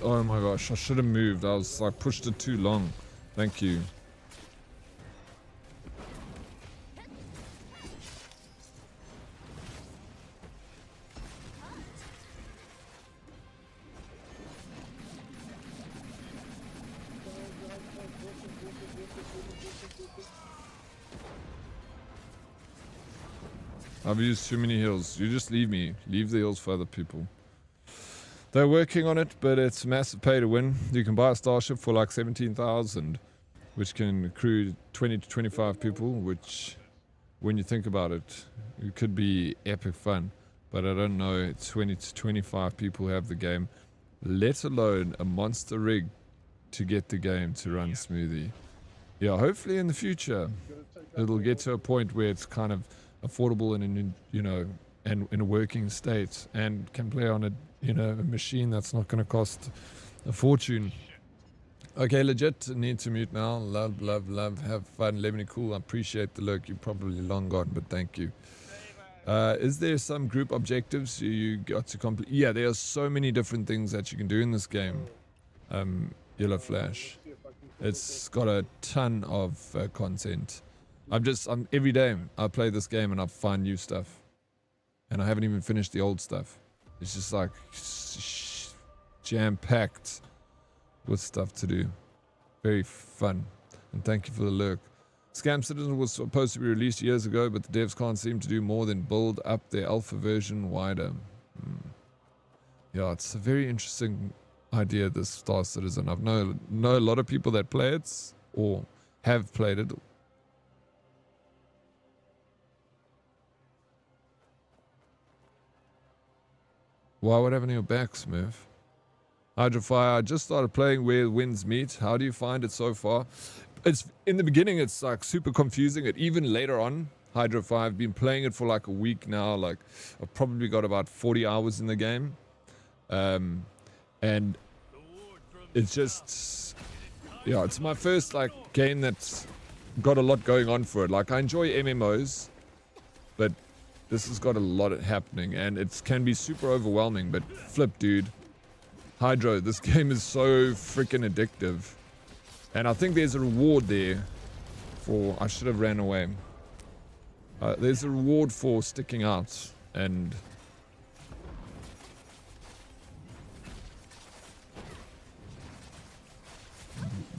Oh my gosh, I should have moved. I was like pushed it too long. Thank you. I've used too many heals. You just leave me. Leave the heals for other people. They're working on it, but it's massive pay to win. You can buy a starship for like 17,000, which can accrue 20 to 25 people, which, when you think about it, it could be epic fun. But I don't know, 20 to 25 people have the game, let alone a monster rig to get the game to run smoothly. Yeah, hopefully in the future, it'll get to a point where it's kind of affordable and in, you know, and in a working state, and can play on a, you know, a machine that's not going to cost a fortune. Okay, legit, need to mute now. Love, love, love, have fun, Lemony cool. I appreciate the look. You're probably long gone, but thank you. Is there some group objectives you got to complete? Yeah, there are so many different things that you can do in this game. Yellow Flash. It's got a ton of content. I'm every day I play this game and I find new stuff. And I haven't even finished the old stuff. It's just like jam-packed with stuff to do. Very fun. And thank you for the lurk. Scam Citizen was supposed to be released years ago, but the devs can't seem to do more than build up their alpha version wider. Yeah, it's a very interesting idea, this Star Citizen. I've know a lot of people that play it or have played it. Why would I have on your back, Smurf? Hydrofire, I just started playing Where Winds Meet. How do you find it so far? It's in the beginning, it's like super confusing. And even later on, Hydrofire, I've been playing it for like a week now. Like I've probably got about 40 hours in the game. And it's just, yeah, it's my first like game that's got a lot going on for it. Like I enjoy MMOs, but this has got a lot happening, and it can be super overwhelming, but flip, dude. Hydro, this game is so freaking addictive. And I think there's a reward there for... I should have ran away. There's a reward for sticking out, and...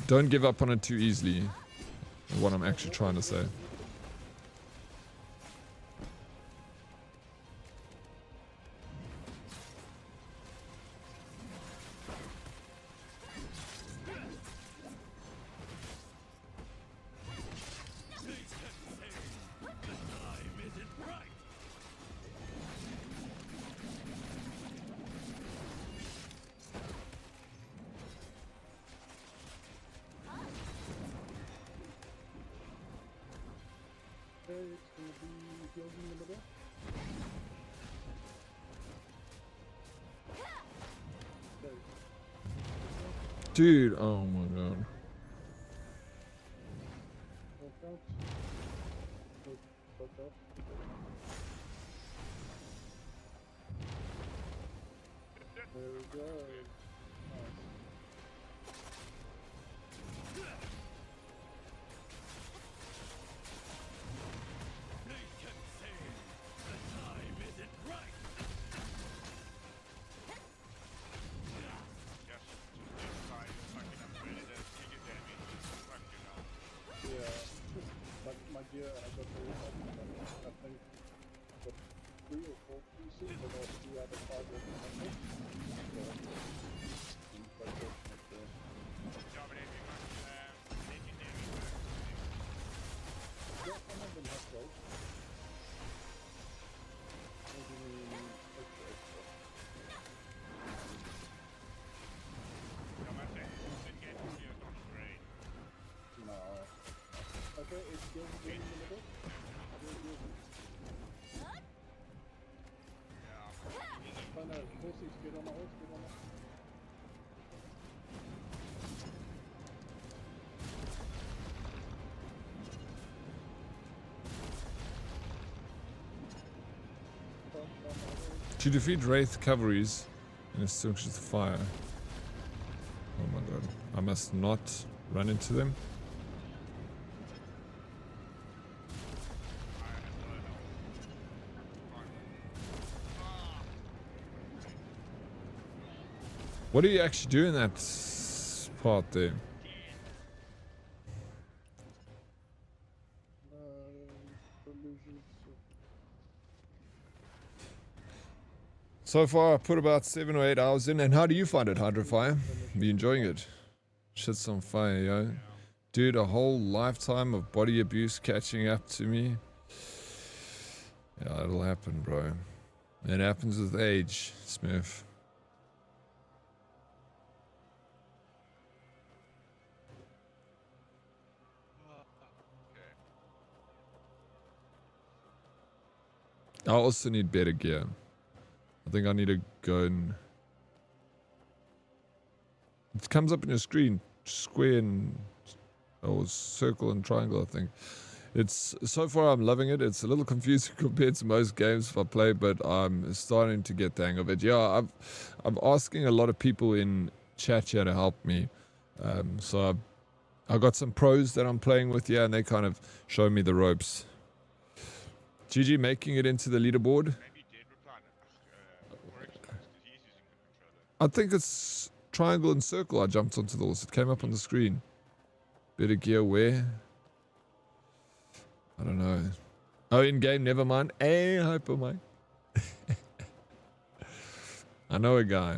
don't give up on it too easily, is what I'm actually trying to say. Dude, oh my god. There we go. My gear, I got I think got 3 or 4 pieces, but also 2 out of 5 of yeah, some of them have those. No. Okay, it's going in the middle. Oh no, horses, get on the horse, get on the... To defeat Wraith cavalries and extinguish the fire. Oh my god. I must not run into them. What do you actually do in that part there? Illusions. So far, I put about 7 or 8 hours in. And how do you find it, Hydrofire? Are you enjoying it? Shit's on fire, yo. Dude, a whole lifetime of body abuse catching up to me. Yeah, it'll happen, bro. It happens with age, Smith. I also need better gear. I think I need to go and... It comes up on your screen. Square and... or circle and triangle, I think. It's... So far I'm loving it. It's a little confusing compared to most games if I play, but I'm starting to get the hang of it. Yeah, I'm asking a lot of people in chat here to help me. So I've got some pros that I'm playing with, yeah, and they kind of show me the ropes. GG making it into the leaderboard. Maybe Dead reply Oryx because he's using the controller. I think it's triangle and circle. I jumped onto those. It came up on the screen. Better gear where? I don't know. Oh, in game, never mind. Hey, Hyper Mike. I know a guy.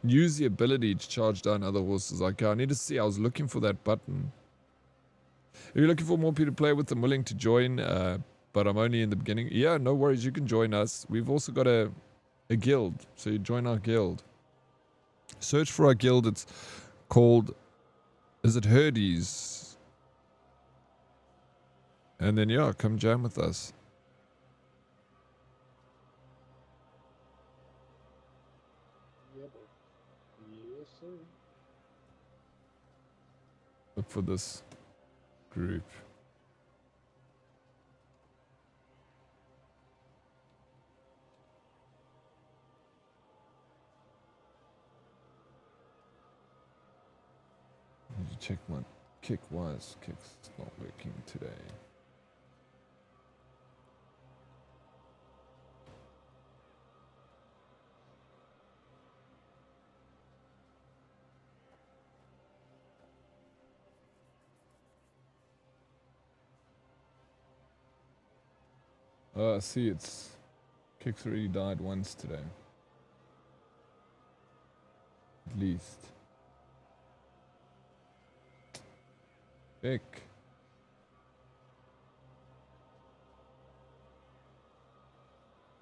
Use the ability to charge down other horses. Okay, I need to see. I was looking for that button. If you're looking for more people to play with, I'm willing to join, but I'm only in the beginning. Yeah, no worries. You can join us. We've also got a guild, so you join our guild. Search for our guild. It's called, is it Herdes? And then, yeah, come jam with us. Yeah, but yes, sir. Look for this group. Need to check my kick wise. Kick's not working today. I see it's kick's already died once today. At least. Heck.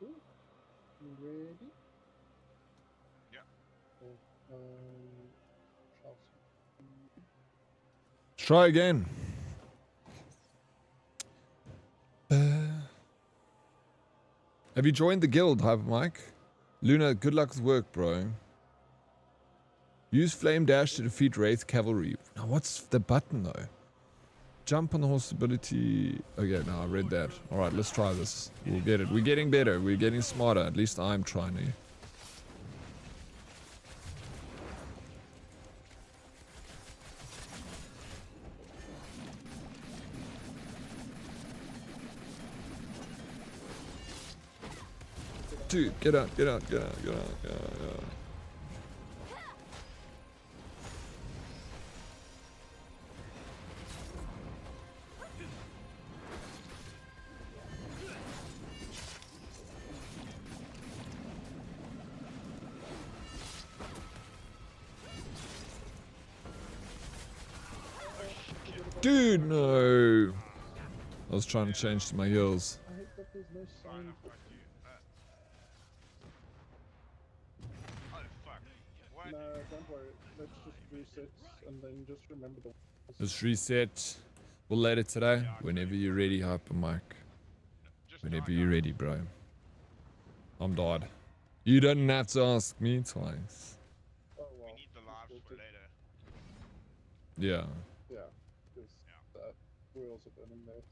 You ready? Yeah. Oh, Charles. Try again. Have you joined the guild, Hyper Mike? Luna, good luck with work, bro. Use Flame Dash to defeat Wraith Cavalry. Now, what's the button, though? Jump on the horse ability. Okay, no, I read that. Alright, let's try this. We'll get it. We're getting better. We're getting smarter. At least I'm trying to. Dude, get out, get out, get out, get out, get out, get out. Dude, no. I was trying to change to my heels. I hate that there's no Fine, sign. I'll fight you. Oh fuck. What? Nah, don't worry. Let's just reset and then just remember the. Let's reset. We'll let it today. Whenever you're ready, Hyper Mike. Just Whenever die, you're guys. ready, bro. I'm died. You don't have to ask me twice. Oh We well. need the lives for later. Yeah. Yeah, because we're also burning there.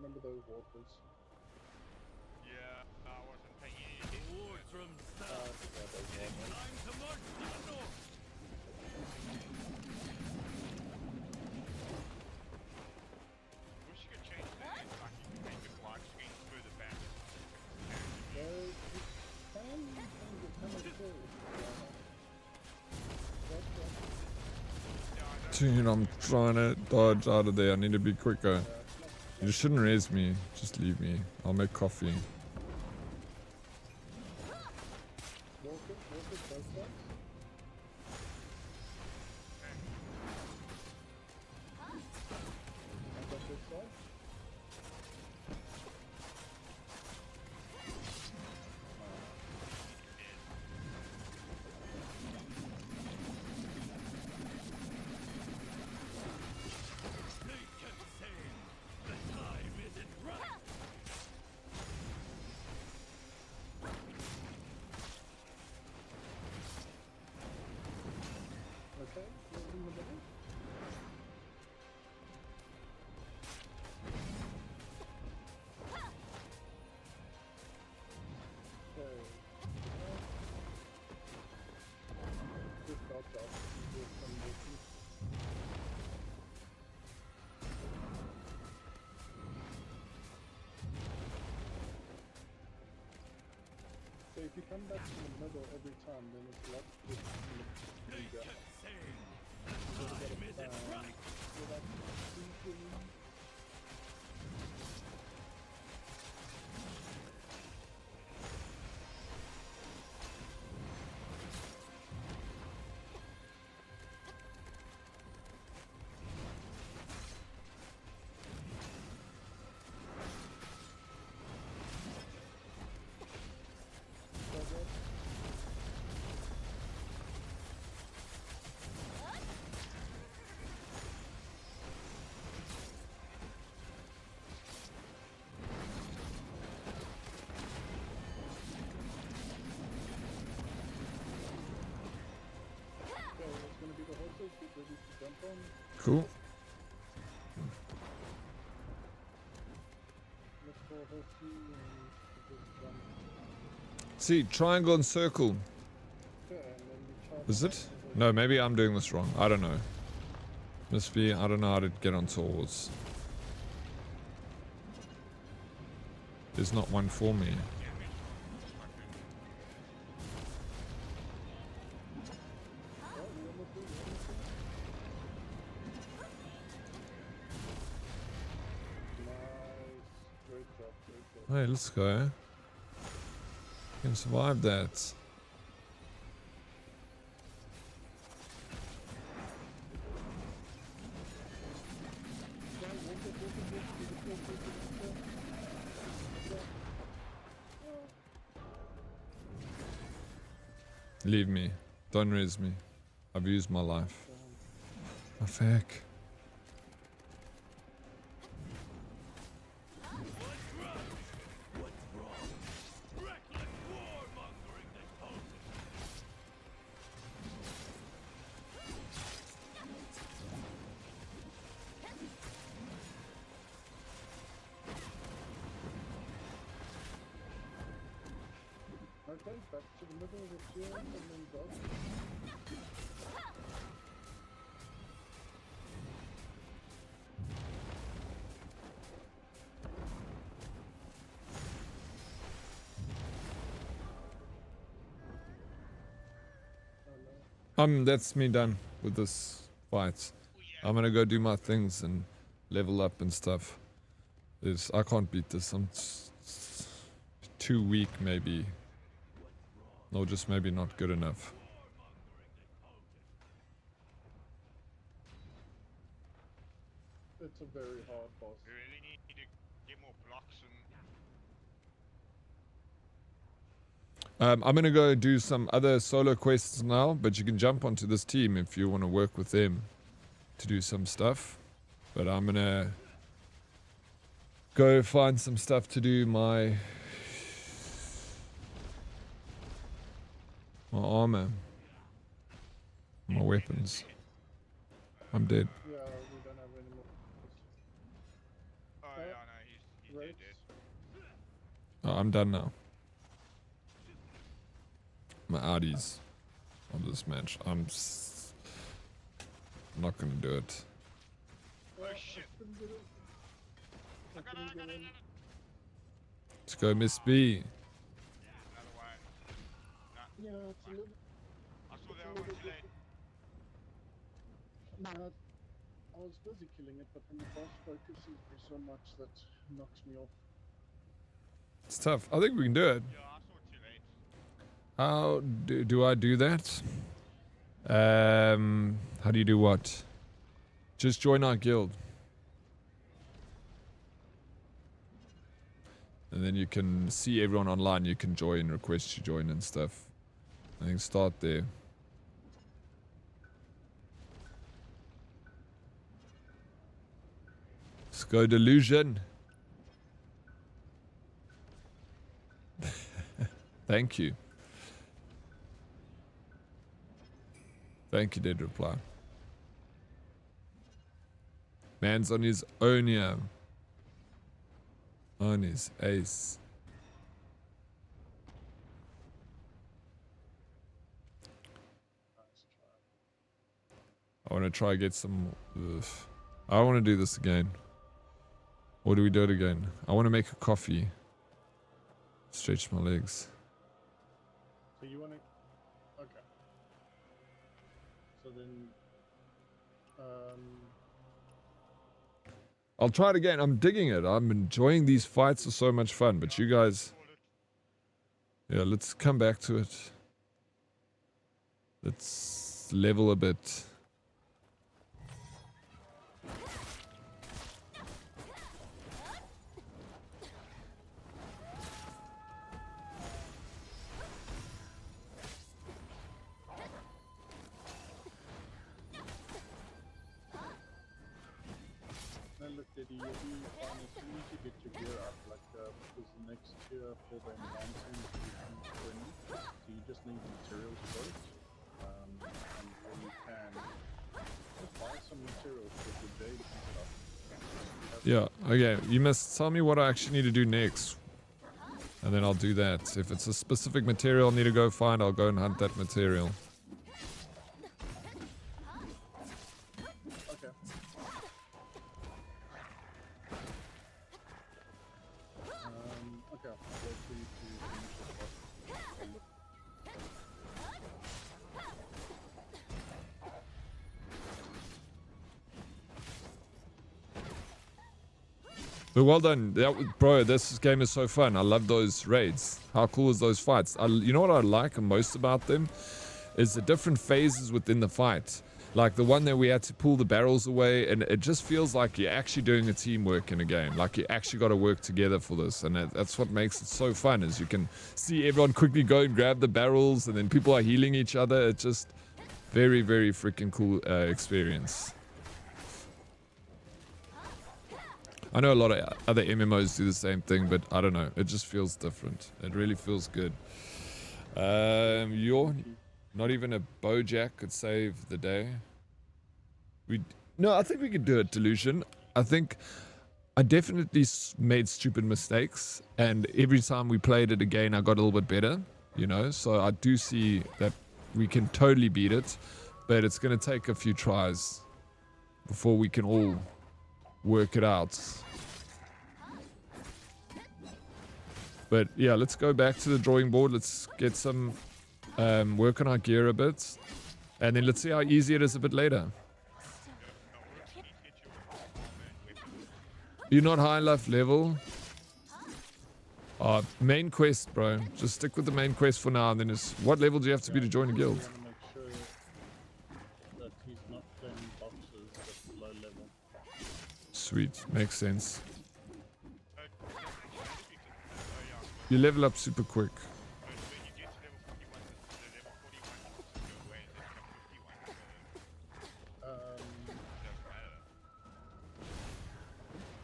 remember those waters. Yeah, I wasn't paying any attention to it. Yeah, those waters. Wish you could change the like you can make it black screen through the back. Well, you can change it kind of cool. Dude, I'm trying to dodge out of there. I need to be quicker. You shouldn't raise me. Just leave me. I'll make coffee. Walk it both sides. And got this side. Okay, you're in the middle. Okay. Just dodge up. Do some motion. So if you come back to the middle every time, then it's locked with the leader. So we gotta find without speaking. So it's gonna be the horses. Get ready to jump on. Cool. Look for a horsey and just jump. See, triangle and circle. Okay, and then you charge. Is it? No, maybe I'm doing this wrong. I don't know. Must be. I don't know how to get on swords. There's not one for me. Nice. Great job, great job. Hey, let's go. Can survive that. Leave me. Don't raise me. I've used my life. My feck. Okay, back to the middle of the field and then dodge. Oh no. That's me done with this fight. I'm gonna go do my things and level up and stuff. I can't beat this. I'm too weak, maybe. Or just maybe not good enough. It's a very hard boss. We really need to get more blocks and I'm gonna go do some other solo quests now, but you can jump onto this team if you want to work with them to do some stuff. But I'm gonna go find some stuff to do my armor, my weapons. I'm dead. Yeah, we don't have any more. oh yeah, no, he's I'm done now. My outies on this match. I'm not gonna do it. Oh shit. Couldn't get it. I couldn't get in. Let's go, Miss B. Another one. Nah, Yeah, it's a little. I saw that one too late. Nah, I was busy killing it, but then the boss focuses me so much that knocks me off. It's tough. I think we can do it. Yeah, I saw it too late. How do I do that? How do you do what? Just join our guild. And then you can see everyone online. You can join, request to join and stuff. I think start there. Let's go, Delusion. Thank you. Thank you, Dead Reply. Man's on his own here. On his ace. I want to try get some... I want to do this again. Or do we do it again? I want to make a coffee. Stretch my legs. So you wanna? Okay. So then, I'll try it again. I'm digging it. I'm enjoying these fights. Are so much fun. But you guys... Yeah, let's come back to it. Let's level a bit. Diddy, you find as soon as you get your gear up, like because the next tier for the enhancing becomes 20, so you just need materials for it. And when you can, just buy some materials for the jade and stuff. Yeah, okay. You must tell me what I actually need to do next. And then I'll do that. If it's a specific material I need to go find, I'll go and hunt that material. Okay. Okay, I'll wait for you to finish this one. But well done. Bro, this game is so fun. I love those raids. How cool is those fights? You know what I like most about them? Is the different phases within the fight. Like the one that we had to pull the barrels away, and it just feels like you're actually doing a teamwork in a game. Like you actually got to work together for this, and that's what makes it so fun. Is you can see everyone quickly go and grab the barrels, and then people are healing each other. It's just very, very freaking cool experience. I know a lot of other MMOs do the same thing, but I don't know. It just feels different. It really feels good. You're not even a Bojack could save the day. No, I think we could do it, Delusion. I think I definitely made stupid mistakes, and every time we played it again, I got a little bit better, you know? So I do see that we can totally beat it, but it's going to take a few tries before we can all work it out. But yeah, let's go back to the drawing board. Let's get some work on our gear a bit, and then let's see how easy it is a bit later. You're not high enough level. Main quest, bro. Just stick with the main quest for now, and then it's what level do you have to be to join a guild? I want to make sure that he's not playing boxes at low level. Sweet, makes sense. You level up super quick.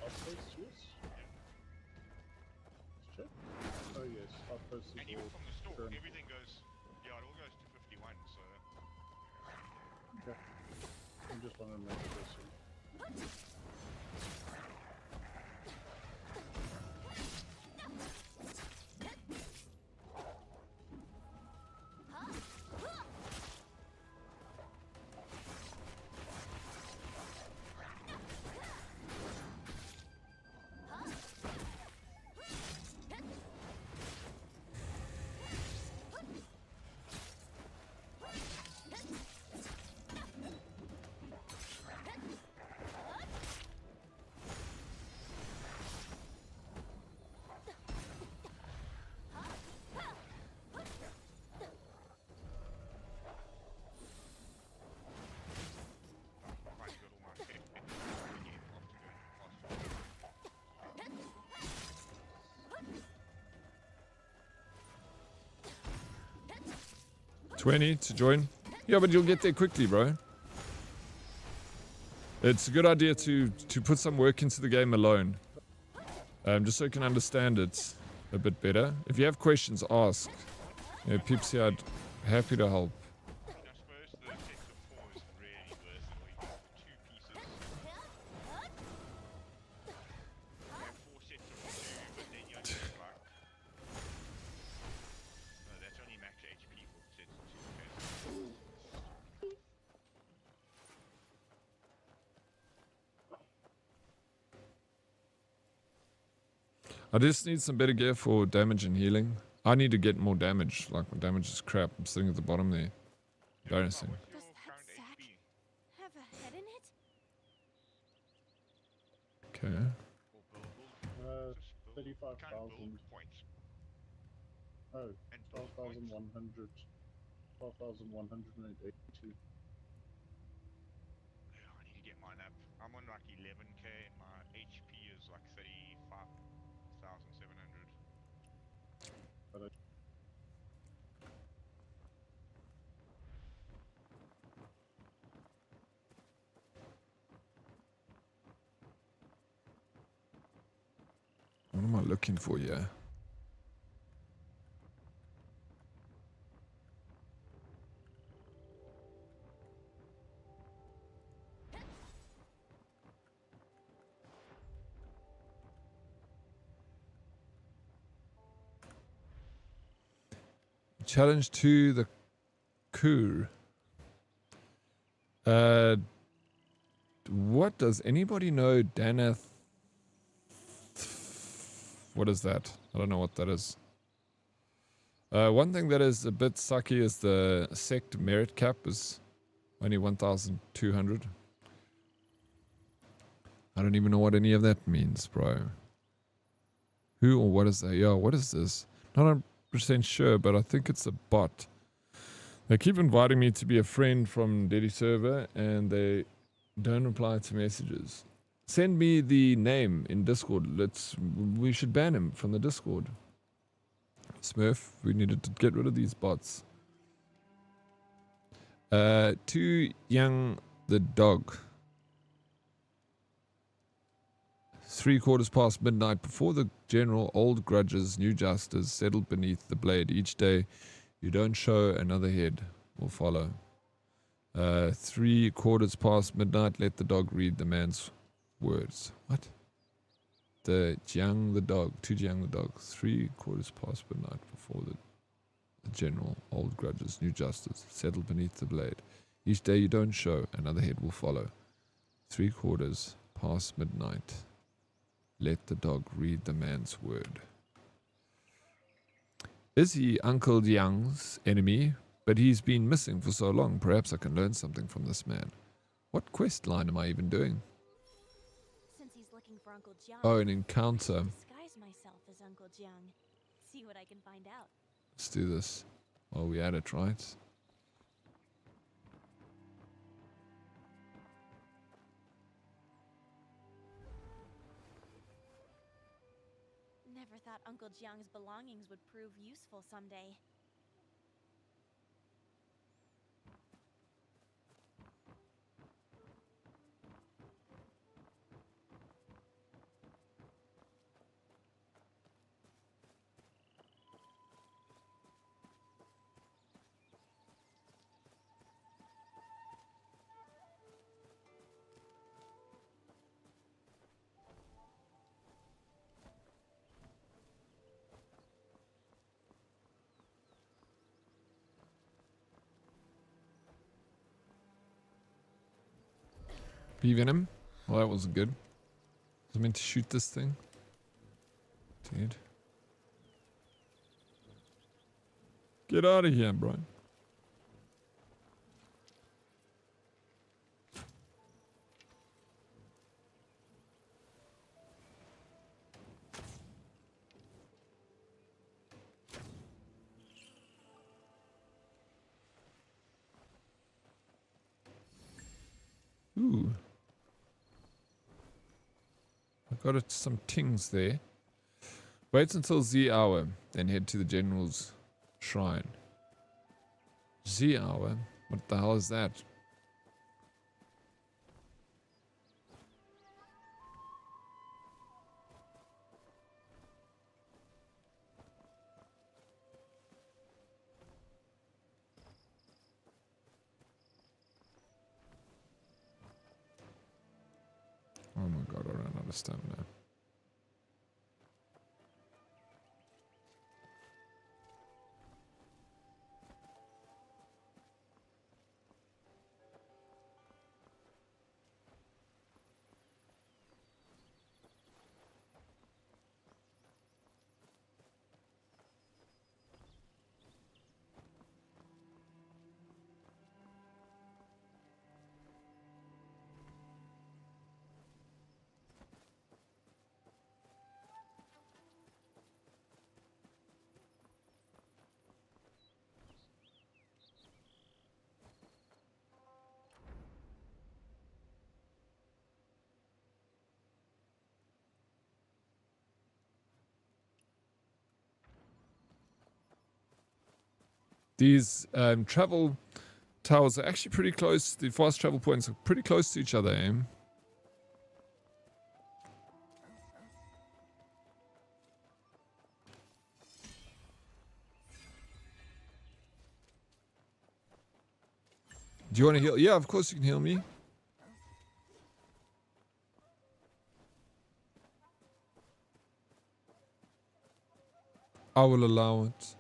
Outpost, yes. Let's check. Oh yes, outpost is And even all from the store, current. everything goes, yeah, it all goes to 51, so... Okay. I just want to make sure. 20 to join. Yeah, but you'll get there quickly, bro. It's a good idea to put some work into the game alone. Just so you can understand it a bit better. If you have questions, ask. You know, peeps here, I'd happy to help. I suppose the sets of 4 is really worth it. We got 2 pieces. We have 4 sets of 2, but then you only get like... No, that's only max HP for sets of 2. Okay. I just need some better gear for damage and healing. I need to get more damage. Like, my damage is crap. I'm sitting at the bottom there. Embarrassing. What's your Does that current sack HP? have a head in it? Okay. Or build? Just build. Can't 35,000. build points. Oh, And build points. 12,100. 12,182. Yeah, I need to get mine up. I'm on like 11k and my HP is like 35,700. But I What am I looking for here? Challenge to the Kur. What does anybody know Danath? What is that? I don't know what that is. One thing that is a bit sucky is the sect merit cap is only 1,200. I don't even know what any of that means, bro. Who or what is that? Yeah, what is this? Not 100% sure, but I think it's a bot. They keep inviting me to be a friend from Daddy server, and they don't reply to messages. Send me the name in Discord. We should ban him from the Discord. Smurf, we needed to get rid of these bots. Too young the dog. 3/4 past midnight, before the general, old grudges, new justice settled beneath the blade. Each day you don't show, another head will follow. 3/4 past midnight, let the dog read the man's words. What? The Jiang the dog, Tu Jiang the dog. 3/4 past midnight, before the general, old grudges, new justice settled beneath the blade. Each day you don't show, another head will follow. 3/4 past midnight. Let the dog read the man's word. Is he Uncle Jiang's enemy? But he's been missing for so long. Perhaps I can learn something from this man. What quest line am I even doing? Since he's looking for Uncle Jiang, Oh, an encounter. disguise myself as Uncle Jiang. See what I can find out. Let's do this while we at it, right? Never thought Uncle Jiang's belongings would prove useful someday. Bee venom? Well, that wasn't good. Was I meant to shoot this thing? Dude. Get out of here, bro. Ooh. I got some tings there. Wait until Z hour, then head to the general's shrine. Z hour? What the hell is that? Oh my god, I don't understand now. These travel towers are actually pretty close. The fast travel points are pretty close to each other, eh? Do you want to heal? Yeah, of course you can heal me. I will allow it.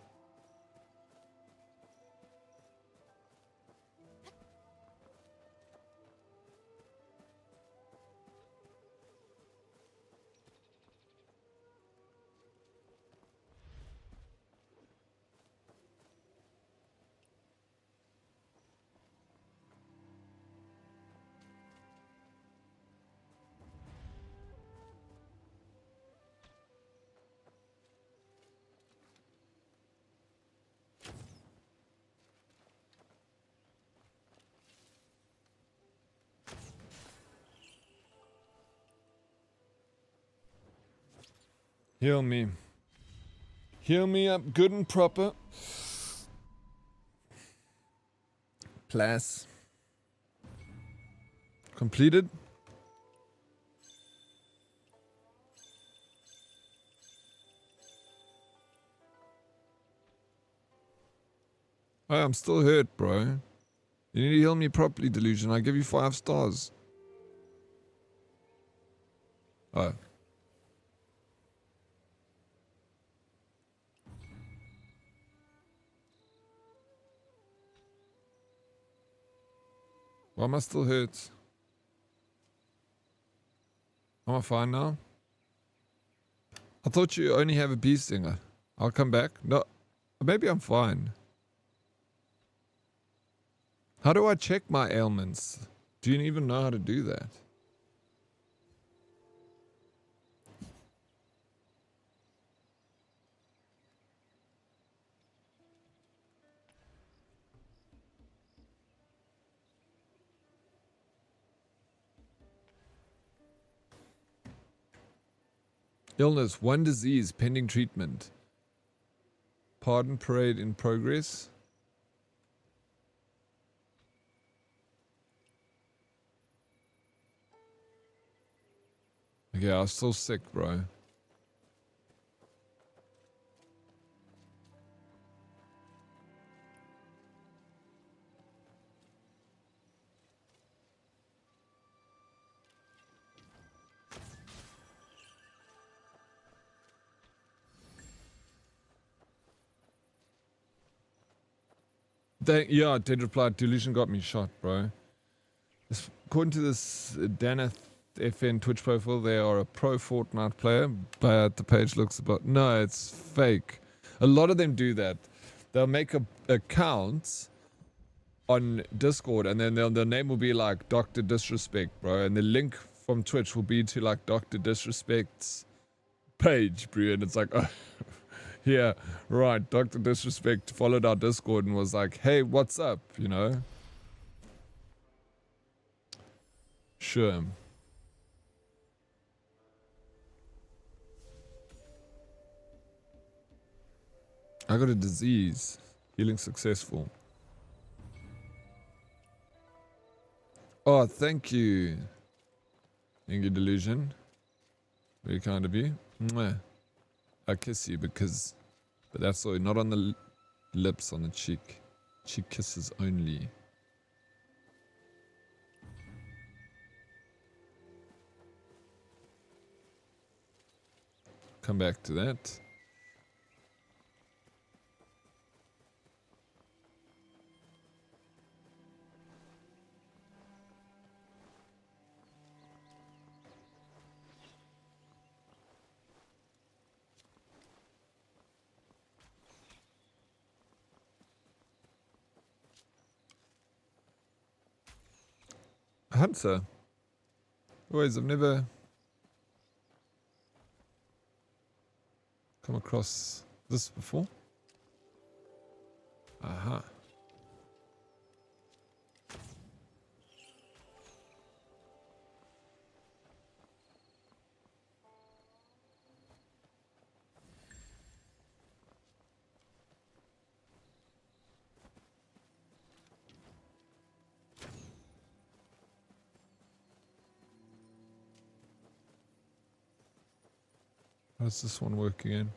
Heal me. Heal me up good and proper. Class. Completed. Oh, I'm still hurt, bro. You need to heal me properly, Delusion. I give you 5 stars. Oh. Why am I still hurt? Am I fine now? I thought you only have a bee stinger. I'll come back. No, maybe I'm fine. How do I check my ailments? Do you even know how to do that? Illness, 1 disease, pending treatment. Pardon parade in progress. Okay, I was still sick, bro. Yeah, Dead replied, Delusion got me shot, bro. According to this Danath FN Twitch profile, they are a pro Fortnite player, but the page looks about... No, it's fake. A lot of them do that. They'll make a account on Discord, and then their name will be like Dr. Disrespect, bro. And the link from Twitch will be to like Dr. Disrespect's page, bro. And it's like... Oh. Yeah, right. Dr. Disrespect followed our Discord and was like, hey, what's up? You know? Sure. I got a disease. Healing successful. Oh, thank you. Thank you, Delusion. Very kind of you. Mwah. I kiss you because... But that's all, not on the lips, on the cheek. Cheek kisses only. Come back to that. Hunter. Always, I've never come across this before. Aha. How does this one work again?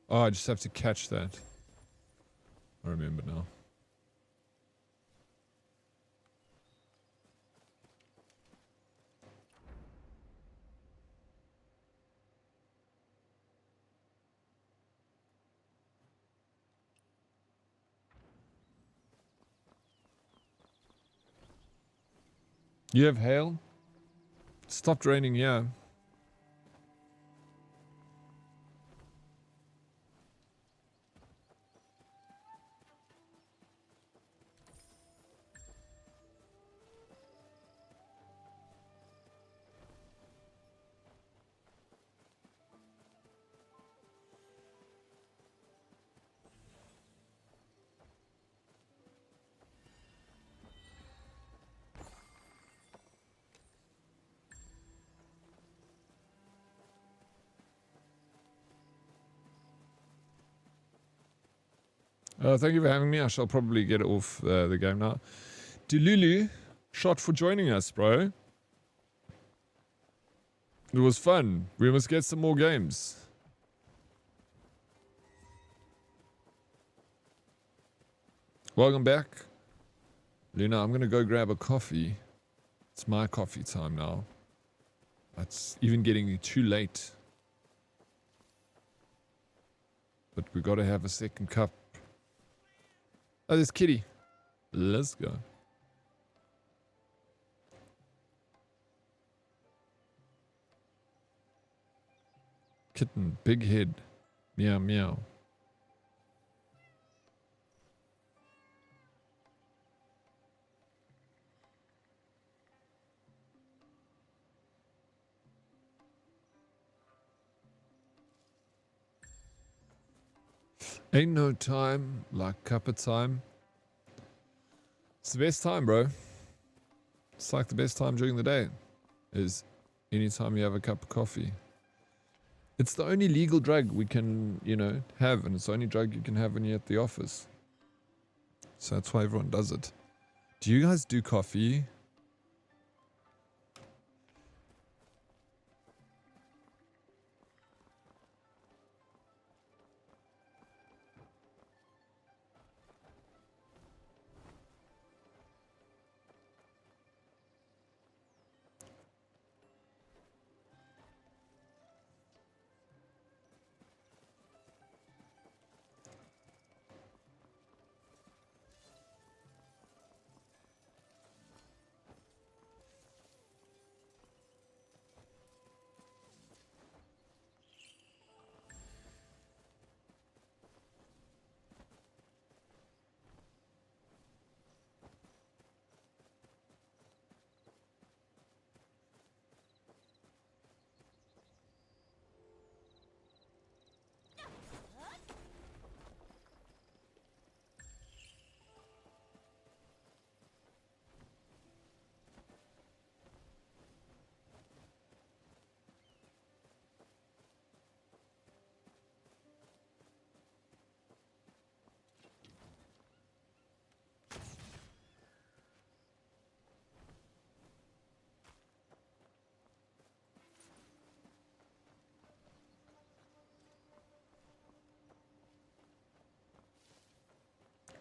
Oh, I just have to catch that. I remember now. You have hail? It stopped raining, yeah. Thank you for having me. I shall probably get off the game now. Delulu, shot for joining us, bro. It was fun. We must get some more games. Welcome back. Luna, I'm going to go grab a coffee. It's my coffee time now. It's even getting too late. But we got to have a second cup. Oh, there's Kitty. Let's go. Kitten, big head. Meow, meow. Ain't no time like cuppa time. It's the best time, bro. It's like the best time during the day. Is anytime you have a cup of coffee. It's the only legal drug we can, you know, have. And it's the only drug you can have when you're at the office. So that's why everyone does it. Do you guys do coffee?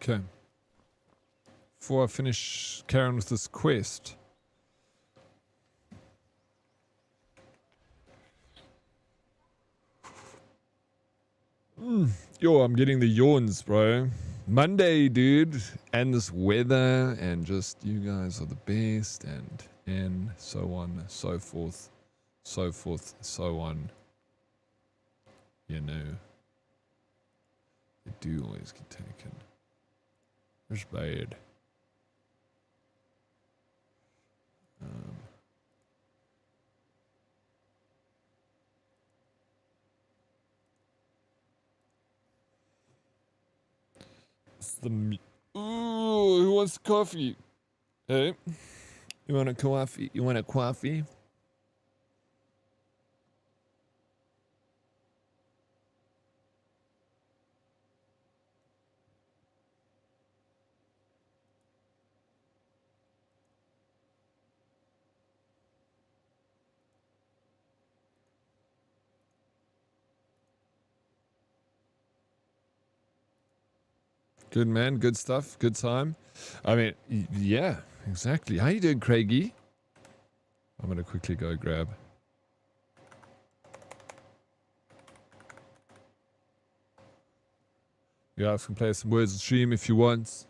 Okay. Before I finish carrying with this quest. Yo, I'm getting the yawns, bro. Monday, dude. And this weather, and just you guys are the best, and so on, so forth, so forth, so on. You know. They do always get taken. It's bad. It's the ooh, who wants coffee? Hey, you want a coffee? You want a coffee? Good man, good stuff, good time. I mean, yeah, exactly. How you doing, Craigie? I'm gonna quickly go grab. You guys can play some words of stream if you want.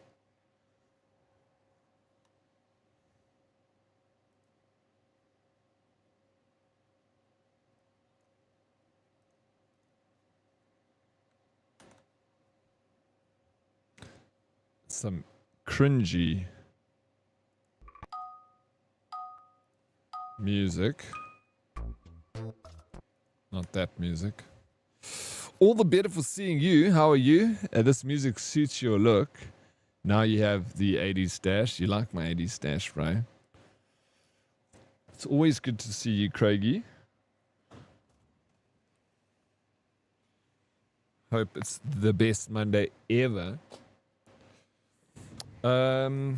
Some cringy music. Not that music. All the better for seeing you. How are you? This music suits your look. Now you have the 80s stash. You like my 80s stash, right? It's always good to see you, Craigie. Hope it's the best Monday ever. Oh,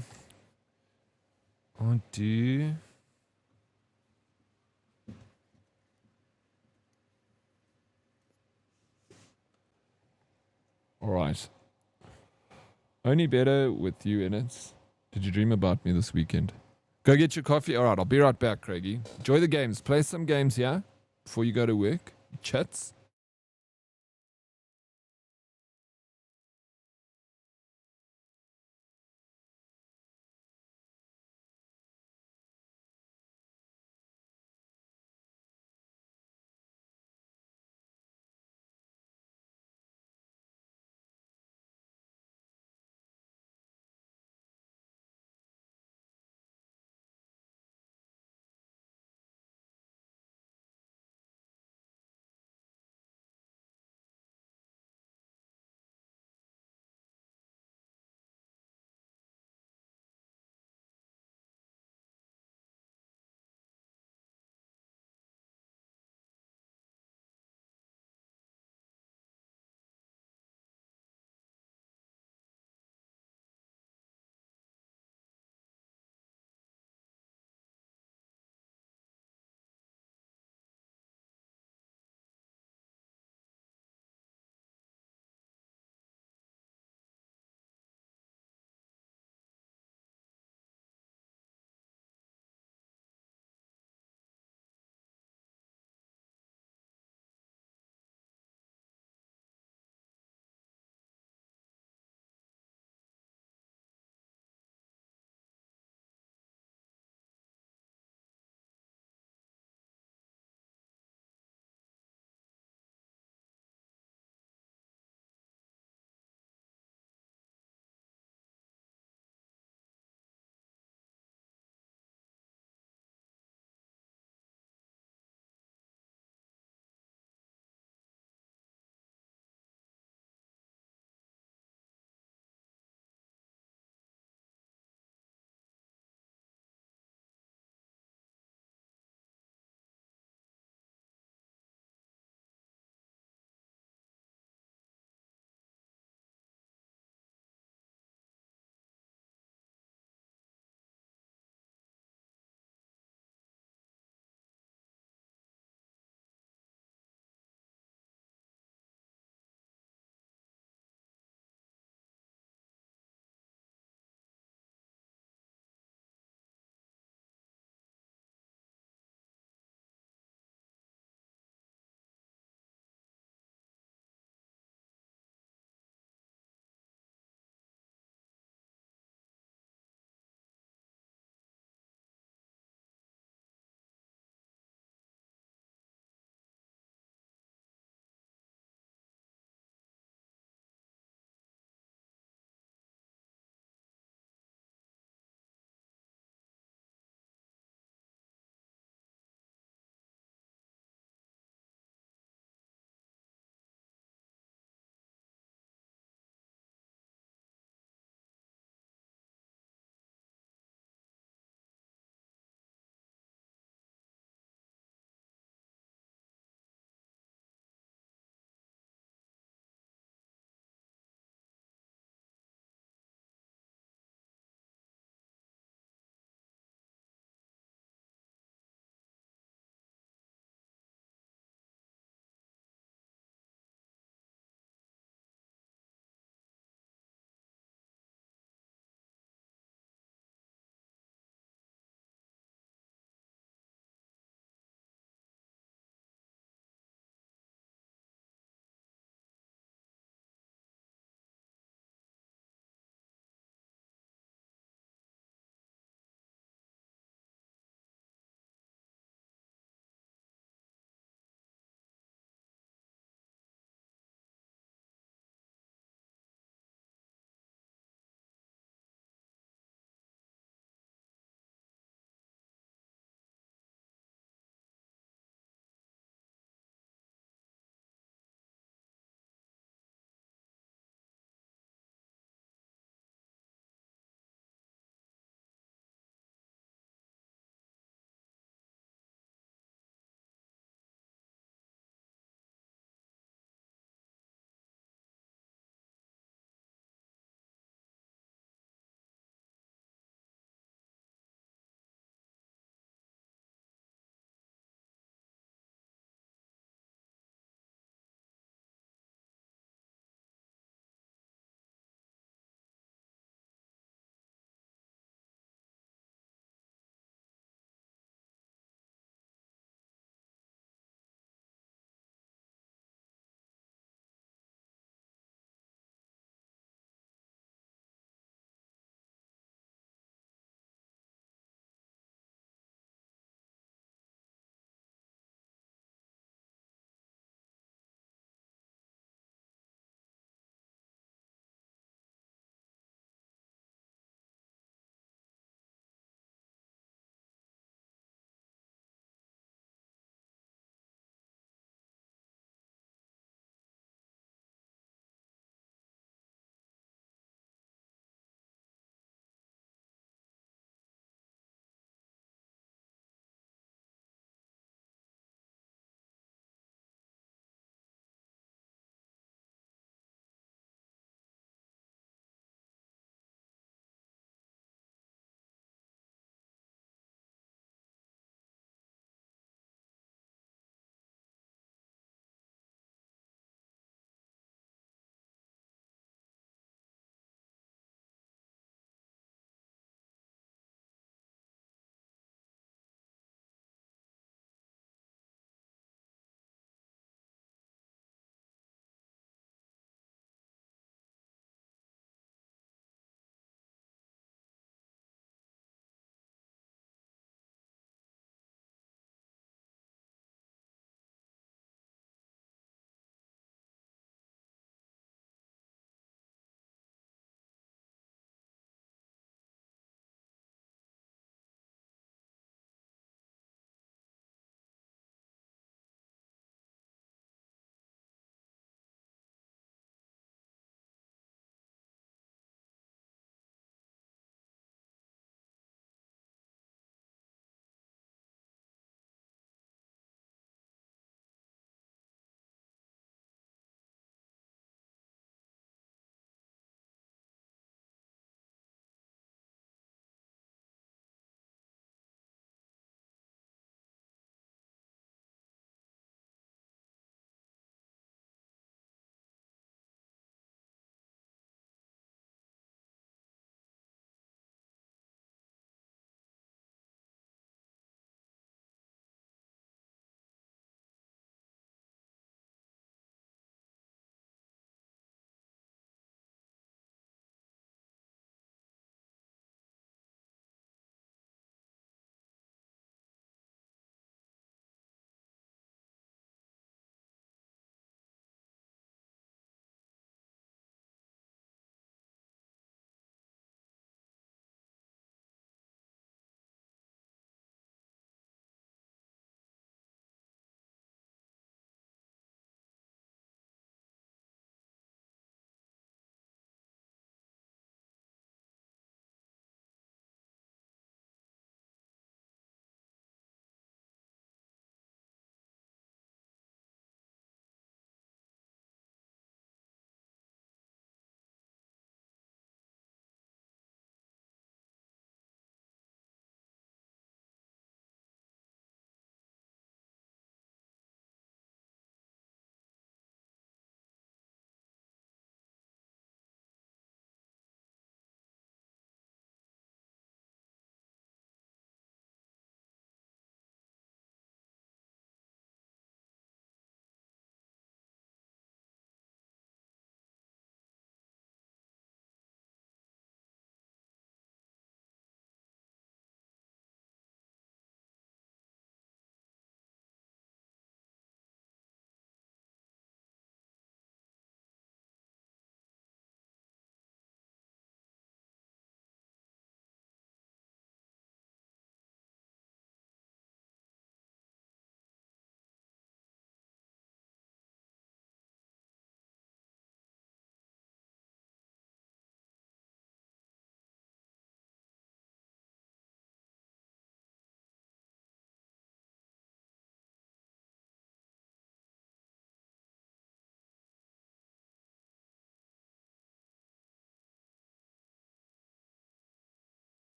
do. All right. Only better with you in it. Did you dream about me this weekend? Go get your coffee. All right, I'll be right back, Craigie. Enjoy the games. Play some games here before you go to work. Chats.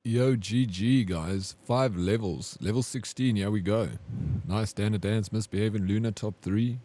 Yo, GG, guys. 5 levels. Level 16, here we go. Nice, Dana Dance, Misbehaving, Luna, top 3.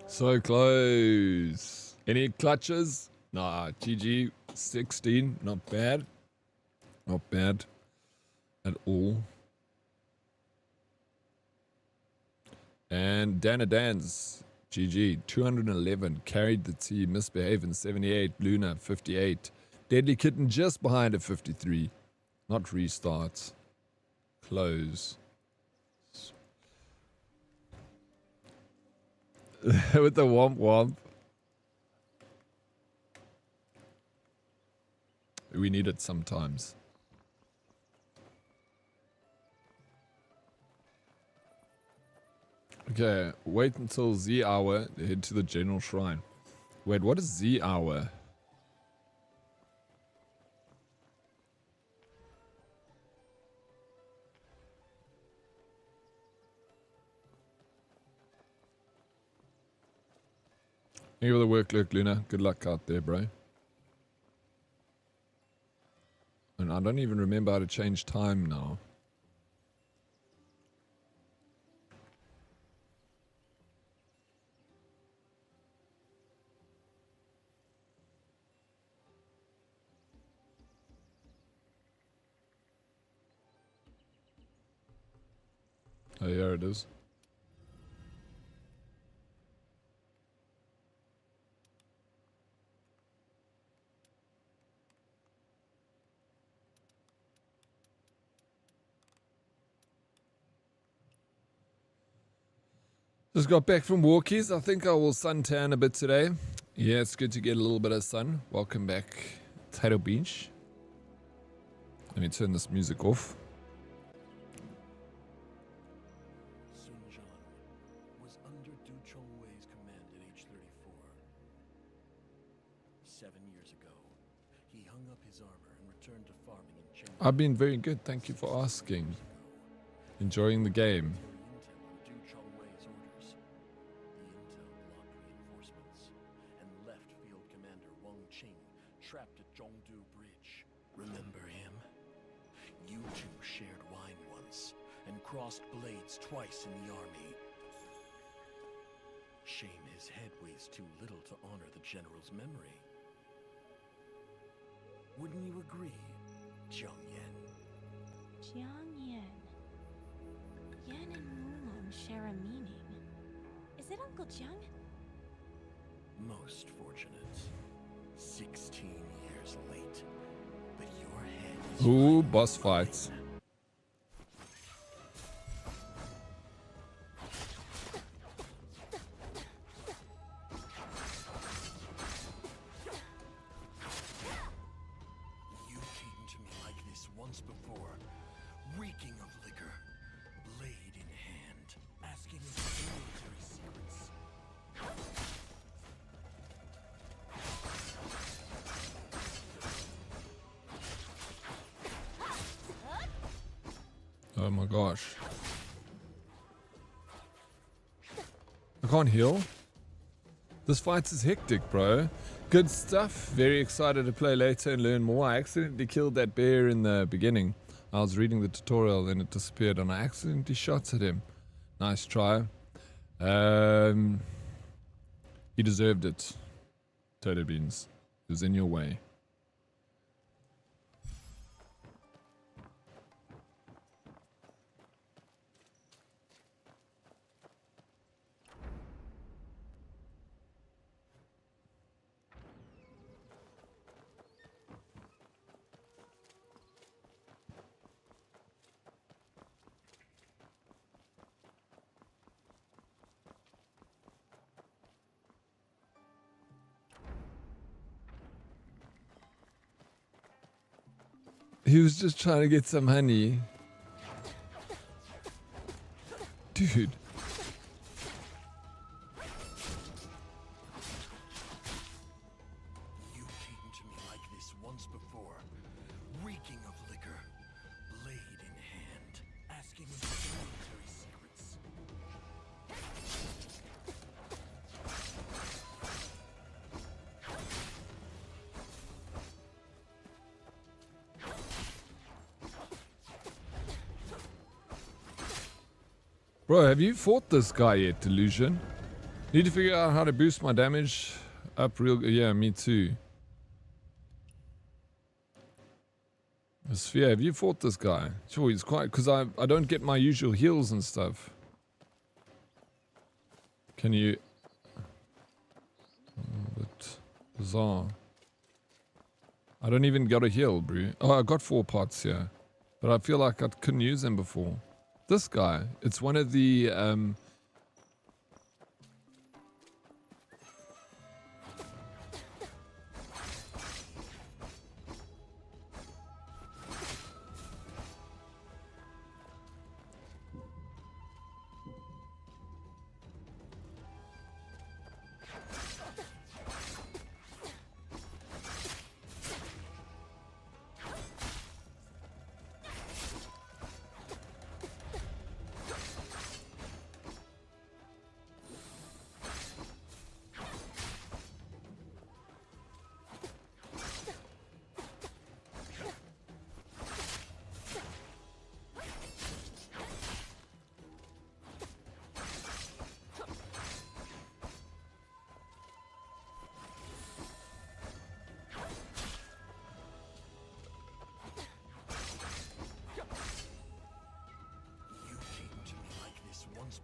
So close. Any clutches? Nah, GG. 16. Not bad. Not bad at all. And Dana Dance, GG. 211. Carried the team. Misbehaving, 78. Luna, 58. Deadly Kitten just behind at 53. Not restarts. Close. With the womp womp. We need it sometimes. Okay, wait until Z hour to head to the general shrine. Wait, what is Z hour? Thank you for the work, look, Luna. Good luck out there, bro. And I don't even remember how to change time now. Oh, here it is. Just got back from walkies. I think I will suntan a bit today. Yeah, it's good to get a little bit of sun. Welcome back, Title Beach. Let me turn this music off. Sun Jian was under Du Chongwei's command at age 34. 7 years ago, he hung up his armor and returned to farming in Chengdu. I've been very good. Thank you for asking. Enjoying the game. Du Chongwei's orders. The intel blocked reinforcements and left Field Commander Wang Qing trapped at Zhongdu Bridge. Remember him? You two shared wine once and crossed blades twice in the army. Shame his head weighs too little to honor the general's memory. Wouldn't you agree, Jiang Yan? Jiang Yan. Yan and Wulong share a meaning. Is it Uncle Jiang? Most fortunate. 16 years late, but your head is Ooh, boss fights. You came to me like this once before, reeking of liquor, blade in hand, asking me military secrets. Oh my gosh. I can't heal. This fight is hectic, bro. Good stuff. Very excited to play later and learn more. I accidentally killed that bear in the beginning. I was reading the tutorial and it disappeared and I accidentally shot at him. Nice try. He deserved it. Toto Beans. It was in your way. He was just trying to get some honey. Dude. You came to me like this once before, reeking of liquor, blade in hand, asking me military secrets. Bro, have you fought this guy yet, Delusion? Need to figure out how to boost my damage up real... Yeah, me too. Sphere, have you fought this guy? Sure, he's quite... Because I don't get my usual heals and stuff. Can you... A bit bizarre. I don't even got a heal, bro. Oh, I got 4 pots here. But I feel like I couldn't use them before. This guy, it's one of the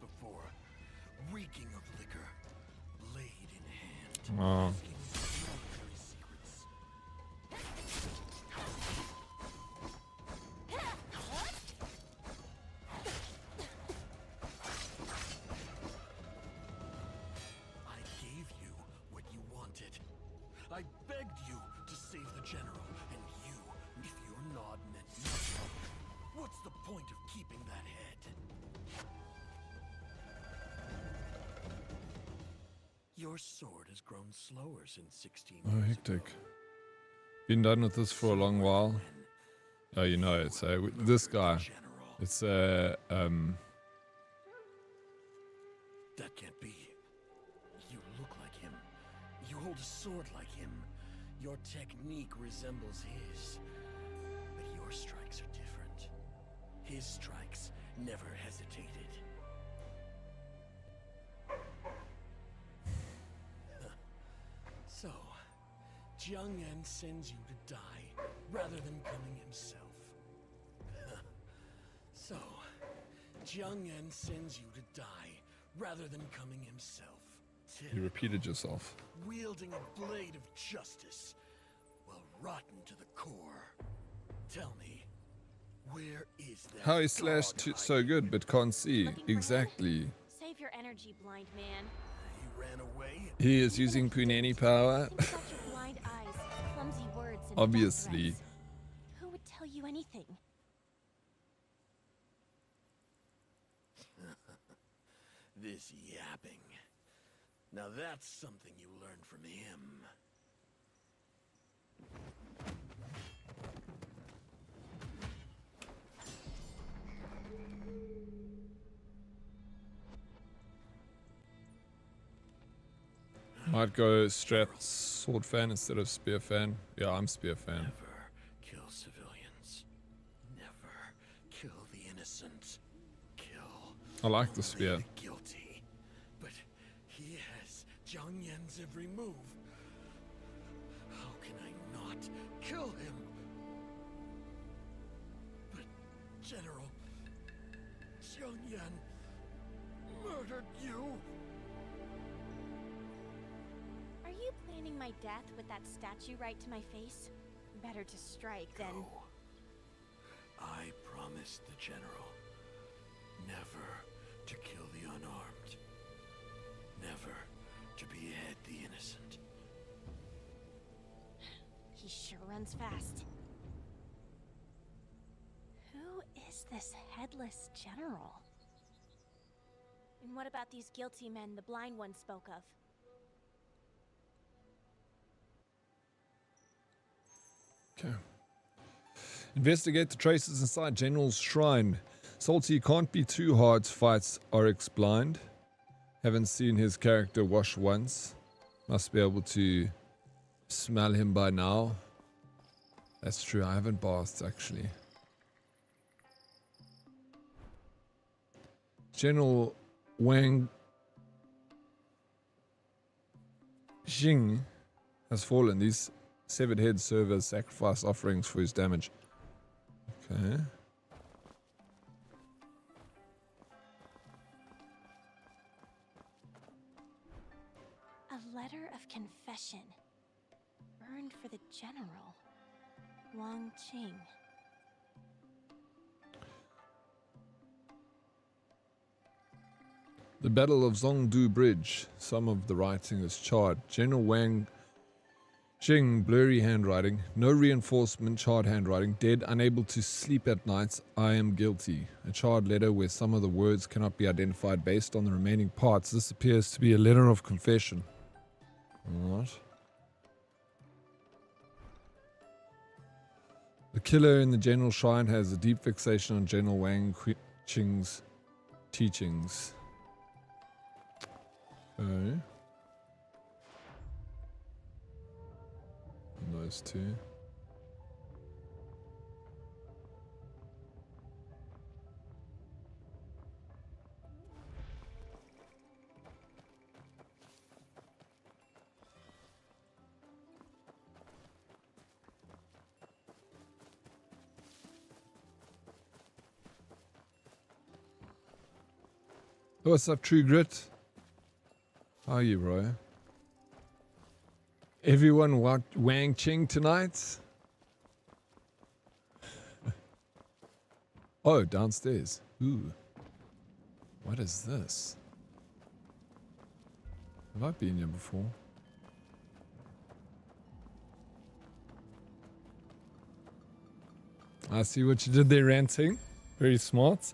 Before, reeking of liquor, blade in hand, Oh. asking military secrets. I gave you what you wanted. I begged you to save the general, and you, if your nod meant nothing, what's the point of keeping that head? Your sword has grown slower since 16 Oh, years hectic. ago. Been done with this for a long while. Oh, you know, it's this guy. General. It's That can't be. You look like him. You hold a sword like him. Your technique resembles his. But your strikes are different. His strikes never hesitated. So, Jiangyan sends you to die rather than coming himself. So, Jiangyan sends you to die rather than coming himself. You repeated yourself. Wielding a blade of justice, well, rotten to the core. Tell me, where is that? How he slashed so good but can't see. Looking for him? Exactly. Save your energy, blind man. He ran away. He is using Punani power. Think about your blind eyes, clumsy words, and Obviously. death threats. Who would tell you anything? This yapping. Now that's something you learned from him. Might go strap sword fan instead of spear fan. Yeah, I'm spear fan. Never kill civilians. Never kill the innocent. Kill I like the only spear. the guilty. But he has Zhang Yan's every move. How can I not kill him? But General, Zhang Yan murdered you. Are you planning my death with that statue right to my face? Better to strike than... Go. I promised the General never to kill the unarmed. Never to behead the innocent. He sure runs fast. Who is this headless general? And what about these guilty men the blind one spoke of? Okay. Investigate the traces inside General's shrine. Salty can't be too hard to fight Oryx blind. Haven't seen his character wash once. Must be able to smell him by now. That's true, I haven't bathed actually. General Wang Jing has fallen. These severed heads serve as sacrifice offerings for his damage. Okay. A letter of confession. Burned for the general. Wang Qing. The Battle of Zhongdu Bridge. Some of the writing is charred. General Wang Jing, blurry handwriting. No reinforcement, charred handwriting. Dead, unable to sleep at nights. I am guilty. A charred letter where some of the words cannot be identified based on the remaining parts. This appears to be a letter of confession. Alright. The killer in the General Shrine has a deep fixation on General Wang Qing's teachings. Okay. And those two. What's up, True Grit? How are you, bro? Everyone want Wang Qing tonight? Oh, downstairs. Ooh. What is this? Have I been here before? I see what you did there, ranting. Very smart.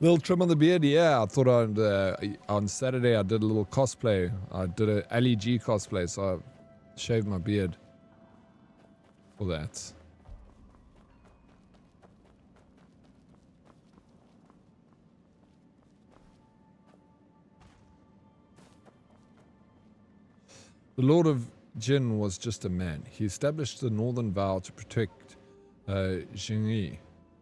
Little trim on the beard, yeah. I thought on Saturday I did a little cosplay. I did a LEG cosplay, so I shaved my beard for that. The Lord of Jin was just a man. He established the Northern Vow to protect Jingyi,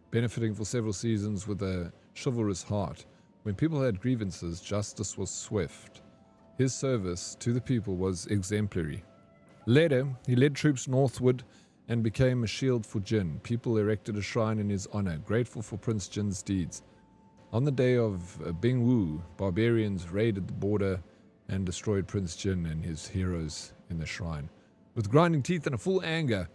benefiting for several seasons with a chivalrous heart. When people had grievances, justice was swift. His service to the people was exemplary. Later, he led troops northward and became a shield for Jin. People erected a shrine in his honor, grateful for Prince Jin's deeds. On the day of Bingwu, barbarians raided the border and destroyed Prince Jin and his heroes in the shrine. With grinding teeth and a full anger,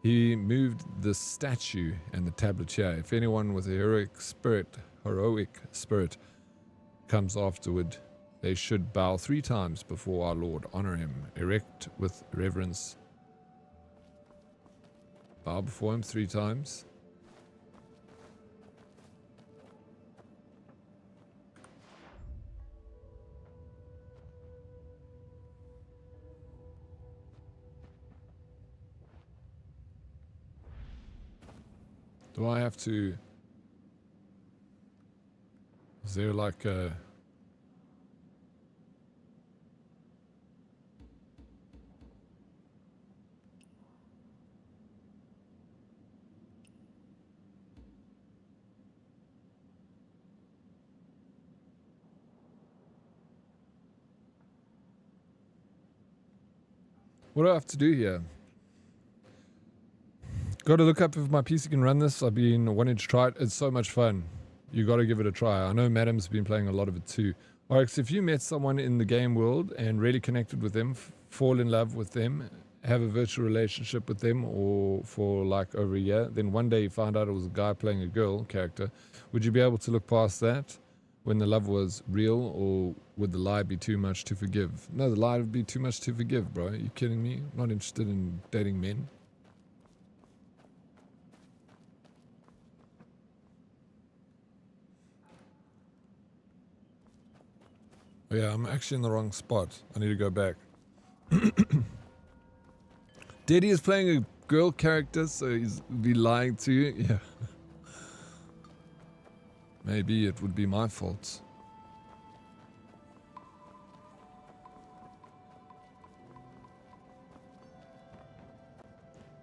he moved the statue and the tablet here. If anyone with a heroic spirit comes afterward, they should bow 3 times before our Lord. Honor him. Erect with reverence. Bow before him 3 times. Do I have to... Is there like a... What do I have to do here? Got to look up if my PC can run this. I've been wanting to try it. It's so much fun. You got to give it a try. I know Madam's been playing a lot of it too. Oryx, if you met someone in the game world and really connected with them, fall in love with them, have a virtual relationship with them or for like over a year, then one day you found out it was a guy playing a girl character, would you be able to look past that when the love was real, or would the lie be too much to forgive? No, the lie would be too much to forgive, bro. Are you kidding me? I'm not interested in dating men. Oh yeah, I'm actually in the wrong spot. I need to go back. Daddy is playing a girl character, so he's be lying to you. Yeah. Maybe it would be my fault.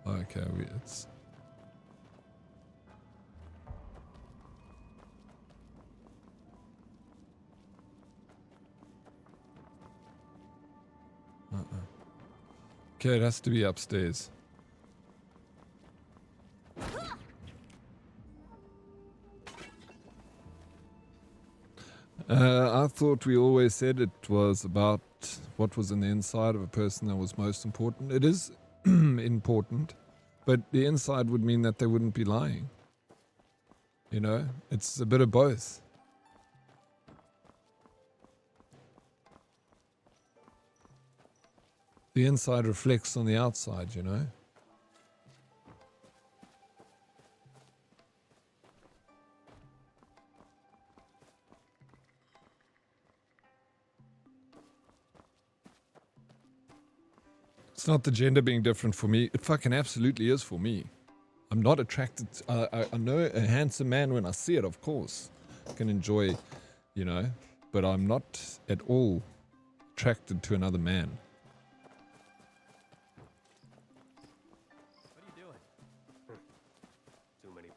Okay, it's... Okay, it has to be upstairs. I thought we always said it was about what was in the inside of a person that was most important. It is important, but the inside would mean that they wouldn't be lying. You know, it's a bit of both. The inside reflects on the outside, you know? It's not the gender being different for me. It fucking absolutely is for me. I'm not attracted. I know a handsome man when I see it, of course. I can enjoy, you know, but I'm not at all attracted to another man.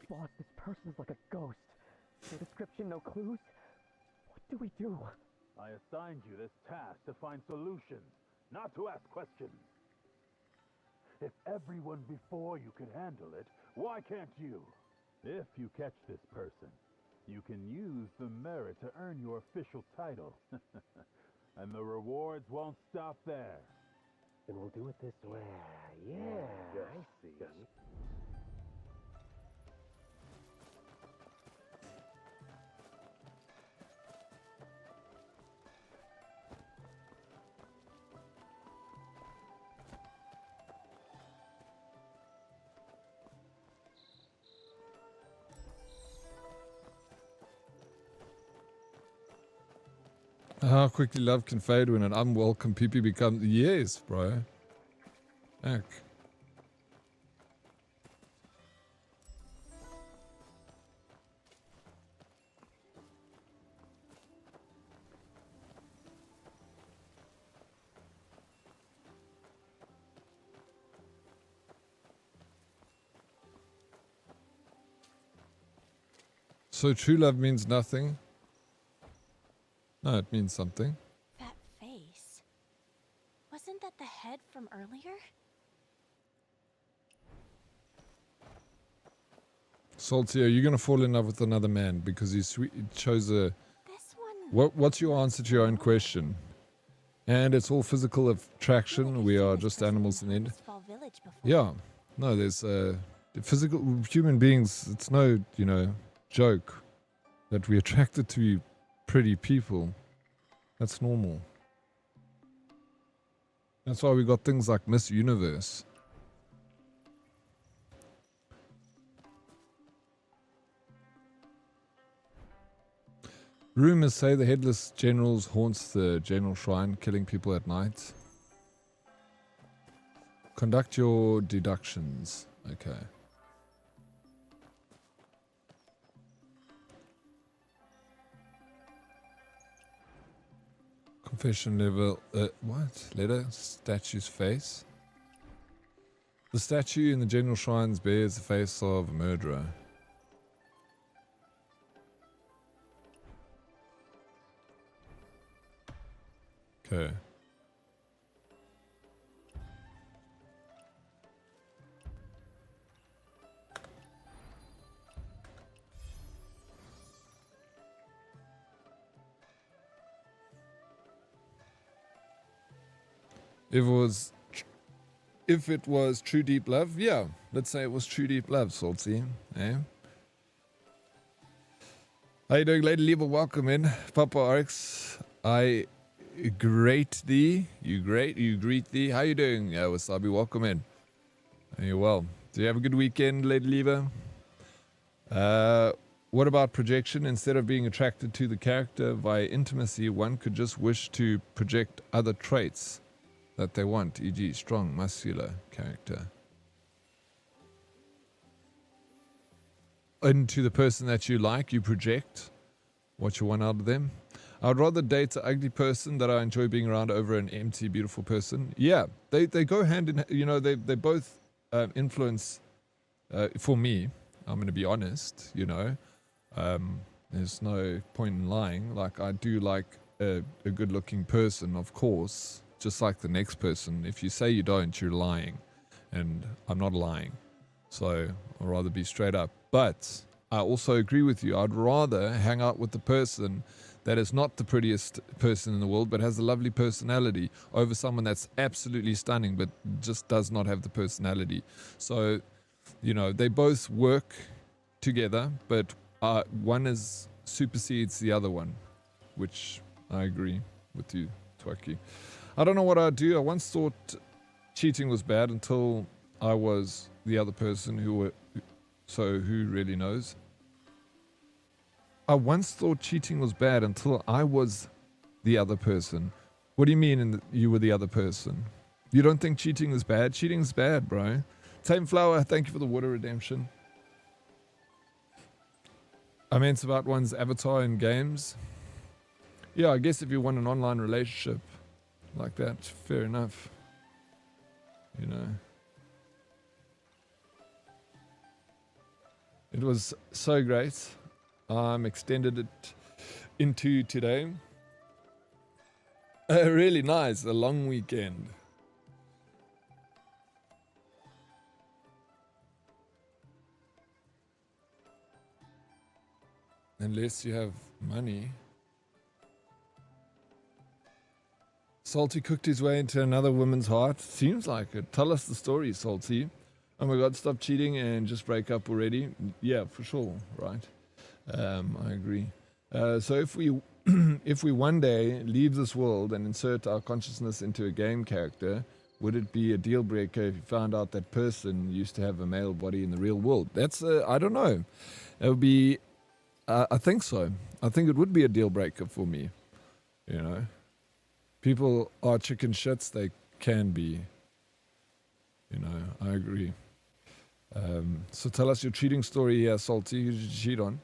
Boss, this person's like a ghost. No description, no clues. What do we do? I assigned you this task to find solutions, not to ask questions. If everyone before you could handle it, why can't you? If you catch this person, you can use the merit to earn your official title. And the rewards won't stop there. Then we'll do it this way. Yeah, I see. Yes. How quickly love can fade when an unwelcome PP becomes... Yes, bro. Heck. So true love means nothing? No, it means something. That face. Wasn't that the head from earlier? Salty, are you gonna fall in love with another man because he chose a... This one. What's your answer to your own question? And it's all physical attraction. We are just animals in the end. Fall Village before. Yeah. No, there's physical human beings. It's no, joke that we're attracted to pretty people. That's normal. That's why we got things like Miss Universe. Rumors say the Headless Generals haunts the General Shrine, killing people at night. Conduct your deductions. Okay. Confession level. What? Letter? Statue's face? The statue in the General Shrines bears the face of a murderer. Okay. If it was true deep love, yeah. Let's say it was true deep love, Salty. Eh? How you doing, Lady Lieber? Welcome in. Papa Oryx. I greet thee. You greet thee. How you doing, Wasabi? Welcome in. Are you well? Do you have a good weekend, Lady Lieber? What about projection? Instead of being attracted to the character via intimacy, one could just wish to project other traits that they want, e.g. strong, muscular character, into the person that you like. You project what you want out of them. I'd rather date an ugly person that I enjoy being around over an empty, beautiful person. Yeah, they go hand in hand. They both influence. For me, I'm going to be honest. There's no point in lying. Like, I do like a good-looking person, of course. Just like the next person. If you say you don't, you're lying. And I'm not lying. So I'd rather be straight up. But I also agree with you. I'd rather hang out with the person that is not the prettiest person in the world, but has a lovely personality, over someone that's absolutely stunning, but just does not have the personality. So, they both work together, but one supersedes the other one, which I agree with you, Twaki. I don't know what I'd do. I once thought cheating was bad until I was the other person who really knows? I once thought cheating was bad until I was the other person. What do you mean you were the other person? You don't think cheating is bad? Cheating's bad, bro. Tame Flower, thank you for the water redemption. I mean, it's about one's avatar in games. Yeah, I guess if you want an online relationship like that, fair enough. It was so great. Extended it into today. Really nice, a long weekend. Unless you have money. Salty cooked his way into another woman's heart. Seems like it. Tell us the story, Salty. Oh my god, stop cheating and just break up already. Yeah, for sure, right? I agree. So if we if we one day leave this world and insert our consciousness into a game character, would it be a deal breaker if you found out that person used to have a male body in the real world? That's I don't know. It would be. I think so. I think it would be a deal breaker for me. People are chicken shits. They can be. I agree. So tell us your cheating story here, Salty. Who did you cheat on?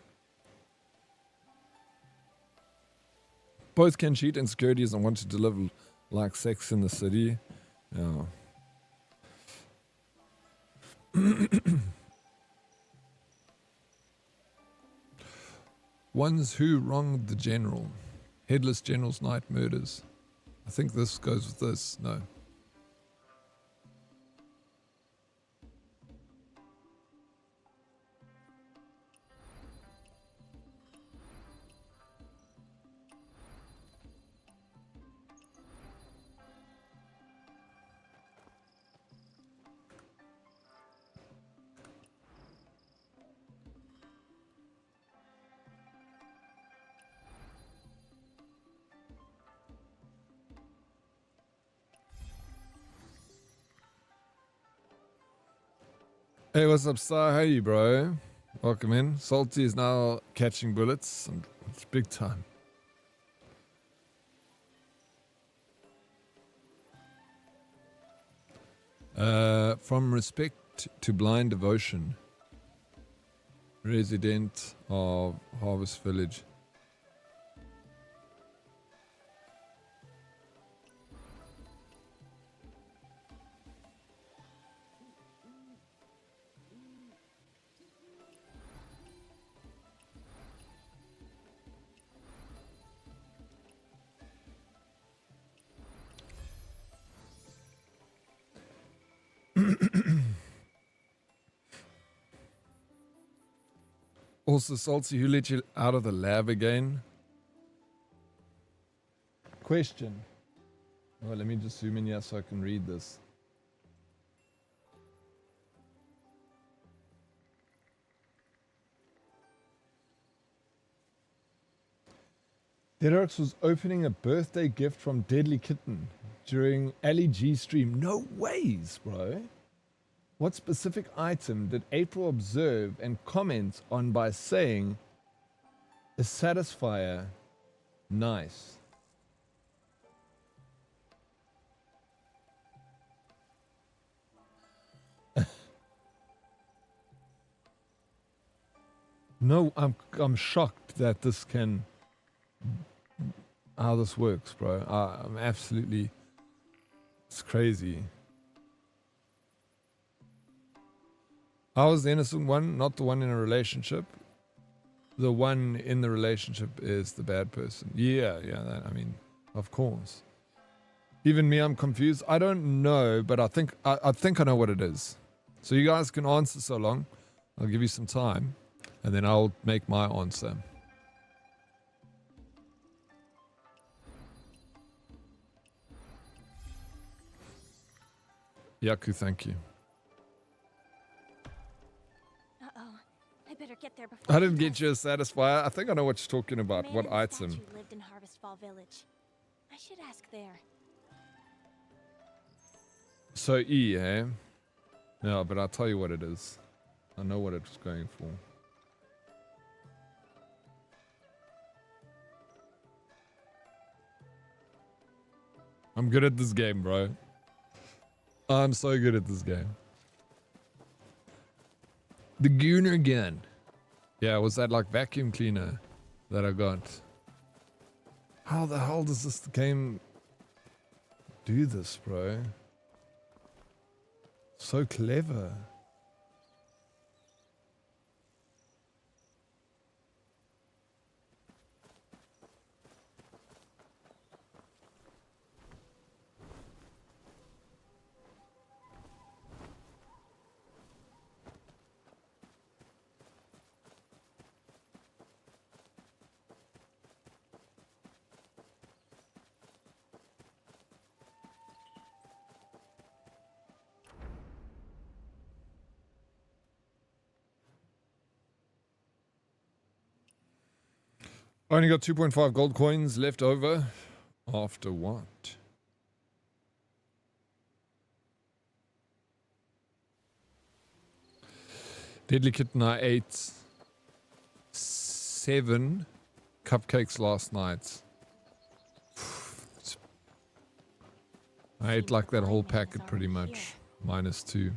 Both can cheat. Insecurity doesn't want to live like Sex in the City. Yeah. Ones who wronged the general. Headless General's night murders. I think this goes with this. No. Hey, what's up, Star? How you, bro? Welcome in. Salty is now catching bullets. And it's big time. From respect to blind devotion. Resident of Harvest Village. Also, Salty, who let you out of the lab again? Question. Oh, let me just zoom in here so I can read this. Dead Oryx was opening a birthday gift from Deadly Kitten during Ali G stream. No ways, bro. What specific item did April observe and comment on by saying, a satisfier, nice? No, I'm shocked that this can, how this works, bro. I'm absolutely, it's crazy. I was the innocent one, not the one in a relationship. The one in the relationship is the bad person. Yeah, that, I mean, of course. Even me, I'm confused. I don't know, but I think I know what it is. So you guys can answer so long. I'll give you some time, and then I'll make my answer. Yaku, thank you. Better get there before I didn't get you a satisfier. I think I know what you're talking about. Man What in the item? statue lived in Harvestfall Village. I should ask there. So E, eh? No, but I'll tell you what it is. I know what it's going for. I'm good at this game, bro. I'm so good at this game. The Gooner gun. Yeah, was that like vacuum cleaner that I got? How the hell does this game do this, bro? So clever. I only got 2.5 gold coins left over. After what? Deadly Kitten, I ate 7 cupcakes last night. I ate like that whole packet pretty much. -2.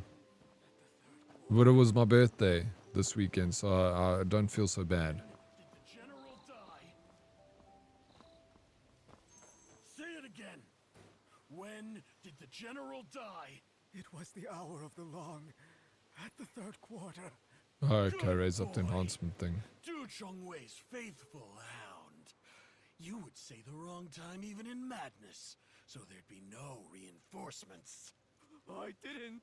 But it was my birthday this weekend, so I don't feel so bad. When did the general die? It was the hour of the long, at the third quarter. Okay, raise up the enhancement thing. Du Chongwei's faithful hound. You would say the wrong time even in madness, so there'd be no reinforcements. I didn't.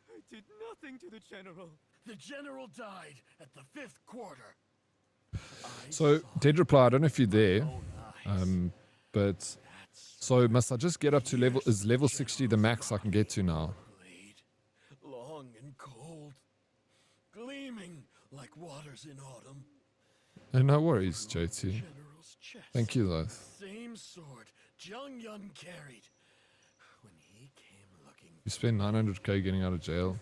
I did nothing to the general. The general died at the 5th quarter. So, Dead Reply, I don't know if you're there, but so must I just get up to level, is level 60 the max I can get to now? Long and cold, gleaming like waters in autumn. And no worries, JT. Thank you though. Same sword Jung Yun carried when he came looking. You spend 900k getting out of jail.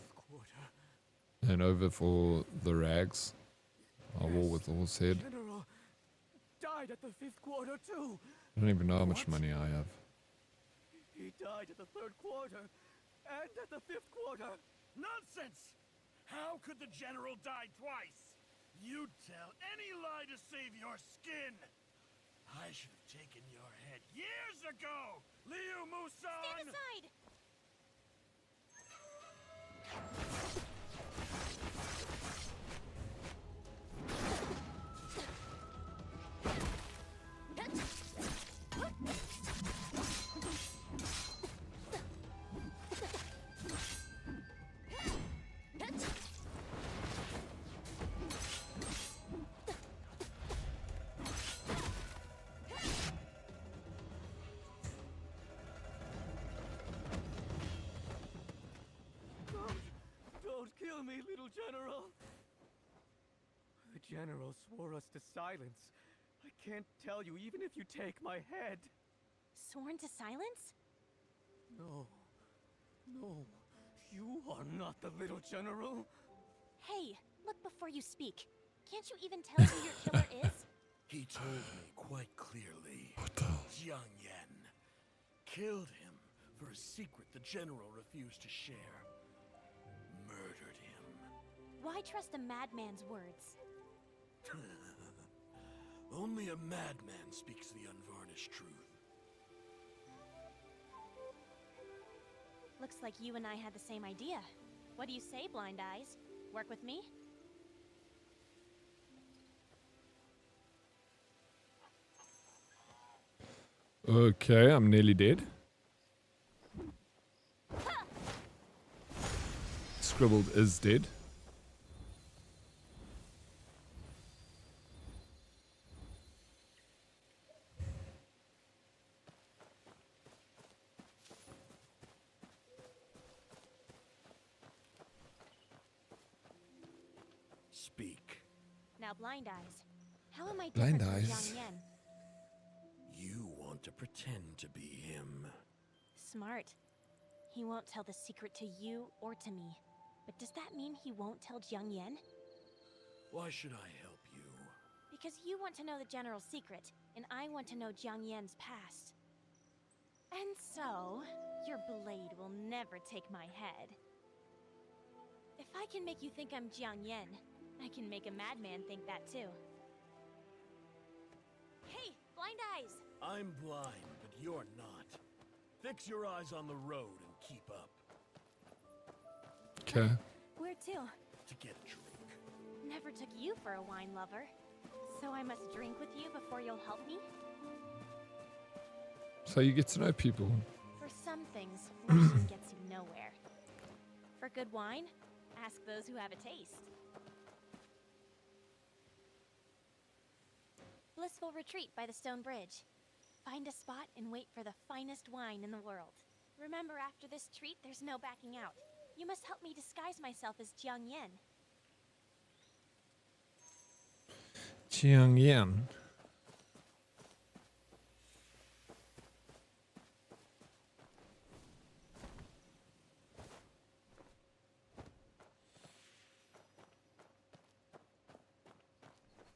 And over for the rags. A war with the horse head. General died at the 5th quarter too. I don't even know how much money I have. He died at the 3rd quarter and at the 5th quarter. Nonsense! How could the general die twice? You'd tell any lie to save your skin! I should have taken your head years ago! Liu Musan! Stand aside! Don't kill me, little general. The general swore us to silence. I can't tell you even if you take my head. Sworn to silence? No. No. You are not the little general. Hey, look before you speak. Can't you even tell who your killer is? He told me quite clearly. What the? Jiang Yan killed him for a secret the general refused to share. Murdered him. Why trust a madman's words? Only a madman speaks the unvarnished truth. Looks like you and I had the same idea. What do you say, Blind Eyes? Work with me? Okay, I'm nearly dead. Scribbled is dead. Speak. Now, Blind Eyes. How am I Blind different from Eyes? Jiang Yan? You want to pretend to be him. Smart. He won't tell the secret to you or to me. But does that mean he won't tell Jiang Yan? Why should I help you? Because you want to know the general's secret, and I want to know Jiang Yan's past. And so, your blade will never take my head. If I can make you think I'm Jiang Yan, I can make a madman think that too. Hey, Blind Eyes! I'm blind, but you're not. Fix your eyes on the road and keep up. Okay. Where to? To get a drink. Never took you for a wine lover. So I must drink with you before you'll help me? So you get to know people. For some things, rushing gets you nowhere. For good wine, ask those who have a taste. Blissful retreat by the stone bridge. Find a spot and wait for the finest wine in the world. Remember, after this treat, there's no backing out. You must help me disguise myself as Jiang Yan. Jiang Yan.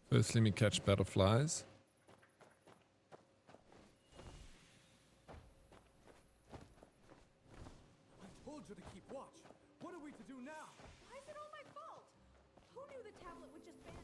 First, let me catch butterflies. I told you to keep watch. What are we to do now? Why is it all my fault? Who knew the tablet would just vanish?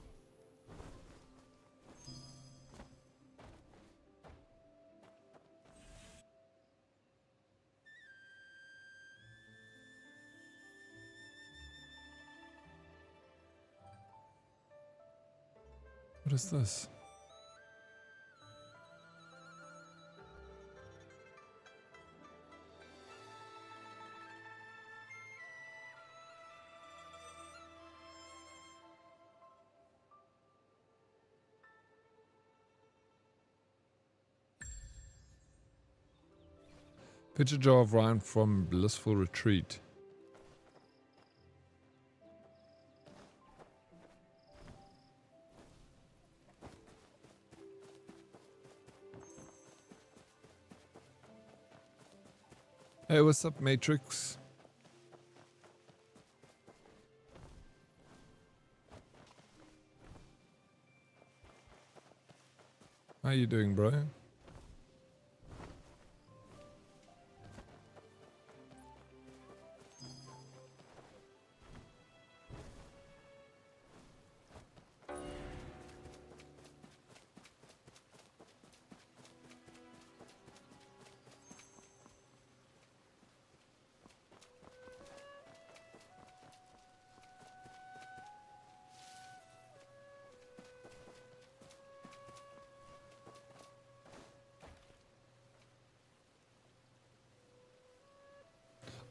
What is this? Picture jar of wine from Blissful Retreat. Hey, what's up, Matrix? How you doing, bro?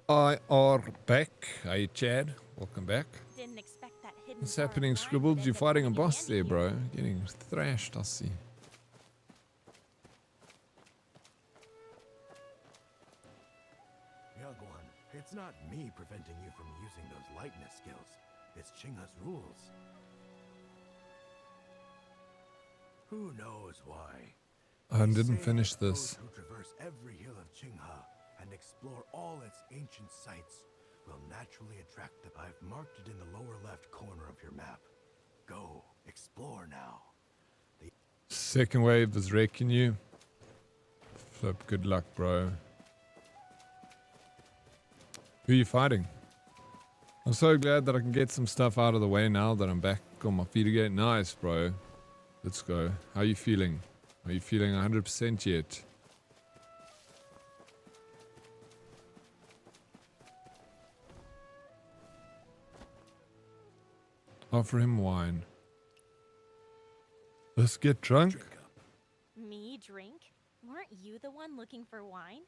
I are back. Hey, Chad. Welcome back. Didn't expect that hidden What's bar of happening, wine Scribbled? would You're end up fighting a coming in boss handy there, here. bro. Getting thrashed, I see. Young one, it's not me preventing you from using those lightness skills. It's Qinghe's rules. Who knows why? I They didn't say finish that this. those who traverse every hill of Qinghe and explore all its ancient sites will naturally attract the... I've marked it in the lower left corner of your map. Go, explore now. Second wave is wrecking you. Flip, good luck, bro. Who are you fighting? I'm so glad that I can get some stuff out of the way now that I'm back on my feet again. Nice, bro. Let's go. How are you feeling? Are you feeling 100% yet? Offer him wine. Let's get drunk. Drink up. Me drink? Weren't you the one looking for wine?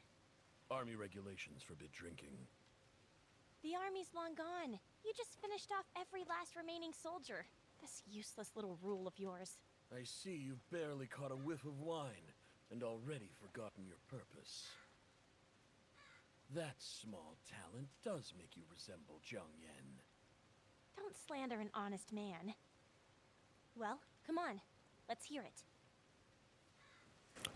Army regulations forbid drinking. The army's long gone. You just finished off every last remaining soldier. This useless little rule of yours. I see you've barely caught a whiff of wine and already forgotten your purpose. That small talent does make you resemble Jiang Yan. Don't slander an honest man. Well, come on. Let's hear it.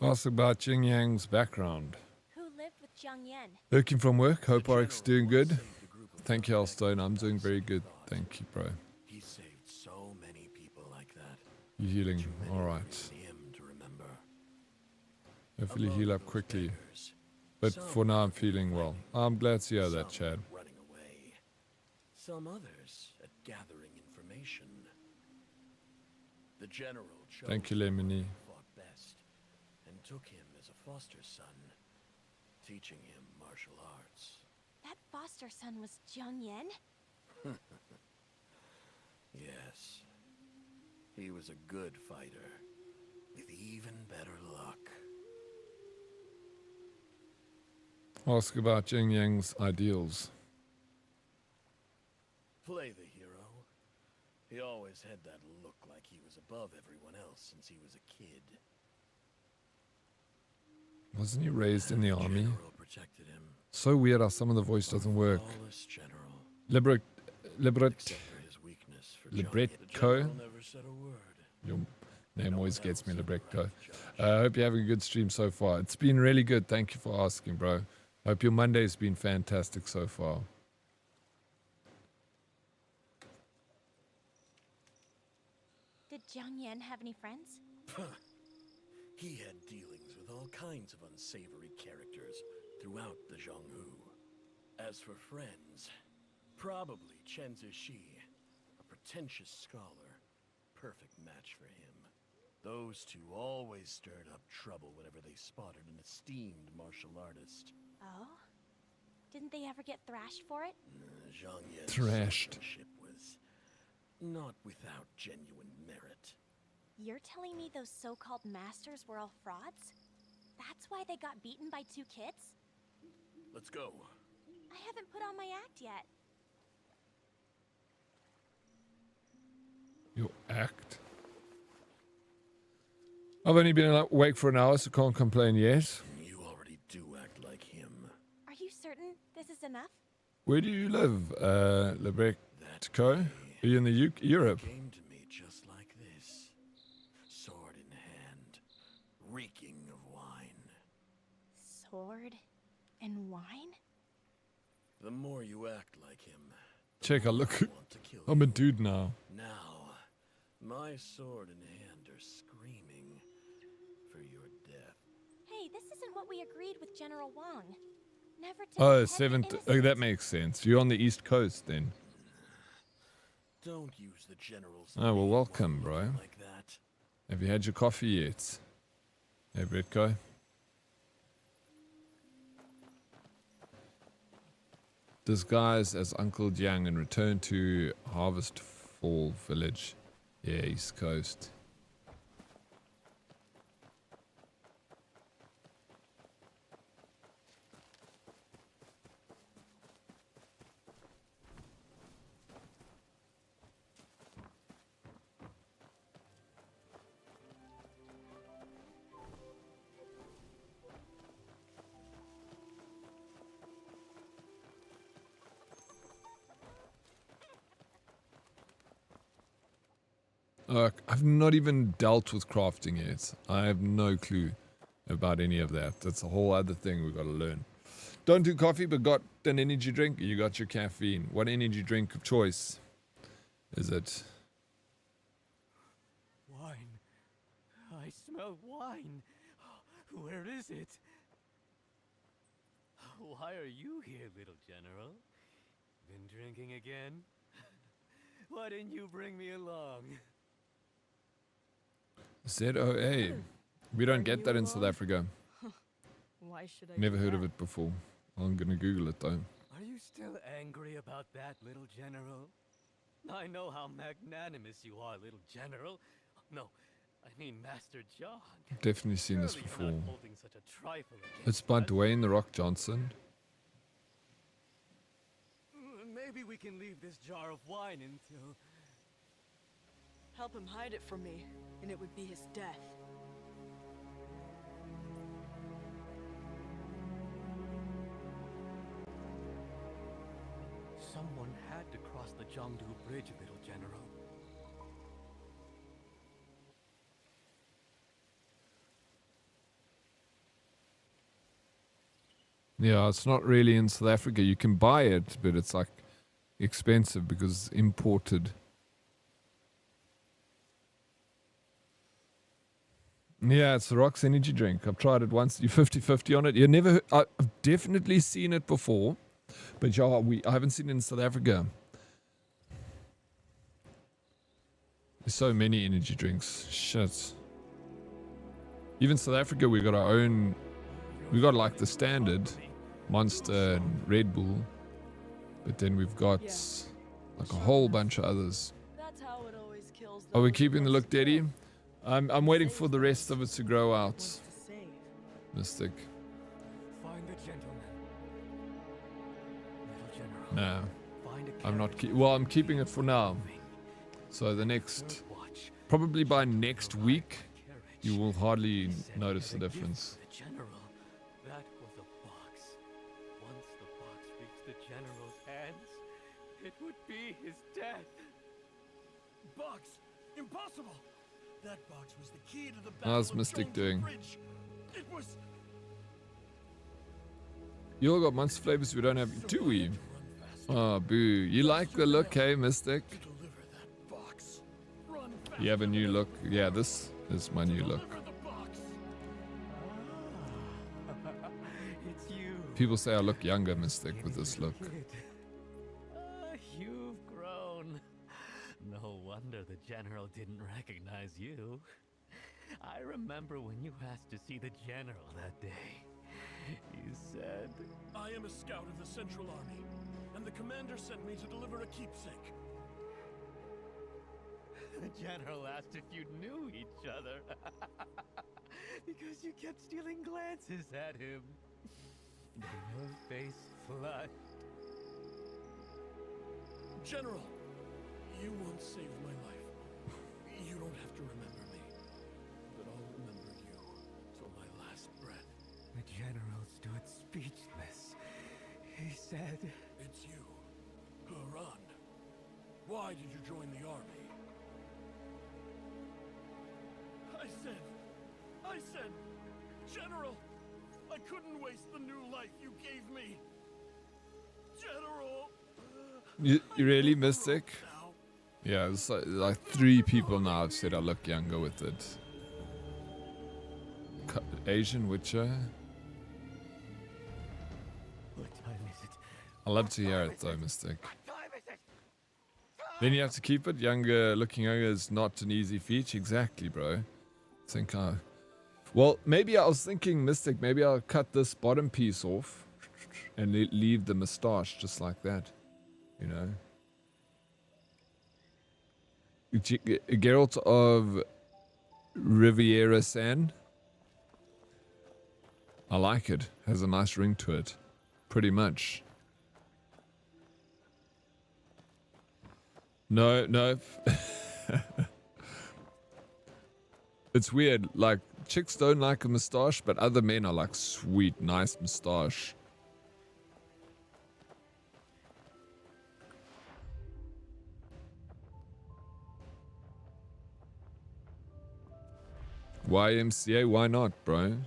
Ask about Jing Yang's background. Who lived with Jiang Yan? Working from work. Hope Oryx doing good. Thank you, Alstone. I'm doing very good. Thank you, bro. He saved so many people like that. You healing? Too many All for right. him to remember. Hopefully Among heal up those quickly. beggars, But some for now, I'm were feeling well. fighting, I'm glad to hear that, some Chad. running away, some others at gathering information. The general chose Thank you, the one Lemony. who fought best and took him as a foster son, teaching him martial arts. That foster son was Jiang Yan? Yes, he was a good fighter, with even better luck. Ask about Jing Yang's ideals. Play the hero. He always had that look like he was above everyone else since he was a kid. Wasn't he raised in the army? General protected him. So weird how some of the voice doesn't work. Flawless general. Libret, Except for his weakness for Libretto? The general never said a word. Your name No always one gets me, else ever Lebrecto. judged. I hope you're having a good stream so far. It's been really good. Thank you for asking, bro. Hope your Monday's been fantastic so far. Did Jiang Yan have any friends? He had dealings with all kinds of unsavory characters throughout the Zhonghu. As for friends, probably Chen Zixi, a pretentious scholar, perfect match for him. Those two always stirred up trouble whenever they spotted an esteemed martial artist. Oh? Didn't they ever get thrashed for it? Zhang Yan's Thrashed. swordsmanship was not without genuine merit. You're telling me those so-called masters were all frauds? That's why they got beaten by two kids? Let's go. I haven't put on my act yet. Your act? I've only been awake for an hour, so can't complain yet. You already do act like him. Are you certain this is enough? Where do you live, Lebrecto? That Are you in the Europe? came to me just like this, sword in hand, reeking of wine. Sword and wine? The more you act like him, the Check, I more look. I want to kill I'm a you. dude now. Now, my sword in hand are screaming this isn't what we agreed with General Wang. Never to Oh, behead the 7th. Oh, innocent. that makes sense. You're on the East Coast then. Don't use the general's Oh, well, name welcome, while bro. looking like that. Have you had your coffee yet? Hey, Britko. Disguise as Uncle Jiang and return to Harvest Fall Village. Yeah, East Coast. I've not even dealt with crafting yet. I have no clue about any of that. That's a whole other thing we've got to learn. Don't do coffee, but got an energy drink. You got your caffeine. What energy drink of choice is it? Wine. I smell wine. Where is it? Why are you here, little general? Been drinking again? Why didn't you bring me along? ZOA. We don't get that in South Africa. Why should I Never do heard of that? it before. I'm gonna Google it though. Are you still angry about that, little general? I know how magnanimous you are, little general. No, I mean Master John. Definitely seen this Surely you're before. not holding such a trifle against It's by us. Dwayne The Rock Johnson. Maybe we can leave this jar of wine until... Help him hide it from me, and it would be his death. Someone had to cross the Jiangdu Bridge, little general. Yeah, it's not really in South Africa. You can buy it, but it's like expensive because it's imported. Yeah, it's the Rock's energy drink. I've tried it once. You're 50-50 on it. You never. I've definitely seen it before, but yeah, I haven't seen it in South Africa. There's so many energy drinks. Shit. Even South Africa, we got our own. We got like the standard Monster and Red Bull, but then we've got like a whole bunch of others. That's how it always kills Are we those keeping the who look, are Daddy? skilled. I'm waiting for the rest of it to grow out. Wants to save. Mystic. Find the gentleman. Little general. Nah, Find a I'm not. carriage. Well, I'm keeping it for now. So the next, Third watch. probably by next week, Carriage. you will hardly Said notice the he had a gift difference. for the general. That was a box. Once the box reached the general's hands, it would be his death. Box! Impossible! That box was the key to the How's Battle of Mystic Zhongzhou doing? Bridge. It was You all got monster flavors we don't have, do we? Oh, boo. You like the look, hey, Mystic? deliver that box. Run fast. You have a new look. Yeah, this is my new look. Deliver the box. It's you. People say I look younger, Mystic, with this look. Kid. You've grown. No wonder the general didn't recognize you. I remember when you asked to see the general that day. You said... I am a scout of the Central Army, and the commander sent me to deliver a keepsake. The general asked if you knew each other. Because you kept stealing glances at him. Then your face flushed. General, you once saved my life. You don't have to remember me, but I'll remember you till my last breath. The general stood speechless. He said... It's you, Haran. Why did you join the army? I said, General, I couldn't waste the new life you gave me. General. You really, Mystic? Yeah, it's like 3 people now have said I look younger with it. Asian Witcher. What time is it? I love to hear it though, Mystic. Then you have to keep it younger. Looking younger is not an easy feat. Exactly, bro. Well, maybe I was thinking, Mystic, maybe I'll cut this bottom piece off and leave the moustache just like that. You know? Geralt of Riviera San. I like it. Has a nice ring to it. Pretty much. No. It's weird. Like, chicks don't like a moustache, but other men are like, sweet, nice moustache. YMCA, why not, bro?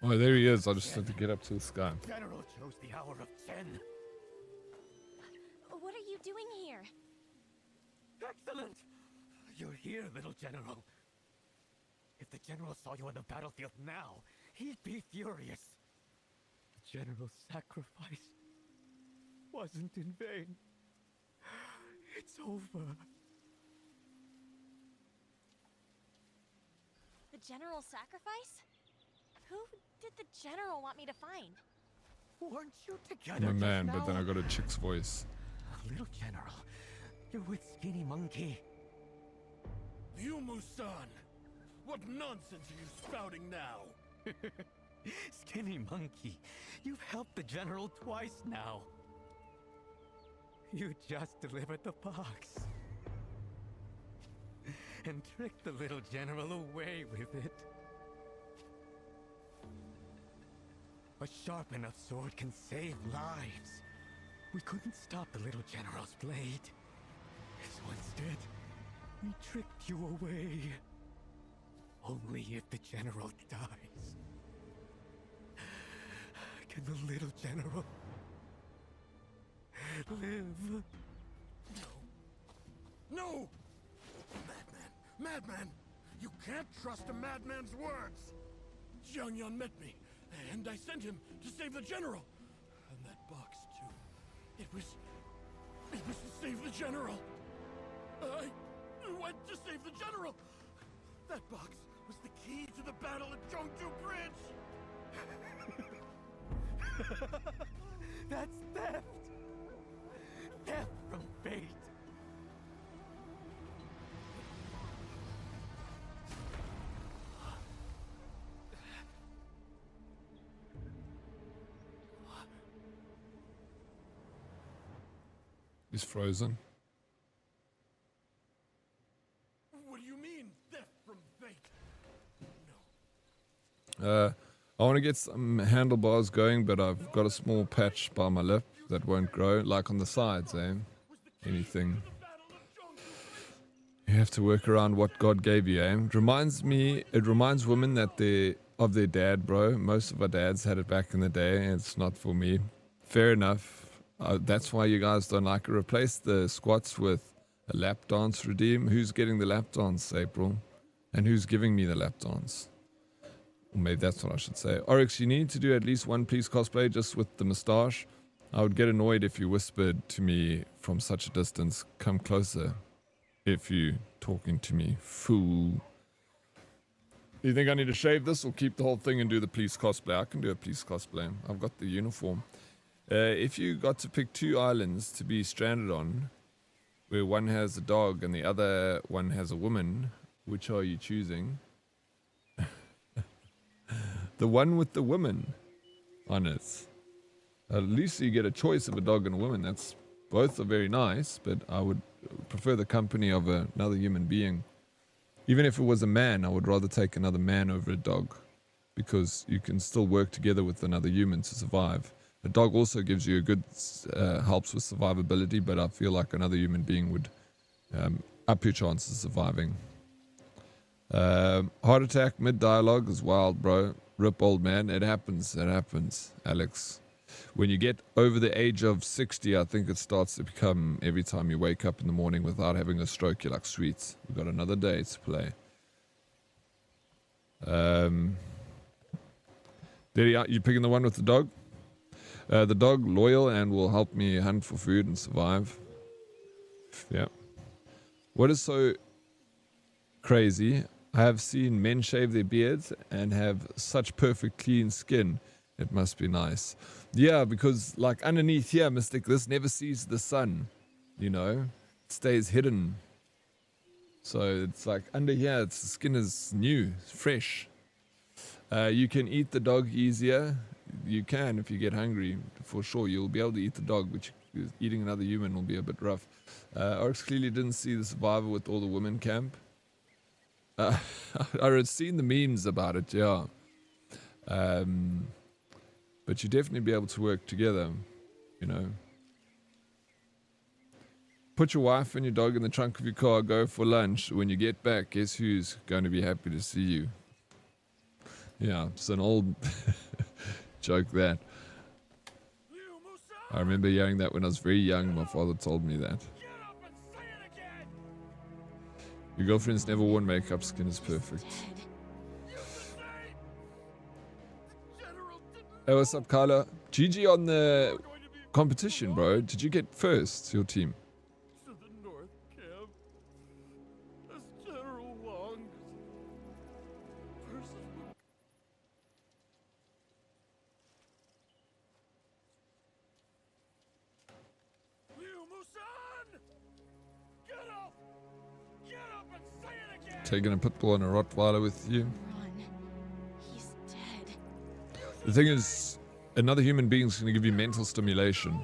Oh, there he is. I just had to get up to the sky. General chose the hour of 10. What are you doing here? Excellent! You're here, little general. If the general saw you on the battlefield now, he'd be furious. The general's sacrifice wasn't in vain. It's over. The general sacrifice? Who did the general want me to find? Weren't you I'm together a man, just but then now? I got a chick's voice. Little general, you're with Skinny Monkey. You, Musan! What nonsense are you spouting now? Skinny Monkey, you've helped the general twice now. You just delivered the box. And tricked the little general away with it. A sharp enough sword can save lives. We couldn't stop the little general's blade. So instead, we tricked you away. Only if the general dies can the little general live. No! Madman! You can't trust a madman's words! Jiang Yan met me, and I sent him to save the general. And that box, too. It was to save the general. I went to save the general. That box was the key to the battle at Zhongju Bridge. That's theft! Theft from fate! He's frozen. What do you mean, theft from fate? I want to get some handlebars going, but I've got a small patch by my lip that won't grow, like on the sides, eh? Anything. You have to work around what God gave you, eh? It reminds women that of their dad, bro. Most of our dads had it back in the day, and it's not for me. Fair enough. That's why you guys don't like it. Replace the squats with a lap dance redeem. Who's getting the lap dance, April? And who's giving me the lap dance? Or maybe that's what I should say. Oryx, you need to do at least one please cosplay just with the moustache. I would get annoyed if you whispered to me from such a distance, come closer. If you talking to me, fool. You think I need to shave this or keep the whole thing and do the police cosplay? I can do a police cosplay. I've got the uniform. If you got to pick two islands to be stranded on, where one has a dog and the other one has a woman, Which are you choosing? The one with the woman on it. At least you get a choice of a dog and a woman. That's both are very nice, but I would prefer the company of another human being. Even if it was a man, I would rather take another man over a dog, because you can still work together with another human to survive. A dog also gives you a good helps with survivability, but I feel like another human being would up your chances of surviving. Heart attack mid dialogue is wild, bro. Rip, old man. It happens, Alex. When you get over the age of 60, I think it starts to become, every time you wake up in the morning without having a stroke, you're like, sweet, we've got another day to play. You picking the one with the dog? The dog, loyal and will help me hunt for food and survive. Yeah. What is so crazy? I have seen men shave their beards and have such perfect clean skin. It must be nice. Yeah, because like underneath here, Mystic, this never sees the sun. You know, it stays hidden. So it's like under here, the skin is new, fresh. You can eat the dog easier. You can if you get hungry, for sure. You'll be able to eat the dog, which eating another human will be a bit rough. Oryx clearly didn't see the survivor with all the women camp. I've seen the memes about it, yeah. But you definitely be able to work together, you know. Put your wife and your dog in the trunk of your car, go for lunch. When you get back, guess who's going to be happy to see you? Yeah, it's an old joke that. I remember hearing that when I was very young. My father told me that. Your girlfriend's never worn makeup, skin is perfect. Hey, what's up, Carla? GG on the competition, bro. Did you get first, your team? To the North Camp. As General Wong's person. Liu Musan! Get up! Get up and say it again! Taking a pitbull and a Rottweiler with you. Run. He's dead. The thing is, another human being is going to give you mental stimulation.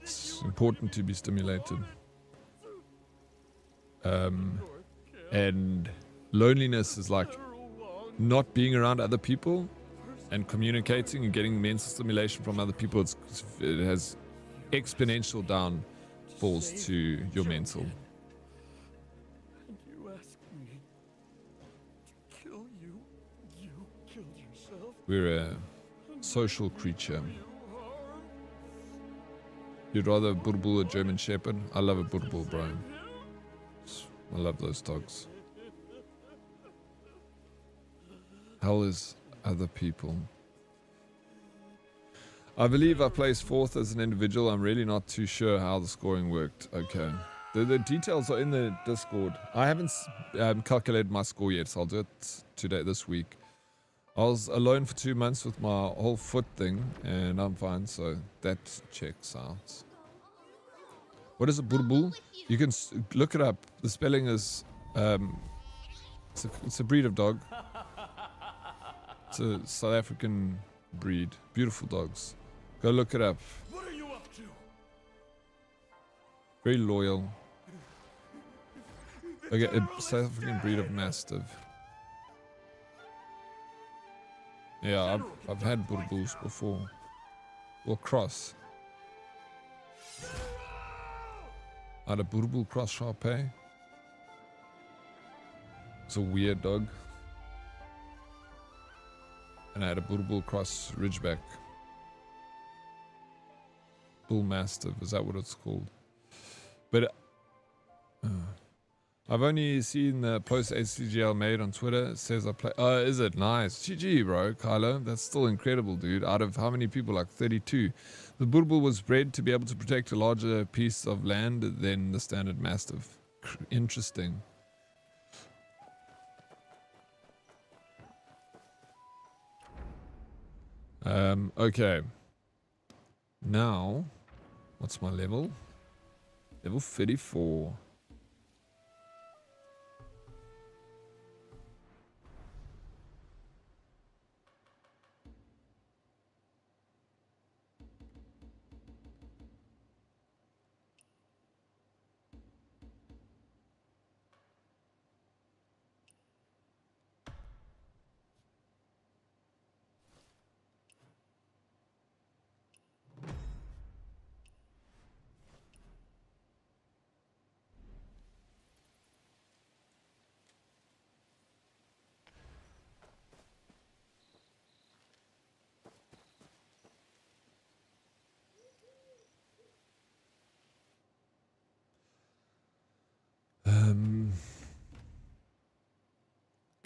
It's important to be stimulated. And loneliness is like not being around other people and communicating and getting mental stimulation from other people. It has exponential downfalls to your mental. And you ask me to kill you? You killed yourself? We're a social creature. You'd rather a Burble or a German Shepherd? I love a Burble, bro. I love those dogs. Hell is other people. I believe I placed 4th as an individual. I'm really not too sure how the scoring worked. Okay. The details are in the Discord. I haven't calculated my score yet, so I'll do it today, this week. I was alone for 2 months with my whole foot thing, and I'm fine, so that checks out. What is a Burble? You can look it up. The spelling is, it's a breed of dog. It's a South African breed. Beautiful dogs. Go look it up. What are you up to? Very loyal. Okay, a South African breed of Mastiff. Yeah, I've had Burbles before. Or cross. I had a Burble cross Sharpei. It's a weird dog. And I had a Burble cross Ridgeback. Bull Mastiff, is that what it's called? But I've only seen the post ACGL made on Twitter. It says I play. Oh, is it? Nice. GG, bro. Kylo. That's still incredible, dude. Out of how many people? Like 32. The Burble was bred to be able to protect a larger piece of land than the standard Mastiff. Interesting. Okay. Now, what's my level? Level 34.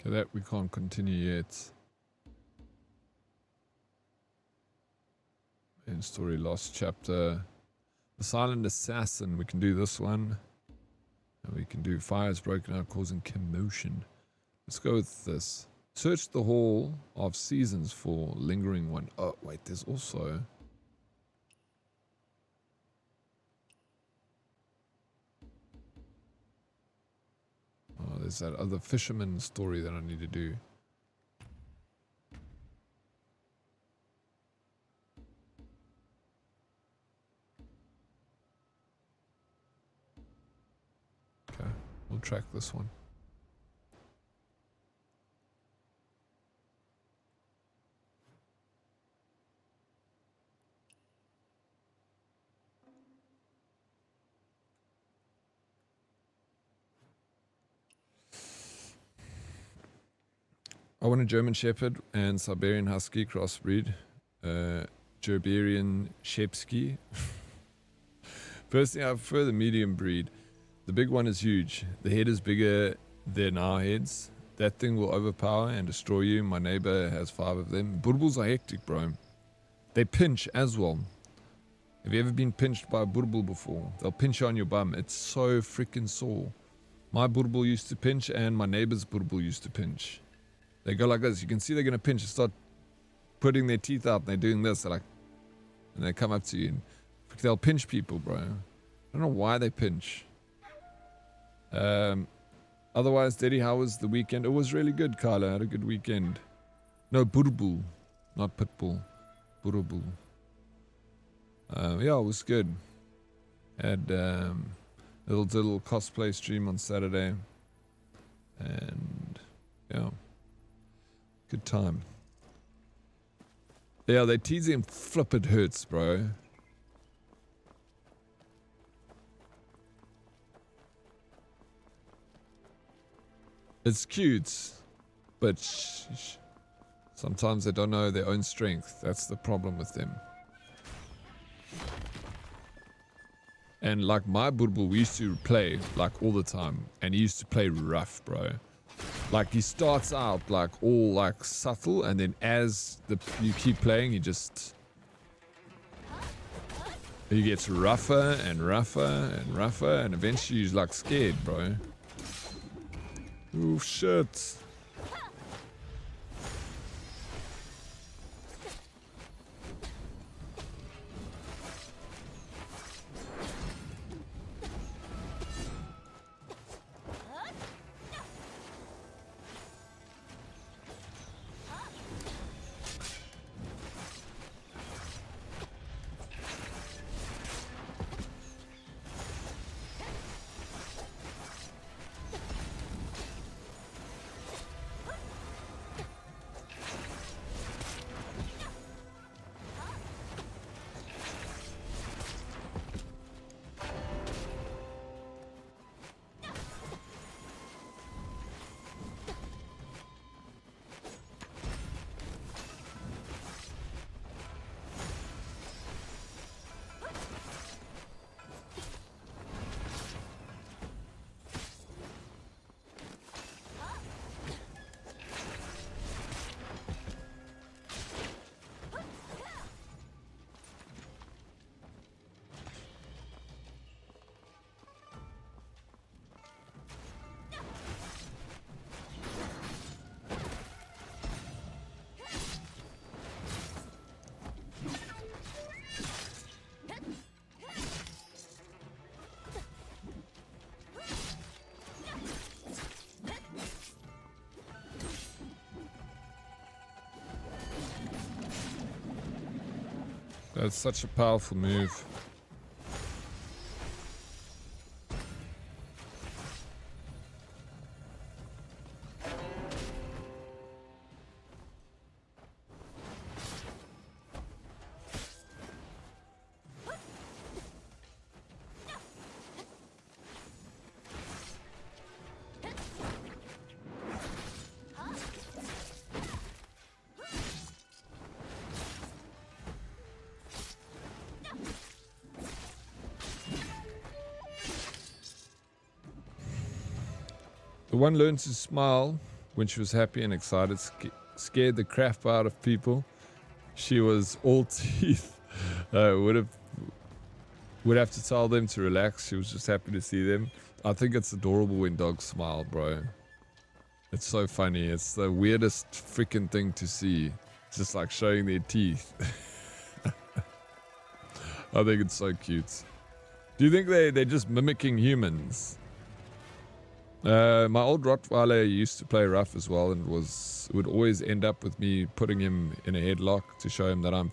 Okay, that we can't continue yet. Main story, lost chapter. The Silent Assassin. We can do this one. And we can do fires broken out causing commotion. Let's go with this. Search the Hall of Seasons for lingering one. Oh, wait, there's also... Oh, there's that other fisherman story that I need to do. Okay, we'll track this one. I want a German Shepherd and Siberian Husky crossbreed. Gerberian Shepsky. Personally, I prefer the medium breed. The big one is huge. The head is bigger than our heads. That thing will overpower and destroy you. My neighbor has 5 of them. Burbuls are hectic, bro. They pinch as well. Have you ever been pinched by a burbul before? They'll pinch you on your bum. It's so freaking sore. My burbul used to pinch and my neighbor's burbul used to pinch. They go like this. You can see they're going to pinch and start putting their teeth out. And they're doing this. They're like, and they come up to you. And they'll pinch people, bro. I don't know why they pinch. Otherwise, Daddy, how was the weekend? It was really good, Carla. I had a good weekend. No, Burbul. Not Pitbull. Burbul. Yeah, it was good. Had little cosplay stream on Saturday. And, yeah. Good time. Yeah, they tease him. Flip, it hurts, bro. It's cute, but sometimes they don't know their own strength. That's the problem with them. And like my Burbul, we used to play like all the time, and he used to play rough, bro. Like he starts out like all like subtle, and then as you keep playing, he gets rougher and rougher and rougher, and eventually he's like scared, bro. Oh shit. That's such a powerful move. The one learns to smile when she was happy and excited, scared the crap out of people. She was all teeth. Would have to tell them to relax. She was just happy to see them. I think it's adorable when dogs smile, bro. It's so funny. It's the weirdest freaking thing to see. It's just like showing their teeth. I think it's so cute. Do you think they're just mimicking humans? My old Rottweiler used to play rough as well, and would always end up with me putting him in a headlock to show him that I'm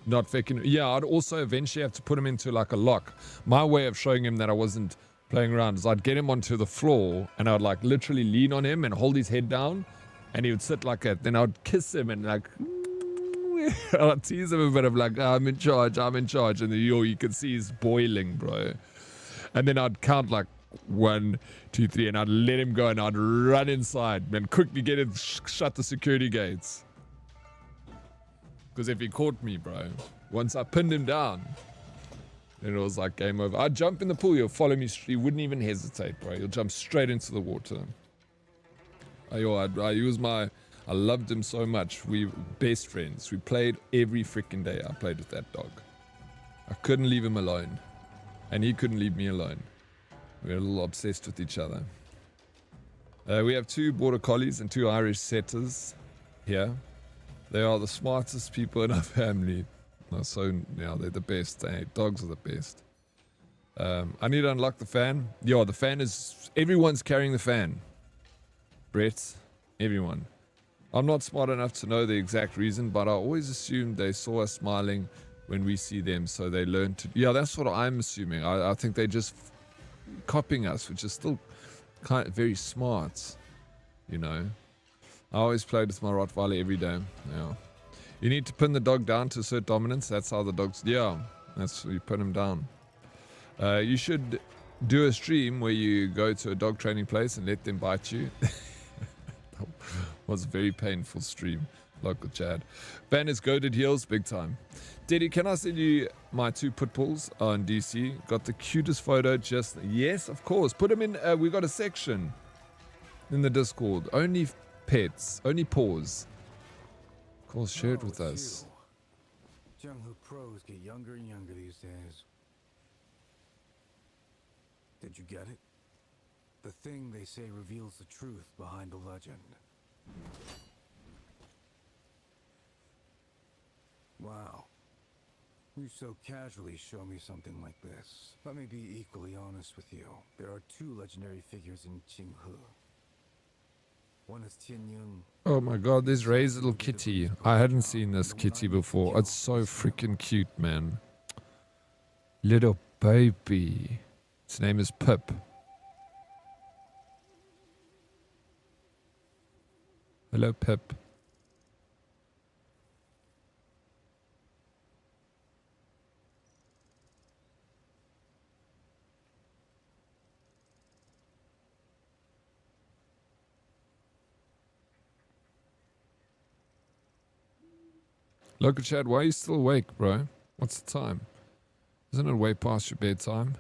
not faking. Yeah, I'd also eventually have to put him into like a lock. My way of showing him that I wasn't playing around is I'd get him onto the floor and I'd like literally lean on him and hold his head down, and he would sit like that. Then I'd kiss him and like I'd tease him a bit of like, I'm in charge, and then you could see he's boiling, bro. And then I'd count like 1, 2, 3, and I'd let him go and I'd run inside and quickly get him, shut the security gates. Because if he caught me, bro, once I pinned him down, then it was like game over. I'd jump in the pool, he'll follow me, he wouldn't even hesitate, bro. He'll jump straight into the water. I loved him so much. We best friends. We played every freaking day. I played with that dog. I couldn't leave him alone. And he couldn't leave me alone. We were a little obsessed with each other. We have 2 border collies and 2 Irish setters here. They are the smartest people in our family. So, yeah, they're the best. Dogs are the best. I need to unlock the fan. Yeah, the fan is... Everyone's carrying the fan. Brett, everyone. I'm not smart enough to know the exact reason, but I always assumed they saw us smiling when we see them, so they learned to... Yeah, that's what I'm assuming. I think they're just copying us, which is still kind of very smart, you know. I always played with my Rottweiler every day. Yeah. You need to pin the dog down to assert dominance. That's how the dogs... Yeah, that's you pin him down. You should do a stream where you go to a dog training place and let them bite you. Was a very painful stream. Local Chad. Ban is goated heels big time. Diddy, can I send you my 2 pit bulls on DC? Got the cutest photo just... Yes, of course. Put them in... we got a section in the Discord. Only pets. Only paws. Of course, share it with us. Jungho pros get younger and younger these days. Did you get it? The thing they say reveals the truth behind the legend. Wow. You so casually show me something like this. Let me be equally honest with you. There are 2 legendary figures in Qinghe. One is Tianyun. Oh my god, there's Ray's little kitty. I hadn't seen this kitty before. It's so freaking cute, man. Little baby. Its name is Pip. Hello, Pip. Local Chad, why are you still awake, bro? What's the time? Isn't it way past your bedtime?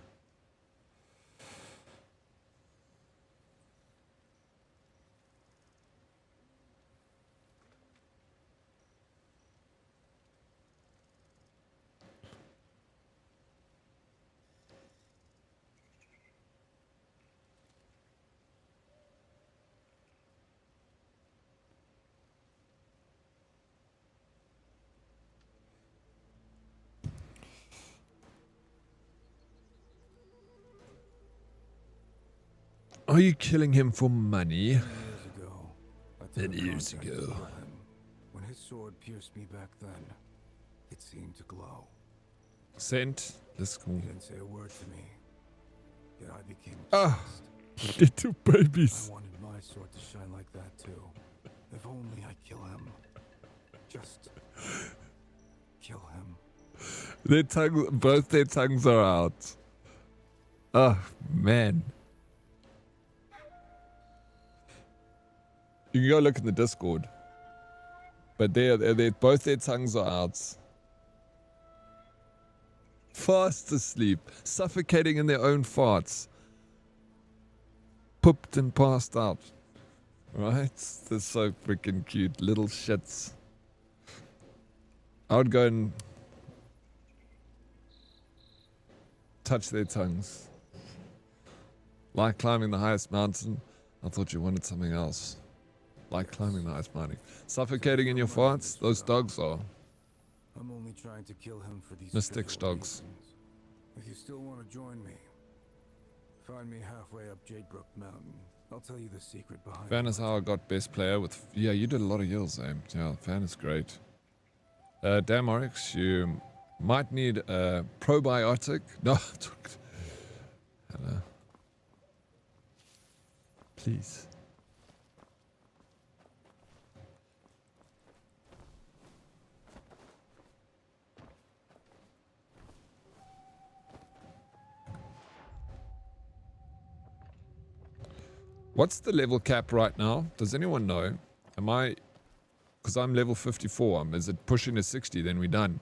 Are you killing him for money? Years ago. When his sword pierced me back then, it seemed to glow. Sent. Let's go. He didn't say a word to me. Yet I became obsessed. Little babies. I wanted my sword to shine like that too. If only I kill him. Just kill him. Both their tongues are out. Oh man. You can go look in the Discord. But they're both their tongues are out. Fast asleep. Suffocating in their own farts. Pooped and passed out. Right? They're so freaking cute. Little shits. I would go and touch their tongues. Like climbing the highest mountain. I thought you wanted something else. Like climbing the highest mountain. Suffocating in your farts? Those dogs are. I'm only trying to kill him for these Mystics trivial dogs. reasons. If you still want to join me, find me halfway up Jadebrook Mountain. I'll tell you the secret behind Fan it. is how I got best player with... Yeah, you did a lot of heals, eh? Yeah, Fan is great. Dead Oryx, you might need a probiotic. No, hello. Please. What's the level cap right now? Does anyone know? Am I... Because I'm level 54. Is it pushing to 60? Then we're done.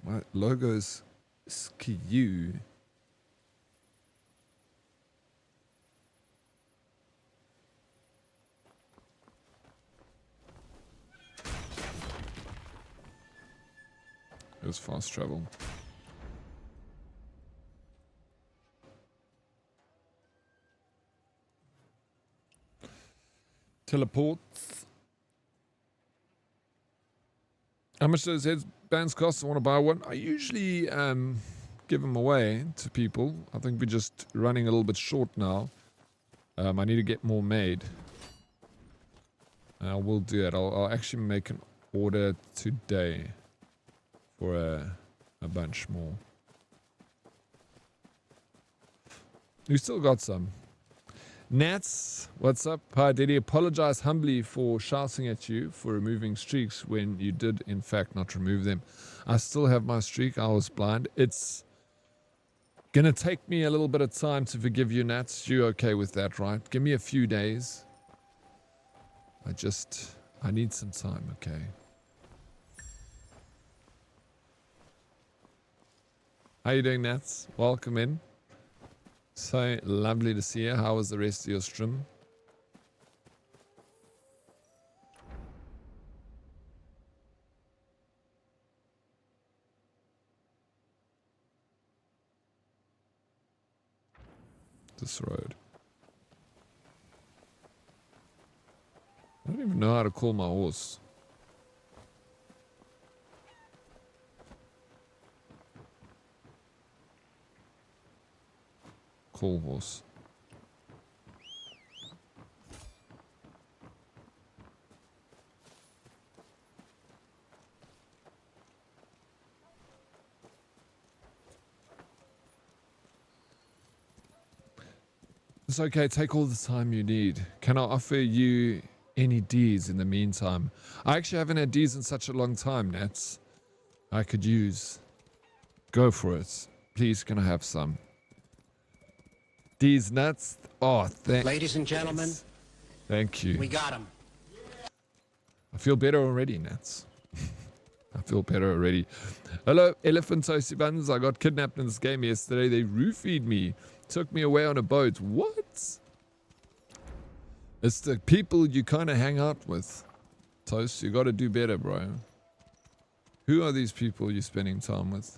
My logo's skew. It was fast travel. Teleports. How much does headbands cost? I want to buy one. I usually give them away to people. I think we're just running a little bit short now. I need to get more made. I will do it. I'll actually make an order today for a bunch more. We still got some. Nats, what's up? Hi, did he apologize humbly for shouting at you for removing streaks when you did in fact not remove them? I still have my streak. I was blind. It's gonna take me a little bit of time to forgive you, Nats. You okay with that, right? Give me a few days. I need some time, okay? How you doing, Nats? Welcome in. So lovely to see you. How was the rest of your stream? This road. I don't even know how to call my horse. Call horse. It's okay, take all the time you need. Can I offer you any Ds in the meantime? I actually haven't had Ds in such a long time, Nats. I could use. Go for it. Please, can I have some? These nuts. Oh, thank. Ladies and gentlemen, thank you. we got him. I feel better already, Nats. I feel better already. Hello, Elephant Toasty Buns. I got kidnapped in this game yesterday. They roofied me. Took me away on a boat. What? It's the people you kind of hang out with. Toast, you got to do better, bro. Who are these people you're spending time with?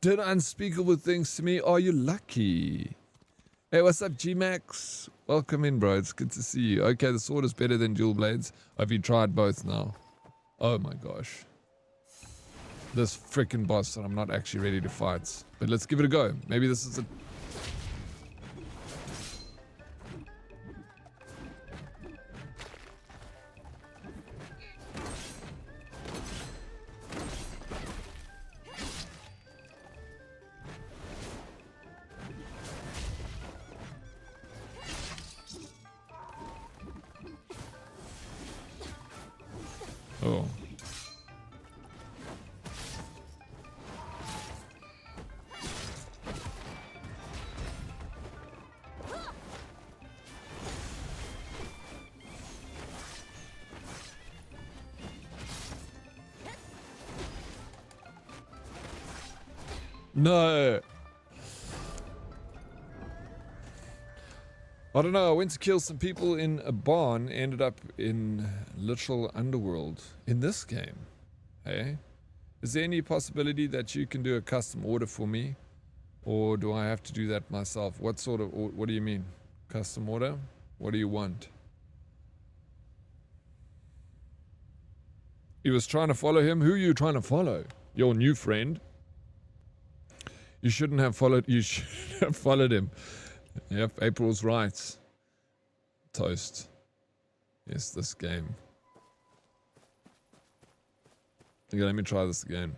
Did unspeakable things to me. Are you lucky? Hey, what's up, G-Max? Welcome in, bro. It's good to see you. Okay, the sword is better than dual blades. Have you tried both now? Oh my gosh. This freaking boss that I'm not actually ready to fight. But let's give it a go. Maybe this is a... Oh. No. I don't know. I went to kill some people in a barn, ended up in literal underworld in this game. Hey? Is there any possibility that you can do a custom order for me? Or do I have to do that myself? What sort of, what do you mean? Custom order? What do you want? He was trying to follow him. Who are you trying to follow? Your new friend? You shouldn't have followed, you should have followed him. Yep, April's right. Toast. Yes, this game. Okay, let me try this again.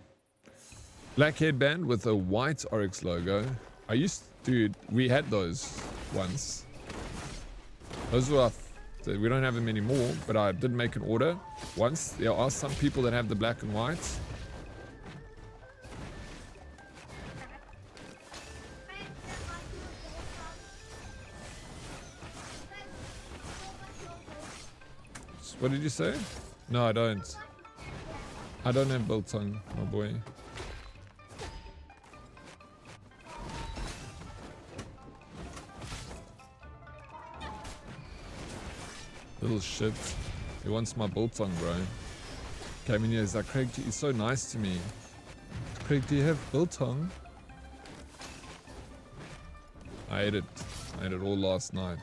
Black headband with a white Oryx logo. Dude, we had those once. Those were, we don't have them anymore, but I did make an order once. There are some people that have the black and white. What did you say? No, I don't. I don't have biltong, my boy. Little shit. He wants my biltong, bro. Came in here, he's like, Craig, he's so nice to me. Craig, do you have biltong? I ate it. I ate it all last night.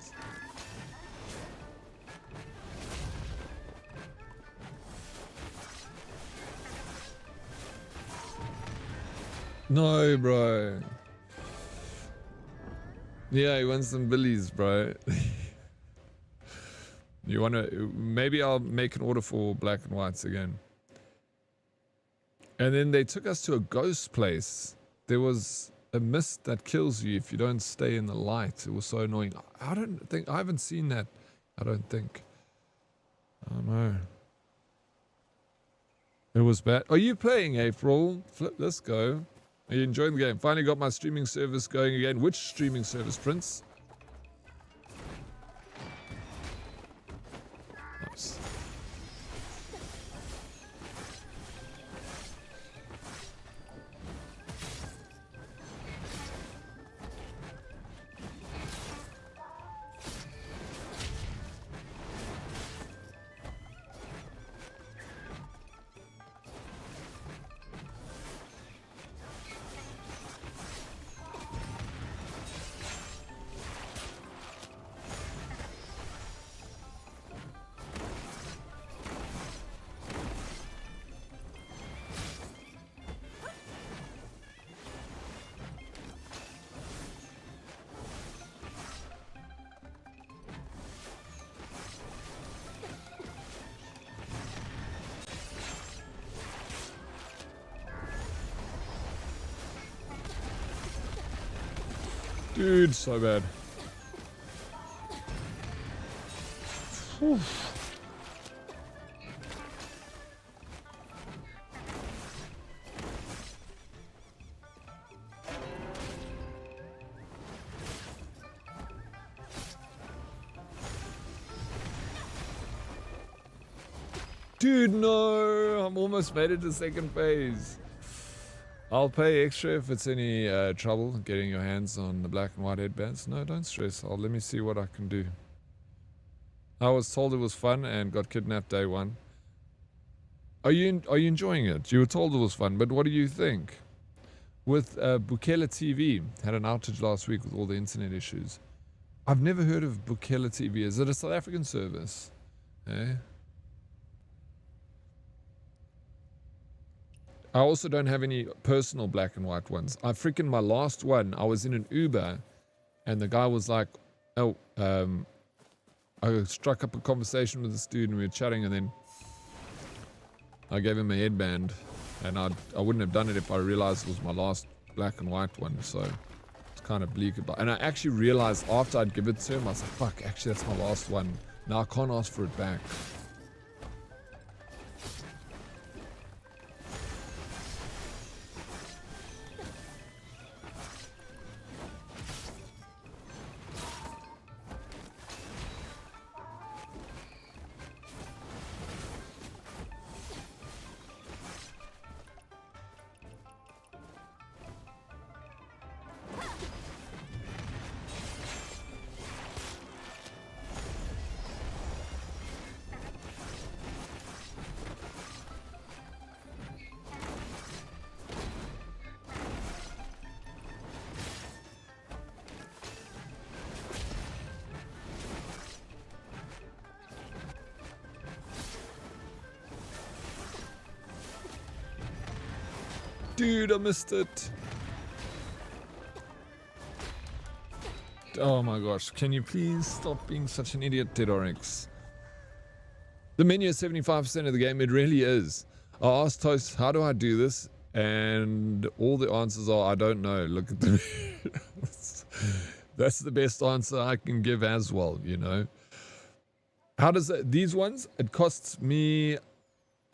No, bro. Yeah, he wants some billies, bro. You wanna... Maybe I'll make an order for black and whites again. And then they took us to a ghost place. There was a mist that kills you if you don't stay in the light. It was so annoying. I haven't seen that. I don't think. Oh no. It was bad. Are you playing, April? Let's go. Are you enjoying the game? Finally got my streaming service going again. Which streaming service, Prince? Nice. Dude, so bad. Whew. Dude, no! I'm almost made it to second phase. I'll pay extra if it's any trouble getting your hands on the black and white headbands. No, don't stress. Let me see what I can do. I was told it was fun and got kidnapped day one. Are you enjoying it? You were told it was fun, but what do you think? With Bukela TV, had an outage last week with all the internet issues. I've never heard of Bukela TV. Is it a South African service? Eh? I also don't have any personal black and white ones. My last one, I was in an Uber and the guy was like, oh, I struck up a conversation with this dude and we were chatting and then I gave him a headband and I wouldn't have done it if I realized it was my last black and white one. So it's kind of bleak about it. And I actually realized after I'd give it to him, I was like, fuck, actually that's my last one. Now I can't ask for it back. Dude, I missed it. Oh my gosh, can you please stop being such an idiot, Dead Oryx? The menu is 75% of the game, it really is. I asked Toast, how do I do this? And all the answers are, I don't know. Look at the That's the best answer I can give as well, you know. How does it, these ones, it costs me,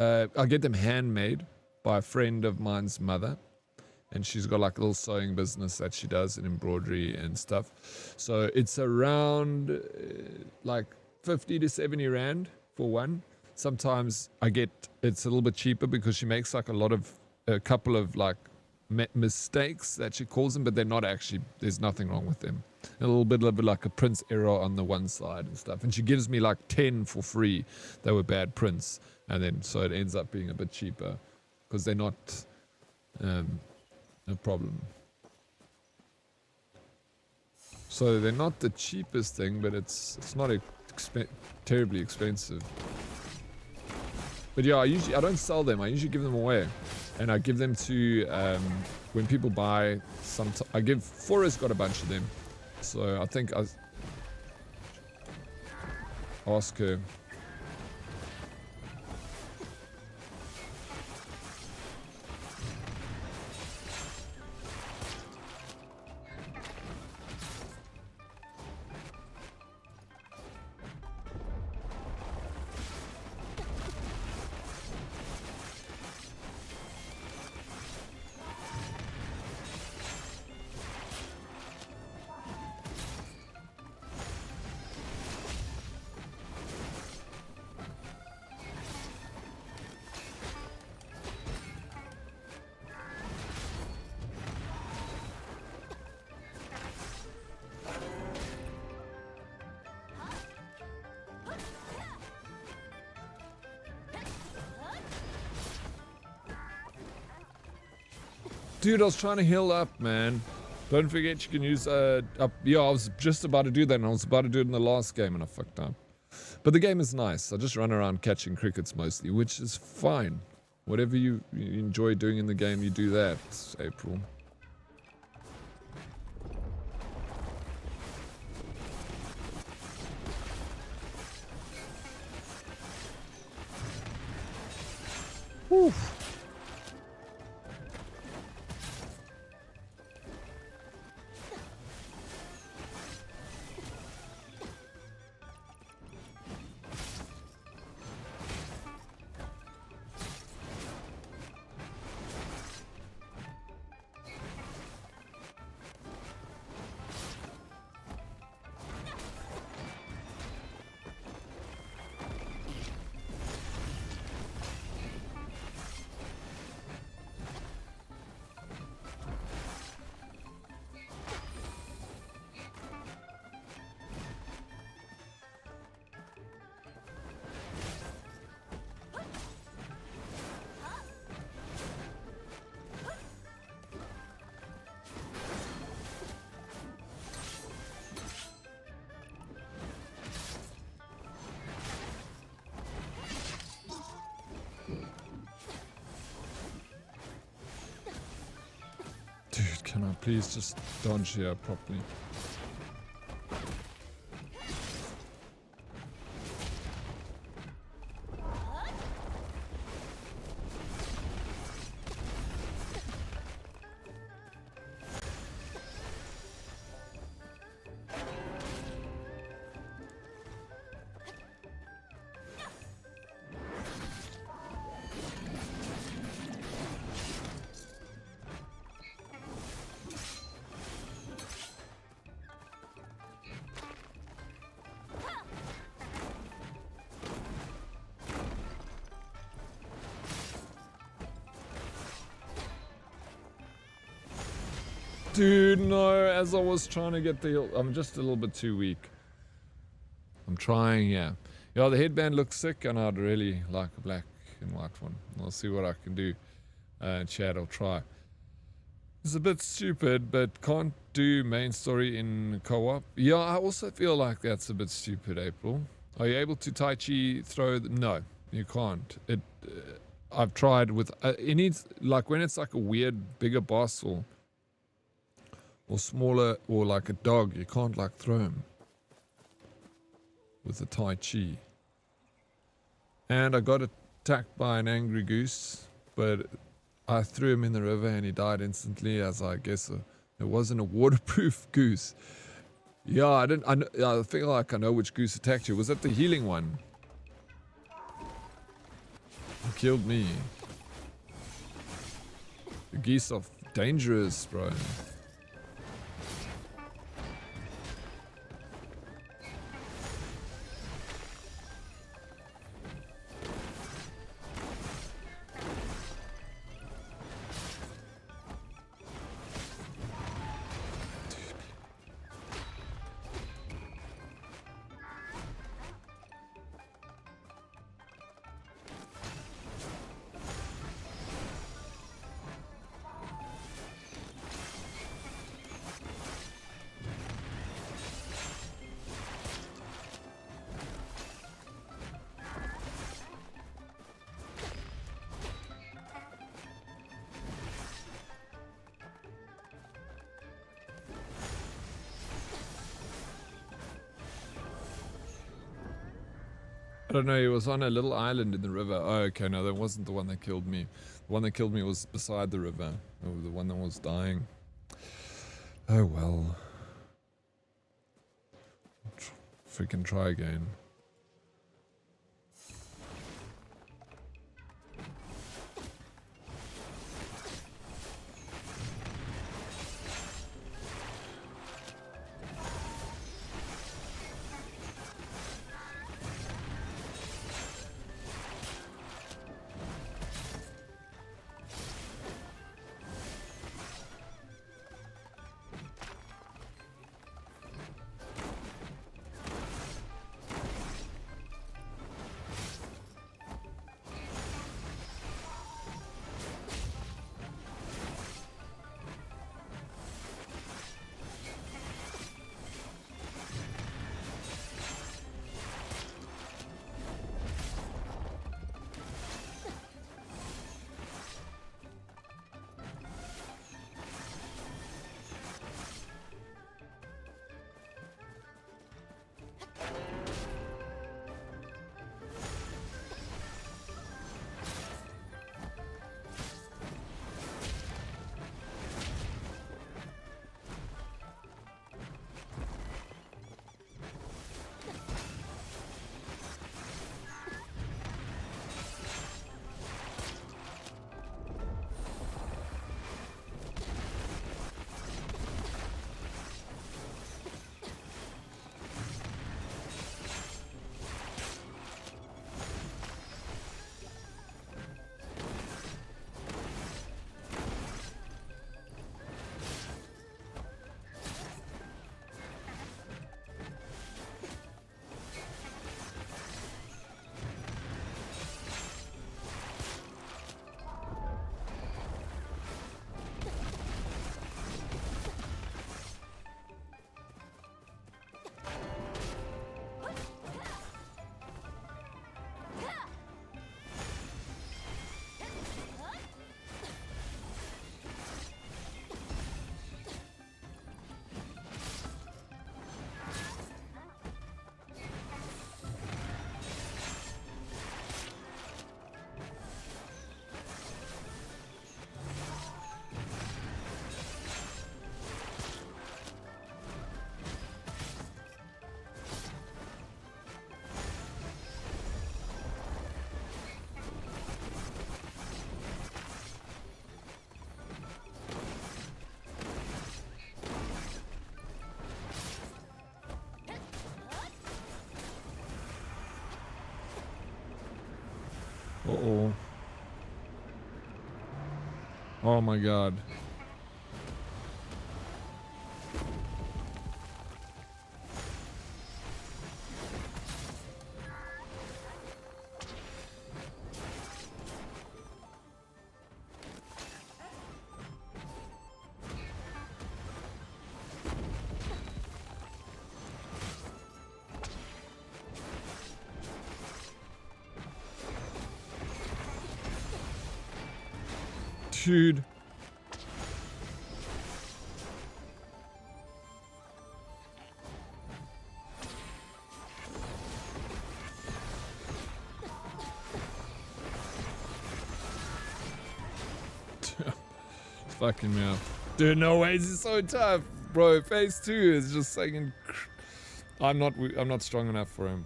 I get them handmade by a friend of mine's mother. And she's got like a little sewing business that she does and embroidery and stuff. So it's around like 50 to 70 Rand for one. Sometimes it's a little bit cheaper because she makes like a couple of like mistakes that she calls them, but they're not actually, there's nothing wrong with them. A little bit of like a prints error on the one side and stuff. And she gives me like 10 for free that were bad prints. And then so it ends up being a bit cheaper because they're not a problem. So they're not the cheapest thing, but it's not terribly expensive. But yeah, I don't sell them. I usually give them away, and I give them to when people buy. Fora's got a bunch of them, so I think I ask her. Dude, I was trying to heal up, man. Don't forget you can use up. Yeah, I was just about to do that, and I was about to do it in the last game, and I fucked up. But the game is nice. I just run around catching crickets mostly, which is fine. Whatever you enjoy doing in the game, you do that, April. Oof. Can I please just dodge here properly? Dude, no, as I was trying to get the heal, I'm just a little bit too weak. I'm trying, yeah. Yeah, the headband looks sick, and I'd really like a black and white one. I'll see what I can do. Chad, I'll try. It's a bit stupid, but can't do main story in co-op. Yeah, I also feel like that's a bit stupid, April. Are you able to Tai Chi throw? No, you can't. I've tried with it needs, like when it's like a weird bigger boss or smaller, or like a dog, you can't like throw him with the Tai Chi. And I got attacked by an angry goose, but I threw him in the river and he died instantly, as I guess it wasn't a waterproof goose. Yeah, I feel like I know which goose attacked you. Was that the healing one? It killed me. The geese are dangerous, bro. I don't know, he was on a little island in the river. Oh, okay, no, that wasn't the one that killed me. The one that killed me was beside the river. Oh, the one that was dying. Oh, well. Freaking try again. Uh-oh. Oh my god. Dude. Fucking me up. Dude, no way, this is so tough. Bro, phase 2 is just saying I'm not strong enough for him.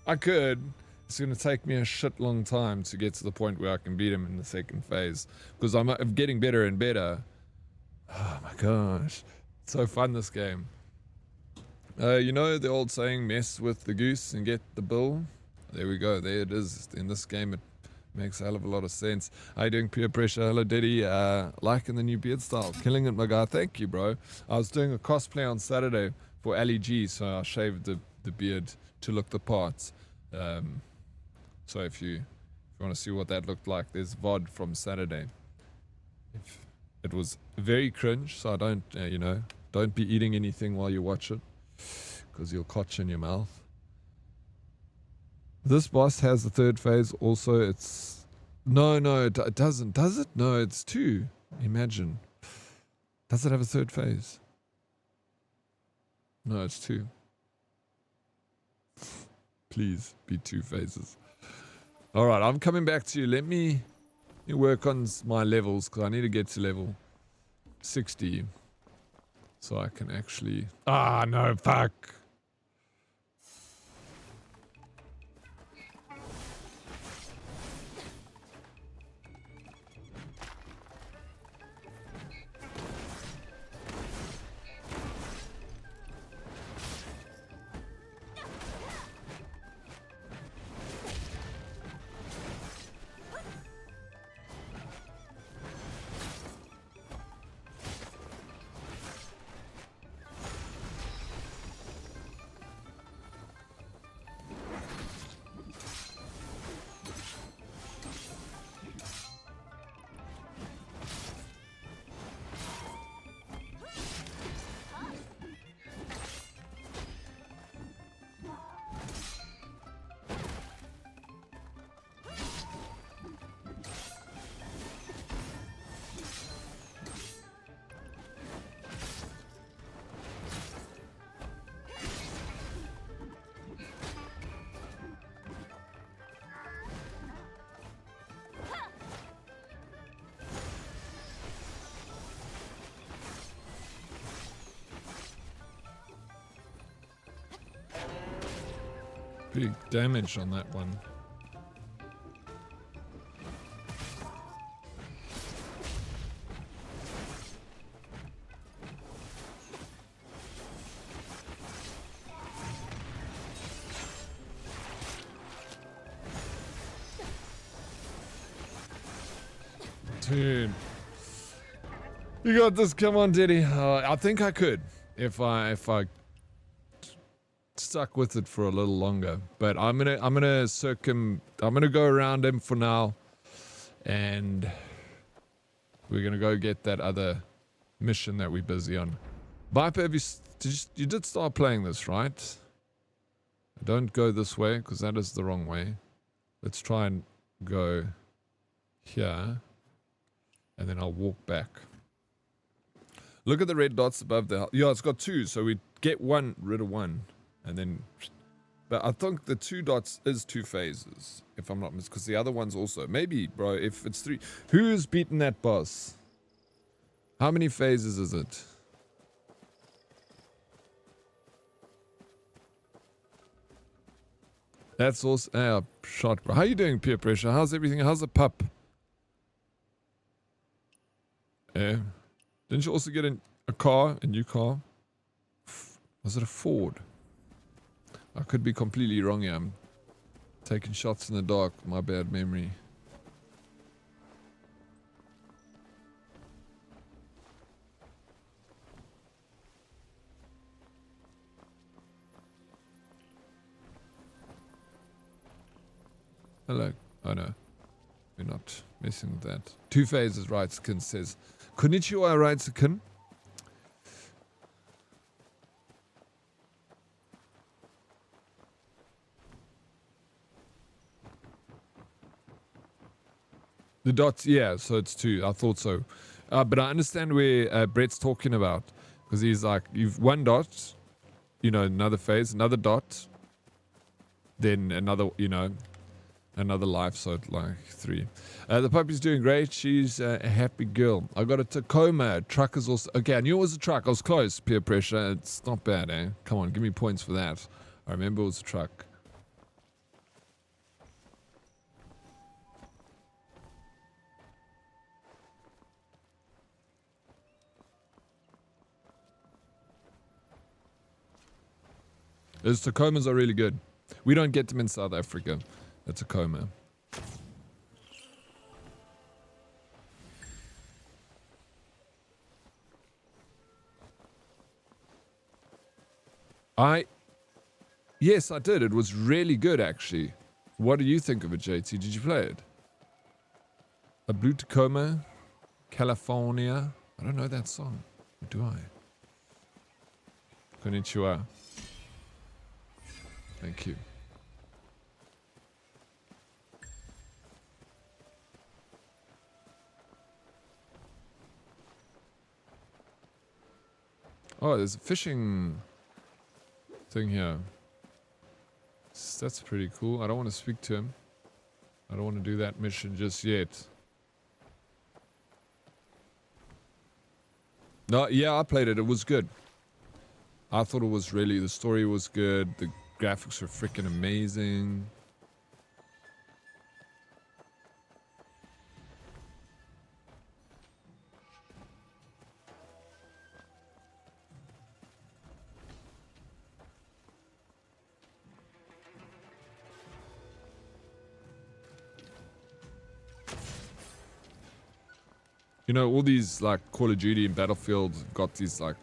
I could. It's gonna take me a shit long time to get to the point where I can beat him in the second phase. Because I'm getting better and better. Oh my gosh. It's so fun, this game. You know the old saying, mess with the goose and get the bull? There we go, there it is. In this game it makes a hell of a lot of sense. How you doing, Peer Pressure? Hello, Diddy. Liking the new beard style. Killing it, my guy. Thank you, bro. I was doing a cosplay on Saturday for Ali G, so I shaved the beard to look the part. So if you want to see what that looked like, there's VOD from Saturday. It was very cringe, so I don't, don't be eating anything while you watch it, because you'll catch in your mouth. This boss has the third phase. Also, it's... No, it doesn't. Does it? No, it's 2. Imagine. Does it have a third phase? No, it's 2. Please be 2 phases. Alright, I'm coming back to you. Let me work on my levels, because I need to get to level 60. So I can actually... Ah, no, fuck. Big damage on that one. Dude. You got this, come on, Diddy. I think I could if I stuck with it for a little longer, but I'm gonna go around him for now, and we're gonna go get that other mission that we're busy on. Viper, you did start playing this, right? Don't go this way, because that is the wrong way. Let's try and go here, and then I'll walk back. Look at the red dots above the... Yeah, it's got 2, so we get rid of 1. And then, but I think the 2 dots is 2 phases, if I'm not mistaken, because the other one's also. Maybe, bro, if it's 3. Who's beaten that boss? How many phases is it? That's also, shot, bro. How you doing, Peer Pressure? How's everything? How's the pup? Didn't you also get a new car? Was it a Ford? I could be completely wrong here. I'm taking shots in the dark. My bad memory. Hello. Oh no. We're not messing with that. 2 phases, right? Skin says. Konnichiwa, right, Skin? The dots, yeah, so it's 2. I thought so. But I understand where Brett's talking about. Because he's like, you've 1 dot, you know, another phase, another dot, then another, you know, another life, so it's like 3. The puppy's doing great. She's a happy girl. I got a Tacoma. Truck is also... Okay, I knew it was a truck. I was close. Peer pressure. It's not bad, eh? Come on, give me points for that. I remember it was a truck. Those Tacomas are really good. We don't get them in South Africa. A Tacoma. Yes, I did. It was really good, actually. What do you think of it, JT? Did you play it? A Blue Tacoma, California. I don't know that song. Or do I? Konnichiwa. Thank you. Oh, there's a fishing thing here. That's pretty cool. I don't want to speak to him. I don't want to do that mission just yet. No, yeah, I played it. It was good. I thought it was really... The story was good. The graphics were freaking amazing. You know, all these like Call of Duty and Battlefield got these like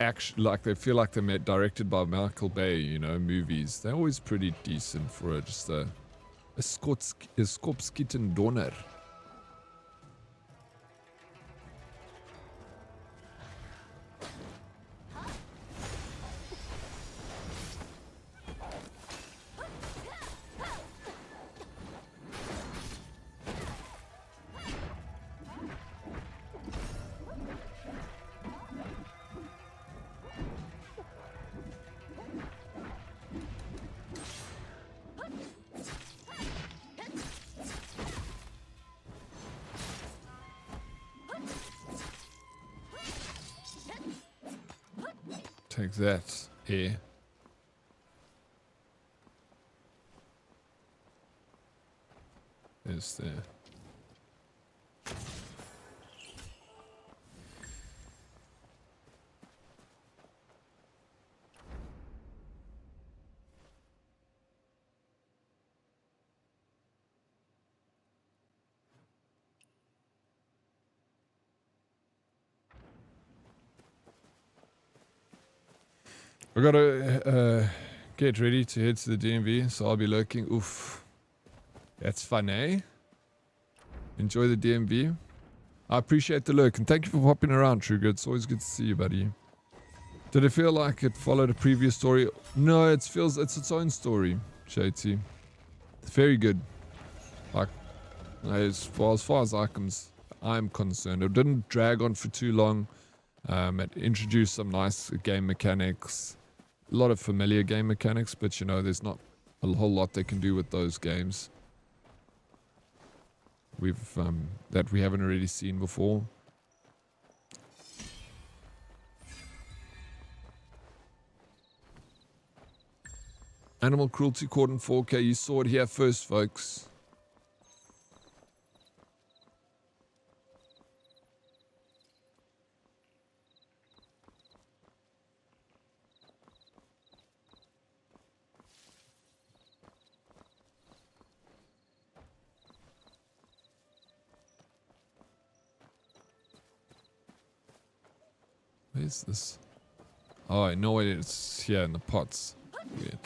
action, like they feel like they're directed by Michael Bay, you know, movies. They're always pretty decent for just a Skopskitten Donner. Take that, here. Is there. I gotta get ready to head to the DMV, so I'll be lurking. Oof. That's fun, eh? Enjoy the DMV. I appreciate the lurk, and thank you for popping around, Trigger. It's always good to see you, buddy. Did it feel like it followed a previous story? No, it feels it's its own story, JT. It's very good. Like, as far as I'm concerned, it didn't drag on for too long. It introduced some nice game mechanics. A lot of familiar game mechanics, but you know, there's not a whole lot they can do with those games. That we haven't already seen before. Animal Cruelty Court in 4K. You saw it here first, folks. Where's this? Oh, I know it's here in the pots. Weird.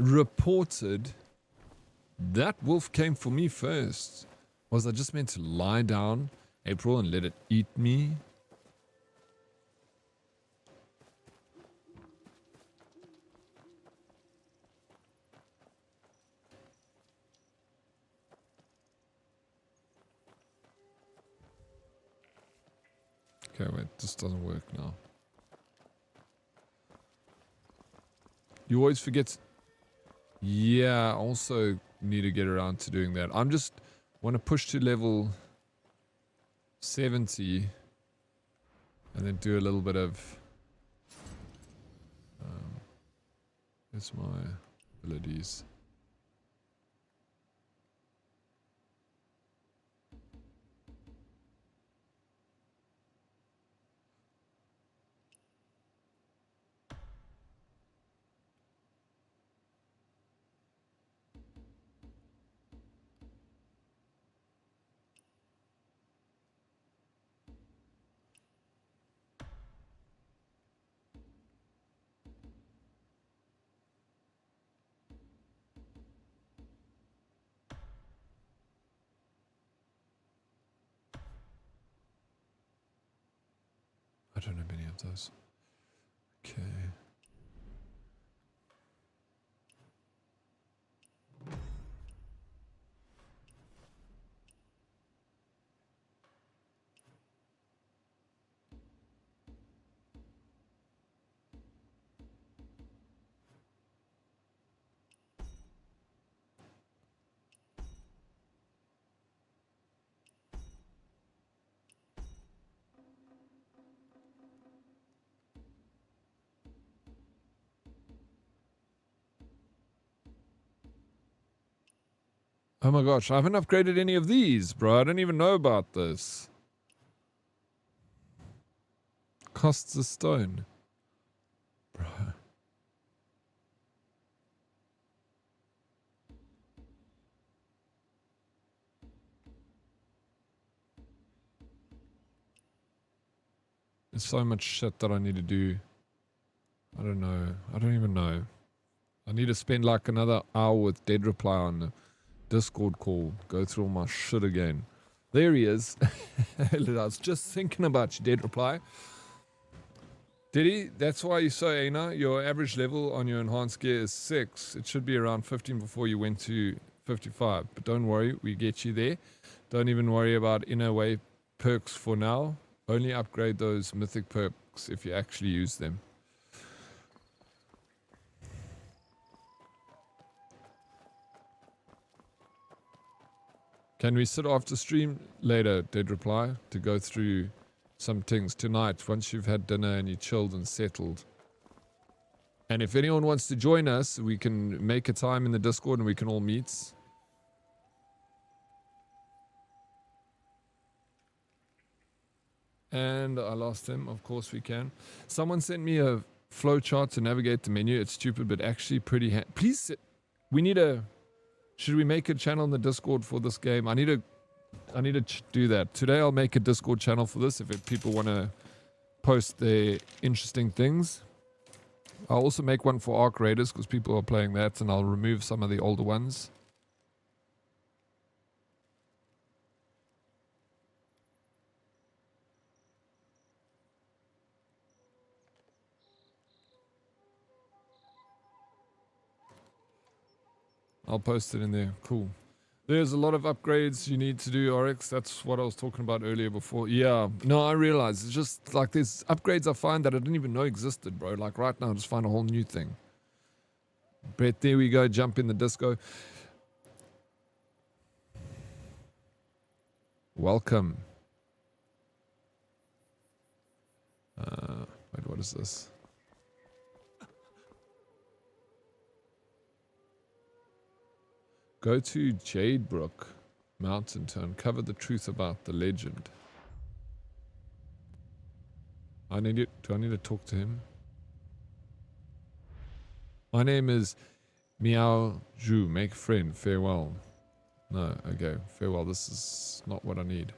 reported that wolf came for me first. Was I just meant to lie down, April, and let it eat me? Okay, wait, this doesn't work now. You always forget. Yeah, I also need to get around to doing that. I'm just want to push to level 70 and then do a little bit of here's my abilities. I don't have any of those. Okay. Oh my gosh, I haven't upgraded any of these, bro. I don't even know about this. Costs a stone. Bro. There's so much shit that I need to do. I don't know. I don't even know. I need to spend like another hour with Dead Reply on the Discord call. Go through all my shit again. There he is. I was just thinking about you, Dead Reply. Did he? That's why you're so Aina. Your average level on your enhanced gear is 6. It should be around 15 before you went to 55. But don't worry, we get you there. Don't even worry about inner way perks for now. Only upgrade those mythic perks if you actually use them. Can we sit after stream later, Dead Reply, to go through some things tonight once you've had dinner and you chilled and settled? And if anyone wants to join us, we can make a time in the Discord and we can all meet. And I lost him. Of course we can. Someone sent me a flowchart to navigate the menu. It's stupid, but actually pretty please, we need a... Should we make a channel in the Discord for this game? I need to do that. Today I'll make a Discord channel for this if people want to post their interesting things. I'll also make one for Arc Raiders because people are playing that, and I'll remove some of the older ones. I'll post it in there. Cool. There's a lot of upgrades you need to do, Oryx. That's what I was talking about earlier before. Yeah. No, I realize. It's just like there's upgrades I find that I didn't even know existed, bro. Like right now, I just find a whole new thing. But there we go. Jump in the disco. Welcome. Wait, what is this? Go to Jadebrook Mountain to uncover the truth about the legend. Do I need to talk to him? My name is Miao Zhu. Make friend. Farewell. No, okay. Farewell. This is not what I need.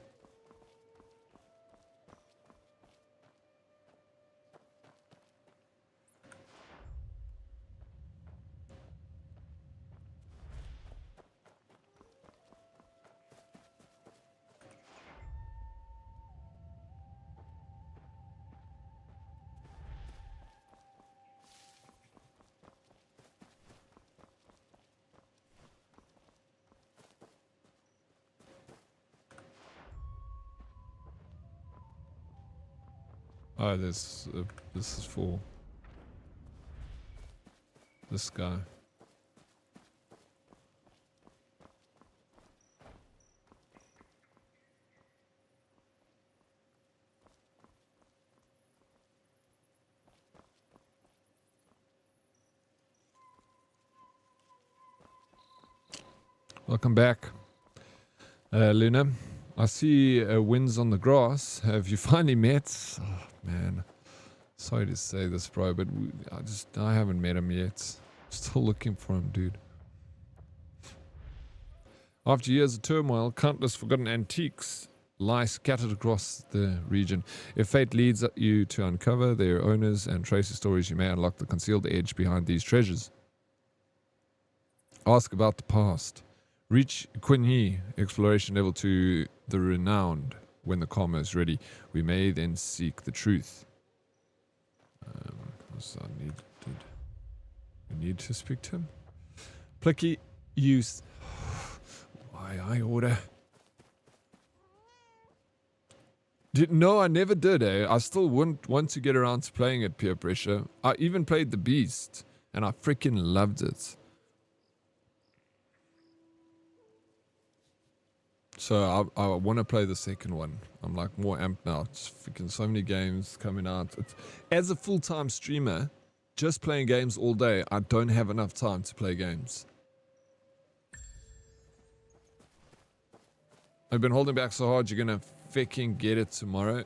Oh, this is for this guy. Welcome back, Luna. I see winds on the grass. Have you finally met? Oh, man. Sorry to say this, bro, but I haven't met him yet. Still looking for him, dude. After years of turmoil, countless forgotten antiques lie scattered across the region. If fate leads you to uncover their owners and trace the stories, you may unlock the concealed edge behind these treasures. Ask about the past. Reach Quinhee, exploration level 2, the renowned. When the karma is ready, we may then seek the truth. So we need to speak to him. Plicky, use. Why I order? No, I never did. I still want to get around to playing it. Peer pressure. I even played the Beast, and I freaking loved it. So I want to play the second one. I'm like more amped now. It's freaking so many games coming out. As a full-time streamer, just playing games all day, I don't have enough time to play games. I've been holding back so hard, you're going to freaking get it tomorrow.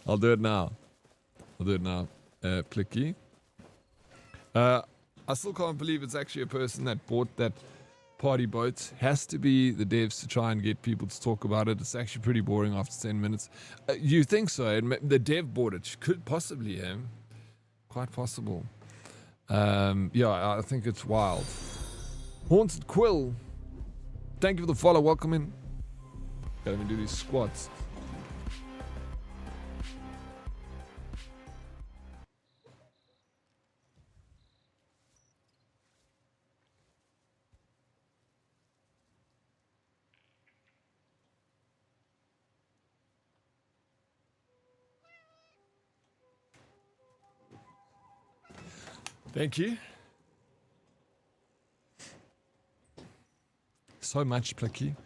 I'll do it now. Plicky. I still can't believe it's actually a person that bought that party boat. Has to be the devs to try and get people to talk about it. It's actually pretty boring after 10 minutes. You think so? The dev bought it. Could possibly him. Quite possible. Yeah, I think it's wild. Haunted Quill. Thank you for the follow. Welcome in. Gotta even do these squats. Thank you. So much, Plicky.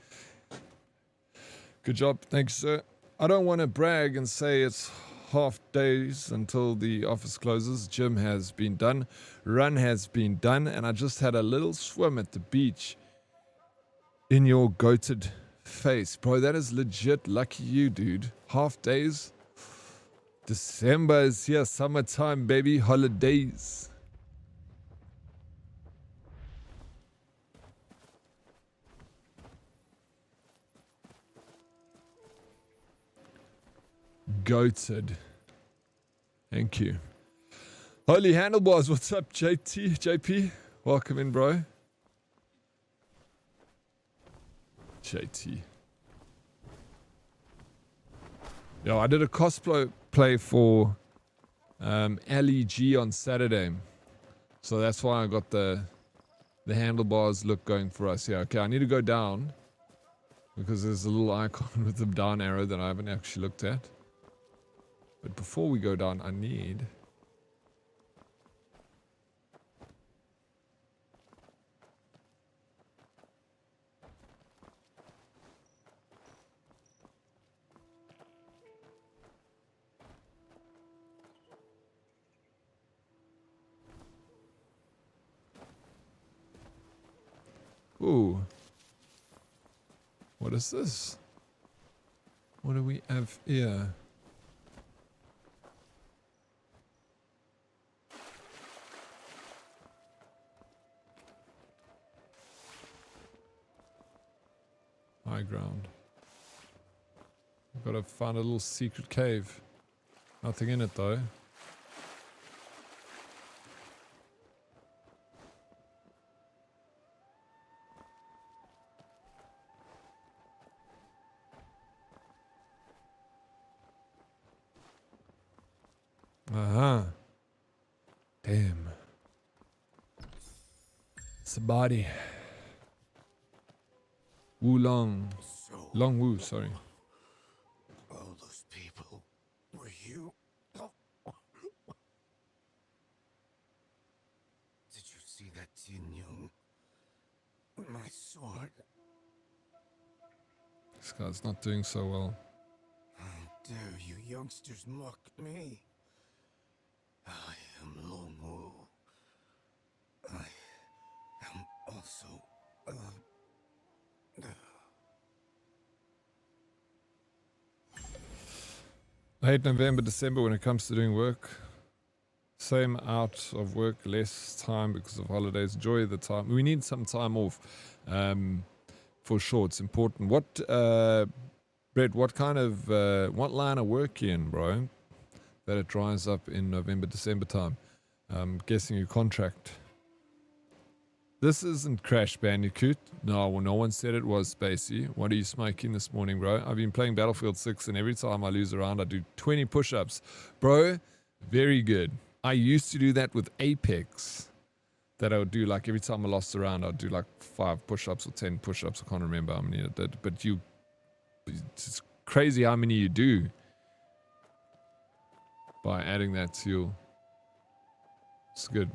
Good job. Thanks, sir. I don't want to brag and say it's half days until the office closes. Gym has been done. Run has been done. And I just had a little swim at the beach in your goated face. Bro, that is legit lucky you, dude. Half days. December is here. Summertime, baby. Holidays. Goated. Thank you. Holy Handlebars, what's up, JP? Welcome in, bro. JT. Yo, I did a cosplay for LEG on Saturday. So that's why I got the handlebars look going for us here. Okay, I need to go down because there's a little icon with the down arrow that I haven't actually looked at. But before we go down, I need... Ooh. What is this? What do we have here? High ground. I've got to find a little secret cave. Nothing in it though. Uh-huh. Damn. It's a body. Wu Long. Long Wu, sorry. All those people. Jin-Young. My sword. This guy's not doing so well. How dare you youngsters mock me? I am Long Wu. I am also I hate November, December when it comes to doing work. Same out of work, less time because of holidays. Enjoy the time. We need some time off. For sure, it's important. What, Brett, what kind of, what line of work you in, bro? That it dries up in November, December time. Guessing your contract. This isn't Crash Bandicoot. No, no one said it was, Spacey. What are you smoking this morning, bro? I've been playing Battlefield 6 and every time I lose a round, I do 20 push-ups. Bro, very good. I used to do that with Apex. That I would do like every time I lost a round, I'd do like 5 push-ups or 10 push-ups. I can't remember how many I did. But it's crazy how many you do by adding that to your... It's good.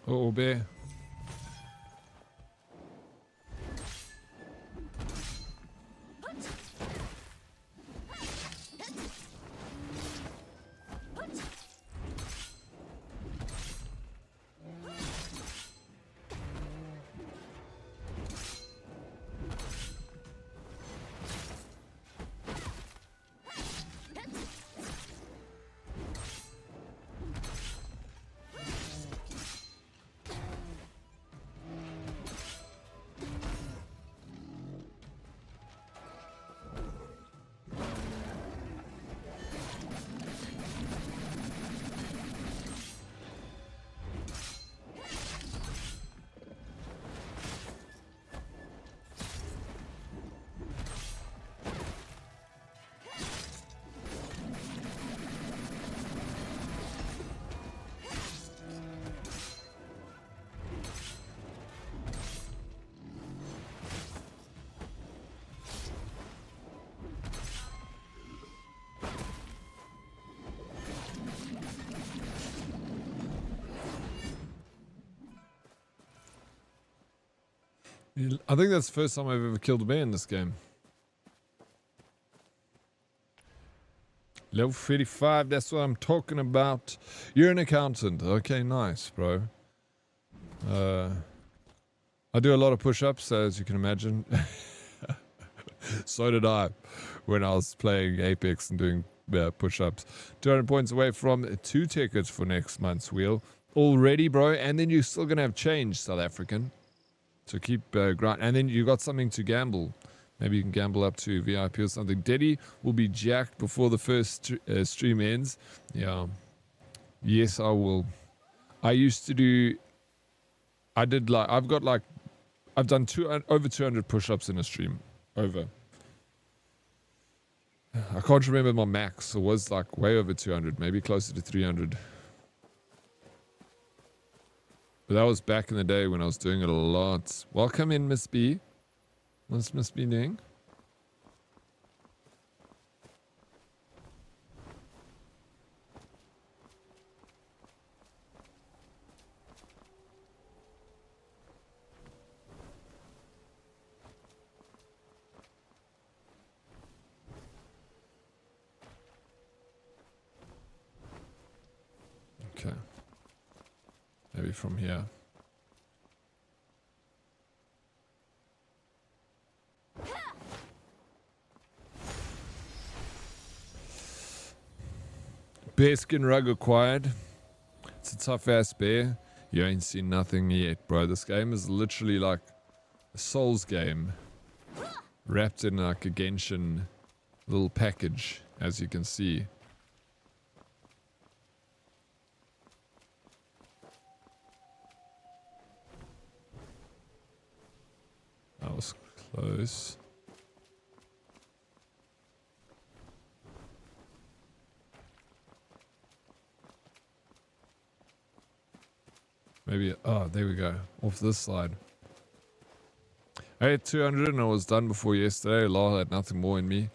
Oh, bear. I think that's the first time I've ever killed a bear in this game. Level 35, that's what I'm talking about. You're an accountant. Okay, nice, bro. I do a lot of push-ups, as you can imagine. So did I when I was playing Apex and doing push-ups. 200 points away from 2 tickets for next month's wheel. Already, bro. And then you're still going to have change, South African. So keep grind. And then you got something to gamble. Maybe you can gamble up to VIP or something. Deddy will be jacked before the first stream ends. Yeah. Yes, I will. I used to do... I've done over 200 push-ups in a stream. Over. I can't remember my max. It was like way over 200. Maybe closer to 300. But that was back in the day when I was doing it a lot. Welcome in, Miss B. What's Miss B doing? Okay. Maybe from here. Bearskin rug acquired. It's a tough ass bear. You ain't seen nothing yet, bro. This game is literally like a Souls game wrapped in like a Genshin little package, as you can see. That was close. Maybe, oh, there we go. Off this side. I had 200 and I was done before yesterday. Lol, had nothing more in me.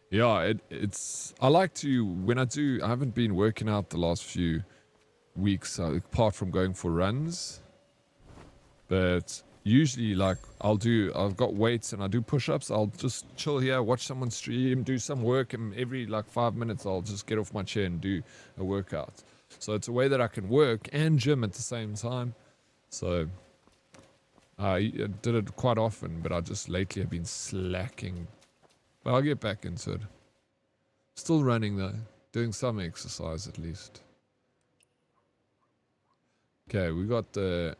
Yeah, it's... I like to, when I do... I haven't been working out the last few weeks, apart from going for runs. But usually, like, I've got weights and I do push-ups. I'll just chill here, watch someone stream, do some work, and every, like, 5 minutes I'll just get off my chair and do a workout. So it's a way that I can work and gym at the same time. So I did it quite often, but I just lately have been slacking. But I'll get back into it. Still running though, doing some exercise at least. Okay, we got the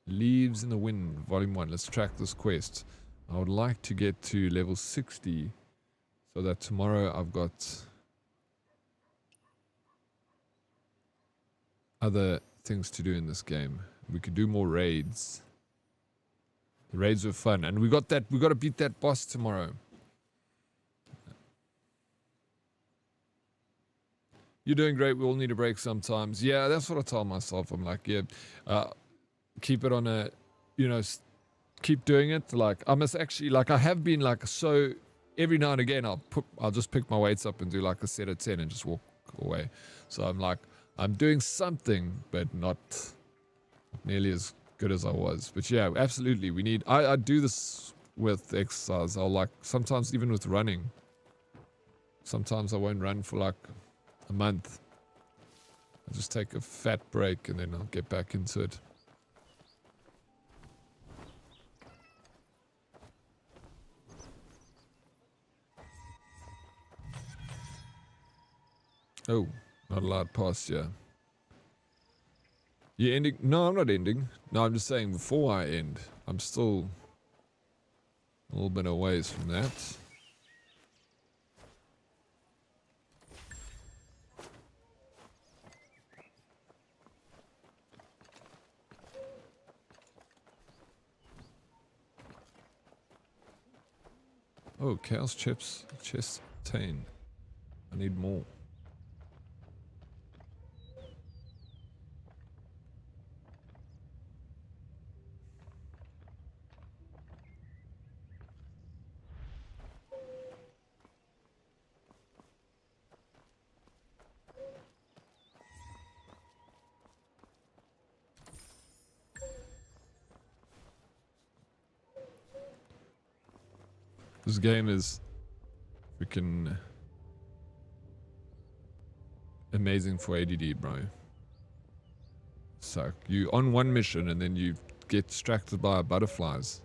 Leaves in the Wind, Volume 1. Let's track this quest. I would like to get to level 60 so that tomorrow I've got other things to do in this game. We could do more raids. The raids were fun, and we got to beat that boss tomorrow. You're doing great. We all need a break sometimes. Yeah, that's what I tell myself. I'm like, yeah, keep it on a, keep doing it. Like, I must actually, like, I have been like, so every now and again I'll just pick my weights up and do like a set of 10 and just walk away. So I'm like, I'm doing something, but not nearly as good as I was. But yeah, absolutely. We need, I do this with exercise. I'll like, sometimes even with running. Sometimes I won't run for like a month. I'll just take a fat break and then I'll get back into it. Oh, not allowed past, yeah. You ending? No, I'm not ending. No, I'm just saying before I end. I'm still a little bit away from that. Oh, Chaos Chips. Chest 10. I need more. This game is freaking amazing for ADD, bro. So you on one mission and then you get distracted by butterflies.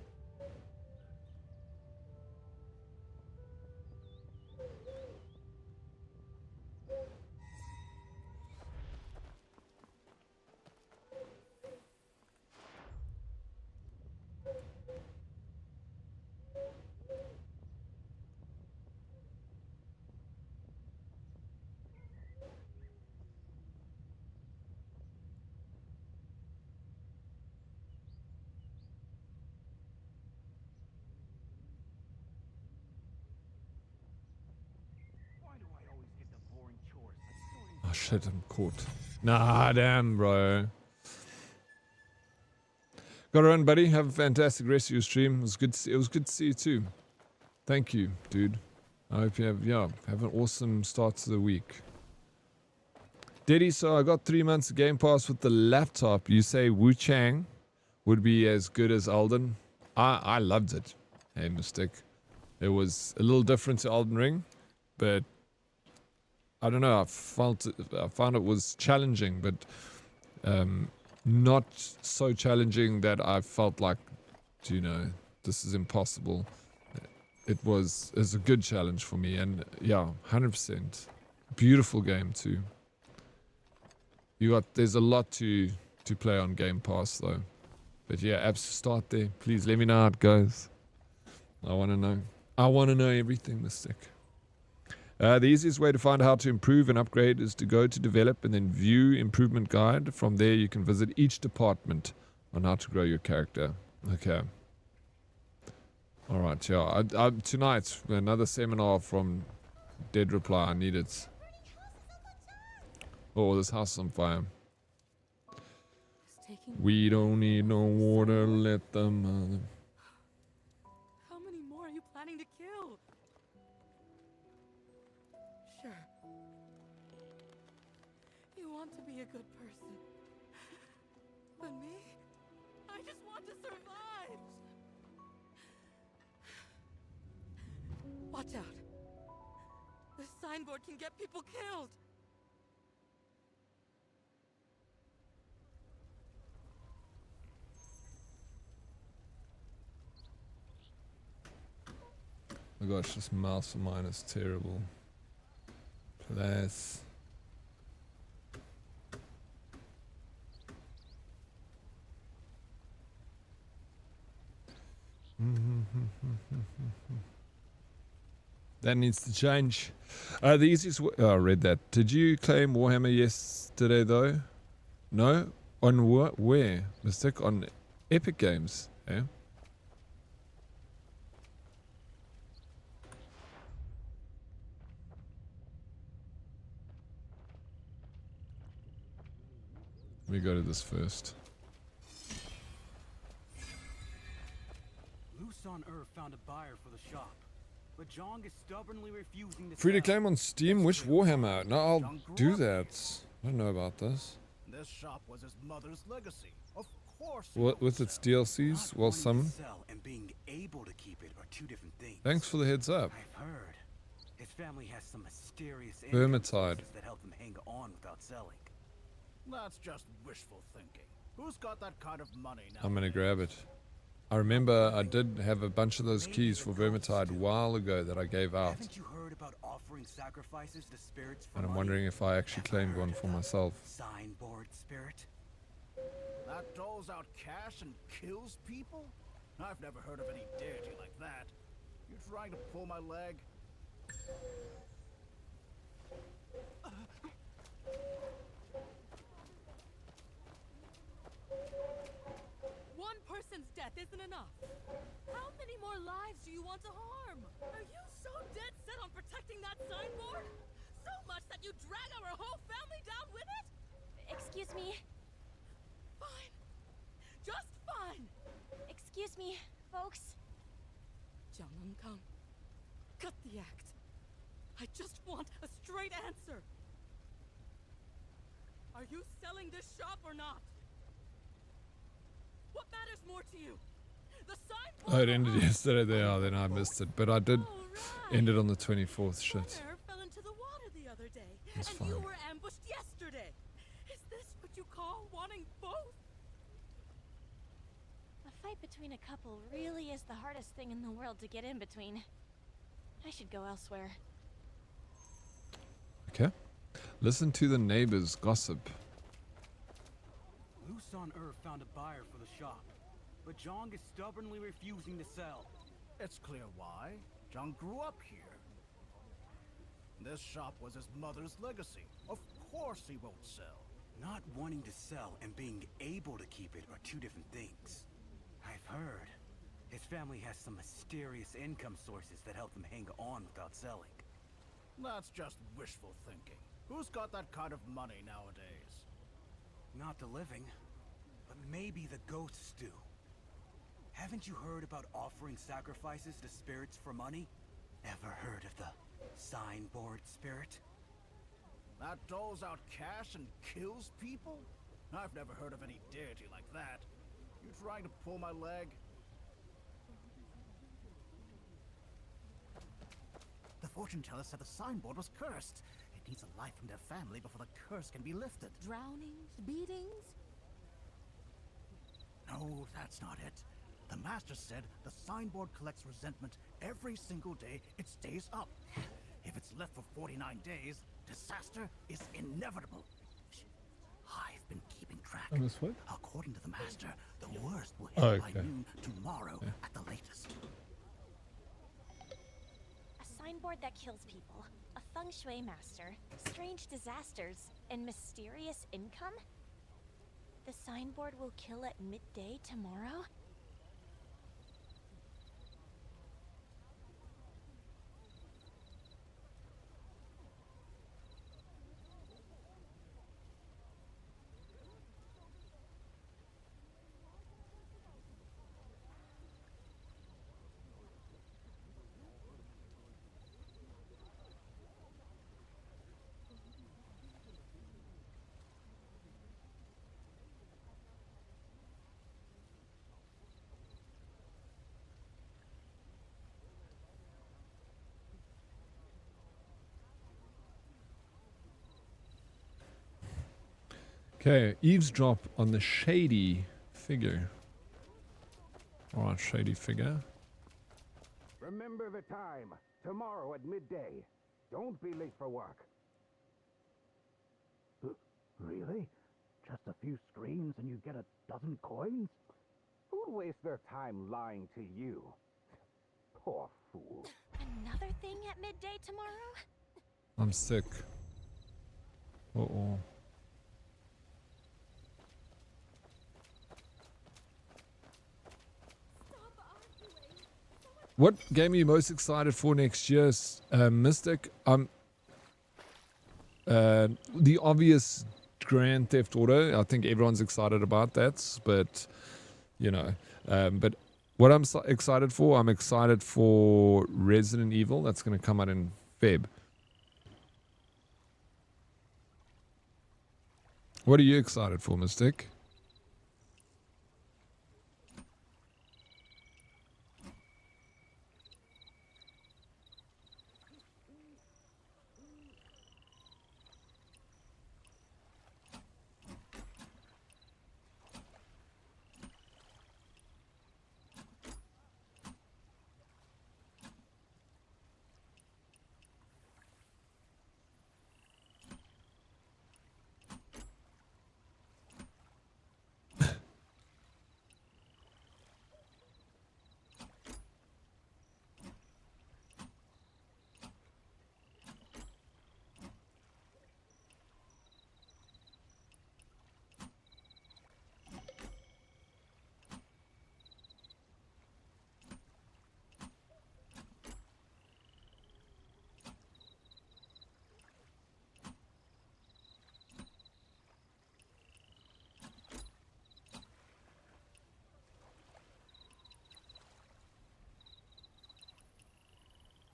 Oh shit, I'm caught. Nah, damn, bro. Gotta run, buddy. Have a fantastic rest of your stream. It was good to see you too. Thank you, dude. I hope you have an awesome start to the week. Diddy, so I got 3 months of Game Pass with the laptop. You say Wu Chang would be as good as Elden? I loved it. Hey, Mystic. It was a little different to Elden Ring, but I don't know. I found it was challenging, but not so challenging that I felt like, you know, this is impossible. It's a good challenge for me, and yeah, 100%. Beautiful game too. There's a lot to play on Game Pass though. But yeah, apps start there. Please let me know how it goes. I want to know. I want to know everything, Mystic. The easiest way to find out how to improve and upgrade is to go to develop and then view improvement guide. From there you can visit each department on how to grow your character. Okay. Alright, yeah. Tonight, another seminar from Dead Reply. I need it. Oh, this house is on fire. We don't need no water, let the mother... How many more are you planning to kill? Sure. You want to be a good person. But me? I just want to survive! Watch out. This signboard can get people killed. Oh my gosh, this mouse of mine is terrible. Plus. That needs to change. The easiest way... Oh, I read that. Did you claim Warhammer yesterday though? No? On what? Where? Mystic? On Epic Games. Yeah? Let me go to this first. Luson found a buyer for the shop, but Jong is stubbornly refusing to Free to sell. claim on Steam. Which Warhammer? No, I'll do that. I don't know about this. This shop was his mother's legacy. Of course. What with its DLCs? Well, some. Sell and being able to keep it are two different things. Thanks for the heads up. I've heard his family has some mysterious Vermintide. that help them hang on without selling. That's just wishful thinking. Who's got that kind of money now? I'm gonna grab it. I remember I did have a bunch of those keys for Vermintide a while ago that I gave out. Haven't you heard about offering sacrifices to spirits for And I'm money? wondering if I actually claimed one for myself. Signboard spirit? That doles out cash and kills people? I've never heard of any deity like that. You trying to pull my leg? One person's death isn't enough. How many more lives do you want to harm? Are you so dead set on protecting that signboard? So much that you drag our whole family down with it? Excuse me. Fine. Just fine. Excuse me, folks. Jiang Kang, cut the act. I just want a straight answer. Are you selling this shop or not? What matters more to you? The signboard. Oh, it ended yesterday. Then I missed it, but I did end it on the 24th. Shit. Connor fell into the water the other day, It's and fine. you were ambushed yesterday. Is this what you call wanting both? A fight between a couple really is the hardest thing in the world to get in between. I should go elsewhere. Okay. Listen to the neighbors gossip. Luson found a buyer for the shop, but Jong is stubbornly refusing to sell. It's clear why. John grew up here. This shop was his mother's legacy. Of course he won't sell. Not wanting to sell and being able to keep it are two different things. I've heard his family has some mysterious income sources that help them hang on without selling. That's just wishful thinking. Who's got that kind of money nowadays? Not the living, but maybe the ghosts do. Haven't you heard about offering sacrifices to spirits for money? Ever heard of the signboard spirit? That doles out cash and kills people? I've never heard of any deity like that. You trying to pull my leg? The fortune teller said the signboard was cursed. It needs a life from their family before the curse can be lifted. Drownings, beatings. No, that's not it. The master said the signboard collects resentment every single day it stays up. If it's left for 49 days, disaster is inevitable. I've been keeping track. On this foot? According to the master, the worst will hit by noon tomorrow at the latest. A signboard that kills people, a feng shui master, strange disasters, and mysterious income? The signboard will kill at midday tomorrow? Okay, eavesdrop on the shady figure. Alright, shady figure. Remember the time. Tomorrow at midday. Don't be late for work. Really? Just a few screens and you get a dozen coins? Who'd waste their time lying to you? Poor fool. Another thing at midday tomorrow? I'm sick. Uh-oh. What game are you most excited for next year, Mystic? The obvious Grand Theft Auto. I think everyone's excited about that, but you know, but what I'm excited for, I'm excited for Resident Evil. That's going to come out in Feb. What are you excited for, Mystic?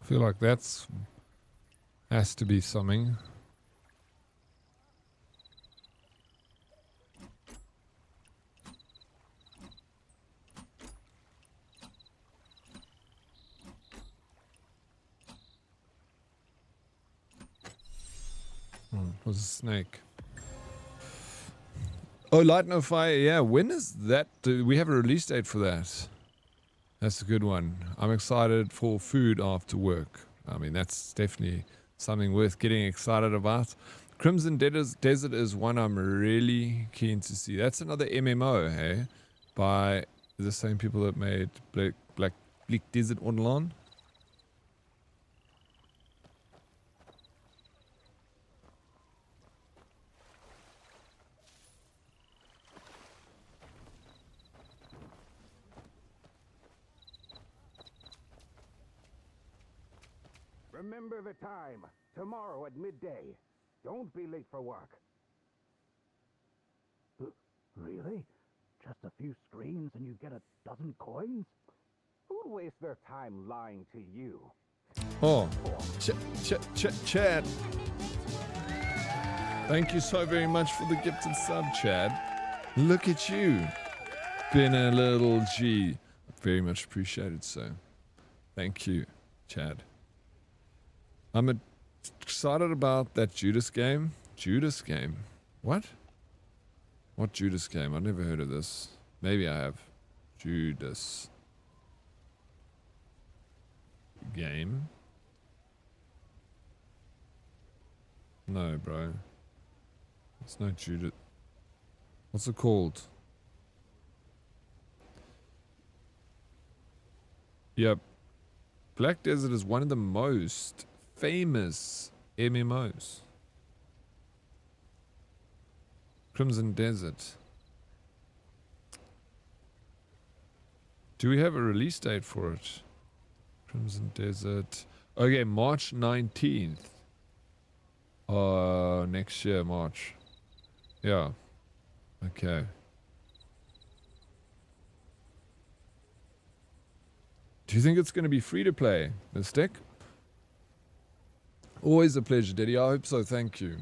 I feel like that's has to be something. It was a snake. Oh, Light No Fire. Yeah, when is that? Do we have a release date for that? That's a good one. I'm excited for food after work. I mean, that's definitely something worth getting excited about. Crimson Desert is one I'm really keen to see. That's another MMO, hey? By the same people that made Bleak Desert Online. Remember the time. Tomorrow at midday. Don't be late for work. Really? Just a few screens and you get a dozen coins? Who'd waste their time lying to you? Oh, Chad. Thank you so very much for the gifted sub, Chad. Look at you. Been a little G. Very much appreciated, sir. Thank you, Chad. I'm a Excited about that Judas game? Judas game? What? What Judas game? I've never heard of this. Maybe I have. Judas game? No, bro. It's no Judas. What's it called? Yep. Black Desert is one of the most famous MMOs. Crimson Desert. Do we have a release date for it? Crimson Desert. Okay, March 19th. Next year, March. Yeah. Okay. Do you think it's going to be free to play, Mystic? Always a pleasure, Diddy. I hope so. Thank you.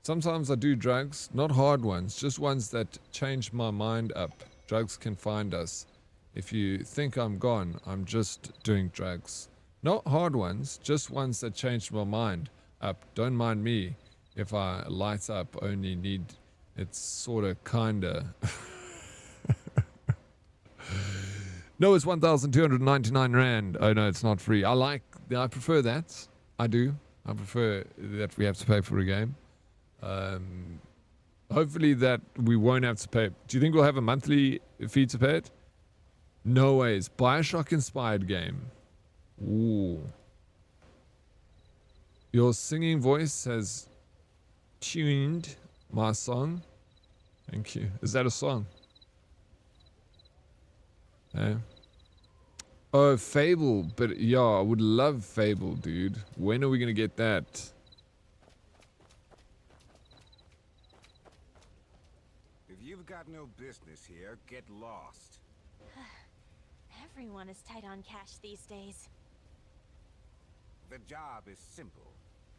Sometimes I do drugs, not hard ones, just ones that change my mind up. Drugs can find us. If you think I'm gone, I'm just doing drugs. Not hard ones, just ones that change my mind up. Don't mind me if I light up, only need it's sorta kinda. No, it's 1,299 Rand. Oh no, it's not free. I prefer that. I do. I prefer that we have to pay for a game. Hopefully that we won't have to pay. Do you think we'll have a monthly fee to pay it? No ways. Bioshock inspired game. Ooh. Your singing voice has tuned my song. Thank you. Is that a song? Eh? Oh, Fable. But yeah, I would love Fable, dude. When are we going to get that? If you've got no business here, get lost. Everyone is tight on cash these days. The job is simple.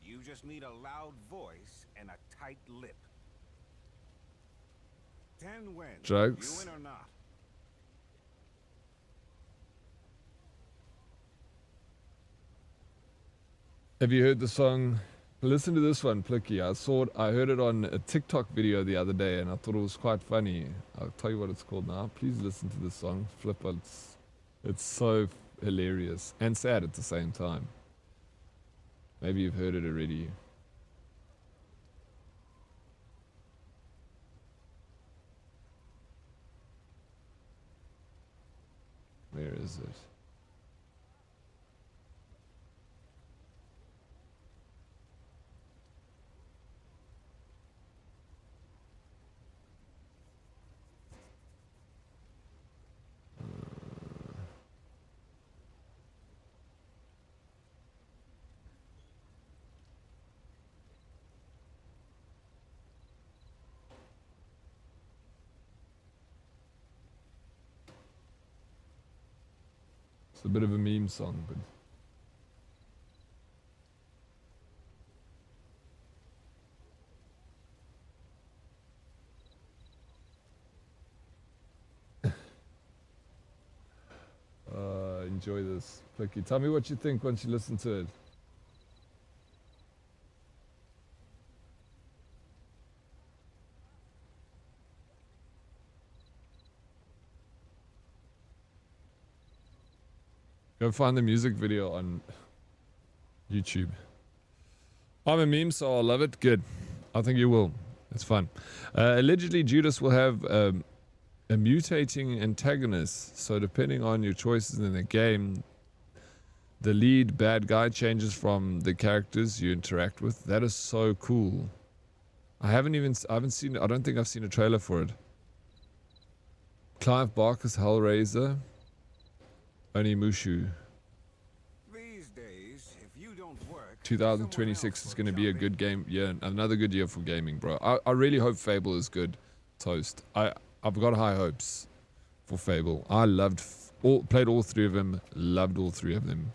You just need a loud voice and a tight lip. 10 wins. Drugs. You win or not? Have you heard the song? Listen to this one, Plicky. I heard it on a TikTok video the other day and I thought it was quite funny. I'll tell you what it's called now. Please listen to this song. Flip it. It's so hilarious and sad at the same time. Maybe you've heard it already. Where is it? It's a bit of a meme song, but enjoy this. Plicky. Tell me what you think once you listen to it. Go find the music video on YouTube. I'm a meme, so I'll love it. Good. I think you will. It's fun. Allegedly, Judas will have a mutating antagonist. So depending on your choices in the game, the lead bad guy changes from the characters you interact with. That is so cool. I don't think I've seen a trailer for it. Clive Barker's Hellraiser. Only Mushu. These days, if you don't work, 2026 is going to be a good game. Yeah, another good year for gaming, bro. I really hope Fable is good. Toast. I've got high hopes for Fable. I played all three of them. Loved all three of them.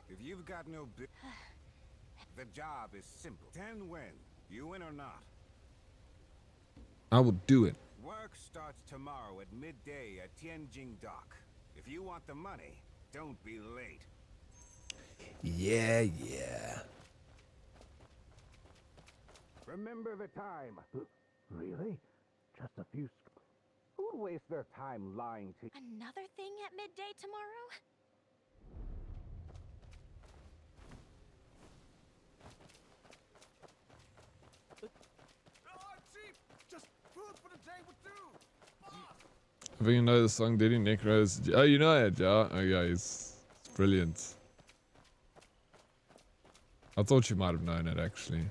if you've got no the job is simple. 10 win. You win or not? I will do it. Work starts tomorrow at midday at Tianjin Dock. If you want the money, don't be late. Yeah, yeah. Remember the time. Really? Just a few. Who'd waste their time lying to Another thing at midday tomorrow? Chief! Just food for the day would do! I think you know the song Diddy Necros. Oh, you know it, yeah? Oh, yeah, it's brilliant. I thought you might have known it, actually.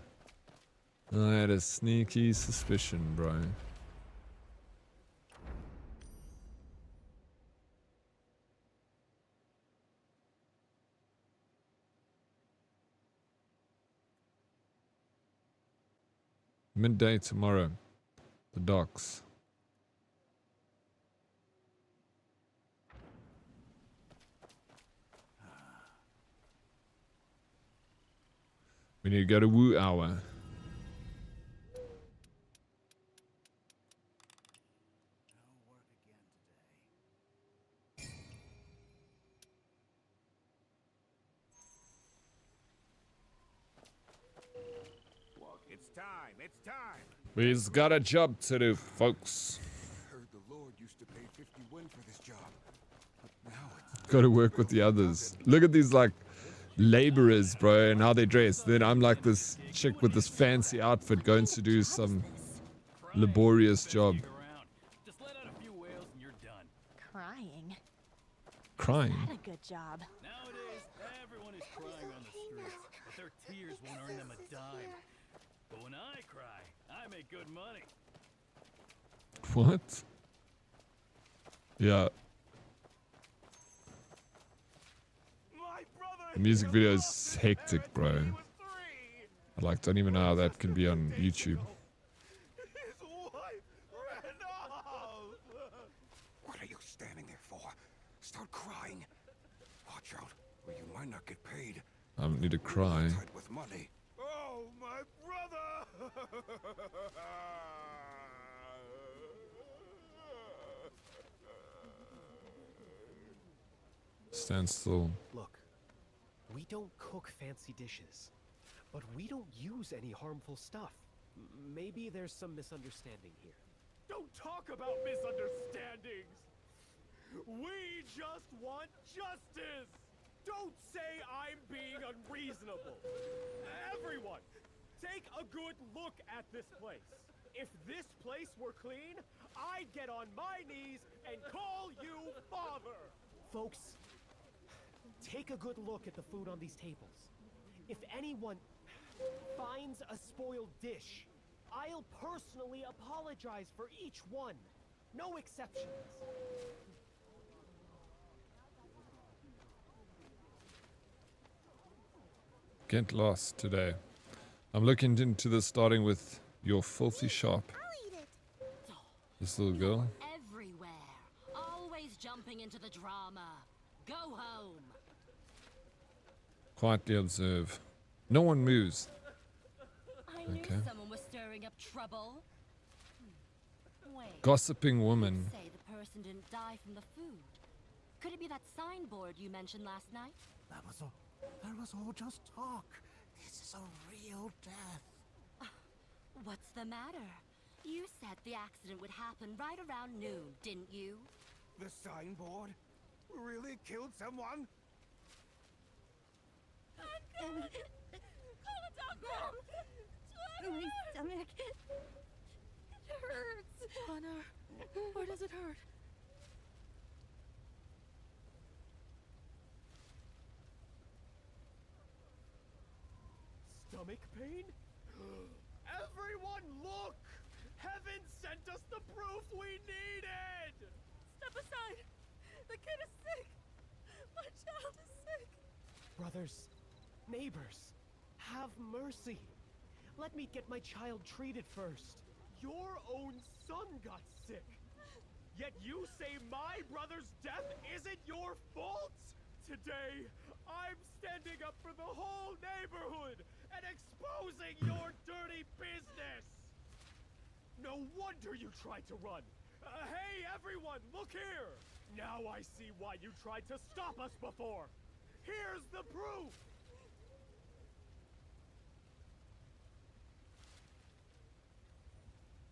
I had a sneaky suspicion, bro. Midday tomorrow. The docks. We need to go to Woo Hour. It's time. It's time. We've got a job to do, folks. Heard the Lord used to pay 51 for this job. But now it's Got to work with the others. Look at these, like, laborers, bro, and how they dress. Then I'm like this chick with this fancy outfit going to do some laborious job. Just let out a few wails and you're done. Crying. Crying. That a good job. Nowadays, everyone is crying on the streets, but their tears won't earn them a dime. But when I cry, I make good money. What? Yeah. The music video is hectic, bro. I like don't even know how that can be on YouTube. What are you standing there for? Start crying. Watch out, or you might not get paid. I don't need to cry. Tied with money. Oh, my brother! Stand still. Look, we don't cook fancy dishes, but we don't use any harmful stuff. Maybe there's some misunderstanding here. Don't talk about misunderstandings! We just want justice! Don't say I'm being unreasonable! Everyone, take a good look at this place. If this place were clean, I'd get on my knees and call you father! Folks, take a good look at the food on these tables. If anyone finds a spoiled dish, I'll personally apologize for each one. No exceptions. Get lost today. I'm looking into this starting with your filthy shop. This little girl. Everywhere. Always jumping into the drama. Go home. Quietly observe. No one moves. I knew Okay. someone was stirring up trouble. Wait. Gossiping woman. You say the person didn't die from the food. Could it be that signboard you mentioned last night? That was all just talk. This is a real death. What's the matter? You said the accident would happen right around noon, didn't you? The signboard really killed someone? Call a doctor! My stomach. It hurts! Connor, where does it hurt? Stomach pain? Everyone look! Heaven sent us the proof we needed! Step aside! The kid is sick! My child is sick! Brothers, neighbors, have mercy. Let me get my child treated first. Your own son got sick! Yet you say my brother's death isn't your fault? Today, I'm standing up for the whole neighborhood and exposing your dirty business! No wonder you tried to run! Hey everyone, look here! Now I see why you tried to stop us before! Here's the proof!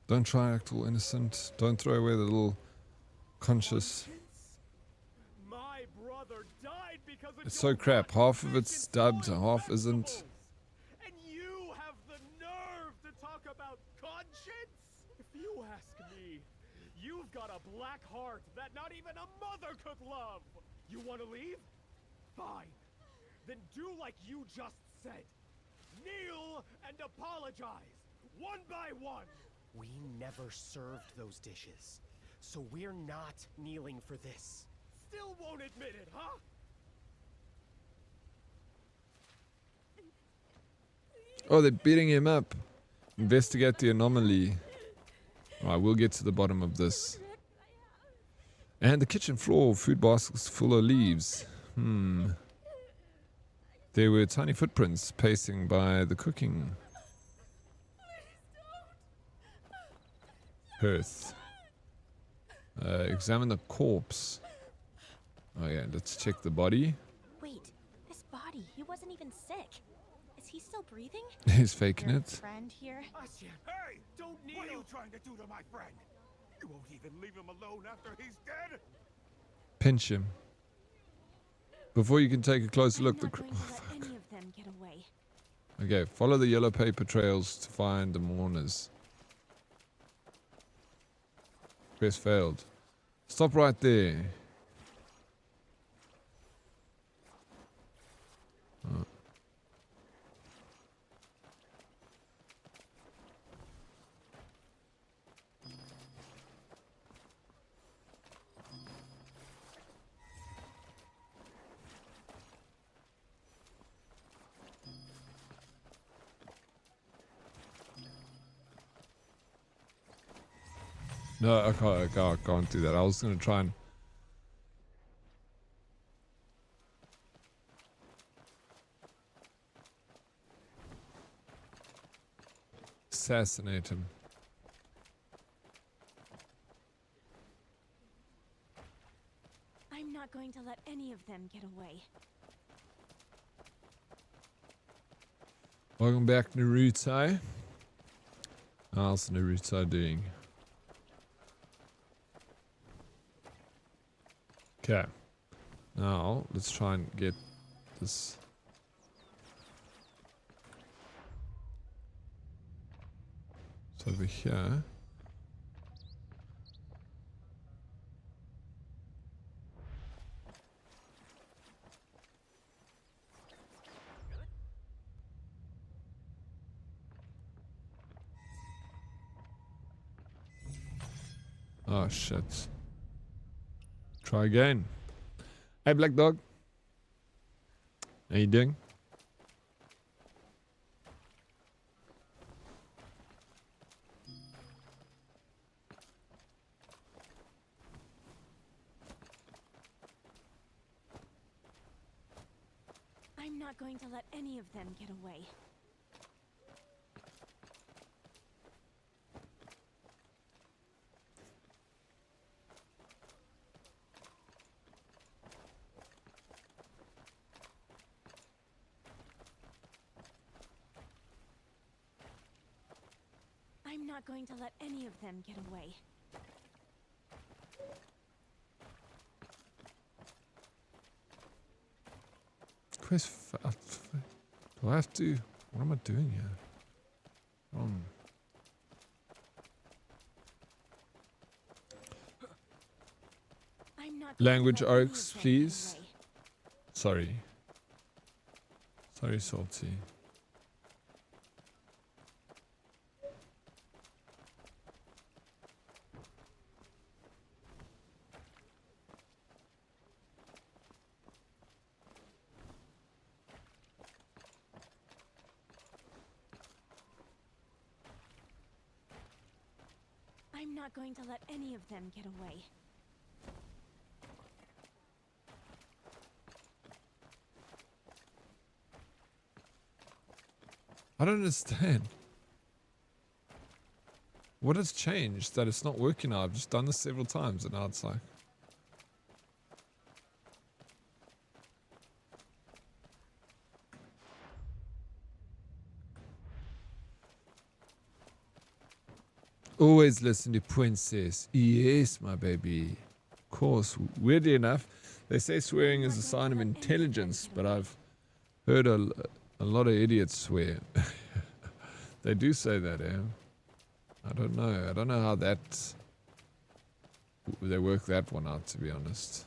Don't try act all innocent. Don't throw away the little conscious. My brother died because of It's so crap. Half of it's dubbed, half isn't. And you have the nerve to talk about conscience? If you ask me, you've got a black heart that not even a mother could love. You want to leave? Fine. Then do like you just said. Kneel and apologize, one by one. We never served those dishes, so we're not kneeling for this. Still won't admit it, huh? Oh, they're beating him up. Investigate the anomaly. Alright, we'll get to the bottom of this. And the kitchen floor, food baskets full of leaves. There were tiny footprints pacing by the cooking hearth. Examine the corpse. Oh yeah, let's check the body. Wait, this body, he wasn't even sick. Is he still breathing? He's faking Your it. friend here? Hey! Don't kneel! What are you trying to do to my friend? You won't even leave him alone after he's dead? Pinch him. Before you can take a closer look, the Going to let any of them get away. okay, follow the yellow paper trails to find the mourners. Quest failed. Stop right there. Oh. No, I can't do that. I was going to try and... assassinate him. I'm not going to let any of them get away. Welcome back, Naruto. How's Naruto doing? Okay. Now, let's try and get this. It's over here. Oh shit. Try again. Hey Black Dog. How you doing? I'm not going to let any of them get away. I'm not going to let any of them get away. Quest do I have to? What am I doing here? I'm not Language going to let any Oryx, of them please. get away. Sorry. Sorry, Salty. I'm not going to let any of them get away. I don't understand. What has changed that it's not working now? I've just done this several times and now it's like... Always listen to Princess. Yes, my baby. Of course. Weirdly enough, they say swearing is a sign of intelligence, but I've heard a lot of idiots swear. They do say that, eh? I don't know. I don't know how they work that one out, to be honest.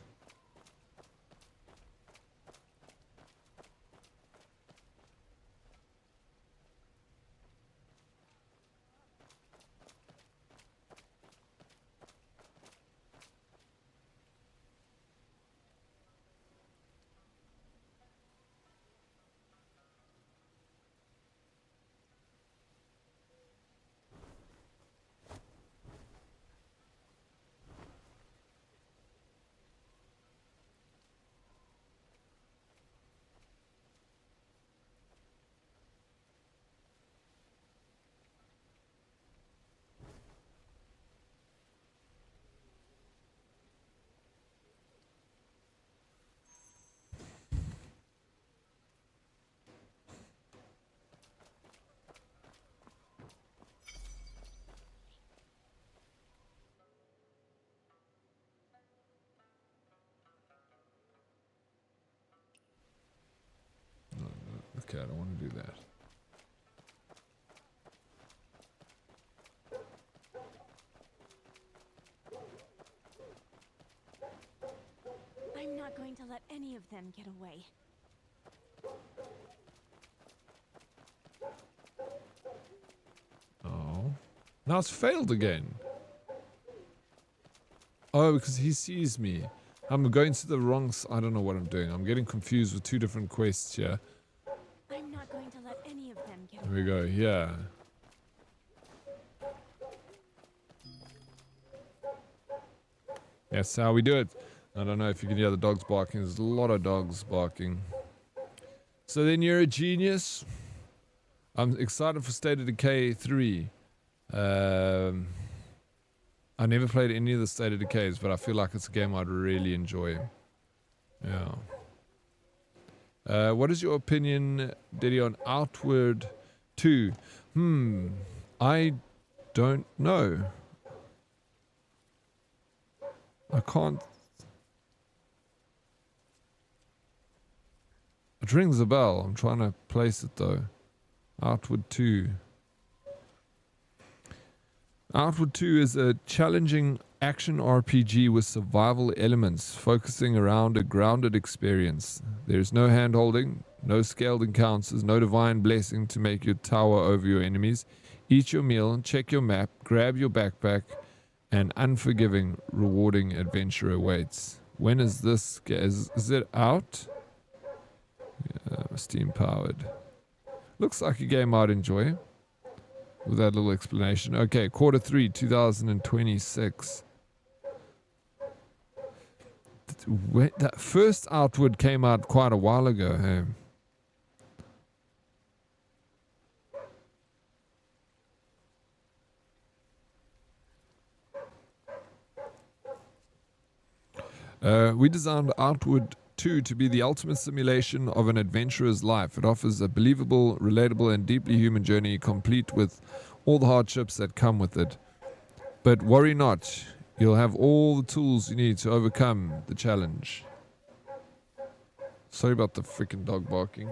Okay, I don't want to do that. I'm not going to let any of them get away. Oh. Now it's failed again. Oh, because he sees me. I'm going to the wrong I don't know what I'm doing. I'm getting confused with two different quests here. I'm not going to let any of them get Here we go, yeah. That's how we do it. I don't know if you can hear the dogs barking. There's a lot of dogs barking. So then you're a genius. I'm excited for State of Decay 3. I never played any of the State of Decays, but I feel like it's a game I'd really enjoy. Yeah. What is your opinion, Diddy, on Outward 2? I don't know. I can't. It rings a bell. I'm trying to place it though. Outward 2. Outward 2 is a challenging action RPG with survival elements, focusing around a grounded experience. There's no hand-holding, no scaled encounters, no divine blessing to make you tower over your enemies. Eat your meal, check your map, grab your backpack, and unforgiving, rewarding adventure awaits. When is this? Is it out? Yeah, Steam powered. Looks like a game I'd enjoy. With that little explanation. Okay, Q3 2026. That first Outward came out quite a while ago, hey? We designed Outward 2 to be the ultimate simulation of an adventurer's life. It offers a believable, relatable, and deeply human journey, complete with all the hardships that come with it. But worry not, you'll have all the tools you need to overcome the challenge. Sorry about the freaking dog barking.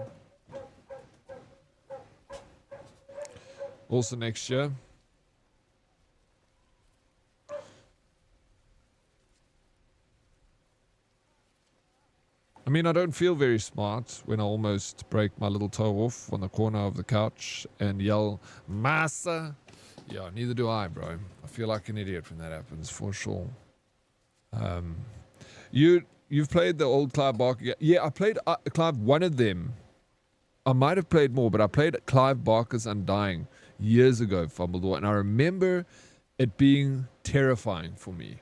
Also next year. I mean, I don't feel very smart when I almost break my little toe off on the corner of the couch and yell, "Massa!" Yeah, neither do I, bro. I feel like an idiot when that happens, for sure. You've played the old Clive Barker? Yeah, I played Clive, one of them. I might have played more, but I played Clive Barker's Undying years ago, Fumbledore, and I remember it being terrifying for me.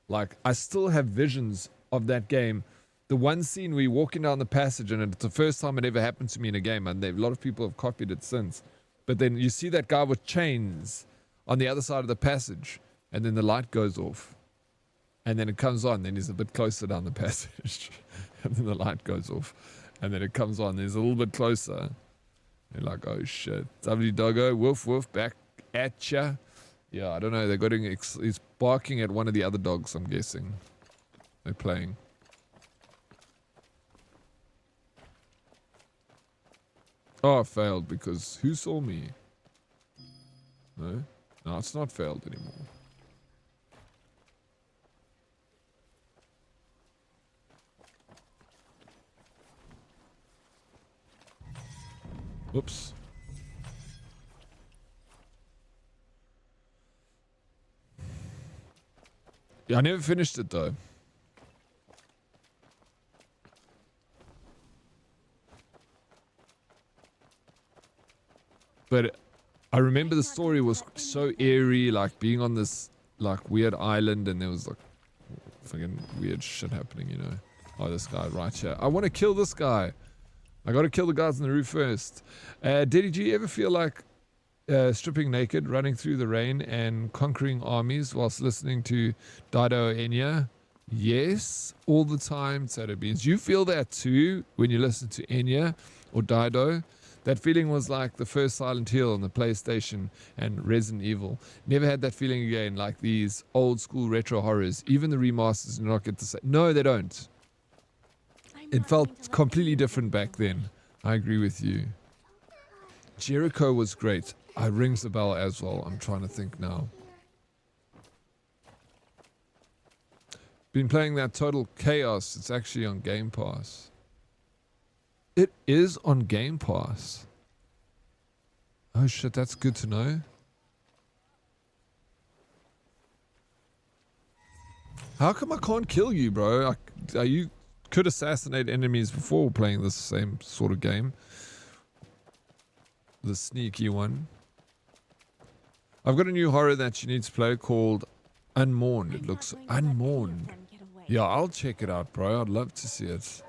Like, I still have visions of that game. The one scene where you're walking down the passage, and it's the first time it ever happened to me in a game, and a lot of people have copied it since. But then you see that guy with chains on the other side of the passage, and then the light goes off. And then it comes on, then he's a bit closer down the passage. And then the light goes off. And then it comes on, there's a little bit closer. You're like, oh shit. W Doggo, woof woof, back at ya. Yeah, I don't know. They're getting he's barking at one of the other dogs, I'm guessing. They're playing. Oh, I failed because who saw me? No? No, it's not failed anymore. Whoops. Yeah, I never finished it though. But I remember the story was so eerie, like being on this like weird island and there was like fucking weird shit happening, you know. Oh, this guy right here. I want to kill this guy. I got to kill the guys on the roof first. Did you ever feel like stripping naked, running through the rain and conquering armies whilst listening to Dido Enya? Yes, all the time, Sato Beans. You feel that too when you listen to Enya or Dido? That feeling was like the first Silent Hill on the PlayStation and Resident Evil. Never had that feeling again, like these old school retro horrors. Even the remasters do not get the same. No, they don't. It felt completely different back then. I agree with you. Jericho was great. I rings the bell as well. I'm trying to think now. Been playing that Total Chaos. It's actually on Game Pass. It is on Game Pass. Oh shit, that's good to know. How come I can't kill you, bro? You could assassinate enemies before playing this same sort of game. The sneaky one. I've got a new horror that you need to play called Unmourned. It looks Unmourned. Yeah, I'll check it out, bro. I'd love to see it.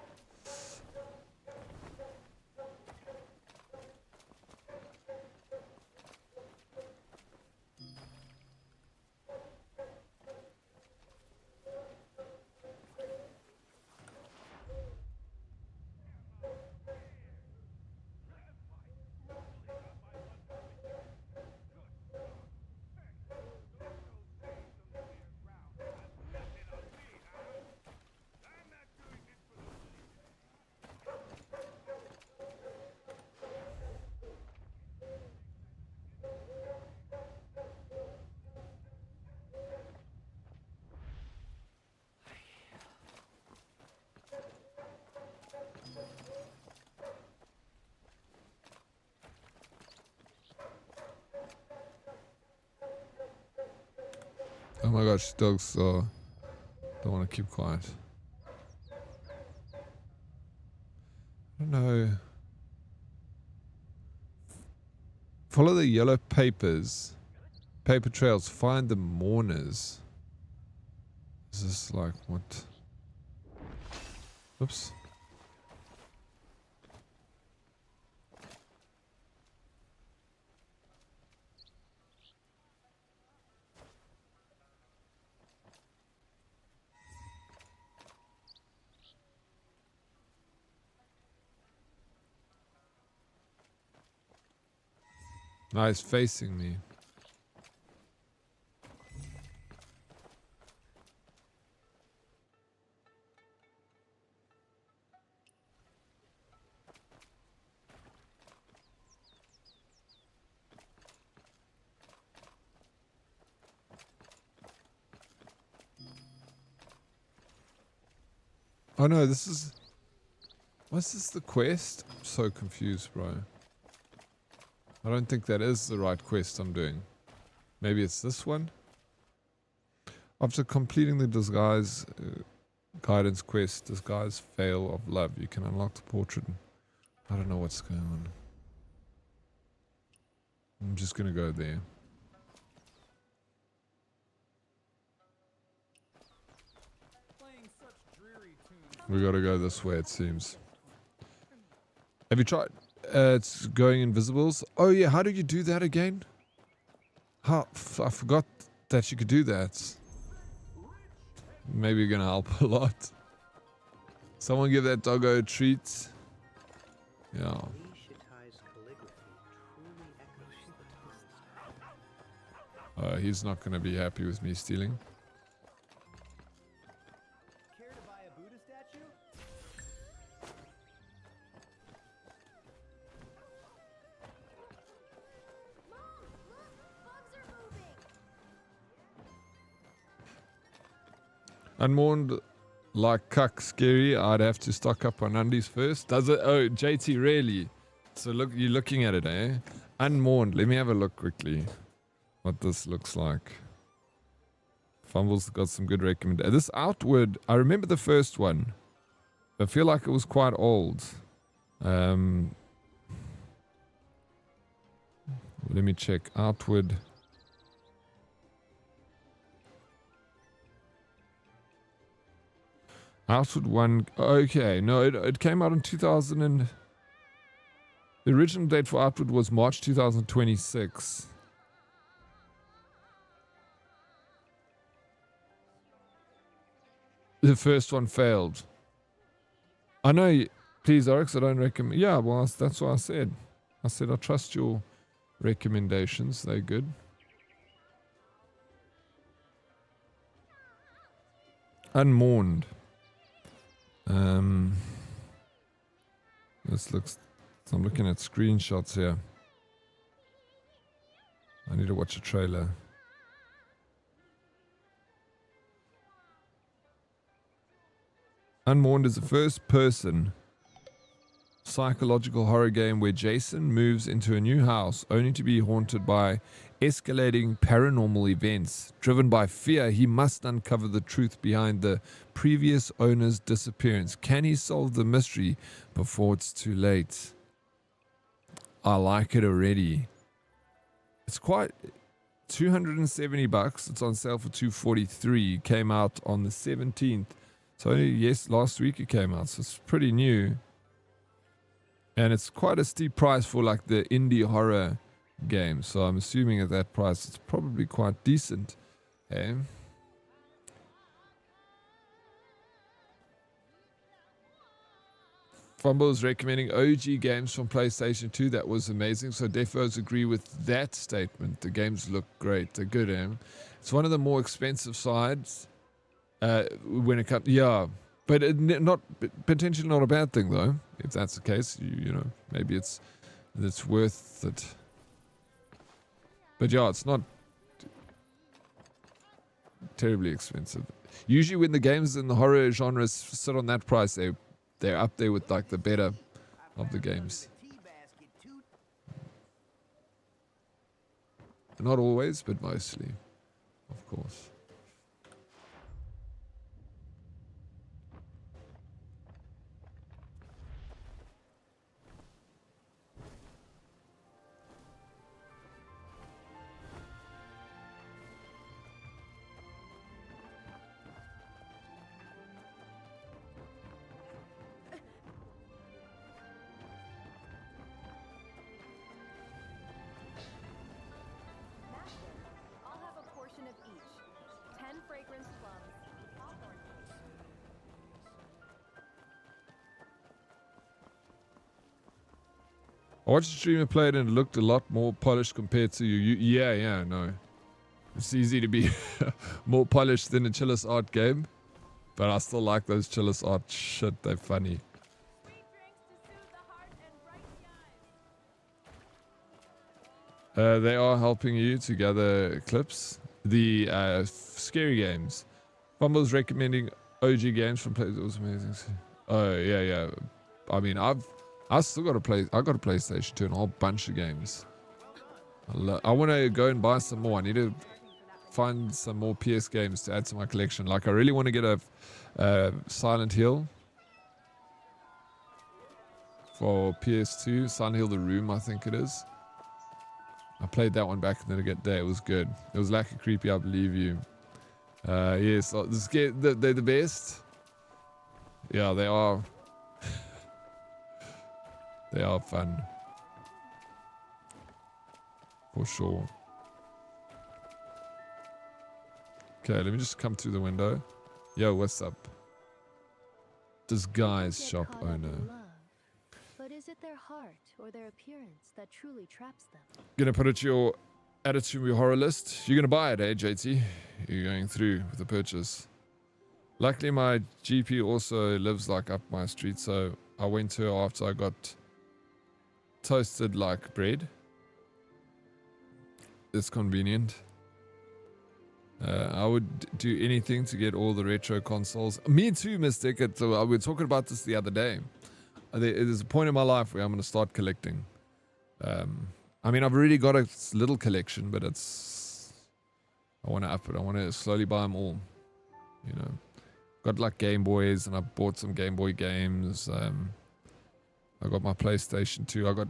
Oh my gosh, dogs don't want to keep quiet. I don't know. Follow the yellow paper trails, find the mourners. Is this like what? Oops. Nice, facing me. Oh no, this is... Was this the quest? I'm so confused, bro. I don't think that is the right quest I'm doing. Maybe it's this one? After completing the disguise guidance quest, Disguise Veil of Love, you can unlock the portrait. I don't know what's going on. I'm just gonna go there. We gotta go this way, it seems. Have you tried? It's going invisibles. Oh yeah, how do you do that again? I forgot that you could do that. Maybe you're gonna help a lot. Someone give that doggo a treat. Yeah. He's not going to be happy with me stealing. Care to buy a Buddha statue? Unmourned like cuck scary. I'd have to stock up on undies first. Does it? Oh, JT, really? So look, you're looking at it, eh? Unmourned. Let me have a look quickly. What this looks like. Fumbles got some good recommendations. This Outward, I remember the first one. I feel like it was quite old. Let me check. Outward. Outward 1. Okay, no, it came out in 2000 and... The original date for Outward was March 2026. The first one failed. I know, please, Oryx, I don't recommend... Yeah, well, that's what I said. I said I trust your recommendations. They're good. Unmourned. This looks... I'm looking at screenshots here. I need to watch a trailer. Unmourned is a first-person psychological horror game where Jason moves into a new house only to be haunted by escalating paranormal events. Driven by fear, he must uncover the truth behind the previous owner's disappearance. Can he solve the mystery before it's too late? I like it already. It's quite... $270. It's on sale for $243. Came out on the 17th. So yes, last week it came out, so it's pretty new. And it's quite a steep price for like the indie horror game. So I'm assuming at that price it's probably quite decent. Okay. Fumble is recommending OG games from PlayStation 2. That was amazing. So defos agree with that statement. The games look great. They're good, It's one of the more expensive sides. When it comes, yeah, but not potentially not a bad thing though. If that's the case, you know, maybe it's worth it. But yeah, it's not terribly expensive. Usually, when the games in the horror genres sit on that price, they're up there with like the better of the games. Not always, but mostly, of course. I watched the streamer play it and it looked a lot more polished compared to you. Yeah, no. It's easy to be more polished than a Chillis Art game. But I still like those Chillis Art shit. They're funny. They are helping you to gather clips. The scary games. Fumble's recommending OG games from Play. It was amazing. Oh, yeah. I mean, I still got a PlayStation 2 and a whole bunch of games. I want to go and buy some more. I need to find some more PS games to add to my collection. Like, I really want to get a Silent Hill for PS2. Silent Hill The Room, I think it is. I played that one back in the day. It was good. It was like a creepy, I believe you. Yes, they're the best. Yeah, they are. They are fun. For sure. Okay, let me just come through the window. Yo, what's up? Disguise shop owner. But is it their heart or their appearance that truly traps them? Gonna put it your Add it to your horror list. You're going to buy it, eh, JT? You're going through with the purchase. Luckily, my GP also lives like up my street, so I went to her after I got toasted like bread. It's convenient. I would do anything to get all the retro consoles. Me too, Mystic. We were talking about this the other day. There's a point in my life where I'm going to start collecting. I mean, I've already got a little collection, but I want to up it. I want to slowly buy them all. You know, got like Game Boys, and I bought some Game Boy games. I got my PlayStation 2. I got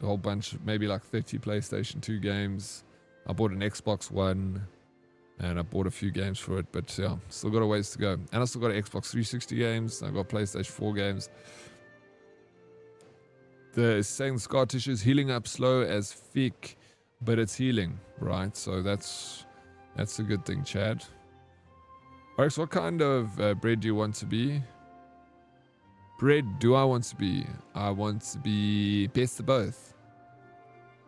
a whole bunch, maybe like 30 PlayStation 2 games. I bought an Xbox One, and I bought a few games for it. But yeah, still got a ways to go. And I still got Xbox 360 games. I got PlayStation 4 games. The saying scar tissue is healing up slow as thick, but it's healing, right? So that's a good thing, Chad. Oryx, what kind of bread do you want to be? Bread do I want to be? I want to be best of both.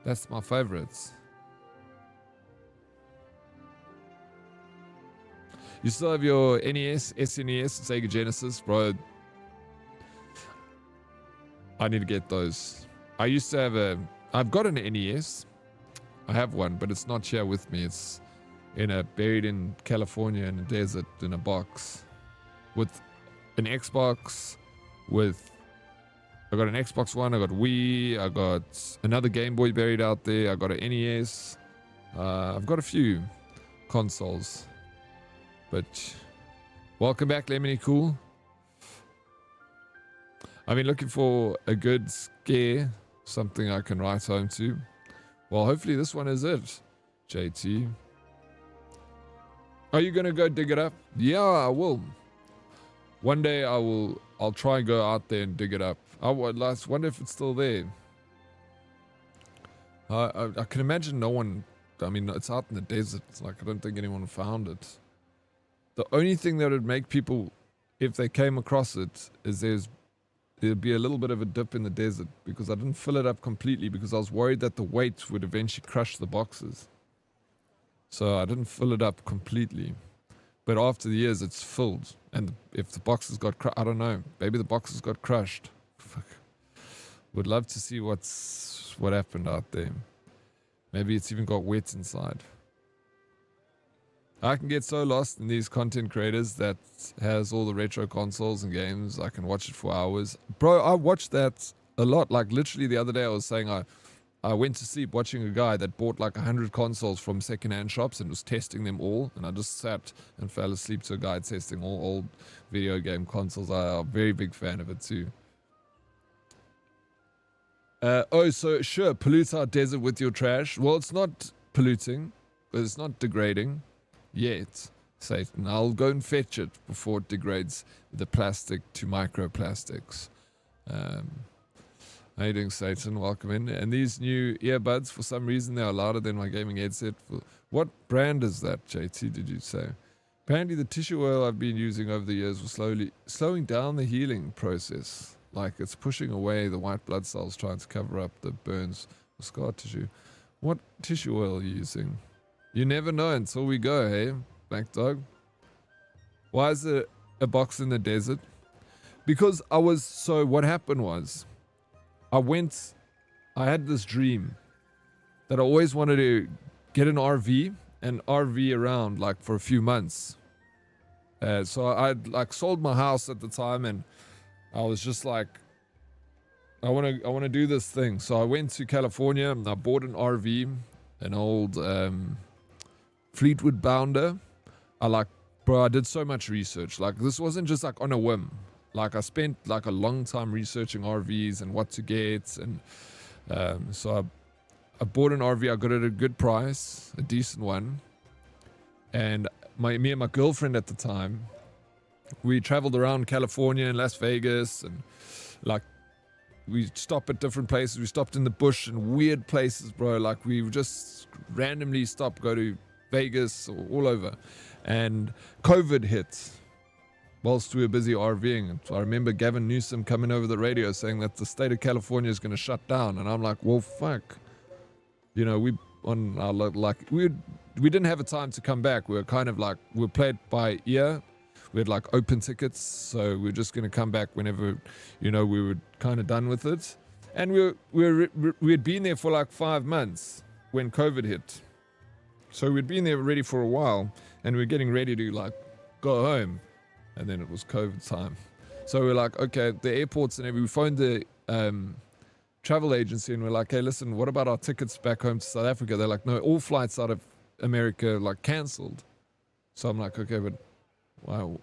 That's my favorites. You still have your NES, SNES, Sega Genesis, bro. I need to get those. I used to have I've got an NES. I have one, but it's not here with me. It's buried in California in a desert in a box. With an Xbox, I got an Xbox One, I got Wii, I got another Game Boy buried out there, I got an NES. I've got a few consoles. But welcome back, Lemony Cool. I've been looking for a good scare, something I can write home to. Well, hopefully this one is it, JT. Are you going to go dig it up? Yeah, I will. One day I'll try and go out there and dig it up. I wonder if it's still there. I can imagine no one, I mean, it's out in the desert. It's like, I don't think anyone found it. The only thing that would make people, if they came across it, is there'd be a little bit of a dip in the desert, because I didn't fill it up completely because I was worried that the weight would eventually crush the boxes. So I didn't fill it up completely. But after the years, it's filled. And if the boxes got crushed, I don't know. Maybe the boxes got crushed. Fuck. Would love to see what happened out there. Maybe it's even got wet inside. I can get so lost in these content creators that has all the retro consoles and games. I can watch it for hours. Bro, I watched that a lot. Like literally the other day I was saying I went to sleep watching a guy that bought like 100 consoles from secondhand shops and was testing them all. And I just sat and fell asleep to a guy testing all old video game consoles. I'm a very big fan of it too. So sure, pollute our desert with your trash. Well, it's not polluting, but it's not degrading. Yet, Satan. I'll go and fetch it before it degrades the plastic to microplastics. How you doing, Satan? Welcome in. And these new earbuds, for some reason, they are louder than my gaming headset. What brand is that, JT, did you say? Apparently, the tissue oil I've been using over the years was slowing down the healing process. Like, it's pushing away the white blood cells, trying to cover up the burns or scar tissue. What tissue oil are you using? You never know until we go, hey, Black Dog? Why is there a box in the desert? Because what happened was, I had this dream that I always wanted to get an RV and RV around like for a few months. So I'd like sold my house at the time, and I was just like, I want to do this thing. So I went to California and I bought an RV, an old Fleetwood Bounder. I did so much research. Like, this wasn't just like on a whim. Like, I spent like a long time researching RVs and what to get, and so I bought an RV. I got it at a good price, a decent one. And me and my girlfriend at the time, we traveled around California and Las Vegas, and like we stopped at different places. We stopped in the bush and weird places, bro. Like, we just randomly go to Vegas or all over, and COVID hit whilst we were busy RVing. And so I remember Gavin Newsom coming over the radio saying that the state of California is going to shut down, and I'm like, well, fuck, you know, on our like we didn't have a time to come back. We were kind of like we played by ear. We had like open tickets, so we were just going to come back whenever, we were kind of done with it. And we had been there for like 5 months when COVID hit. So we'd been there already for a while, and we were getting ready to like go home, and then it was COVID time. So we're like, okay, the airports and everything. We phoned the travel agency, and we're like, hey, listen, what about our tickets back home to South Africa? They're like, no, all flights out of America like cancelled. So I'm like, okay, but wow,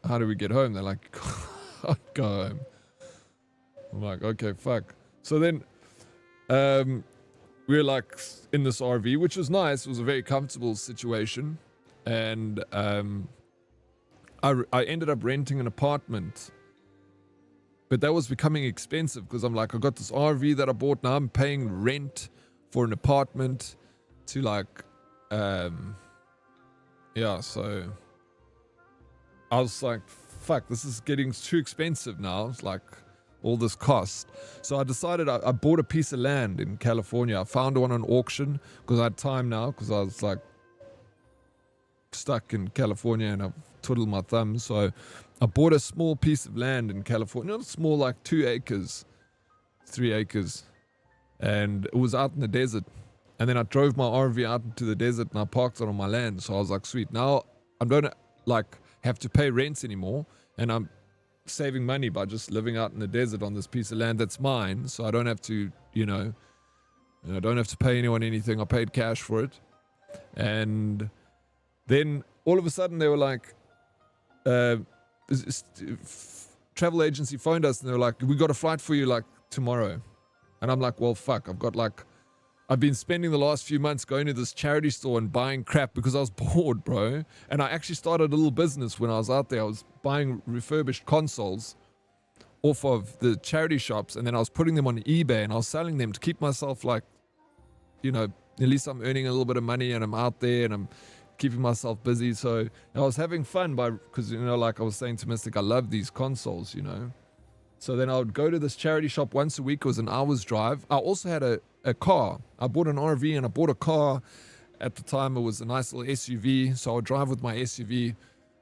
how do we get home? They're like, go home. I'm like, okay, fuck. So then we were like in this RV, which was nice. It was a very comfortable situation. And I ended up renting an apartment. But that was becoming expensive because I'm like, I got this RV that I bought. Now I'm paying rent for an apartment to like, so I was like, fuck, this is getting too expensive now. It's like all this cost. So I decided I bought a piece of land in California. I found one on auction because I had time now because I was like stuck in California and I've twiddled my thumbs. So I bought a small piece of land in California, not small, like 2 acres, 3 acres. And it was out in the desert. And then I drove my RV out into the desert and I parked it on my land. So I was like, sweet, now I don't like have to pay rents anymore. And I'm saving money by just living out in the desert on this piece of land that's mine. So I don't have to, I don't have to pay anyone anything. I paid cash for it. And then all of a sudden they were like, travel agency phoned us and they were like, we got a flight for you like tomorrow. And I'm like, well, fuck, I've been spending the last few months going to this charity store and buying crap because I was bored, bro. And I actually started a little business when I was out there. I was buying refurbished consoles off of the charity shops, and then I was putting them on eBay and I was selling them to keep myself like, at least I'm earning a little bit of money and I'm out there and I'm keeping myself busy. So I was having fun because, like I was saying to Mystic, I love these consoles, So then I would go to this charity shop once a week. It was an hour's drive. I also had a car. I bought an RV and I bought a car. At the time, it was a nice little SUV. So I would drive with my SUV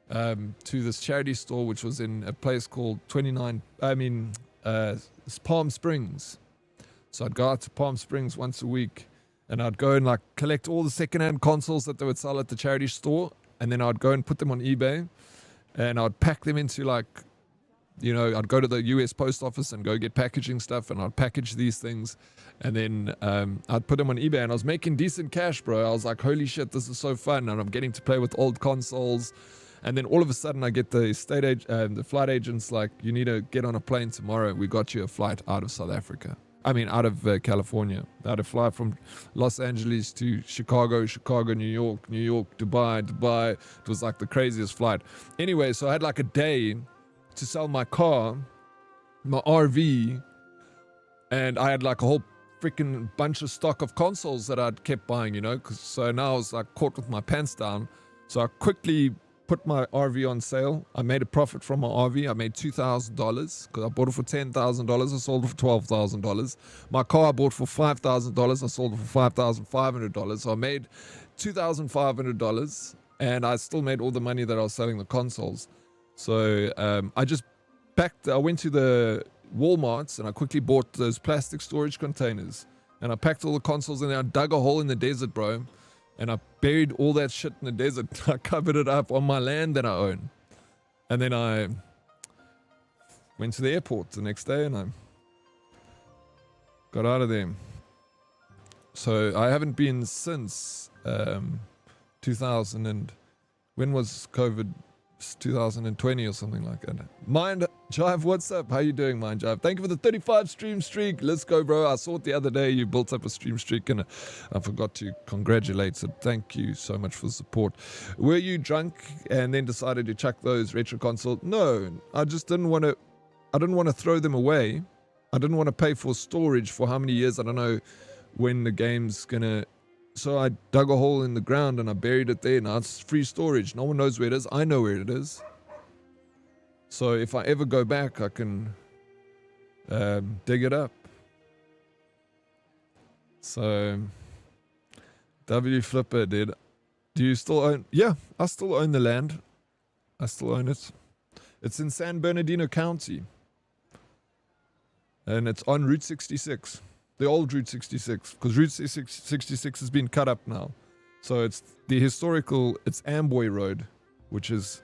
to this charity store, which was in a place called Palm Springs. So I'd go out to Palm Springs once a week and I'd go and like collect all the secondhand consoles that they would sell at the charity store. And then I'd go and put them on eBay and I'd pack them into like, I'd go to the US post office and go get packaging stuff and I'd package these things and then I'd put them on eBay and I was making decent cash, bro. I was like, holy shit, this is so fun. And I'm getting to play with old consoles. And then all of a sudden I get the the flight agents like, you need to get on a plane tomorrow. We got you a flight out of South Africa. Out of California. I had a flight from Los Angeles to Chicago, New York, Dubai. It was like the craziest flight. Anyway, so I had like a day to sell my car, my RV, and I had like a whole freaking bunch of stock of consoles that I'd kept buying, so now I was like caught with my pants down. So I quickly put my RV on sale. I made a profit from my RV. I made $2,000 because I bought it for $10,000. I sold it for $12,000. My car I bought for $5,000. I sold it for $5,500. So I made $2,500 and I still made all the money that I was selling the consoles. So I went to the Walmarts and I quickly bought those plastic storage containers and I packed all the consoles in there. I dug a hole in the desert, bro, and I buried all that shit in the desert. I covered it up on my land that I own. And then I went to the airport the next day and I got out of there. So I haven't been since 2000 and when was COVID? 2020 or something like that. Mind Jive, what's up? How you doing, Mind Jive? Thank you for the 35 stream streak. Let's go, bro. I saw it the other day. You built up a stream streak and I forgot to congratulate. So thank you so much for the support. Were you drunk and then decided to chuck those retro consoles? No, I just didn't want to. I didn't want to throw them away. I didn't want to pay for storage for how many years. I don't know when the game's gonna. So I dug a hole in the ground and I buried it there. Now it's free storage. No one knows where it is. I know where it is. So if I ever go back, I can dig it up. So W Flipper did. Do you still own? Yeah, I still own the land. I still own it. It's in San Bernardino County. And it's on Route 66. The old Route 66. Because Route 66 has been cut up now. So it's the historical, it's Amboy Road. Which is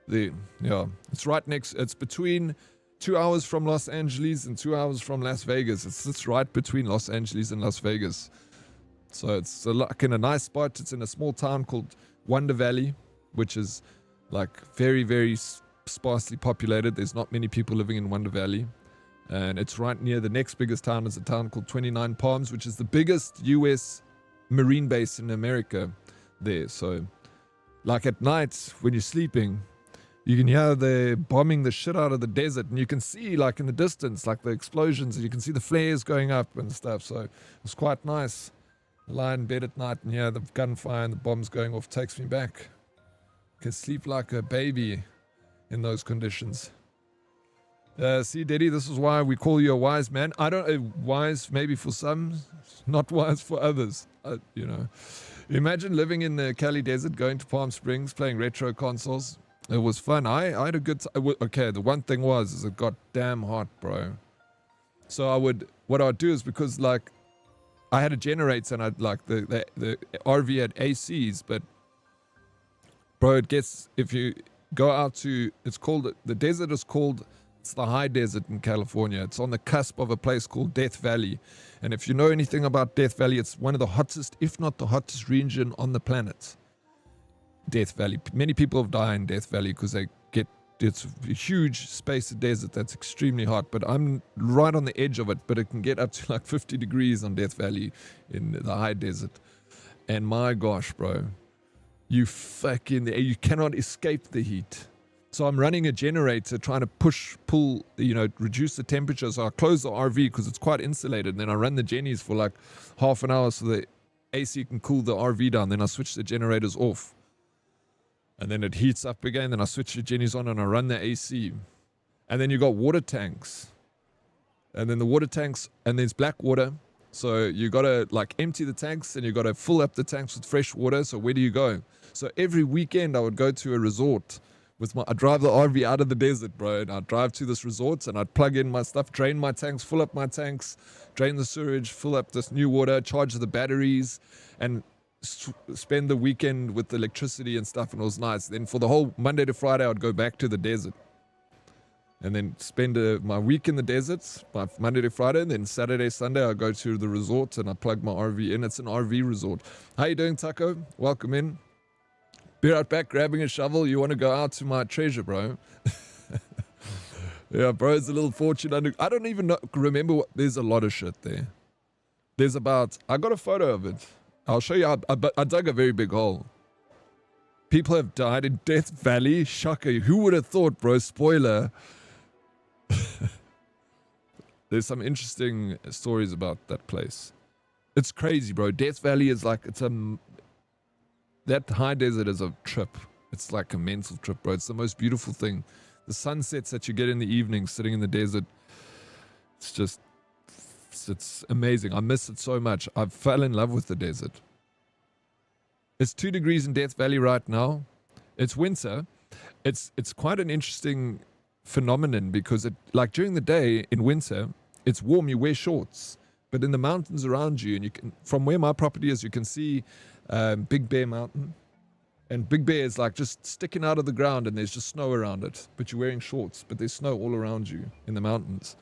it's right next, it's between 2 hours from Los Angeles and 2 hours from Las Vegas. It sits right between Los Angeles and Las Vegas. So it's like in a nice spot. It's in a small town called Wonder Valley, which is like very, very sparsely populated. There's not many people living in Wonder Valley. And it's right near the next biggest town is a town called 29 Palms, which is the biggest U.S. Marine base in America there. So like at night when you're sleeping, you can hear the bombing the shit out of the desert, and you can see like in the distance like the explosions, and you can see the flares going up and stuff. So it's quite nice. Lie in bed at night and hear the gunfire and the bombs going off. Takes me back. Can sleep like a baby in those conditions. See, Daddy, this is why we call you a wise man. I don't wise maybe for some, not wise for others. You know, imagine living in the Cali Desert, going to Palm Springs, playing retro consoles. It was fun. I had a good time. Okay, the one thing is it got damn hot, bro. So what I'd do is, because like I had a generator and I'd like the RV had ACs, but bro, it gets, if you go out to, it's called, the desert is called, it's the high desert in California. It's on the cusp of a place called Death Valley. And if you know anything about Death Valley, it's one of the hottest, if not the hottest region on the planet. Death Valley. Many people have died in Death Valley because it's a huge space of desert that's extremely hot, but I'm right on the edge of it, but it can get up to like 50 degrees on Death Valley in the high desert. And my gosh, bro, you cannot escape the heat. So I'm running a generator trying to pull, reduce the temperature. So I close the RV because it's quite insulated. And then I run the Jennies for like half an hour so the AC can cool the RV down. Then I switch the generators off. And then it heats up again. Then I switch the Jennies on and I run the AC. And then you got water tanks. And then the water tanks, and there's black water. So you got to like empty the tanks and you got to fill up the tanks with fresh water. So where do you go? So every weekend I would go to a resort. I'd drive the RV out of the desert, bro, and I'd drive to this resort and I'd plug in my stuff, drain my tanks, fill up my tanks, drain the sewage, fill up this new water, charge the batteries, and spend the weekend with the electricity and stuff, and it was nice. Then for the whole Monday to Friday, I'd go back to the desert. And then spend my week in the desert, my Monday to Friday, and then Saturday, Sunday, I go to the resort and I plug my RV in. It's an RV resort. How you doing, Taco? Welcome in. Be right back, grabbing a shovel. You want to go out to my treasure, bro? Yeah, bro, it's a little fortune under. I don't even remember there's a lot of shit there. I got a photo of it. I'll show you. I dug a very big hole. People have died in Death Valley. Shocker. Who would have thought, bro? Spoiler. There's some interesting stories about that place. It's crazy, bro. Death Valley is like, that high desert is a trip. It's like a mental trip, bro. It's the most beautiful thing. The sunsets that you get in the evening sitting in the desert, it's amazing. I miss it so much. I fell in love with the desert. It's 2 degrees in Death Valley right now. It's winter. It's quite an interesting phenomenon because like during the day in winter, it's warm, you wear shorts. But in the mountains around you, and from where my property is, you can see Big Bear Mountain. And Big Bear is like just sticking out of the ground and there's just snow around it. But you're wearing shorts, but there's snow all around you in the mountains.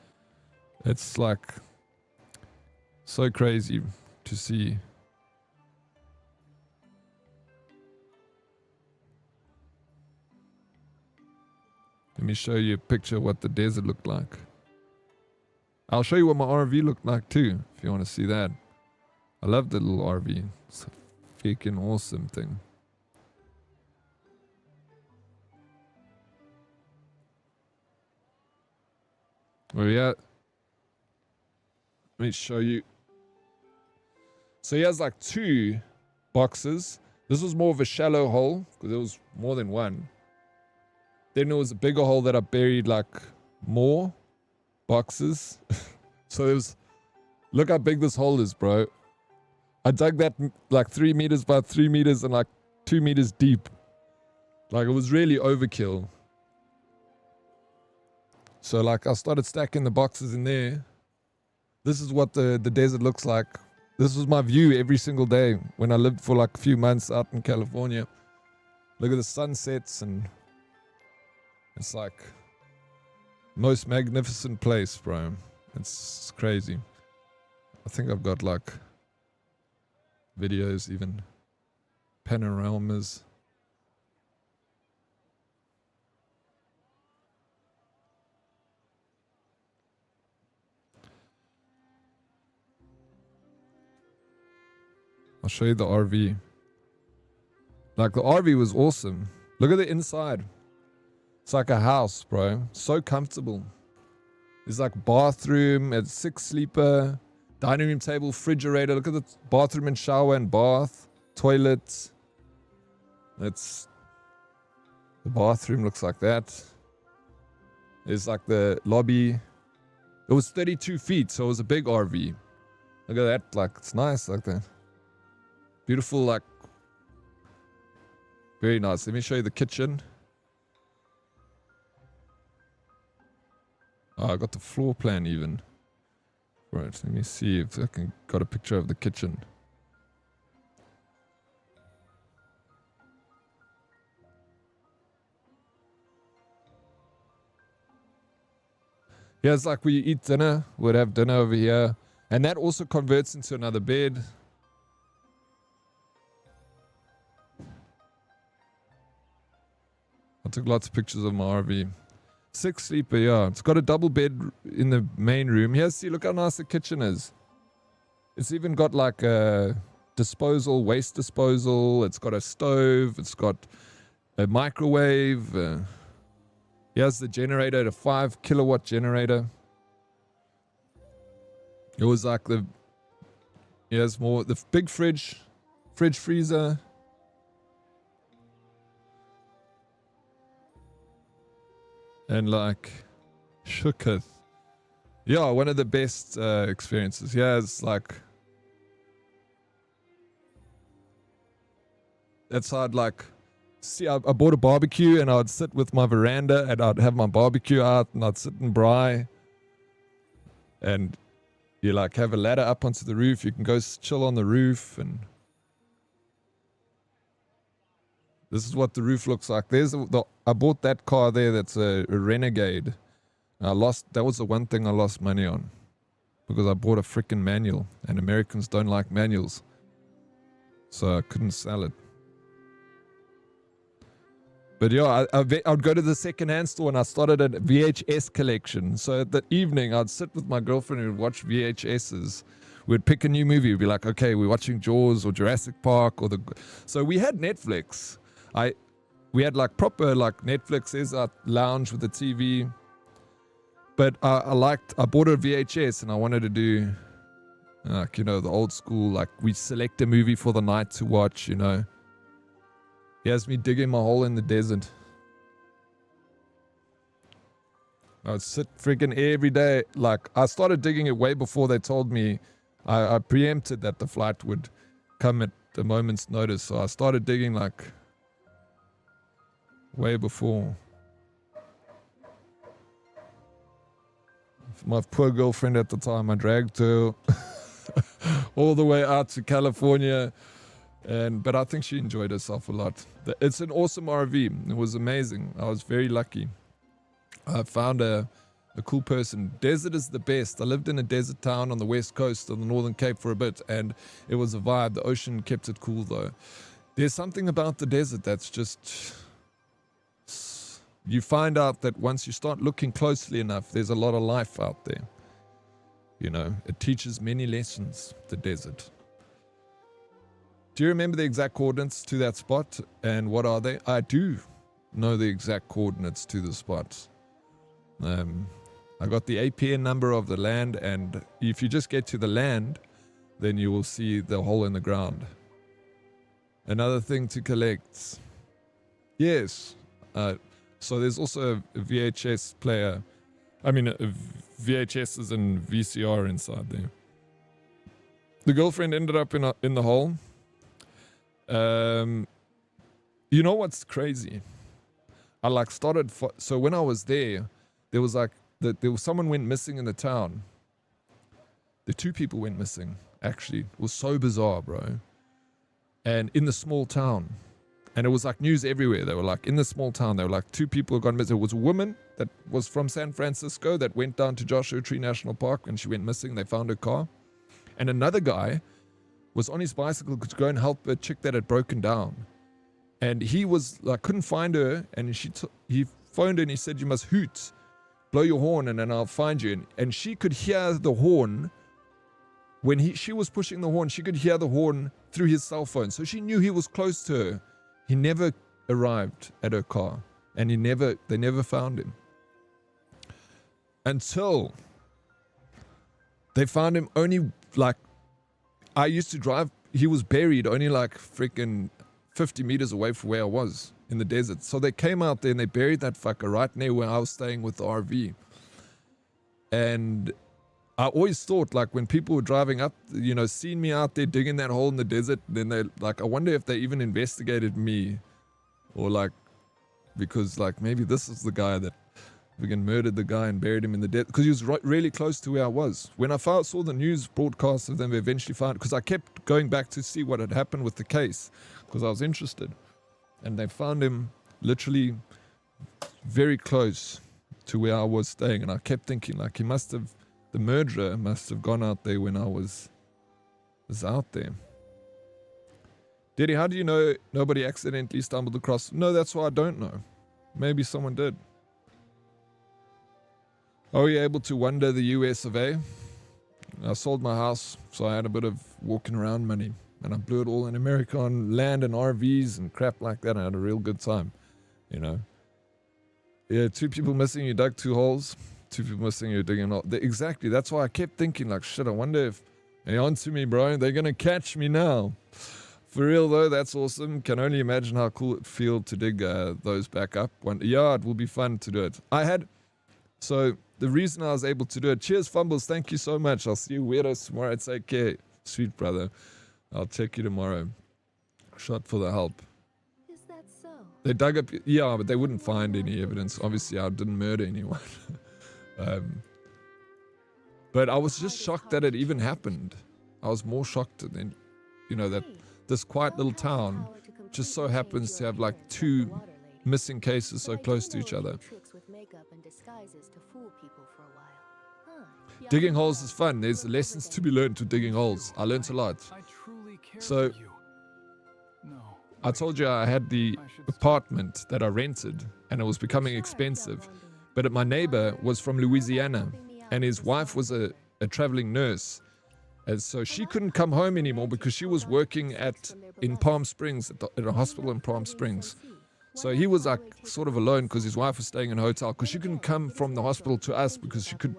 It's like so crazy to see. Let me show you a picture of what the desert looked like. I'll show you what my RV looked like too, if you want to see that. I love the little RV. It's a freaking awesome thing. Oh yeah. Let me show you. So he has like 2 boxes. This was more of a shallow hole because there was more than one. Then there was a bigger hole that I buried like more boxes. So look how big this hole is, bro. I dug that like 3 meters by 3 meters and like 2 meters deep. Like it was really overkill. So like I started stacking the boxes in there. This is what the desert looks like. This was my view every single day when I lived for like a few months out in California. Look at the sunsets, and it's like most magnificent place, bro. It's crazy. I think I've got like videos, even panoramas. I'll show you the RV. Like the RV was awesome. Look at the inside. It's like a house, bro. So comfortable. There's like bathroom, a 6-sleeper, dining room table, refrigerator. Look at the bathroom and shower and bath, toilets. It's the bathroom looks like that. There's like the lobby. It was 32 feet, so it was a big RV. Look at that, like it's nice like that. Beautiful, like very nice. Let me show you the kitchen. Oh, I got the floor plan even. Right, let me see if I can got a picture of the kitchen. Yeah, it's like we eat dinner, we'd have dinner over here. And that also converts into another bed. I took lots of pictures of my RV. 6-sleeper, yeah. It's got a double bed in the main room. Here, see, look how nice the kitchen is. It's even got like a disposal, waste disposal. It's got a stove. It's got a microwave. Here's the generator, a 5 kilowatt generator. It was like the... Here's more... The big fridge freezer. And like, shooketh. Yeah, one of the best experiences. Yeah, it's like, that's how I'd like, see, I bought a barbecue and I'd sit with my veranda and I'd have my barbecue out and I'd sit and braai. And you like have a ladder up onto the roof. You can go chill on the roof, and this is what the roof looks like. I bought that car there. That's a Renegade. I lost. That was the one thing I lost money on, because I bought a freaking manual, and Americans don't like manuals, so I couldn't sell it. But yeah, I'd go to the second-hand store, and I started a VHS collection. So at the evening, I'd sit with my girlfriend and we'd watch VHSs. We'd pick a new movie. We'd be like, okay, we're watching Jaws or Jurassic Park or So we had Netflix. We had like proper like Netflix is our lounge with the TV. But I bought a VHS and I wanted to do like, you know, the old school, like we select a movie for the night to watch, you know. Here's me digging my hole in the desert. I would sit freaking every day. Like I started digging it way before they told me. I preempted that the flight would come at a moment's notice. So I started digging like way before. My poor girlfriend at the time, I dragged her all the way out to California. But I think she enjoyed herself a lot. It's an awesome RV. It was amazing. I was very lucky. I found a cool person. Desert is the best. I lived in a desert town on the west coast of the Northern Cape for a bit, and it was a vibe. The ocean kept it cool, though. There's something about the desert that's just... You find out that once you start looking closely enough, there's a lot of life out there. You know, it teaches many lessons, the desert. Do you remember the exact coordinates to that spot? And what are they? I do know the exact coordinates to the spot. I got the APN number of the land, and if you just get to the land, then you will see the hole in the ground. Another thing to collect. Yes. So there's also a VHS player. I mean, VHS is in VCR inside there. The girlfriend ended up in the hole. You know what's crazy? I like started. So when I was there was like there was someone went missing in the town. The 2 people went missing. Actually, it was so bizarre, bro. And in the small town, and it was like news everywhere. They were like in the small town. They were like 2 people gone missing. It was a woman that was from San Francisco that went down to Joshua Tree National Park and she went missing. They found her car, and another guy was on his bicycle to go and help a chick that had broken down. And he was like, couldn't find her. And he phoned her and he said, "You must hoot, blow your horn, and then I'll find you." And she could hear the horn. When she was pushing the horn, she could hear the horn through his cell phone. So she knew he was close to her. He never arrived at her car. And they never found him. Until they found him only like, I used to drive, he was buried only like freaking 50 meters away from where I was in the desert. So they came out there and they buried that fucker right near where I was staying with the RV. And I always thought, like, when people were driving up, you know, seen me out there digging that hole in the desert, then they, like, I wonder if they even investigated me. Or, like, because, like, maybe this is the guy that freaking murdered the guy and buried him in the desert. Because he was really close to where I was. When I saw the news broadcast of them, they eventually found, because I kept going back to see what had happened with the case, because I was interested. And they found him literally very close to where I was staying. And I kept thinking, like, the murderer must have gone out there when I was out there. Daddy, how do you know nobody accidentally stumbled across? No, that's why I don't know. Maybe someone did. Are you able to wander the US of A? I sold my house, so I had a bit of walking around money. And I blew it all in America on land and RVs and crap like that. I had a real good time, you know. Yeah, 2 people missing, you dug 2 holes. 2 people missing, you're digging all. Exactly, that's why I kept thinking, like, shit, I wonder if they're on to me, bro. They're going to catch me now. For real, though, that's awesome. Can only imagine how cool it feels to dig those back up. Yeah, it will be fun to do it. So the reason I was able to do it, cheers, Fumbles, thank you so much. I'll see you weirdos tomorrow. Take care. Sweet brother. I'll check you tomorrow. Shot for the help. Is that so? They dug up, yeah, but they wouldn't find any evidence. Obviously, I didn't murder anyone. But I was just shocked that it even happened. I was more shocked than, you know, that this quiet little town just so happens to have like 2 missing cases so close to each other. Digging holes is fun. There's lessons to be learned to digging holes. I learned a lot. So I told you I had the apartment that I rented and it was becoming expensive. But my neighbor was from Louisiana and his wife was a traveling nurse. And so she couldn't come home anymore because she was working in Palm Springs, at a hospital in Palm Springs. So he was like sort of alone because his wife was staying in a hotel because she couldn't come from the hospital to us because she could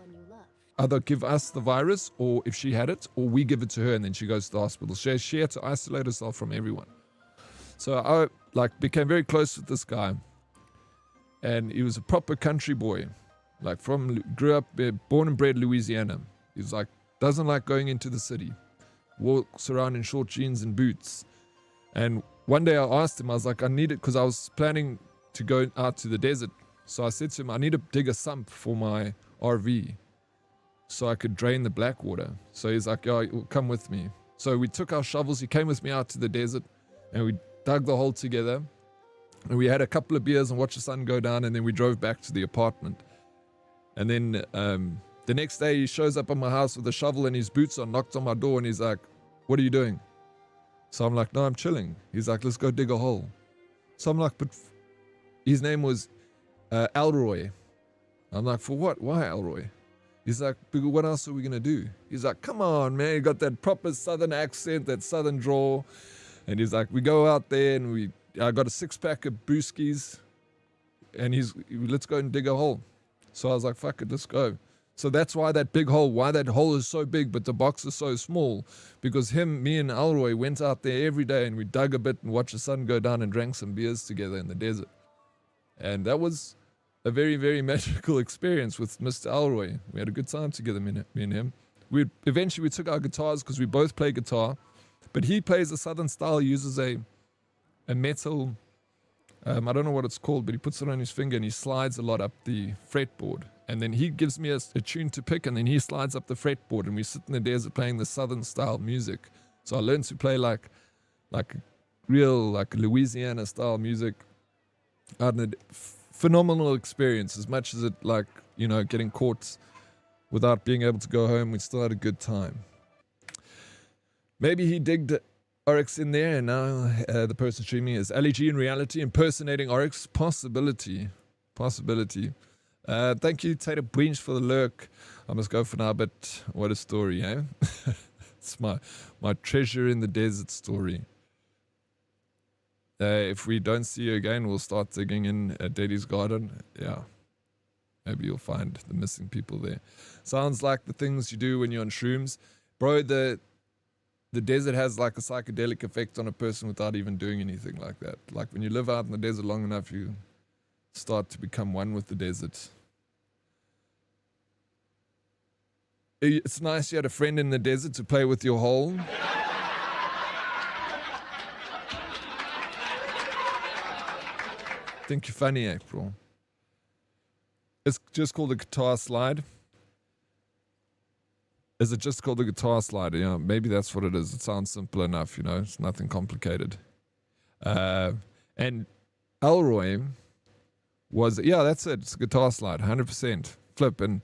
either give us the virus or if she had it, or we give it to her and then she goes to the hospital. She had to isolate herself from everyone. So I like became very close with this guy. And he was a proper country boy, like grew up, born and bred Louisiana. He was like, doesn't like going into the city, walks around in short jeans and boots. And one day I asked him, I was like, I need it because I was planning to go out to the desert. So I said to him, I need to dig a sump for my RV so I could drain the black water. So he's like, oh, come with me. So we took our shovels, he came with me out to the desert and we dug the hole together. And we had a couple of beers and watched the sun go down, and then we drove back to the apartment. And then the next day he shows up at my house with a shovel and his boots on, knocks on my door, and he's like, what are you doing? So I'm like, no, I'm chilling. He's like, let's go dig a hole. So I'm like, but his name was Elroy. I'm like, for what? Why Elroy? He's like, what else are we going to do? He's like, come on, man. You got that proper southern accent, that southern drawl. And he's like, we go out there and I got a 6-pack of brewskis and let's go and dig a hole. So I was like, fuck it, let's go. So that's why that hole is so big, but the box is so small, because me and Elroy went out there every day and we dug a bit and watched the sun go down and drank some beers together in the desert. And that was a very, very magical experience with Mr. Elroy. We had a good time together, me and him. eventually we took our guitars because we both play guitar, but he plays a southern style. He uses a metal, I don't know what it's called, but he puts it on his finger and he slides a lot up the fretboard. And then he gives me a tune to pick, and then he slides up the fretboard, and we sit in the desert playing the southern style music. So I learned to play like real like Louisiana style music. I had a phenomenal experience. As much as it like, you know, getting caught without being able to go home, we still had a good time. Maybe he digged Oryx in there, and now the person streaming is LEG in reality impersonating Oryx. Possibility. Thank you, Tater Brinch, for the lurk. I must go for now, but what a story, eh? It's my treasure in the desert story. If we don't see you again, we'll start digging in at Daddy's garden. Yeah. Maybe you'll find the missing people there. Sounds like the things you do when you're on shrooms. Bro, the desert has like a psychedelic effect on a person without even doing anything like that. Like when you live out in the desert long enough, you start to become one with the desert. It's nice you had a friend in the desert to play with your hole. Think you're funny, April. It's just called a guitar slide. Is it just called a guitar slide? Yeah, maybe that's what it is. It sounds simple enough, you know. It's nothing complicated. And Elroy was, yeah, that's it. It's a guitar slide, 100%. Flip, and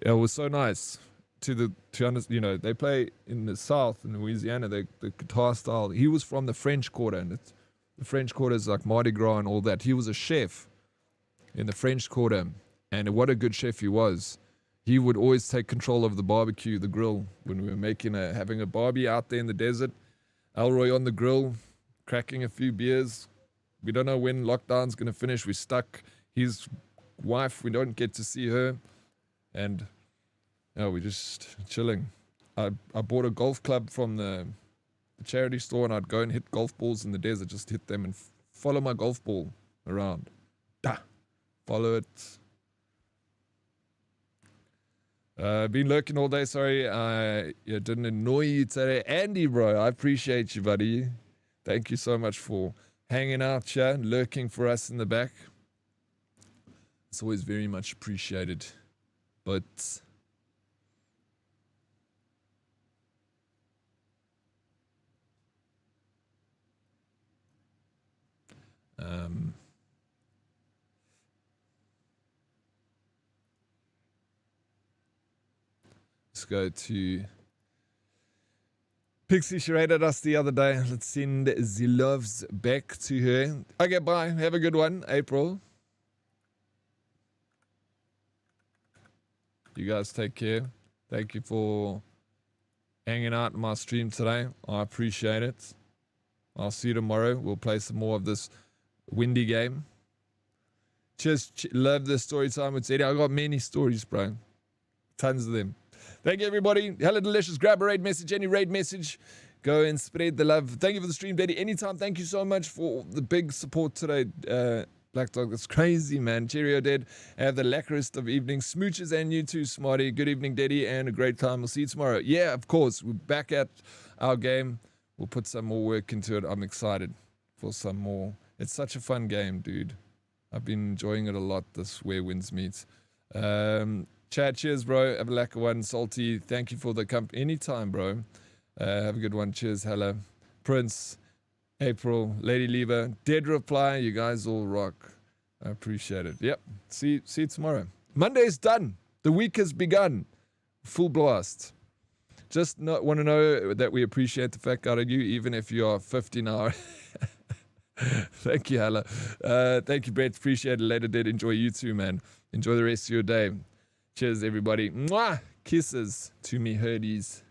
it was so nice to understand, you know, they play in the South, in Louisiana, the guitar style. He was from the French Quarter, and the French Quarter is like Mardi Gras and all that. He was a chef in the French Quarter, and what a good chef he was. He would always take control of the barbecue, the grill, when we were having a barbie out there in the desert. Elroy on the grill, cracking a few beers. We don't know when lockdown's going to finish. We're stuck. His wife, we don't get to see her. And we're just chilling. I bought a golf club from the charity store, and I'd go and hit golf balls in the desert, just hit them and follow my golf ball around. Follow it. Been lurking all day. Sorry, I didn't annoy you today. Andy, bro, I appreciate you, buddy. Thank you so much for hanging out here and lurking for us in the back. It's always very much appreciated. But let's go to Pixie. She rated us the other day. Let's send the loves back to her. Okay, bye. Have a good one, April. You guys take care. Thank you for hanging out in my stream today. I appreciate it. I'll see you tomorrow. We'll play some more of this windy game. Just love the story time with Eddie. I got many stories, bro. Tons of them. Thank you, everybody. Hella delicious. Grab a raid message, any raid message. Go and spread the love. Thank you for the stream, Daddy. Anytime. Thank you so much for the big support today, Black Dog. That's crazy, man. Cheerio, Dead. Have the lacquerest of evenings. Smooches and you too, Smarty. Good evening, Daddy, and a great time. We'll see you tomorrow. Yeah, of course. We're back at our game. We'll put some more work into it. I'm excited for some more. It's such a fun game, dude. I've been enjoying it a lot, this Where Winds Meet. Chad, cheers, bro. Have a lacquer one. Salty, thank you for the company. Anytime, bro. Have a good one. Cheers, hella. Prince, April, Lady Lever, Dead Reply. You guys all rock. I appreciate it. Yep. See you tomorrow. Monday's done. The week has begun. Full blast. Just want to know that we appreciate the fact out of you, even if you are 50 now. Thank you, Hella. Thank you, Brett. Appreciate it. Later, Dead. Enjoy you too, man. Enjoy the rest of your day. Cheers, everybody. Mwah! Kisses to me herdies.